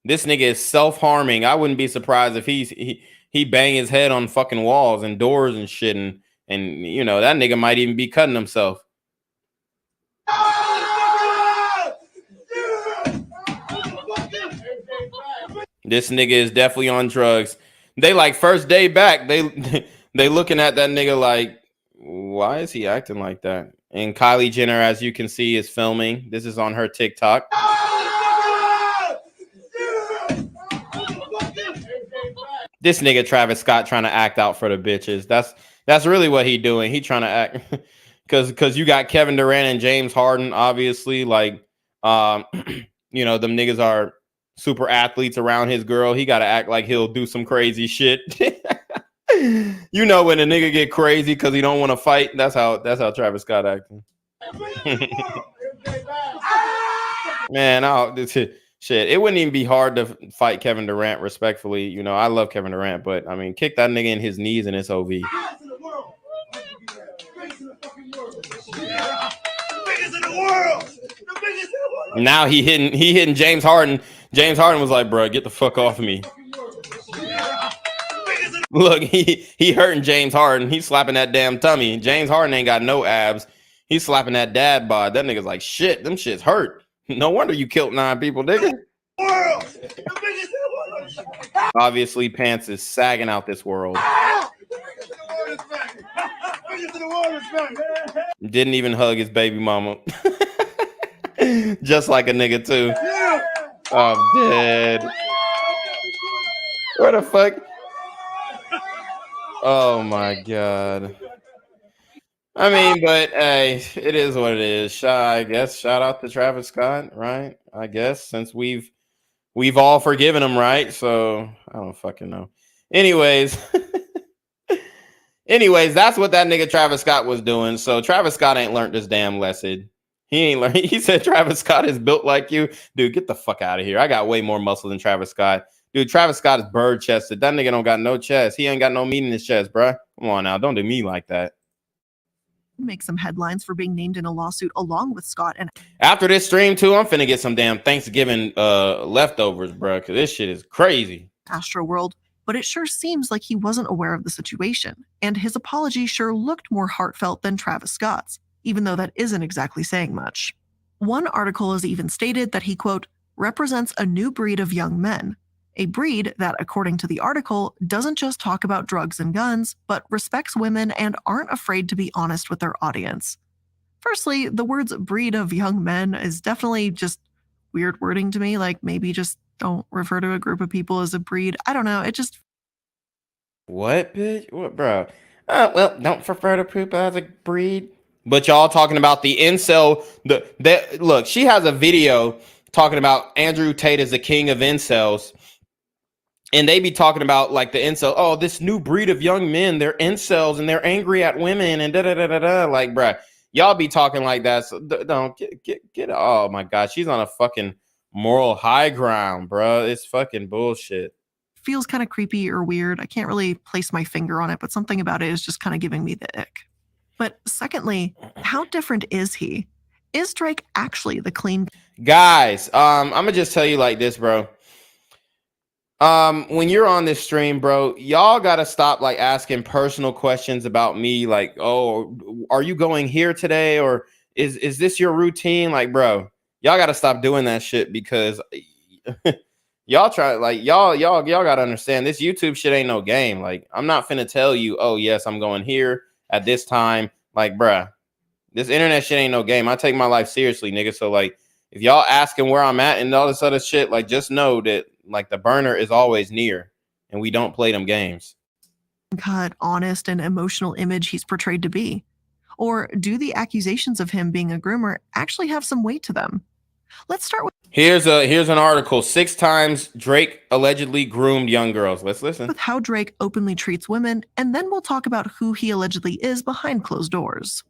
S19: is self-harming. I wouldn't be surprised if he bang his head on fucking walls and doors and shit, and you know, that nigga might even be cutting himself. This nigga is definitely on drugs. They like first day back. They looking at that nigga like, why is he acting like that? And Kylie Jenner, as you can see, is filming. This is on her TikTok. This nigga Travis Scott trying to act out for the bitches. That's really what he doing. He trying to act because you got Kevin Durant and James Harden, obviously, like you know, them niggas are super athletes around his girl. He got to act like he'll do some crazy shit. You know, when a nigga get crazy because he don't want to fight. That's how Travis Scott acting. Man, shit. It wouldn't even be hard to fight Kevin Durant respectfully. You know, I love Kevin Durant, but I mean, kick that nigga in his knees and it's OV. Now he hitting James Harden. James Harden was like, bro, get the fuck off of me. Look, he hurting James Harden. He's slapping that damn tummy. James Harden ain't got no abs. He's slapping that dad bod. That nigga's like, shit, them shits hurt. No wonder you killed 9 people, nigga. Obviously, pants is sagging out this world. Didn't even hug his baby mama. Just like a nigga, too. I'm dead. Where the fuck? Oh my god. I mean, but hey, it is what it is. I guess shout out to Travis Scott, right? I guess since we've all forgiven him, right? So I don't fucking know. Anyways, that's what that nigga Travis Scott was doing. So Travis Scott ain't learned this damn lesson. He ain't learned. He said Travis Scott is built like you. Dude, get the fuck out of here. I got way more muscle than Travis Scott. Dude, Travis Scott is bird chested. That nigga don't got no chest. He ain't got no meat in his chest, bruh. Come on now. Don't do me like that.
S18: Make some headlines for being named in a lawsuit along with Scott. And
S19: after this stream too, I'm finna get some damn Thanksgiving leftovers, bruh, because this shit is crazy.
S18: Astroworld. but it sure seems like he wasn't aware of the situation, and his apology sure looked more heartfelt than Travis Scott's, even though that isn't exactly saying much. One article has even stated that he, quote, represents a new breed of young men, a breed that, according to the article, doesn't just talk about drugs and guns, but respects women and aren't afraid to be honest with their audience. Firstly, the words breed of young men is definitely just weird wording to me, like maybe just don't refer to a group of people as a breed. I don't know, it just...
S19: What, bitch? What, bro? Well, don't refer to people as a breed. But y'all talking about the incel, look, she has a video talking about Andrew Tate is the king of incels. And they be talking about like the incel, oh, this new breed of young men, they're incels and they're angry at women and da-da-da-da-da. Like, bruh, y'all be talking like that. So don't get, oh my God, she's on a fucking moral high ground, bro. It's fucking bullshit.
S18: Feels kind of creepy or weird. I can't really place my finger on it, but something about it is just kind of giving me the ick. But secondly, how different is he? Is Drake actually the clean
S19: guys? I'm gonna just tell you like this, bro. When you're on this stream, bro, y'all gotta stop like asking personal questions about me, like, oh, are you going here today, or is this your routine? Like, bro, y'all gotta stop doing that shit, because y'all try, like, y'all gotta understand this YouTube shit ain't no game. Like, I'm not finna tell you, oh yes, I'm going here at this time. Like, bruh, this internet shit ain't no game. I take my life seriously, nigga. So like, if y'all asking where I'm at and all this other shit, like, just know that like the burner is always near and we don't play them games.
S18: cut, honest, and emotional image he's portrayed to be? Or do the accusations of him being a groomer actually have some weight to them? Let's start with
S19: Here's an article. 6 times Drake allegedly groomed young girls. Let's listen.
S18: with how Drake openly treats women, and then we'll talk about who he allegedly is behind closed doors.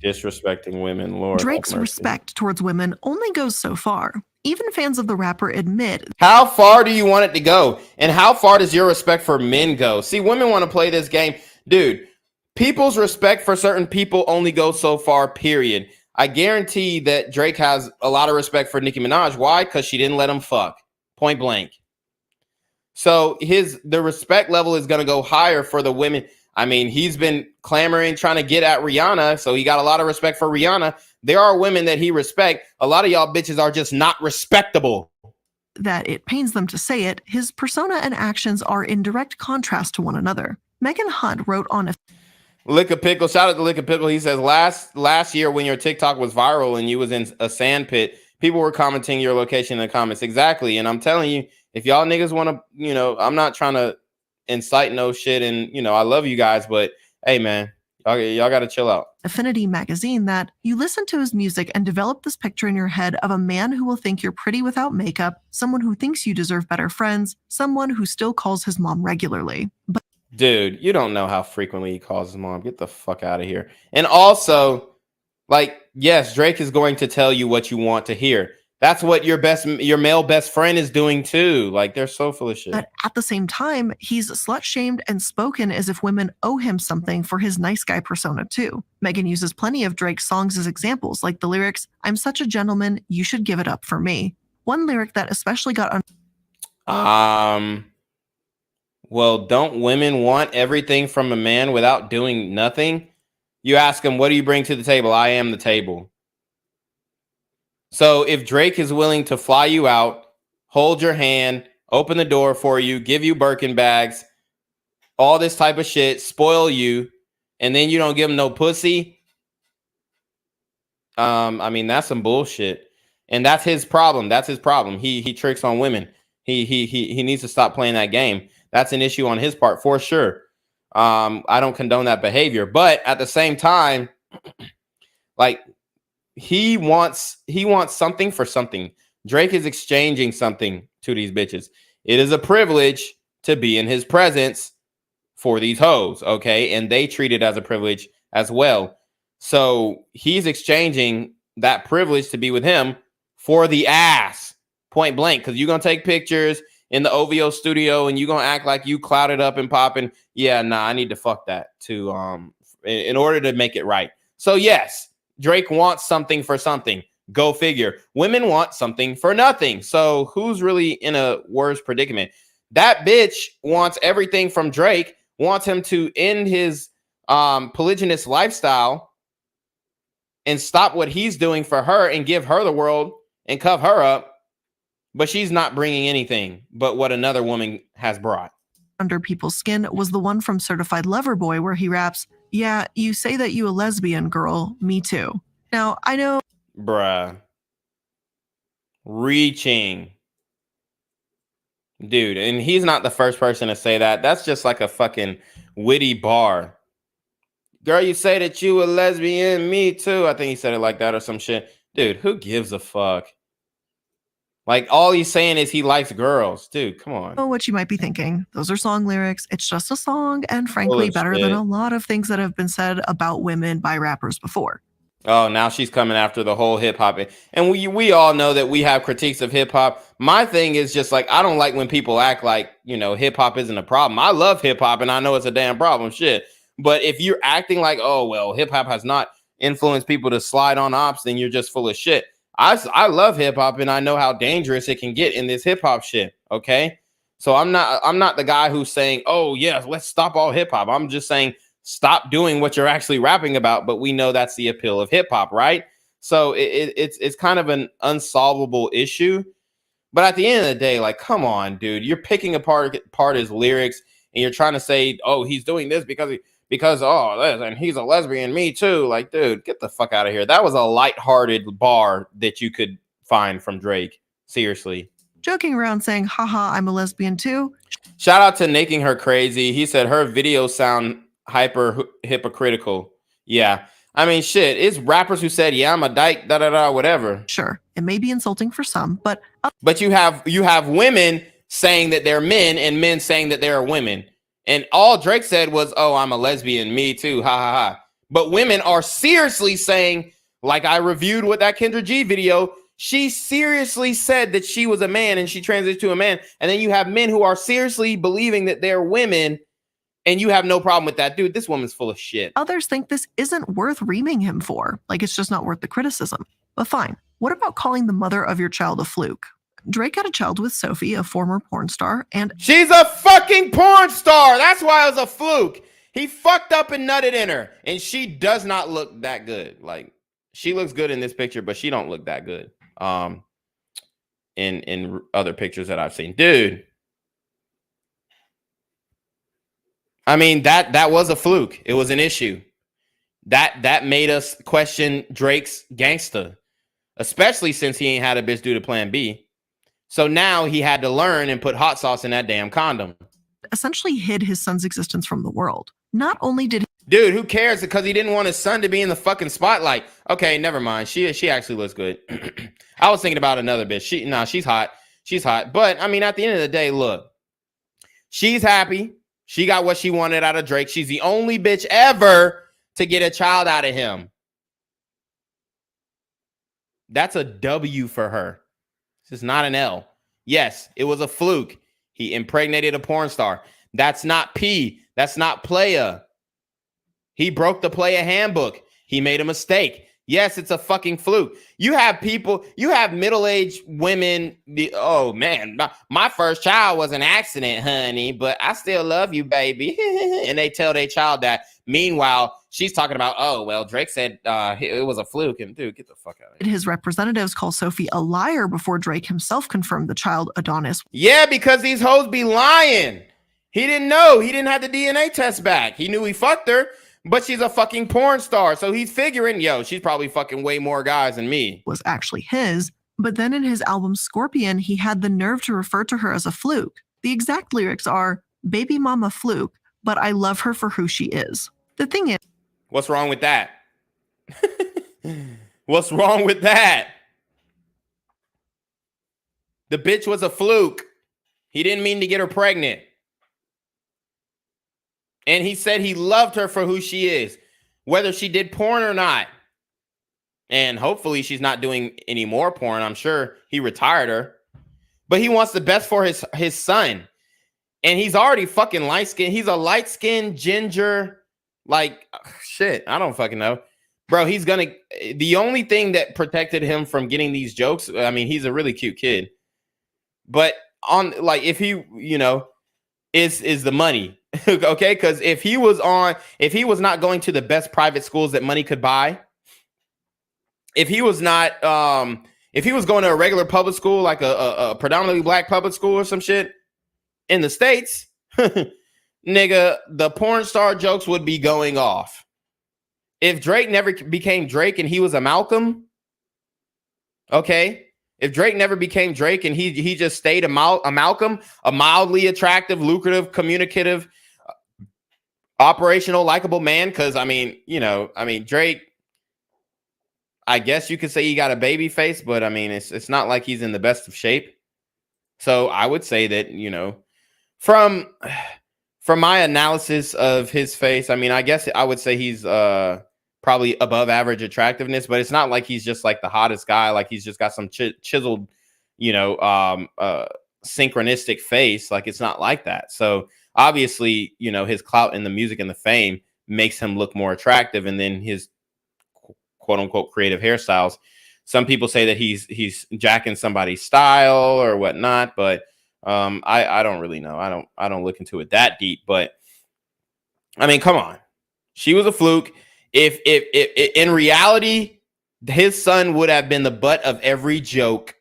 S19: Disrespecting women, Lord.
S18: Drake's respect towards women only goes so far. Even fans of the rapper admit.
S19: How far do you want it to go? And how far does your respect for men go? See, women want to play this game. Dude, people's respect for certain people only goes so far, period. I guarantee that Drake has a lot of respect for Nicki Minaj. Why? Because she didn't let him fuck. Point blank. So the respect level is going to go higher for the women. I mean, he's been clamoring, trying to get at Rihanna, so he got a lot of respect for Rihanna. There are women that he respects. A lot of y'all bitches are just not respectable.
S18: That it pains them to say it, his persona and actions are in direct contrast to one another. Megan Hunt wrote on a
S19: Lick a Pickle, shout out to Lick a Pickle. He says, last year when your TikTok was viral and you was in a sand pit, people were commenting your location in the comments. Exactly. And I'm telling you, if y'all niggas want to, I'm not trying to incite no shit, and I love you guys, but hey man, y'all gotta chill out.
S18: Affinity magazine that you listen to his music and develop this picture in your head of a man who will think you're pretty without makeup, someone who thinks you deserve better friends, someone who still calls his mom regularly. But
S19: dude, you don't know how frequently he calls his mom. Get the fuck out of here. And also, like, yes, Drake is going to tell you what you want to hear. That's what your male best friend is doing too. Like, they're so full of shit.
S18: But at the same time, he's slut-shamed and spoken as if women owe him something for his nice guy persona too. Megan uses plenty of Drake's songs as examples, like the lyrics, "I'm such a gentleman, you should give it up for me." One lyric that especially got
S19: well, don't women want everything from a man without doing nothing? You ask him, what do you bring to the table? I am the table. So if Drake is willing to fly you out, hold your hand, open the door for you, give you Birkin bags, all this type of shit, spoil you, and then you don't give him no pussy, I mean, that's some bullshit. And that's his problem. That's his problem. He tricks on women. He needs to stop playing that game. That's an issue on his part for sure. I don't condone that behavior, but at the same time, like, he wants something for something. Drake is exchanging something to these bitches. It is a privilege to be in his presence for these hoes, okay? And they treat it as a privilege as well. So he's exchanging that privilege to be with him for the ass, point blank, because you're going to take pictures in the OVO studio and you're going to act like you clouded up and popping. Yeah, nah, I need to fuck that to in order to make it right. So yes, Drake wants something for something. Go figure. Women want something for nothing. So who's really in a worse predicament? That bitch wants everything from Drake, wants him to end his polygynous lifestyle and stop what he's doing for her and give her the world and cuff her up. But she's not bringing anything but what another woman has brought.
S18: Under people's skin was the one from Certified Lover Boy where he raps, "Yeah, you say that you a lesbian, girl. Me too." Now, I know...
S19: Bruh. Reaching. Dude, and he's not the first person to say that. That's just like a fucking witty bar. Girl, you say that you a lesbian, me too. I think he said it like that or some shit. Dude, who gives a fuck? Like, all he's saying is he likes girls. Dude, come on.
S18: Oh, what you might be thinking. Those are song lyrics. It's just a song, and frankly, better than a lot of things that have been said about women by rappers before.
S19: Oh, now she's coming after the whole hip hop. And we all know that we have critiques of hip hop. My thing is just like, I don't like when people act like, you know, hip hop isn't a problem. I love hip hop and I know it's a damn problem. Shit. But if you're acting like, oh, well, hip hop has not influenced people to slide on ops, then you're just full of shit. I love hip hop and I know how dangerous it can get in this hip hop shit. Okay. So I'm not the guy who's saying, oh, yeah, let's stop all hip hop. I'm just saying, stop doing what you're actually rapping about. But we know that's the appeal of hip hop, right? So it's kind of an unsolvable issue. But at the end of the day, like, come on, dude, you're picking apart his lyrics and you're trying to say, oh, he's doing this because and he's a lesbian, me too. Like, dude, get the fuck out of here. That was a lighthearted bar that you could find from Drake. Seriously.
S18: Joking around saying, haha, I'm a lesbian too.
S19: Shout out to Making Her Crazy. He said her videos sound hyper hypocritical. Yeah. I mean, shit, it's rappers who said, yeah, I'm a dyke, whatever.
S18: Sure. It may be insulting for some, but
S19: you have women saying that they're men and men saying that they're women. And all Drake said was, oh, I'm a lesbian, me too, ha ha ha. But women are seriously saying, like I reviewed with that Kendra G video, she seriously said that she was a man and she transitioned to a man. And then you have men who are seriously believing that they're women and you have no problem with that. Dude, this woman's full of shit.
S18: Others think this isn't worth reaming him for. Like, it's just not worth the criticism. But fine. What about calling the mother of your child a fluke? Drake had a child with Sophie, a former porn star, and
S19: she's a fucking porn star. That's why it was a fluke. He fucked up and nutted in her, and she does not look that good. Like, she looks good in this picture, but she don't look that good. In other pictures that I've seen, dude. I mean, that was a fluke. It was an issue. That made us question Drake's gangsta, especially since he ain't had a bitch do the plan B. So now he had to learn and put hot sauce in that damn condom.
S18: Essentially hid his son's existence from the world. Not only did he...
S19: Dude, who cares? Because he didn't want his son to be in the fucking spotlight. Okay, never mind. She actually looks good. I was thinking about another bitch. She's hot. She's hot. But, I mean, at the end of the day, look. She's happy. She got what she wanted out of Drake. She's the only bitch ever to get a child out of him. That's a W for her. This is not an L. Yes, it was a fluke. He impregnated a porn star. That's not P. That's not playa. He broke the playa handbook. He made a mistake. Yes, it's a fucking fluke. You have middle-aged women. Oh, man, my first child was an accident, honey, but I still love you, baby. And they tell their child that. Meanwhile, she's talking about, oh, well, Drake said it was a fluke. And dude, get the fuck out of here.
S18: His representatives call Sophie a liar before Drake himself confirmed the child Adonis.
S19: Yeah, because these hoes be lying. He didn't know. He didn't have the DNA test back. He knew he fucked her, but she's a fucking porn star. So he's figuring, yo, she's probably fucking way more guys than me.
S18: Was actually his. But then in his album Scorpion, he had the nerve to refer to her as a fluke. The exact lyrics are, baby mama fluke, but I love her for who she is. The thing is,
S19: what's wrong with that? What's wrong with that? The bitch was a fluke. He didn't mean to get her pregnant. And he said he loved her for who she is, whether she did porn or not. And hopefully she's not doing any more porn. I'm sure he retired her. But he wants the best for his son. And he's already fucking light-skinned. He's a light-skinned ginger. Like, shit, I don't fucking know. bro, he's gonna. The only thing that protected him from getting these jokes, I mean, he's a really cute kid, but on like if he, you know, is the money, okay? Because if he was not going to the best private schools that money could buy, if he was not, if he was going to a regular public school, like a predominantly black public school or some shit in the States, nigga, the porn star jokes would be going off. If Drake never became Drake and he was a Malcolm, okay? If Drake never became Drake and he just stayed a Malcolm, a mildly attractive, lucrative, communicative, operational, likable man, because I mean, you know, I mean, Drake, I guess you could say he got a baby face, but I mean, it's not like he's in the best of shape. So I would say that, you know, from my analysis of his face, I mean, I guess I would say he's probably above average attractiveness, but it's not like he's just like the hottest guy. Like he's just got some chiseled, you know, synchronistic face. Like it's not like that. So obviously, you know, his clout in the music and the fame makes him look more attractive. And then his quote unquote creative hairstyles. Some people say that he's jacking somebody's style or whatnot, but I don't really know. I don't look into it that deep, but I mean, come on. She was a fluke. If in reality, his son would have been the butt of every joke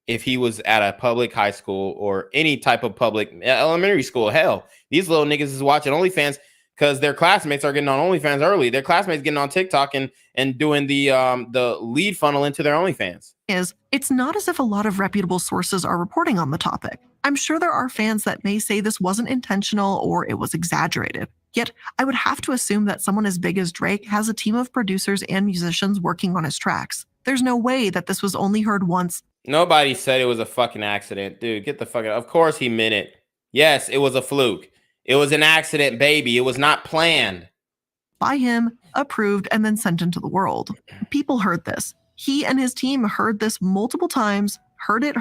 S19: if he was at a public high school or any type of public elementary school. Hell, these little niggas is watching OnlyFans because their classmates are getting on OnlyFans early. Their classmates getting on TikTok and doing the lead funnel into their OnlyFans.
S18: It's not as if a lot of reputable sources are reporting on the topic. I'm sure there are fans that may say this wasn't intentional or it was exaggerated. Yet, I would have to assume that someone as big as Drake has a team of producers and musicians working on his tracks. There's no way that this was only heard once.
S19: Nobody said it was a fucking accident. Dude, get the fuck out. Of course he meant it. Yes, it was a fluke. It was an accident, baby. It was not planned.
S18: By him, approved, and then sent into the world. People heard this. He and his team heard this multiple times, heard it,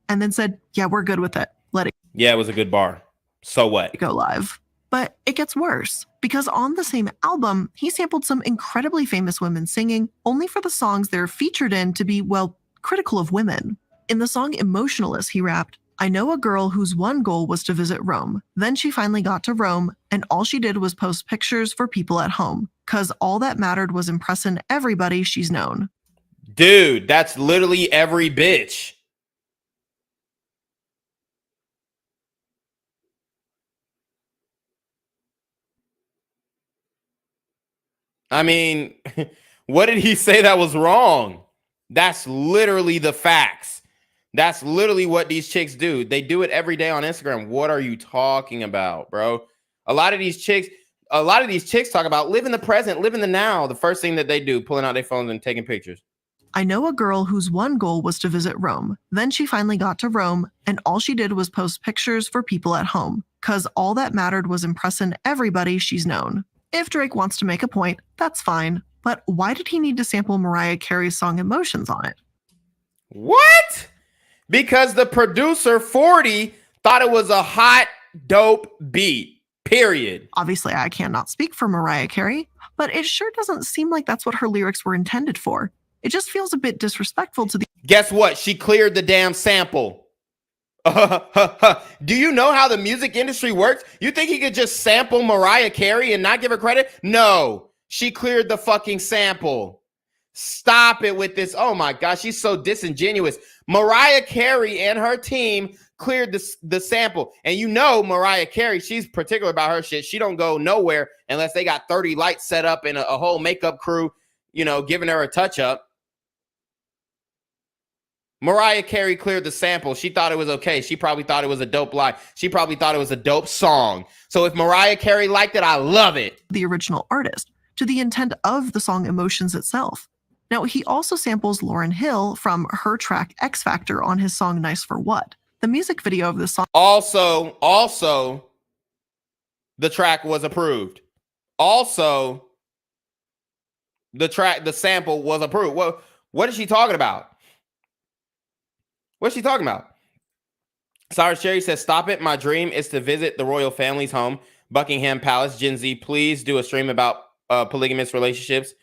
S18: and then said, yeah, we're good with it. Let it
S19: Yeah, it was a good bar. So what?
S18: go live. But it gets worse, because on the same album, he sampled some incredibly famous women singing, only for the songs they're featured in to be, well, critical of women. In the song Emotionless, he rapped, I know a girl whose one goal was to visit Rome. Then she finally got to Rome, and all she did was post pictures for people at home, because all that mattered was impressing everybody she's known.
S19: Dude, that's literally every bitch. I mean, what did he say that was wrong? That's literally the facts. That's literally what these chicks do. They do it every day on Instagram. What are you talking about, bro? A lot of these chicks talk about live in the present, live in the now. The first thing that they do, pulling out their phones and taking pictures.
S18: I know a girl whose one goal was to visit Rome. Then she finally got to Rome, and all she did was post pictures for people at home, because all that mattered was impressing everybody she's known. If Drake wants to make a point, that's fine, but why did he need to sample Mariah Carey's song Emotions on it?
S19: What? Because the producer 40 thought it was a hot, dope beat, period.
S18: Obviously, I cannot speak for Mariah Carey, but it sure doesn't seem like that's what her lyrics were intended for. It just feels a bit disrespectful to the—
S19: Guess what? She cleared the damn sample. Do you know how the music industry works? You think he could just sample Mariah Carey and not give her credit? No, she cleared the fucking sample. Stop it with this. Oh my gosh, she's so disingenuous. Mariah Carey and her team cleared the sample. And you know Mariah Carey, she's particular about her shit. She don't go nowhere unless they got 30 lights set up and a whole makeup crew, you know, giving her a touch up. Mariah Carey cleared the sample. She thought it was okay. She probably thought it was a dope line. She probably thought it was a dope song. So if Mariah Carey liked it, I love it.
S18: The original artist, to the intent of the song Emotions itself. Now, he also samples Lauryn Hill from her track X Factor on his song Nice for What. The music video of the song
S19: also the track was approved. Also, the sample was approved. What is she talking about? What's she talking about? Cyrus Cherry says, stop it. My dream is to visit the royal family's home, Buckingham Palace. Gen Z, please do a stream about polygamous relationships.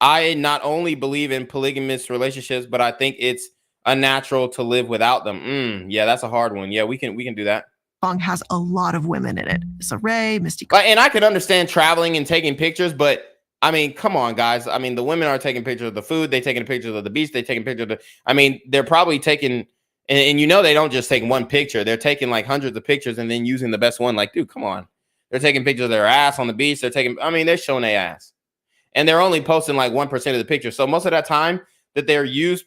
S19: I not only believe in polygamous relationships, but I think it's unnatural to live without them. Yeah, that's a hard one. Yeah, we can do that.
S18: Song has a lot of women in it. Issa Rae, Misty.
S19: And I can understand traveling and taking pictures, but I mean, come on, guys. I mean, the women are taking pictures of the food. They taking pictures of the beach. They taking pictures of the. I mean, they're probably taking, and you know, they don't just take one picture. They're taking like hundreds of pictures and then using the best one. Like, dude, come on. They're taking pictures of their ass on the beach. They're taking. I mean, they're showing their ass, and they're only posting like 1% of the pictures. So most of that time that they're used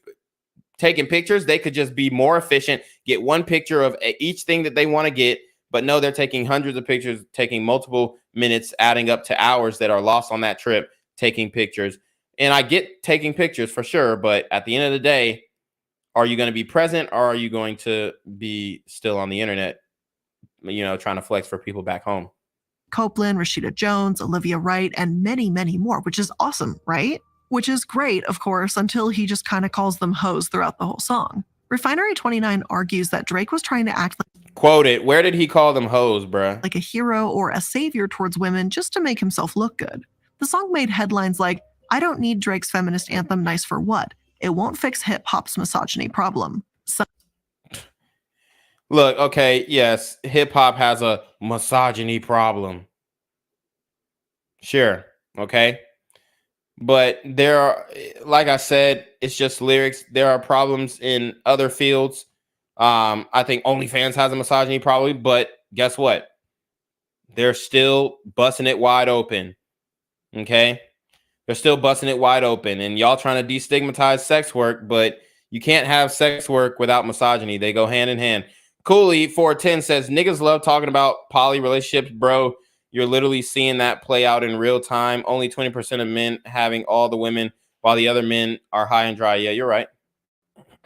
S19: taking pictures, they could just be more efficient. Get one picture of each thing that they want to get. But no, they're taking hundreds of pictures, taking multiple minutes, adding up to hours that are lost on that trip, taking pictures. And I get taking pictures for sure. But at the end of the day, are you going to be present or are you going to be still on the internet, you know, trying to flex for people back home?
S18: Copeland, Rashida Jones, Olivia Wright, and many, many more, which is awesome, right? Which is great, of course, until he just kind of calls them hoes throughout the whole song. Refinery29 argues that Drake was trying to act like
S19: Quote it. Where did he call them hoes, bruh?
S18: Like a hero or a savior towards women just to make himself look good. The song made headlines like, I don't need Drake's feminist anthem Nice for What? It won't fix hip-hop's misogyny problem.
S19: Look, okay, yes, hip-hop has a misogyny problem. Sure, okay? But there are, like I said, it's just lyrics. There are problems in other fields. I think OnlyFans has a misogyny problem, but guess what? They're still busting it wide open. Okay? They're still busting it wide open. And y'all trying to destigmatize sex work, but you can't have sex work without misogyny. They go hand in hand. Cooley 410 says, niggas love talking about poly relationships, bro. You're literally seeing that play out in real time. Only 20% of men having all the women while the other men are high and dry. Yeah, you're right.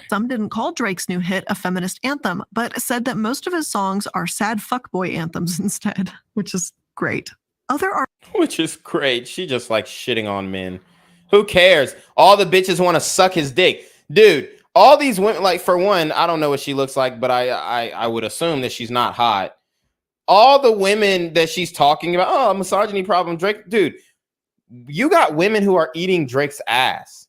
S18: Some didn't call Drake's new hit a feminist anthem, but said that most of his songs are sad fuckboy anthems instead, which is great.
S19: Which is great. She just like shitting on men. Who cares? All the bitches want to suck his dick. Dude, all these women, like, for one, I don't know what she looks like, but I would assume that she's not hot. All the women that she's talking about, oh, misogyny problem, Drake. Dude, you got women who are eating Drake's ass.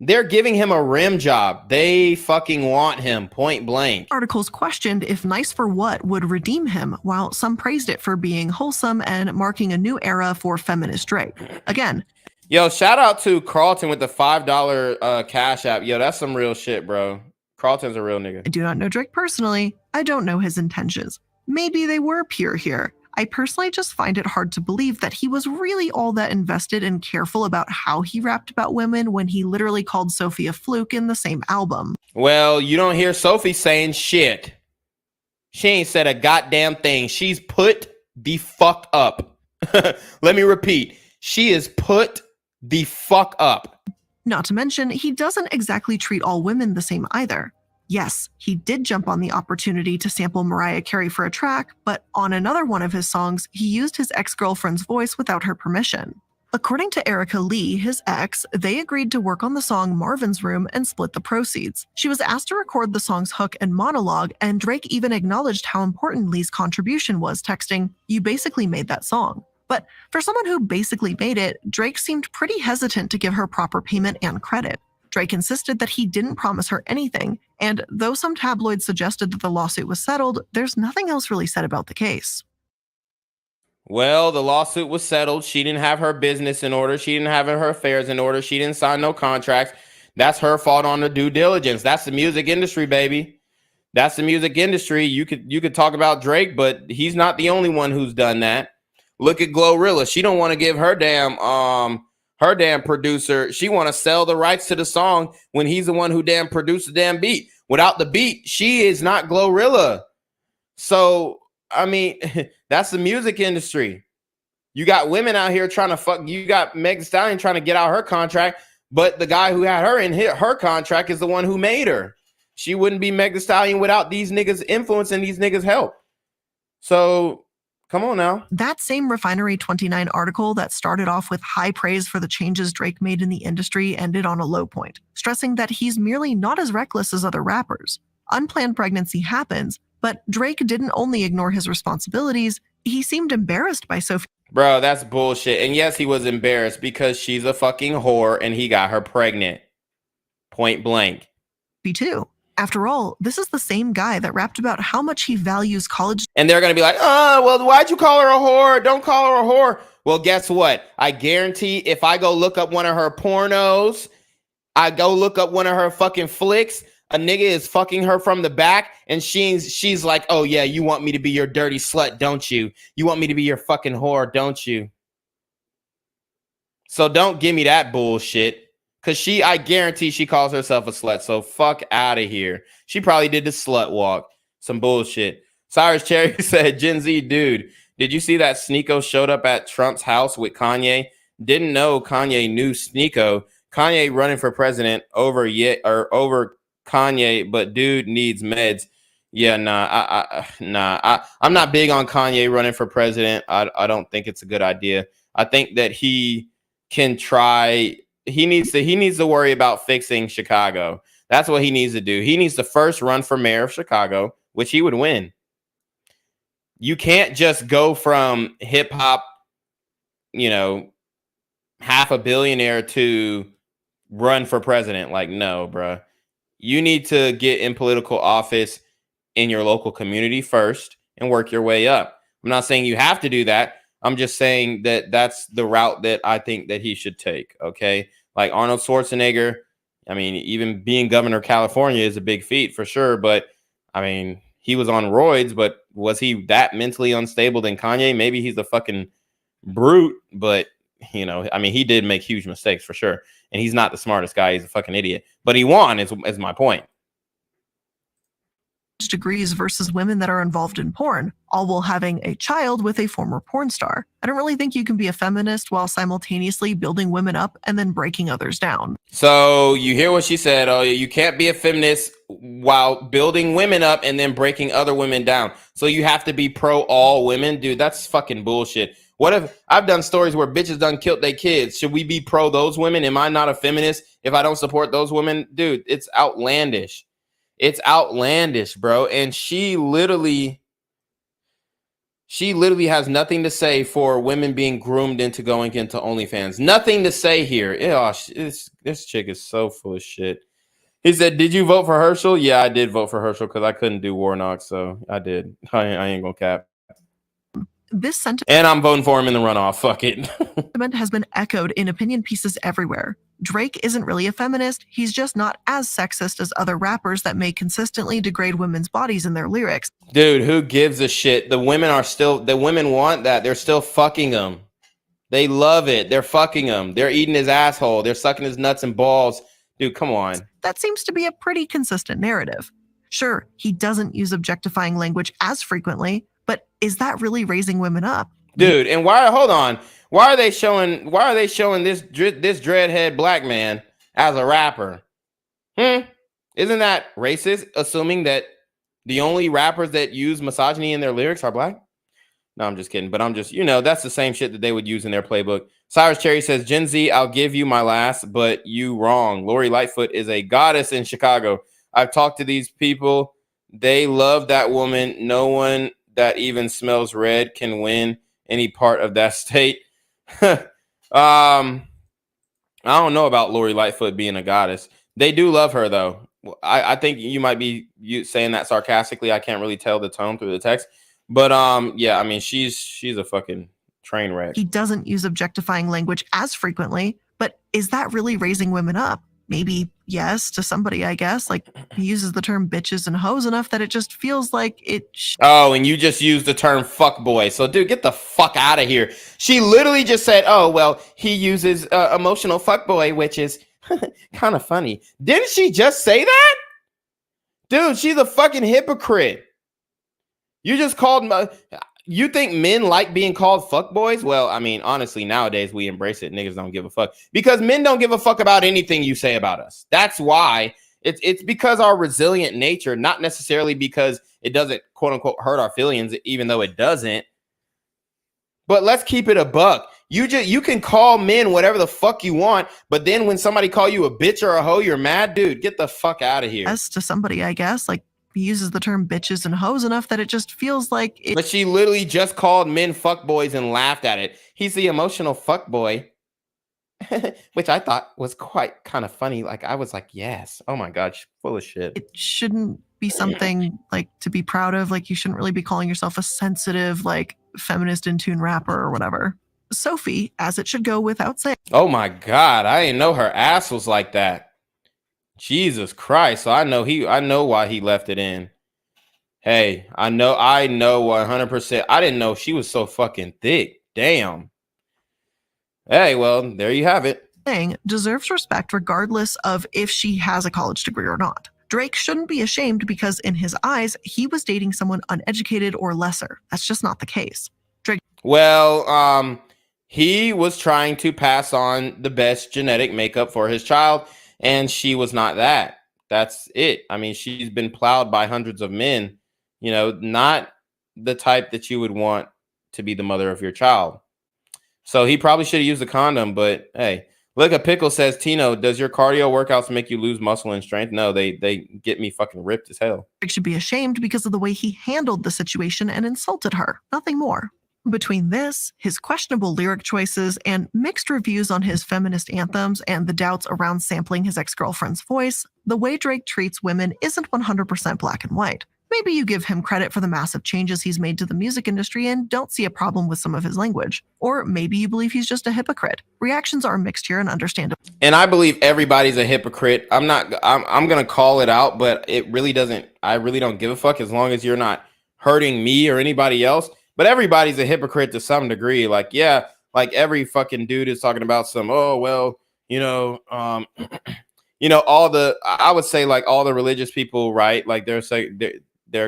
S19: They're giving him a rim job. They fucking want him, point blank.
S18: Articles questioned if Nice for What would redeem him, while some praised it for being wholesome and marking a new era for feminist Drake. Again.
S19: Yo, shout out to Carlton with the $5 Cash App. Yo, that's some real shit, bro. Carlton's a real nigga.
S18: I do not know Drake personally. I don't know his intentions. Maybe they were pure here. I personally just find it hard to believe that he was really all that invested and careful about how he rapped about women when he literally called Sophie a fluke in the same album.
S19: Well, you don't hear Sophie saying shit. She ain't said a goddamn thing. She's put the fuck up. Let me repeat. She is put the fuck up.
S18: Not to mention, he doesn't exactly treat all women the same either. Yes, he did jump on the opportunity to sample Mariah Carey for a track, but on another one of his songs, he used his ex-girlfriend's voice without her permission. According to Erica Lee, his ex, they agreed to work on the song Marvin's Room and split the proceeds. She was asked to record the song's hook and monologue, and Drake even acknowledged how important Lee's contribution was, texting, "You basically made that song." But for someone who basically made it, Drake seemed pretty hesitant to give her proper payment and credit. Drake insisted that he didn't promise her anything, and though some tabloids suggested that the lawsuit was settled, there's nothing else really said about the case.
S19: Well, the lawsuit was settled. She didn't have her business in order. She didn't have her affairs in order. She didn't sign no contracts. That's her fault on the due diligence. That's the music industry, baby. That's the music industry. You could talk about Drake, but he's not the only one who's done that. Look at Glorilla. She don't want to give her damn producer. She want to sell the rights to the song when he's the one who damn produced the damn beat. Without the beat, she is not Glorilla. So, I mean, that's the music industry. You got women out here trying to fuck. You got Meg Thee Stallion trying to get out her contract, but the guy who had her in her contract is the one who made her. She wouldn't be Meg Thee Stallion without these niggas' influence and these niggas' help. So, come on now.
S18: That same Refinery29 article that started off with high praise for the changes Drake made in the industry ended on a low point, stressing that he's merely not as reckless as other rappers. Unplanned pregnancy happens, but Drake didn't only ignore his responsibilities, he seemed embarrassed by Sophie.
S19: Bro, that's bullshit. And yes, he was embarrassed because she's a fucking whore and he got her pregnant. Point blank.
S18: Too. After all, this is the same guy that rapped about how much he values college.
S19: And they're going to be like, oh, well, why'd you call her a whore? Don't call her a whore. Well, guess what? I guarantee if I go look up one of her pornos, I go look up one of her fucking flicks, a nigga is fucking her from the back, and she's like, oh, yeah, you want me to be your dirty slut, don't you? You want me to be your fucking whore, don't you? So don't give me that bullshit. Because I guarantee she calls herself a slut. So fuck out of here. She probably did the slut walk. Some bullshit. Cyrus Cherry said, Gen Z, dude, did you see that Sneeko showed up at Trump's house with Kanye? Didn't know Kanye knew Sneeko. Kanye running for president over Kanye, but dude needs meds. Yeah, I'm not big on Kanye running for president. I don't think it's a good idea. I think that he can try. He needs to worry about fixing Chicago. That's what he needs to do. He needs to first run for mayor of Chicago, which he would win. You can't just go from hip hop, half a billionaire to run for president. Like, no, bruh. You need to get in political office in your local community first and work your way up. I'm not saying you have to do that. I'm just saying that that's the route that I think that he should take. Okay. Like Arnold Schwarzenegger. I mean, even being governor of California is a big feat for sure. But I mean, he was on roids, but was he that mentally unstable than Kanye? Maybe he's a fucking brute, but I mean, he did make huge mistakes for sure. And he's not the smartest guy. He's a fucking idiot, but he won is my point.
S18: Degrees versus women that are involved in porn, all while having a child with a former porn star. I don't really think you can be a feminist while simultaneously building women up and then breaking others down.
S19: So you hear what she said. Oh, you can't be a feminist while building women up and then breaking other women down. So you have to be pro all women. Dude, that's fucking bullshit. What if I've done stories where bitches done killed their kids? Should we be pro those women? Am I not a feminist if I don't support those women? Dude, it's outlandish. It's outlandish, bro. And she literally has nothing to say for women being groomed into going into OnlyFans. Nothing to say here. Oh, this chick is so full of shit. He said, did you vote for Herschel? Yeah, I did vote for Herschel because I couldn't do Warnock, so I did. I ain't gonna cap.
S18: This sentiment,
S19: and I'm voting for him in the runoff. Fuck it.
S18: has been echoed in opinion pieces everywhere. Drake isn't really a feminist. He's just not as sexist as other rappers that may consistently degrade women's bodies in their lyrics.
S19: Dude, who gives a shit? The women want that. They're still fucking him. They love it. They're fucking him. They're eating his asshole. They're sucking his nuts and balls. Dude, come on.
S18: That seems to be a pretty consistent narrative. Sure, he doesn't use objectifying language as frequently, but is that really raising women up?
S19: Dude, and why are they showing this dreadhead black man as a rapper? Isn't that racist, assuming that the only rappers that use misogyny in their lyrics are black? No, I'm just kidding. But I'm just, that's the same shit that they would use in their playbook. Cyrus Cherry says, Gen Z, I'll give you my last, but you wrong. Lori Lightfoot is a goddess in Chicago. I've talked to these people. They love that woman. No one that even smells red can win any part of that state. I don't know about Lori Lightfoot being a goddess. They do love her, though. I think you might be saying that sarcastically. I can't really tell the tone through the text. But yeah, I mean, she's a fucking train wreck.
S18: He doesn't use objectifying language as frequently, but is that really raising women up? Maybe yes to somebody, I guess. Like, he uses the term bitches and hoes enough that it just feels like it.
S19: Oh, and you just used the term fuckboy. So, dude, get the fuck out of here. She literally just said, oh, well, he uses emotional fuckboy, which is kind of funny. Didn't she just say that? Dude, she's a fucking hypocrite. You just called. You think men like being called fuckboys? Well, I mean, honestly, nowadays we embrace it. Niggas don't give a fuck because men don't give a fuck about anything you say about us. That's why it's because our resilient nature, not necessarily because it doesn't quote unquote hurt our feelings, even though it doesn't. But let's keep it a buck. You can call men whatever the fuck you want, but then when somebody call you a bitch or a hoe, you're mad, dude. Get the fuck out of here.
S18: Yes to somebody, I guess. Like, He uses the term bitches and hoes enough that it just feels like
S19: But she literally just called men fuckboys and laughed at it. He's the emotional fuckboy. Which I thought was quite kind of funny. Like, I was like, yes. Oh my God, she's full of shit.
S18: it shouldn't be something like to be proud of. Like, you shouldn't really be calling yourself a sensitive, like, feminist in tune rapper or whatever. Sophie, as it should go without saying.
S19: Oh my God, I didn't know her ass was like that. Jesus Christ. So I know why he left it in. Hey, I know 100%. I didn't know she was so fucking thick. Damn. Hey, well, there you have it.
S18: Deserves respect regardless of if she has a college degree or not. Drake shouldn't be ashamed because in his eyes, he was dating someone uneducated or lesser. That's just not the case. Drake.
S19: Well, he was trying to pass on the best genetic makeup for his child, and she was not that. That's it. I mean, she's been plowed by hundreds of men, you know, not the type that you would want to be the mother of your child. So he probably should have used a condom, but hey, look, a pickle says, Tino, does your cardio workouts make you lose muscle and strength? No, they get me fucking ripped as hell.
S18: Drake should be ashamed because of the way he handled the situation and insulted her. Nothing more. Between this, his questionable lyric choices, and mixed reviews on his feminist anthems and the doubts around sampling his ex-girlfriend's voice, the way Drake treats women isn't 100% black and white. Maybe you give him credit for the massive changes he's made to the music industry and don't see a problem with some of his language. Or maybe you believe he's just a hypocrite. Reactions are mixed here and understandable.
S19: And I believe everybody's a hypocrite. I'm going to call it out, but I really don't give a fuck as long as you're not hurting me or anybody else. But everybody's a hypocrite to some degree. Like, yeah, like every fucking dude is talking about some, oh, well, I would say like all the religious people, right? Like they're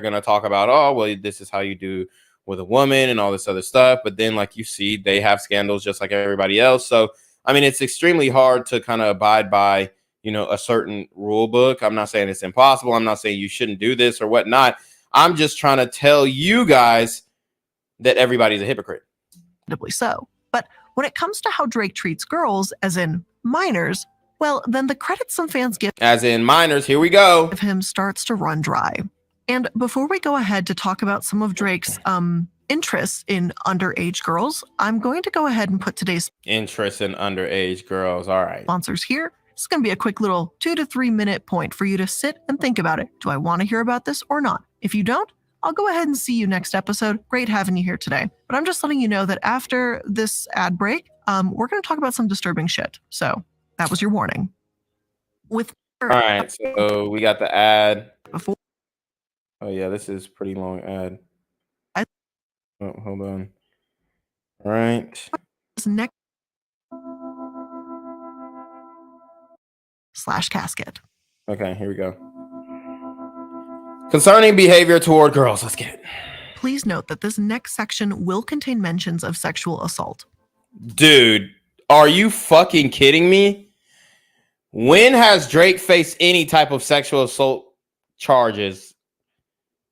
S19: going to talk about, oh, well, this is how you do with a woman and all this other stuff. But then, like you see, they have scandals just like everybody else. So, I mean, it's extremely hard to kind of abide by, a certain rule book. I'm not saying it's impossible. I'm not saying you shouldn't do this or whatnot. I'm just trying to tell you guys that everybody's a hypocrite.
S18: So, but when it comes to how Drake treats girls, as in minors, well, then the credit some fans give
S19: as in minors, here we go,
S18: of him starts to run dry. And before we go ahead to talk about some of Drake's interests in underage girls, I'm going to go ahead and put today's
S19: interest in underage girls. All right.
S18: Sponsors here. It's going to be a quick little 2 to 3 minute point for you to sit and think about it. Do I want to hear about this or not? If you don't, I'll go ahead and see you next episode. Great having you here today. But I'm just letting you know that after this ad break, we're going to talk about some disturbing shit. So that was your warning. All
S19: right, so we got the ad.
S18: Before.
S19: Oh yeah, this is pretty long ad. Oh, hold on. All right.
S18: Next /casket.
S19: Okay, here we go. Concerning behavior toward girls. Let's get it.
S18: Please note that this next section will contain mentions of sexual assault.
S19: Dude, are you fucking kidding me? When has Drake faced any type of sexual assault charges?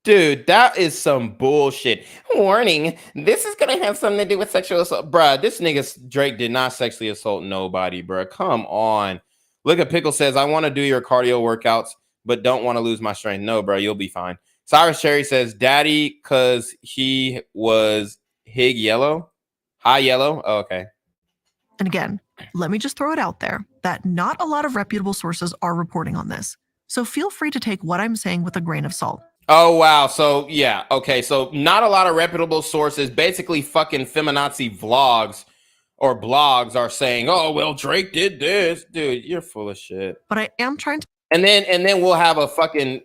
S19: Dude, that is some bullshit. Warning, this is going to have something to do with sexual assault. Bruh, this nigga Drake did not sexually assault nobody, bruh. Come on. Look at Pickle says, I want to do your cardio workouts, but don't want to lose my strength. No, bro, you'll be fine. Cyrus Cherry says, daddy, because he was high yellow. Oh, okay.
S18: And again, let me just throw it out there that not a lot of reputable sources are reporting on this. So feel free to take what I'm saying with a grain of salt.
S19: Oh, wow. So, yeah. Okay. So not a lot of reputable sources, basically fucking feminazi vlogs or blogs are saying, oh, well, Drake did this. Dude, you're full of shit.
S18: But I am trying to.
S19: And then we'll have a fucking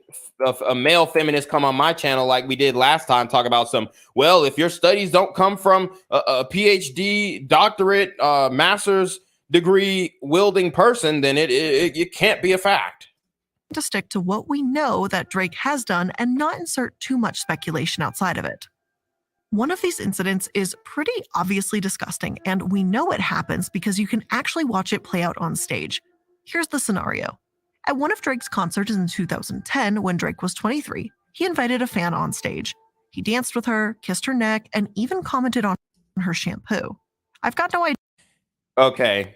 S19: a male feminist come on my channel like we did last time, talk about some, well, if your studies don't come from a PhD, doctorate, master's degree wielding person, then it can't be a fact.
S18: To stick to what we know that Drake has done and not insert too much speculation outside of it. One of these incidents is pretty obviously disgusting, and we know it happens because you can actually watch it play out on stage. Here's the scenario. At one of Drake's concerts in 2010, when Drake was 23, he invited a fan on stage. He danced with her, kissed her neck, and even commented on her shampoo. I've got no idea.
S19: Okay.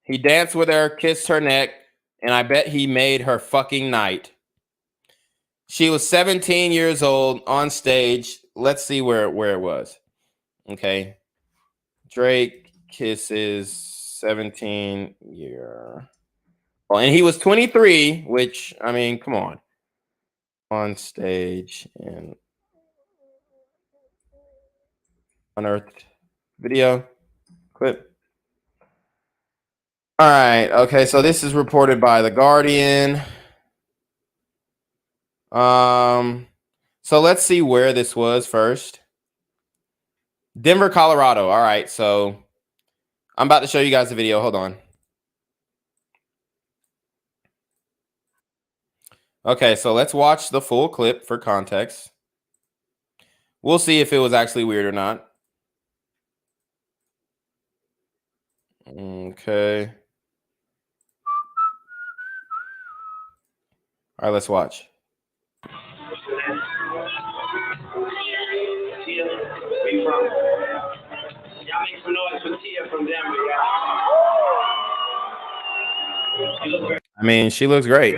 S19: He danced with her, kissed her neck, and I bet he made her fucking night. She was 17 years old on stage. Let's see where it was. Okay. Drake kisses 17-year. Oh, and he was 23, which, I mean, come on. On stage and unearthed video clip. All right. Okay. So this is reported by The Guardian. So let's see where this was first. Denver, Colorado. All right. So I'm about to show you guys the video. Hold on. Okay. So let's watch the full clip for context. We'll see if it was actually weird or not. Okay. All right, let's watch. I mean, she looks great.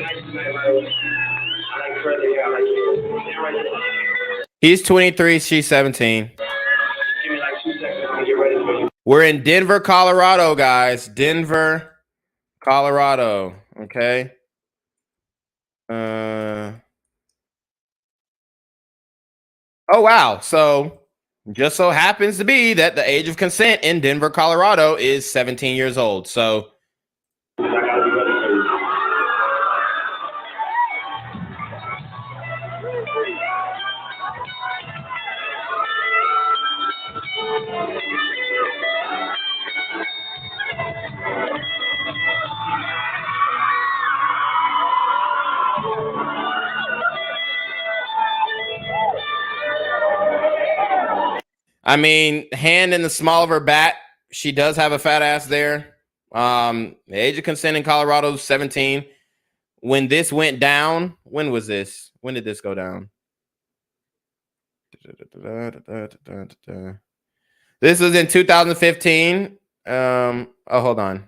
S19: He's 23, she's 17. We're in Denver, Colorado, guys. Denver, Colorado. Okay. Oh, wow. So just so happens to be that the age of consent in Denver, Colorado is 17 years old. So I mean, hand in the small of her bat, she does have a fat ass there. The age of consent in Colorado is 17. When this went down, when was this? When did this go down? This was in 2015. Oh, hold on.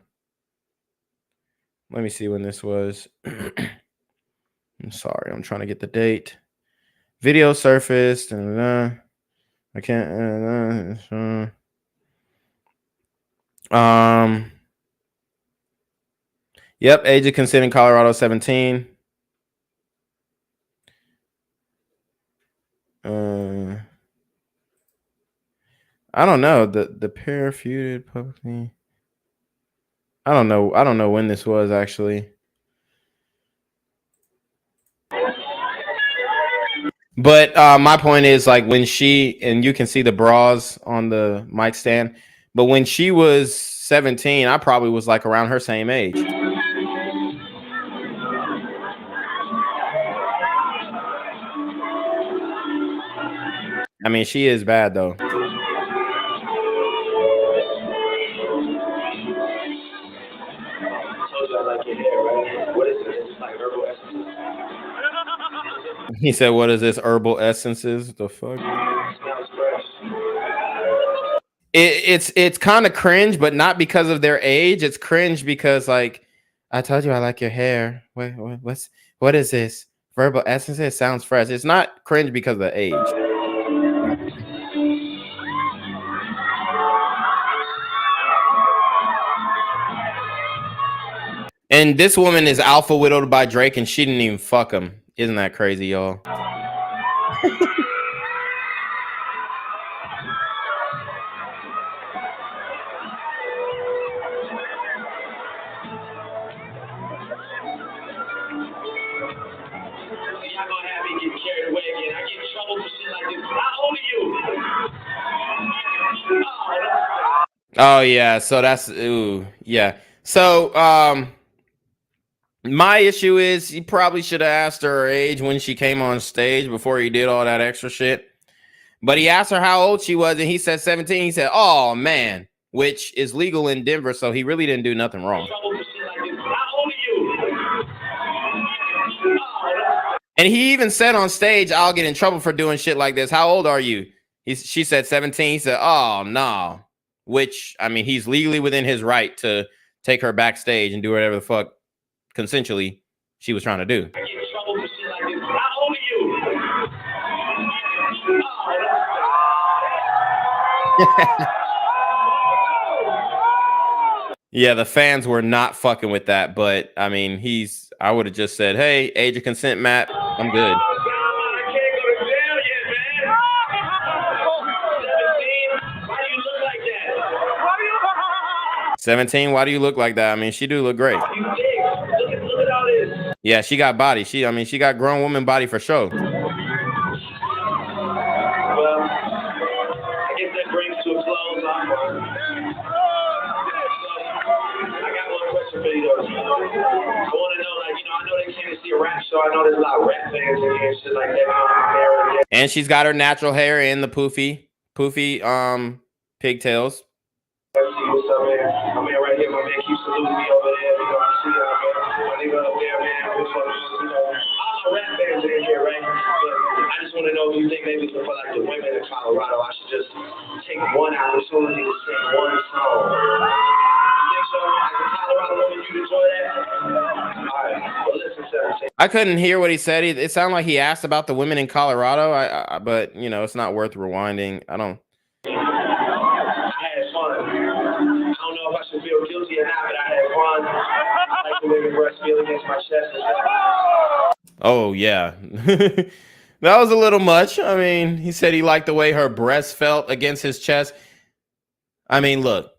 S19: Let me see when this was. I'm sorry, I'm trying to get the date. Video surfaced. I can't. Yep, age of consent in Colorado 17. I don't know. The pair feuded publicly. I don't know when this was actually. But my point is, like, when she, and you can see the bras on the mic stand, but when she was 17, I probably was like around her same age. I mean, she is bad though. He said, "What is this? Herbal essences? The fuck?" It's kind of cringe, but not because of their age. It's cringe because, like, I told you I like your hair. What is this? Verbal essences? It sounds fresh. It's not cringe because of the age. And this woman is alpha widowed by Drake, and she didn't even fuck him. Isn't that crazy, y'all? Oh yeah, so that's yeah. So my issue is he probably should have asked her age when she came on stage before he did all that extra shit. But he asked her how old she was, and he said 17. He said, "Oh man," which is legal in Denver, so he really didn't do nothing wrong. And he even said on stage, "I'll get in trouble for doing shit like this. How old are you?" She said 17. He said, "Oh no," which, I mean, he's legally within his right to take her backstage and do whatever the fuck consensually she was trying to do. Yeah, the fans were not fucking with that, but I mean, I would have just said, hey, age of consent map, I'm good. 17, why do you look like that? I mean, she do look great. Yeah, she got body. She got grown woman body for sure.
S16: Well, I guess that brings to a close. I got one question for you, though. I want to know, like, I know they came to see a rap show. I know there's a lot of rap fans in here and shit like that.
S19: And she's got her natural hair and the poofy pigtails.
S16: What's up, man? My man right here, my man keeps saluting me over there. I see y'all, man. My nigga up there, man. All the rap fans in here, right? But I just want to know if you think maybe for like the women in Colorado, I should just take one opportunity to sing one song. You think so? As a Colorado woman, you'd enjoy that? All right. Well, listen, 17.
S19: I couldn't hear what he said. It sounded like he asked about the women in Colorado. But it's not worth rewinding. I had fun. I don't know if I should feel guilty or not, but I had fun. I like the way my breast feel against my chest. Oh yeah, that was a little much. I mean, he said he liked the way her breast felt against his chest. I mean, look,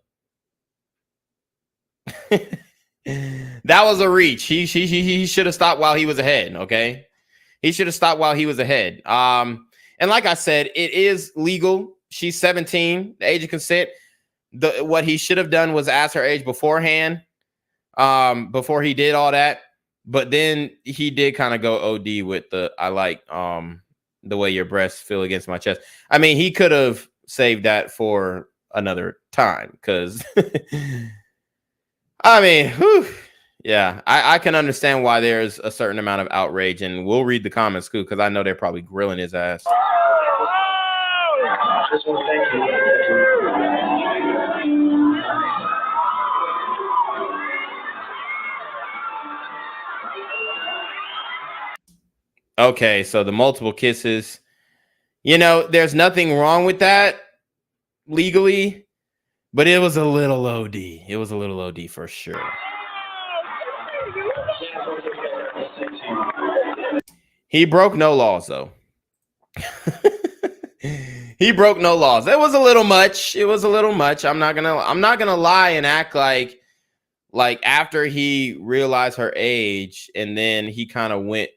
S19: that was a reach. He should have stopped while he was ahead. Okay, he should have stopped while he was ahead. And like I said, it is legal. She's 17, the age of consent. What he should have done was ask her age beforehand, before he did all that. But then he did kind of go OD with I like the way your breasts feel against my chest. I mean, he could have saved that for another time because, I mean, whew, yeah, I can understand why there's a certain amount of outrage, and we'll read the comments too because I know they're probably grilling his ass.
S16: Just want to thank you.
S19: Okay, so the multiple kisses, there's nothing wrong with that legally, but it was a little OD. It was a little OD for sure. He broke no laws, though. He broke no laws. It was a little much. It was a little much. I'm not gonna lie and act like after he realized her age and then he kind of went,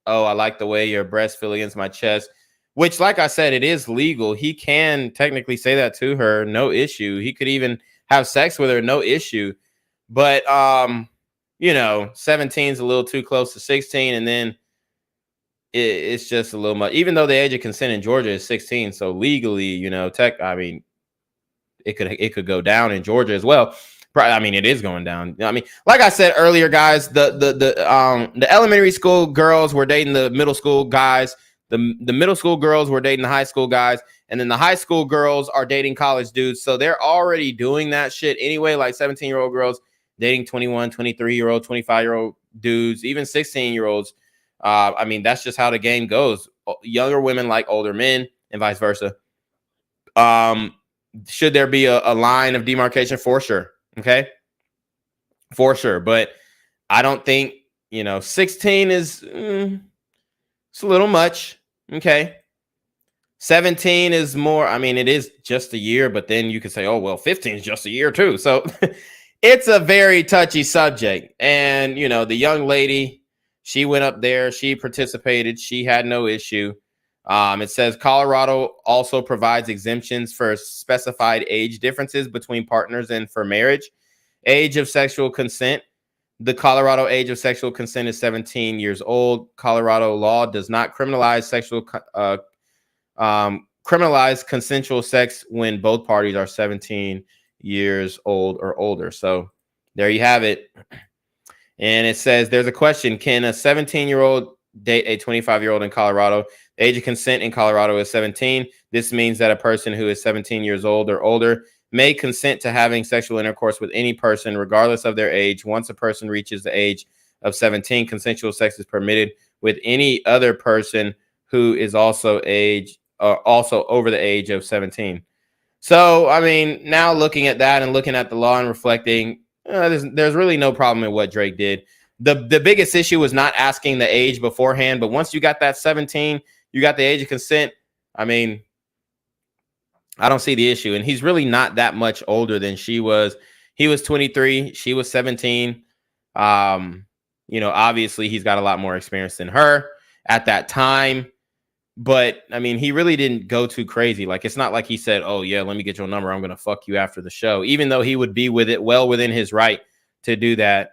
S19: oh, I like the way your breasts feel against my chest, which, like I said, it is legal. He can technically say that to her, no issue. He could even have sex with her, no issue. But 17 is a little too close to 16, and then it's just a little much. Even though the age of consent in Georgia is 16, so legally, it could go down in Georgia as well. I mean, it is going down. I mean, like I said earlier, guys, the elementary school girls were dating the middle school guys. The middle school girls were dating the high school guys, and then the high school girls are dating college dudes. So they're already doing that shit anyway. Like 17-year-old girls dating 21, 23-year-old, 25-year-old dudes, even 16-year-olds. I mean, that's just how the game goes. Younger women like older men, and vice versa. Should there be a line of demarcation? For sure. Okay, for sure. But I don't think, 16 is it's a little much. Okay. 17 is more. I mean, it is just a year, but then you could say, oh, well, 15 is just a year too. So it's a very touchy subject. And, the young lady, she went up there, she participated, she had no issue. It says Colorado also provides exemptions for specified age differences between partners and for marriage. Age of sexual consent. The Colorado age of sexual consent is 17 years old. Colorado law does not criminalize criminalize consensual sex when both parties are 17 years old or older. So there you have it. And it says there's a question. Can a 17-year-old date a 25-year-old in Colorado? The age of consent in Colorado is 17. This means that a person who is 17 years old or older may consent to having sexual intercourse with any person, regardless of their age. Once a person reaches the age of 17, consensual sex is permitted with any other person who is also over the age of 17. So, I mean, now looking at that and looking at the law and reflecting, there's really no problem in what Drake did. The biggest issue was not asking the age beforehand, but once you got that 17, you got the age of consent. I mean, I don't see the issue. And he's really not that much older than she was. He was 23. She was 17. Obviously he's got a lot more experience than her at that time. But I mean, he really didn't go too crazy. Like, it's not like he said, oh yeah, let me get your number, I'm going to fuck you after the show, even though he would be well within his right to do that.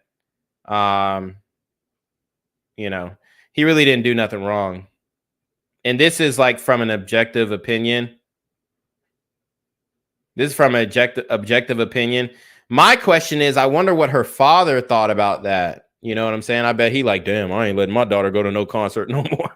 S19: He really didn't do nothing wrong. And this is like from an objective opinion. This is from an objective opinion. My question is, I wonder what her father thought about that. You know what I'm saying? I bet he like, damn, I ain't letting my daughter go to no concert no more.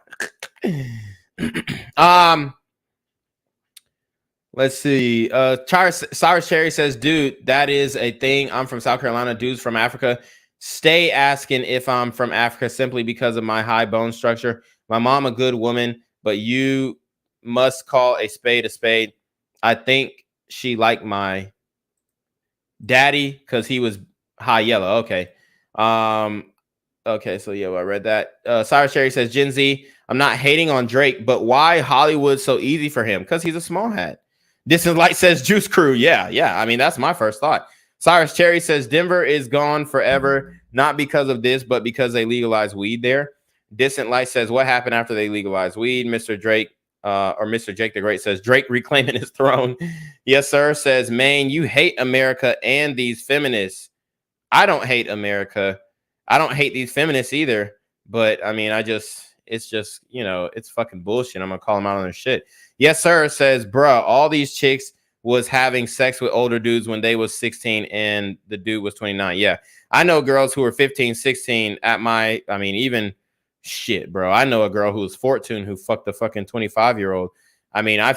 S19: Let's see. Cyrus Cherry says, dude, that is a thing. I'm from South Carolina. Dudes from Africa stay asking if I'm from Africa simply because of my high bone structure. My mom a good woman, but you must call a spade a spade. I think she liked my daddy because he was high yellow. Okay. Okay, so yeah, I read that. Cyrus Cherry says, Gen Z, I'm not hating on Drake, but why Hollywood so easy for him? Because he's a small hat. Distant Light says Juice Crew. Yeah. I mean, that's my first thought. Cyrus Cherry says Denver is gone forever, not because of this, but because they legalized weed there. Distant Light says, what happened after they legalized weed? Mr. Drake or Mr. Jake the Great says Drake reclaiming his throne. Yes, sir. Says, man, you hate America and these feminists. I don't hate America. I don't hate these feminists either. But I mean, it's just, it's fucking bullshit. I'm gonna call them out on their shit. Yes, sir. Says, bruh, all these chicks was having sex with older dudes when they was 16 and the dude was 29. Yeah. I know girls who were 15, 16 even shit, bro. I know a girl who was 14 who fucked a fucking 25-year-old. I mean, I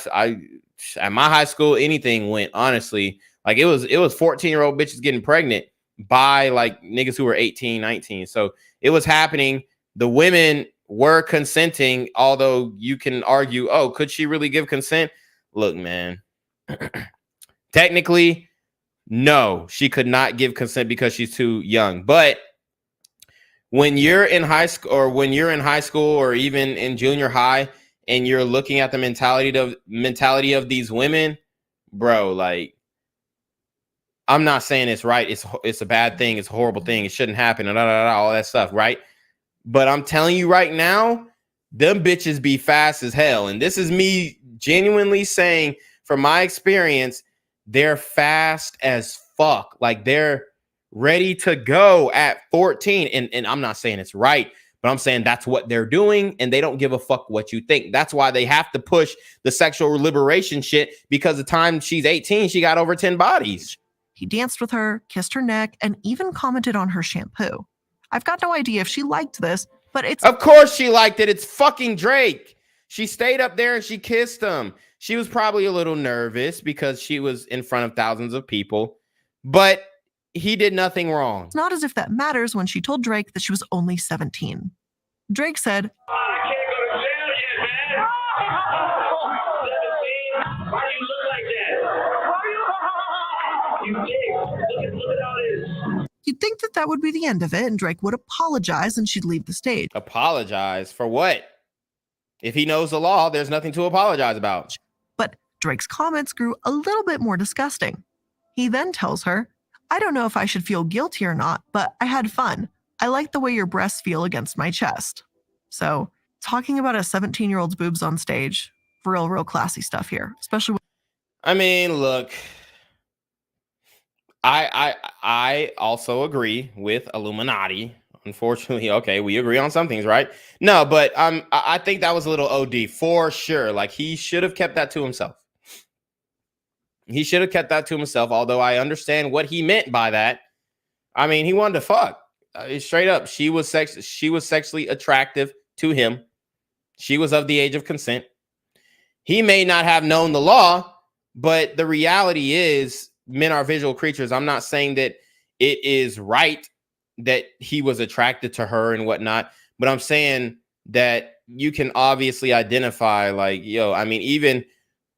S19: at my high school, anything went, honestly. Like it was 14-year-old bitches getting pregnant by like niggas who were 18, 19. So it was happening. The women were consenting, although you can argue, oh, could she really give consent? Look, man, technically, no, she could not give consent because she's too young. But when you're in high school or even in junior high and you're looking at the mentality of these women, bro, like, I'm not saying it's right. It's a bad thing. It's a horrible thing. It shouldn't happen. And all that stuff, right? But I'm telling you right now, them bitches be fast as hell. And this is me genuinely saying, from my experience, they're fast as fuck. Like they're ready to go at 14. And I'm not saying it's right, but I'm saying that's what they're doing. And they don't give a fuck what you think. That's why they have to push the sexual liberation shit, because the time she's 18, she got over 10 bodies.
S18: He danced with her, kissed her neck, and even commented on her shampoo. I've got no idea if she liked this, but it's...
S19: Of course she liked it. It's fucking Drake. She stayed up there and she kissed him. She was probably a little nervous because she was in front of thousands of people, but he did nothing wrong.
S18: It's not as if that matters when she told Drake that she was only 17. Drake said,
S16: I can't go to jail yet, man. 17? Why do you look like that? You dick. Look at all this.
S18: You'd think that that would be the end of it and Drake would apologize and she'd leave the stage.
S19: Apologize for what? If he knows the law, there's nothing to apologize about.
S18: But Drake's comments grew a little bit more disgusting. He then tells her, I don't know if I should feel guilty or not, but I had fun. I like the way your breasts feel against my chest. So, talking about a 17-year-old's boobs on stage, real classy stuff here, especially when...
S19: I mean, look, I also agree with Illuminati. Unfortunately, okay, we agree on some things, right? No, but I think that was a little OD for sure. Like, he should have kept that to himself. He should have kept that to himself, although I understand what he meant by that. I mean, he wanted to fuck. Straight up, she was sexually attractive to him. She was of the age of consent. He may not have known the law, but the reality is men are visual creatures. I'm not saying that it is right that he was attracted to her and whatnot, but I'm saying that you can obviously identify, like, yo, I mean, even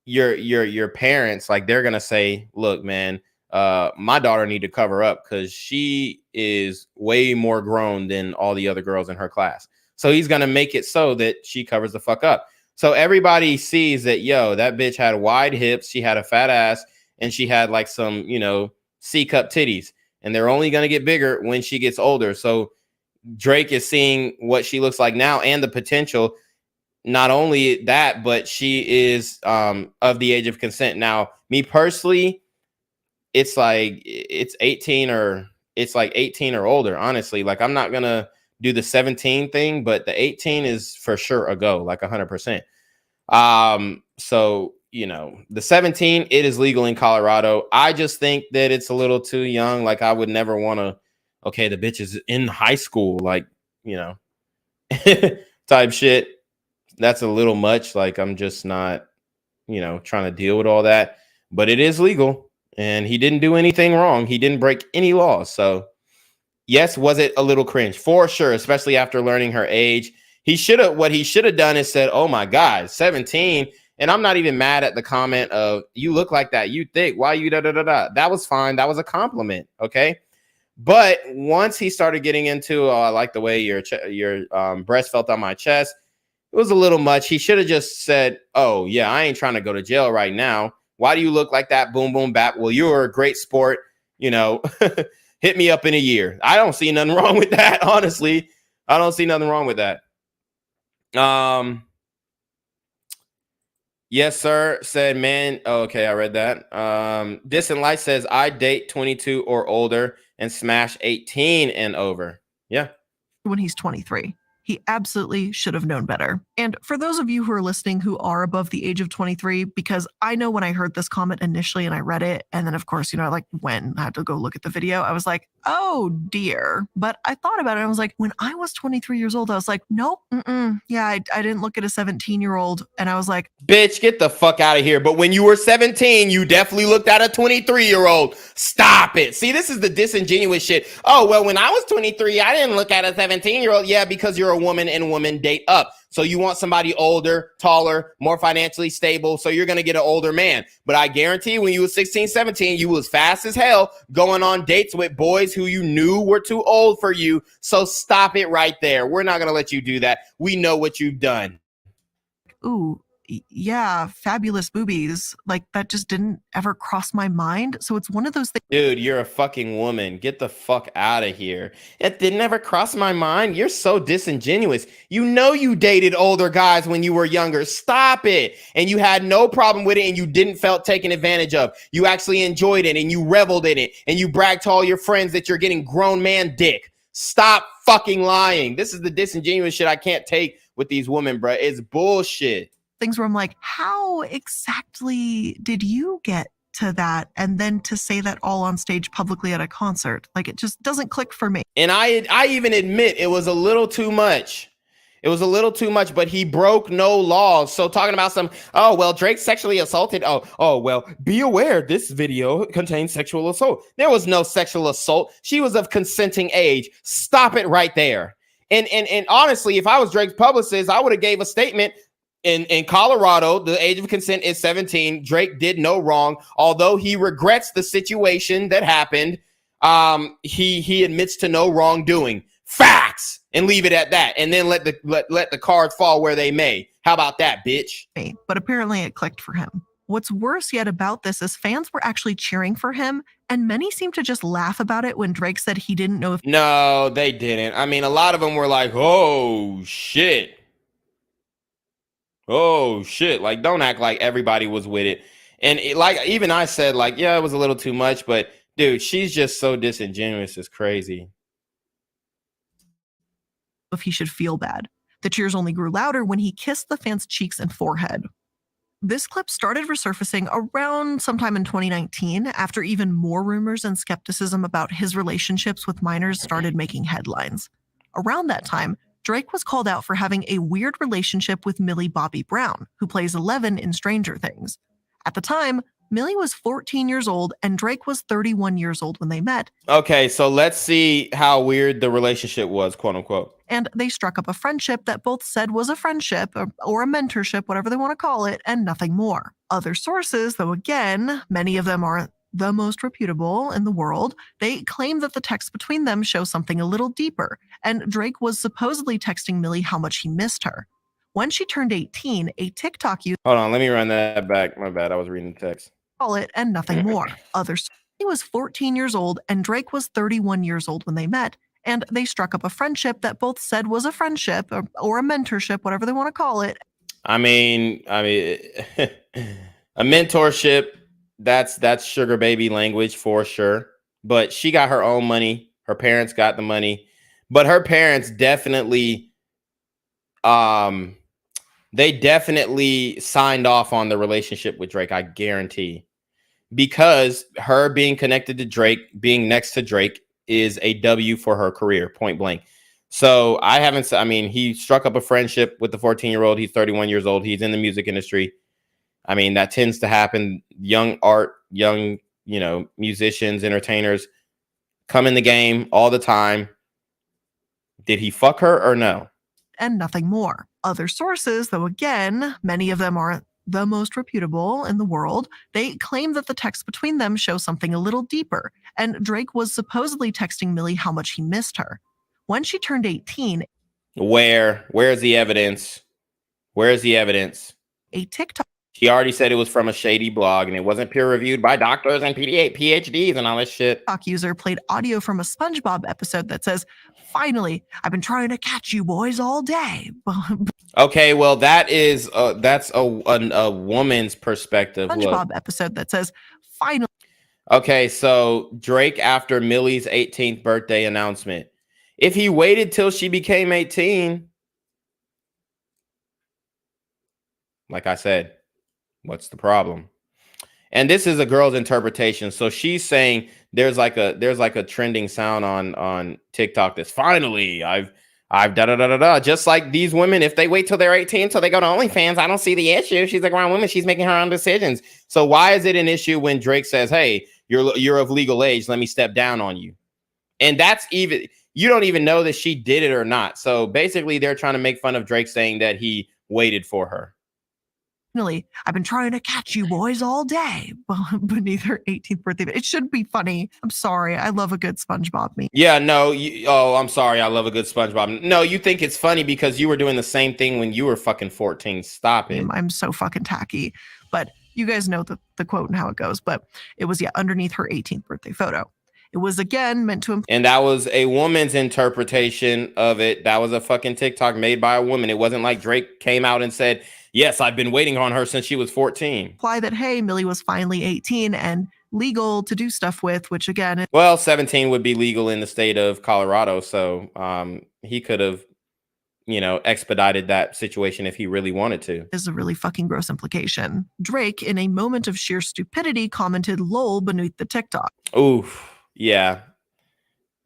S19: your parents, like they're gonna say, look, man, my daughter need to cover up because she is way more grown than all the other girls in her class. So he's gonna make it so that she covers the fuck up. So everybody sees that, yo, that bitch had wide hips, she had a fat ass, and she had like some, you know, C-cup titties. And they're only gonna get bigger when she gets older. So Drake is seeing what she looks like now and the potential. Not only that, but she is of the age of consent. Now, me personally, it's like it's 18 or it's like 18 or older, honestly. Like I'm not gonna do the 17 thing, but the 18 is for sure a go, like 100%. So you know, the 17, it is legal in Colorado. I just think that it's a little too young. Like I would never want to, okay, the bitch is in high school, like, you know, type shit. That's a little much. Like I'm just not, you know, trying to deal with all that, but it is legal and he didn't do anything wrong. He didn't break any laws. So yes, was it a little cringe? For sure, especially after learning her age. What he should have done is said, oh my God, 17. And I'm not even mad at the comment of you look like that. You thick. Why you da-da-da-da? That was fine. That was a compliment. Okay. But once he started getting into, I like the way your breast felt on my chest. It was a little much. He should have just said, oh, yeah, I ain't trying to go to jail right now. Why do you look like that? Boom, boom, bap. Well, you're a great sport. You know, hit me up in a year. I don't see nothing wrong with that. Honestly, I don't see nothing wrong with that. Yes, sir. Said, man. Oh, okay, I read that. Distant Light says, I date 22 or older and smash 18 and over. Yeah.
S18: When he's 23. He absolutely should have known better. And for those of you who are listening who are above the age of 23, because I know when I heard this comment initially and I read it, and then of course, you know, I had to go look at the video, I was like, oh dear. But I thought about it. I was like, when I was 23 years old, I was like, nope. Yeah, I didn't look at a 17-year-old. And I was like,
S19: bitch, get the fuck out of here. But when you were 17, you definitely looked at a 23-year-old. Stop it. See, this is the disingenuous shit. Oh, well, when I was 23, I didn't look at a 17-year-old. Yeah, because you're a woman and women date up. So you want somebody older, taller, more financially stable. So you're going to get an older man. But I guarantee when you were 16, 17, you was fast as hell going on dates with boys who you knew were too old for you. So stop it right there. We're not going to let you do that. We know what you've done.
S18: ooh, yeah, fabulous boobies. Like that just didn't ever cross my mind. So it's one of those things.
S19: Dude, you're a fucking woman. Get the fuck out of here. It didn't ever cross my mind. You're so disingenuous. You know you dated older guys when you were younger. Stop it. And you had no problem with it and you didn't felt taken advantage of. You actually enjoyed it and you reveled in it and you bragged to all your friends that you're getting grown man dick. Stop fucking lying. This is the disingenuous shit I can't take with these women, bro. It's bullshit.
S18: Things where I'm like, how exactly did you get to that? And then to say that all on stage publicly at a concert, like it just doesn't click for me.
S19: And I even admit it was a little too much. It was a little too much, but he broke no laws. So talking about some, oh, well, Drake sexually assaulted. Oh, well, be aware this video contains sexual assault. There was no sexual assault. She was of consenting age. Stop it right there. And honestly, if I was Drake's publicist, I would have gave a statement. In Colorado, the age of consent is 17. Drake did no wrong. Although he regrets the situation that happened, he admits to no wrongdoing. Facts. And leave it at that. And then let the cards fall where they may. How about that, bitch?
S18: But apparently it clicked for him. What's worse yet about this is fans were actually cheering for him, and many seemed to just laugh about it when Drake said he didn't know if...
S19: No, they didn't. I mean, a lot of them were like, oh, shit. Oh shit, like don't act like everybody was with it. And like even I said, like, yeah, it was a little too much, but dude, she's just so disingenuous. It's crazy.
S18: If he should feel bad. The cheers only grew louder when he kissed the fans' cheeks and forehead. This clip started resurfacing around sometime in 2019 after even more rumors and skepticism about his relationships with minors started making headlines. Around that time, Drake was called out for having a weird relationship with Millie Bobby Brown, who plays Eleven in Stranger Things. At the time, Millie was 14 years old and Drake was 31 years old when they met.
S19: Okay, so let's see how weird the relationship was, quote unquote.
S18: And they struck up a friendship that both said was a friendship or a mentorship, whatever they want to call it, and nothing more. Other sources, though again, many of them aren't the most reputable in the world, they claim that the text between them show something a little deeper, and Drake was supposedly texting Millie how much he missed her. When she turned 18, a TikTok user...
S19: Hold on, let me run that back. My bad, I was reading the text.
S18: ...call it and nothing more. He was 14 years old and Drake was 31 years old when they met, and they struck up a friendship that both said was a friendship or a mentorship, whatever they want to call it.
S19: I mean, a mentorship, that's sugar baby language for sure. But she got her own money. Her parents got the money. But her parents definitely, they definitely signed off on the relationship with Drake, I guarantee. Because her being connected to Drake, being next to Drake, is a W for her career, point blank. So he struck up a friendship with the 14-year-old. He's 31 years old. He's in the music industry. I mean, that tends to happen. Young musicians, entertainers come in the game all the time. Did he fuck her or no?
S18: And nothing more. Other sources, though again, many of them aren't the most reputable in the world, they claim that the text between them show something a little deeper, and Drake was supposedly texting Millie how much he missed her. When she turned 18...
S19: Where's the evidence? Where's the evidence?
S18: A TikTok...
S19: She already said it was from a shady blog and it wasn't peer reviewed by doctors and PhDs and all this shit.
S18: TikTok user played audio from a SpongeBob episode that says, "Finally, I've been trying to catch you boys all day."
S19: Okay, well, that's a woman's perspective.
S18: SpongeBob episode that says, "Finally."
S19: Okay, so Drake after Millie's 18th birthday announcement. If he waited till she became 18, like I said, what's the problem? And this is a girl's interpretation. So she's saying there's like a trending sound on TikTok that's finally I've da da da da da. Just like these women, if they wait till they're 18 till they go to OnlyFans, I don't see the issue. She's a grown woman. She's making her own decisions. So why is it an issue when Drake says, "Hey, you're of legal age. Let me step down on you"? And that's even, you don't even know that she did it or not. So basically, they're trying to make fun of Drake saying that he waited for her.
S18: Finally, I've been trying to catch you boys all day beneath her 18th birthday. It should be funny. I'm sorry. I love a good SpongeBob meme.
S19: Yeah, no. I'm sorry. I love a good SpongeBob. No, you think it's funny because you were doing the same thing when you were fucking 14. Stop it.
S18: I'm so fucking tacky. But you guys know the quote and how it goes. But it was, underneath her 18th birthday photo. It was, again, meant to...
S19: And that was a woman's interpretation of it. That was a fucking TikTok made by a woman. It wasn't like Drake came out and said, "Yes, I've been waiting on her since she was 14.
S18: Imply that, hey, Millie was finally 18 and legal to do stuff with, which again...
S19: Well, 17 would be legal in the state of Colorado. So he could have, expedited that situation if he really wanted to.
S18: Is a really fucking gross implication. Drake, in a moment of sheer stupidity, commented "lol" beneath the TikTok.
S19: Oof. Yeah.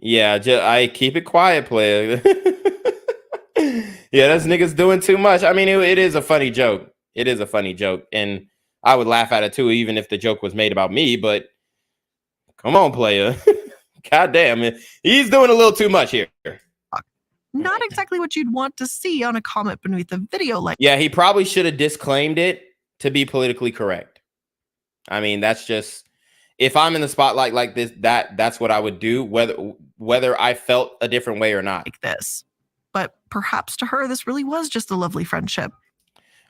S19: I keep it quiet, player. Yeah, this nigga's doing too much. I mean, it is a funny joke. It is a funny joke. And I would laugh at it too, even if the joke was made about me. But come on, player. God damn it. He's doing a little too much here.
S18: Not exactly what you'd want to see on a comment beneath a video like...
S19: Yeah, he probably should have disclaimed it to be politically correct. I mean, that's just... If I'm in the spotlight like this, that's what I would do, whether I felt a different way or not.
S18: Like this. But perhaps to her, this really was just a lovely friendship.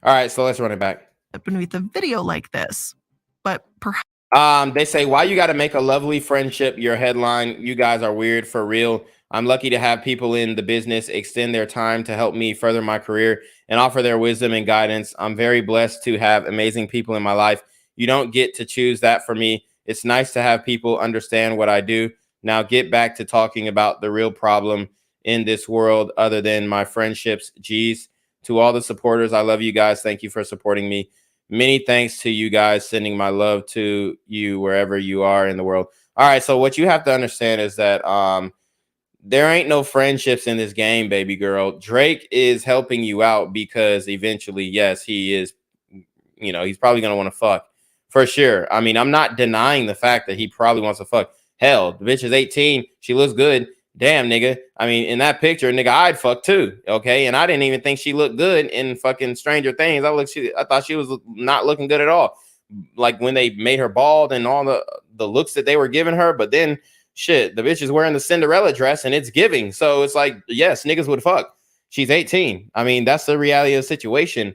S19: All right, so let's run it back.
S18: Beneath a video like this. But perhaps...
S19: They say, "Why you got to make a lovely friendship your headline? You guys are weird for real. I'm lucky to have people in the business extend their time to help me further my career and offer their wisdom and guidance. I'm very blessed to have amazing people in my life. You don't get to choose that for me. It's nice to have people understand what I do. Now get back to talking about the real problem in this world other than my friendships. Geez, to all the supporters, I love you guys. Thank you for supporting me. Many thanks to you guys. Sending my love to you wherever you are in the world." All right, so what you have to understand is that there ain't no friendships in this game, baby girl. Drake is helping you out because eventually, yes, he is, he's probably going to want to fuck. for sure. I mean, I'm not denying the fact that he probably wants to fuck. Hell, the bitch is 18. She looks good. Damn, nigga. I mean, in that picture, nigga, I'd fuck too. Okay. And I didn't even think she looked good in fucking Stranger Things. I thought she was not looking good at all. Like when they made her bald and all the looks that they were giving her. But then shit, the bitch is wearing the Cinderella dress and it's giving. So it's like, yes, niggas would fuck. She's 18. I mean, that's the reality of the situation.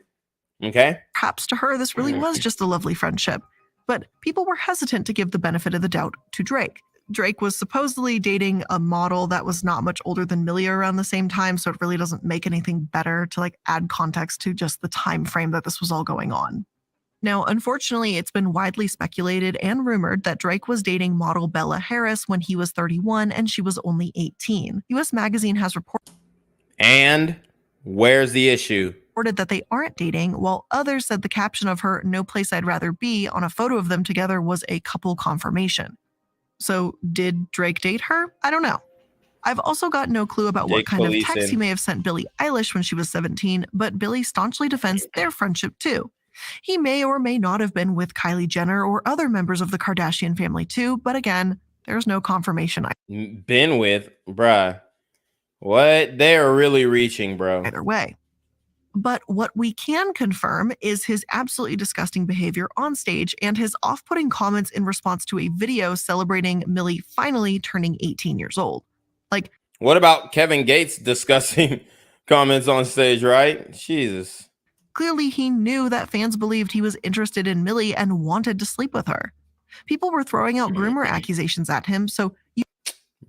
S19: Okay.
S18: Perhaps to her, this really was just a lovely friendship. But people were hesitant to give the benefit of the doubt to Drake. Drake was supposedly dating a model that was not much older than Millie around the same time, so it really doesn't make anything better to like add context to just the time frame that this was all going on. Now, unfortunately, it's been widely speculated and rumored that Drake was dating model Bella Harris when he was 31 and she was only 18. US Magazine has reported.
S19: And where's the issue?
S18: Reported that they aren't dating, while others said the caption of her "No place I'd rather be" on a photo of them together was a couple confirmation. So did Drake date her? I don't know. I've also got no clue about what kind of text he may have sent Billie Eilish when she was 17, but Billie staunchly defends their friendship too. He may or may not have been with Kylie Jenner or other members of the Kardashian family too, but again, there's no confirmation.
S19: Been with, bruh. What? They're really reaching, bro.
S18: Either way. But what we can confirm is his absolutely disgusting behavior on stage and his off-putting comments in response to a video celebrating Millie finally turning 18 years old. Like,
S19: what about Kevin Gates discussing comments on stage, right? Jesus.
S18: Clearly, he knew that fans believed he was interested in Millie and wanted to sleep with her. People were throwing out groomer accusations at him, so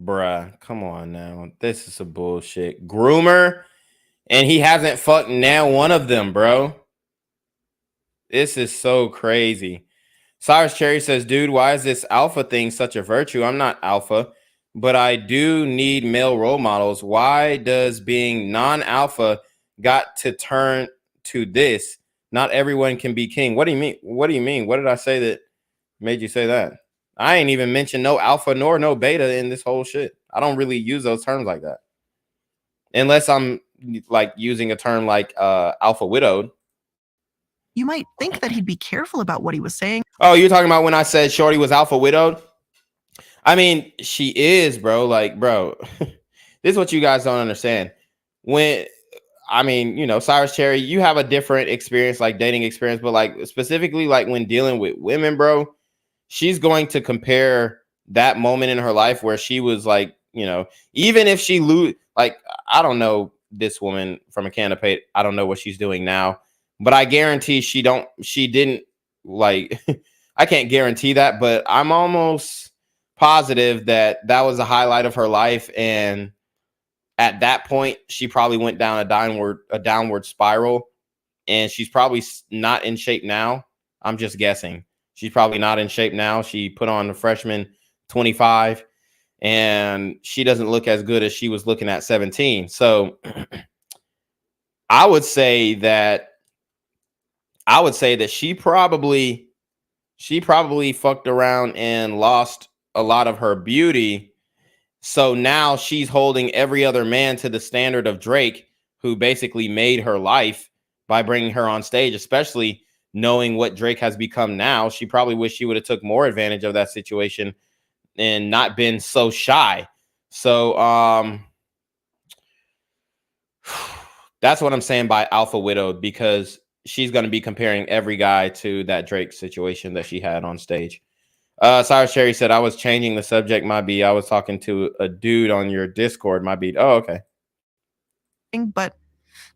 S19: bruh, come on now. This is some bullshit. Groomer? And he hasn't fucked now one of them, bro. This is so crazy. Cyrus Cherry says, dude, why is this alpha thing such a virtue? I'm not alpha, but I do need male role models. Why does being non-alpha got to turn to this? Not everyone can be king. What do you mean? What do you mean? What did I say that made you say that? I ain't even mentioned no alpha nor no beta in this whole shit. I don't really use those terms like that. Unless I'm like using a term like alpha widowed.
S18: You might think that he'd be careful about what he was saying.
S19: Oh, you're talking about when I said Shorty was alpha widowed? I mean, she is, bro. Like, bro, this is what you guys don't understand. When, I mean, you know, Cyrus Cherry, you have a different experience, like dating experience, but like specifically like when dealing with women, bro, she's going to compare that moment in her life where she was like, you know, even if she like, I don't know this woman from a can of paint. I don't know what she's doing now, but I guarantee she didn't like, I can't guarantee that, but I'm almost positive that that was a highlight of her life. And at that point, she probably went down a downward spiral, and she's probably not in shape now. I'm just guessing. She's probably not in shape now. She put on the freshman 25, and she doesn't look as good as she was looking at 17. So I would say that she probably fucked around and lost a lot of her beauty. So now she's holding every other man to the standard of Drake, who basically made her life by bringing her on stage, especially knowing what Drake has become now. She probably wished she would have took more advantage of that situation and not been so shy. So that's what I'm saying by alpha widowed, because she's going to be comparing every guy to that Drake situation that she had on stage. Cyrus Cherry said, I was changing the subject, my B. I was talking to a dude on your Discord, my B. Oh, okay.
S18: But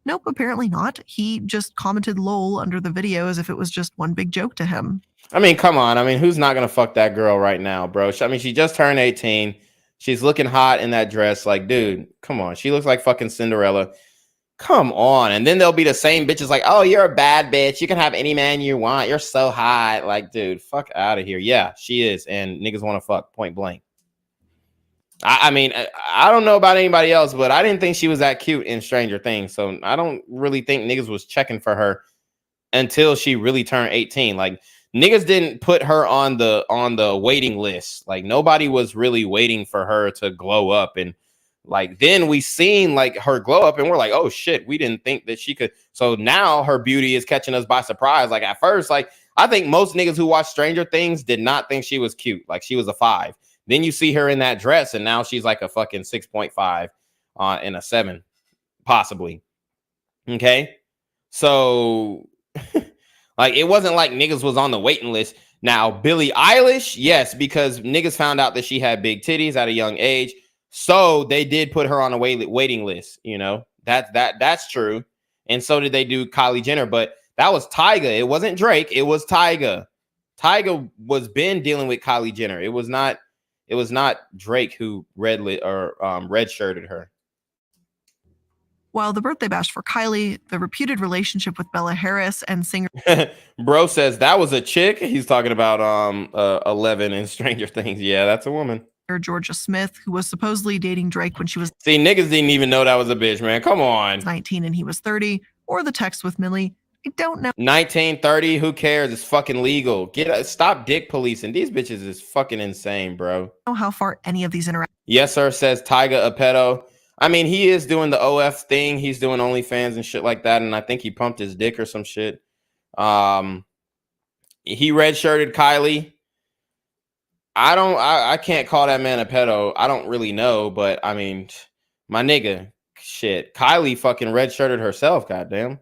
S18: nope, apparently not. He just commented lol under the video as if it was just one big joke to him.
S19: I mean, come on. I mean, who's not going to fuck that girl right now, bro? I mean, she just turned 18. She's looking hot in that dress. Like, dude, come on. She looks like fucking Cinderella. Come on. And then there'll be the same bitches like, oh, you're a bad bitch. You can have any man you want. You're so hot. Like, dude, fuck out of here. Yeah, she is. And niggas want to fuck, point blank. I mean, I don't know about anybody else, but I didn't think she was that cute in Stranger Things. So I don't really think niggas was checking for her until she really turned 18. Like, niggas didn't put her on the waiting list. Like, nobody was really waiting for her to glow up. And like, then we seen like her glow up and we're like, oh shit, we didn't think that she could. So now her beauty is catching us by surprise. Like, at first, like, I think most niggas who watch Stranger Things did not think she was cute. Like she was a 5. Then you see her in that dress, and now she's like a fucking 6.5 and a 7, possibly. Okay, so like it wasn't like niggas was on the waiting list. Now Billie Eilish, yes, because niggas found out that she had big titties at a young age, so they did put her on a waiting list. You know, that's true. And so did they do Kylie Jenner, but that was Tyga. It wasn't Drake. It was Tyga. Tyga was been dealing with Kylie Jenner. It was not Drake who redshirted her.
S18: While the birthday bash for Kylie, the reputed relationship with Bella Harris and singer
S19: Bro says that was a chick. He's talking about 11 in Stranger Things. Yeah, that's a woman.
S18: Georgia Smith, who was supposedly dating Drake when she was
S19: See, niggas didn't even know that was a bitch, man. Come on.
S18: 19 and he was 30, or the text with Millie. I don't know.
S19: 19, 30, who cares? It's fucking legal. Stop dick policing. These bitches is fucking insane, bro.
S18: Know how far any of these interactions.
S19: Yes, sir, says Tyga a pedo. I mean, he is doing the OF thing. He's doing OnlyFans and shit like that, and I think he pumped his dick or some shit. He redshirted Kylie. I can't call that man a pedo. I don't really know, but I mean, my nigga, shit. Kylie fucking redshirted herself, goddamn.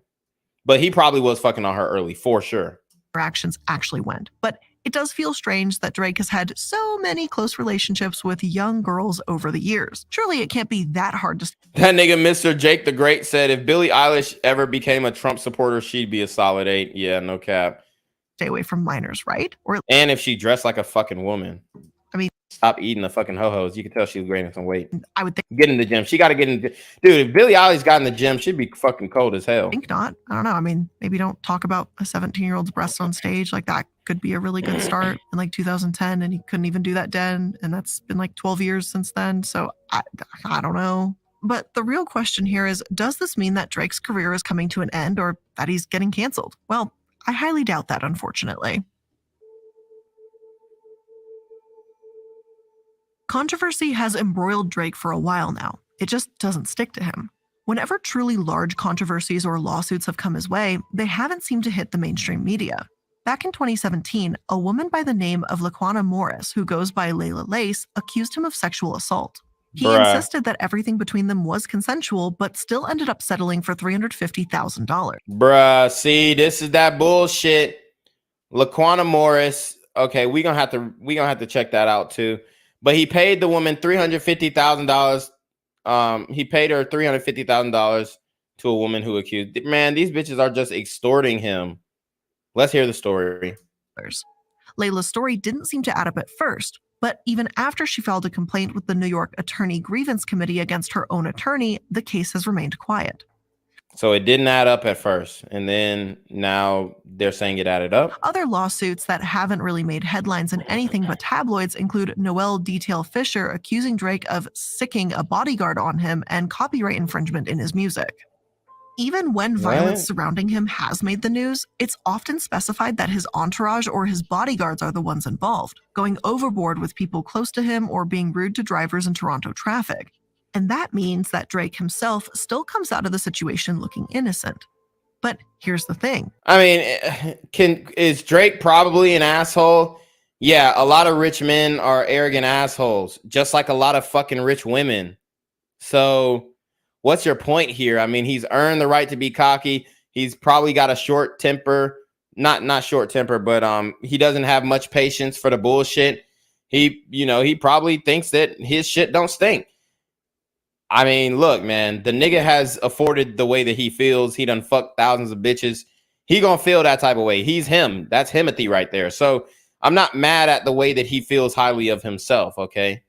S19: But he probably was fucking on her early, for sure.
S18: Interactions actually went. But it does feel strange that Drake has had so many close relationships with young girls over the years. Surely it can't be that hard to...
S19: That nigga Mr. Jake the Great said, if Billie Eilish ever became a Trump supporter, she'd be a solid 8. Yeah, no cap.
S18: Stay away from minors, right?
S19: And if she dressed like a fucking woman.
S18: I mean,
S19: stop eating the fucking ho-hos. You can tell she was gaining some weight.
S18: I would think.
S19: Get in the gym. She got to get in the... Dude, if Billie Eilish got in the gym, she'd be fucking cold as hell.
S18: I think not. I don't know. I mean, maybe don't talk about a 17-year-old's breasts on stage. Like that could be a really good start in like 2010, and he couldn't even do that then. And that's been like 12 years since then. So I don't know. But the real question here is, does this mean that Drake's career is coming to an end or that he's getting canceled? Well, I highly doubt that, unfortunately. Controversy has embroiled Drake for a while now. It just doesn't stick to him. Whenever truly large controversies or lawsuits have come his way, they haven't seemed to hit the mainstream media. Back in 2017, a woman by the name of Laquana Morris, who goes by Layla Lace, accused him of sexual assault. He insisted that everything between them was consensual, but still ended up settling for $350,000.
S19: Bruh, see, this is that bullshit. Laquana Morris. Okay, we gonna have to check that out too. But he paid the woman $350,000. He paid her $350,000 to a woman who accused. Man, these bitches are just extorting him. Let's hear the story.
S18: Layla's story didn't seem to add up at first, but even after she filed a complaint with the New York Attorney Grievance Committee against her own attorney, the case has remained quiet.
S19: So it didn't add up at first, and then now they're saying it added up.
S18: Other lawsuits that haven't really made headlines in anything but tabloids include Noelle Detail Fisher accusing Drake of sicking a bodyguard on him and copyright infringement in his music. Even when violence surrounding him has made the news, it's often specified that his entourage or his bodyguards are the ones involved, going overboard with people close to him or being rude to drivers in Toronto traffic. And that means that Drake himself still comes out of the situation looking innocent. But here's the thing.
S19: I mean, is Drake probably an asshole? Yeah, a lot of rich men are arrogant assholes, just like a lot of fucking rich women. So what's your point here? I mean, he's earned the right to be cocky. He's probably got a short temper. Not short temper, but he doesn't have much patience for the bullshit. He probably thinks that his shit don't stink. I mean, look, man, the nigga has afforded the way that he feels. He done fucked thousands of bitches. He gonna feel that type of way. He's him. That's Himothy right there. So I'm not mad at the way that he feels highly of himself, okay?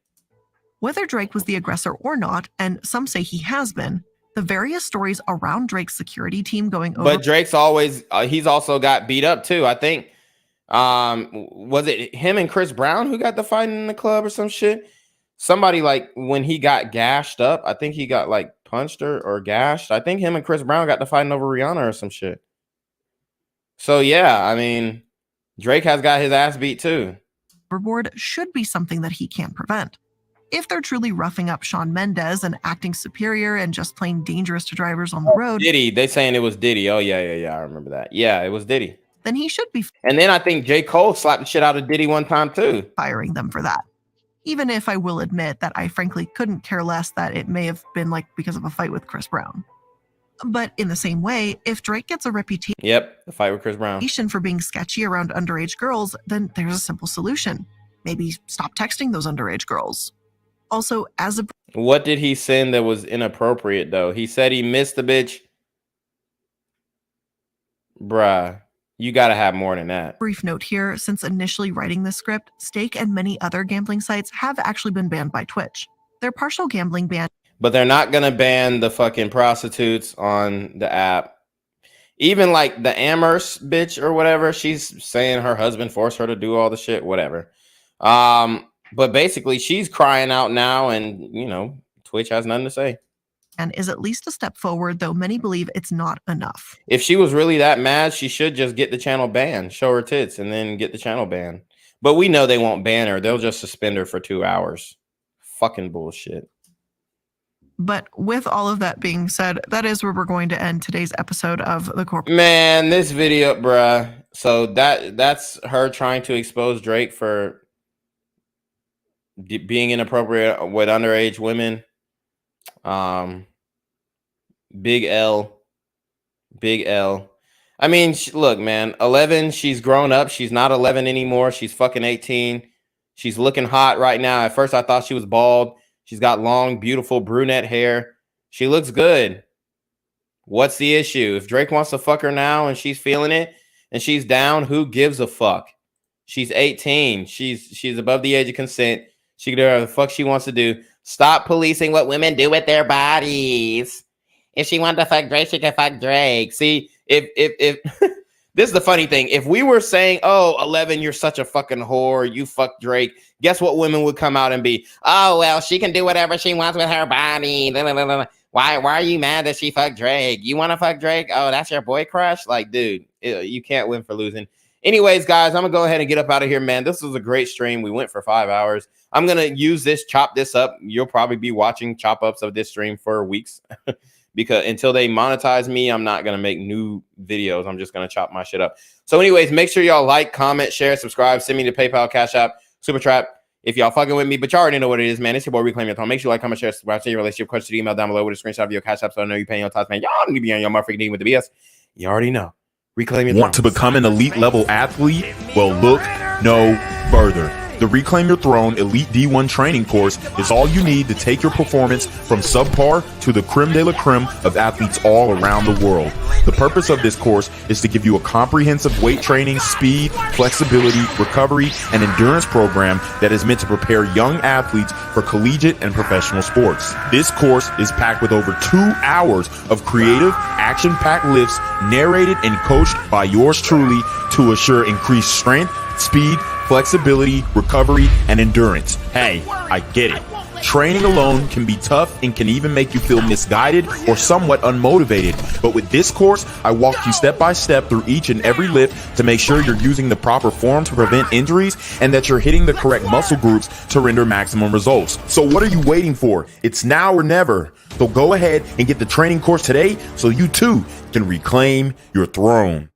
S18: Whether Drake was the aggressor or not, and some say he has been, the various stories around Drake's security team going over...
S19: But Drake's always, he's also got beat up too. I think, was it him and Chris Brown who got the fight in the club or some shit? Somebody, like, when he got gashed up, I think he got, like, punched or gashed. I think him and Chris Brown got to fighting over Rihanna or some shit. So, yeah, I mean, Drake has got his ass beat, too.
S18: Overboard should be something that he can't prevent. If they're truly roughing up Shawn Mendes and acting superior and just plain dangerous to drivers on the road...
S19: Diddy. They saying it was Diddy. Oh, yeah. I remember that. Yeah, it was Diddy.
S18: then he should be
S19: And then I think J. Cole slapped the shit out of Diddy one time too.
S18: firing them for that. Even if I will admit that I frankly couldn't care less that it may have been like because of a fight with Chris Brown. But in the same way, if Drake gets a reputation
S19: Yep, the fight with Chris Brown.
S18: for being sketchy around underage girls, then there's a simple solution. Maybe stop texting those underage girls. Also, as a
S19: What did he send that was inappropriate though? He said he missed the bitch. Bruh, you gotta have more than that.
S18: brief note here, since initially writing this script, Stake and many other gambling sites have actually been banned by Twitch. Their partial gambling ban
S19: But they're not gonna ban the fucking prostitutes on the app. Even like the Amherst bitch or whatever, she's saying her husband forced her to do all the shit, whatever. But basically she's crying out now, and you know, Twitch has nothing to say.
S18: and is at least a step forward, though many believe it's not enough.
S19: If she was really that mad, she should just get the channel banned, show her tits, and then get the channel banned. But we know they won't ban her. They'll just suspend her for 2 hours. Fucking bullshit.
S18: But with all of that being said, that is where we're going to end today's episode of The Corporate.
S19: Man, this video, bruh. So that's her trying to expose Drake for being inappropriate with underage women. Big L. I mean, look, man, 11, she's grown up. She's not 11 anymore. She's fucking 18. She's looking hot right now. At first, I thought she was bald. She's got long, beautiful brunette hair. She looks good. What's the issue? If Drake wants to fuck her now and she's feeling it and she's down, who gives a fuck? She's 18. She's above the age of consent. She can do whatever the fuck she wants to do. Stop policing what women do with their bodies. If she wanted to fuck Drake, she can fuck Drake. See, if this is the funny thing. If we were saying, oh, 11, you're such a fucking whore, you fuck Drake, guess what women would come out and be? Oh, well, she can do whatever she wants with her body. Why are you mad that she fucked Drake? You want to fuck Drake? Oh, that's your boy crush? Like, dude, you can't win for losing. Anyways, guys, I'm going to go ahead and get up out of here, man. This was a great stream. We went for 5 hours. I'm going to use this, chop this up. You'll probably be watching chop ups of this stream for weeks. Because until they monetize me, I'm not going to make new videos. I'm just going to chop my shit up. So anyways, make sure y'all like, comment, share, subscribe. Send me to PayPal, Cash App, Super Trap. If y'all fucking with me, but y'all already know what it is, man. It's your boy, Reclaim Your Time. Make sure you like, comment, share, subscribe. Send your relationship question to the email down below with a screenshot of your Cash App so I know you're paying your tithes, man. Y'all need to be on your motherfucking name with the BS. You already know. Reclaim Your
S1: Want to become an elite level athlete? Well, look no further. The Reclaim Your Throne Elite D1 training course is all you need to take your performance from subpar to the creme de la creme of athletes all around the world. The purpose of this course is to give you a comprehensive weight training, speed, flexibility, recovery, and endurance program that is meant to prepare young athletes for collegiate and professional sports. This course is packed with over 2 hours of creative, action-packed lifts narrated and coached by yours truly to assure increased strength, speed, flexibility, recovery, and endurance. Hey, I get it. Training alone can be tough and can even make you feel misguided or somewhat unmotivated. But with this course, I walk you step by step through each and every lift to make sure you're using the proper form to prevent injuries and that you're hitting the correct muscle groups to render maximum results. So what are you waiting for? It's now or never. So go ahead and get the training course today so you too can reclaim your throne.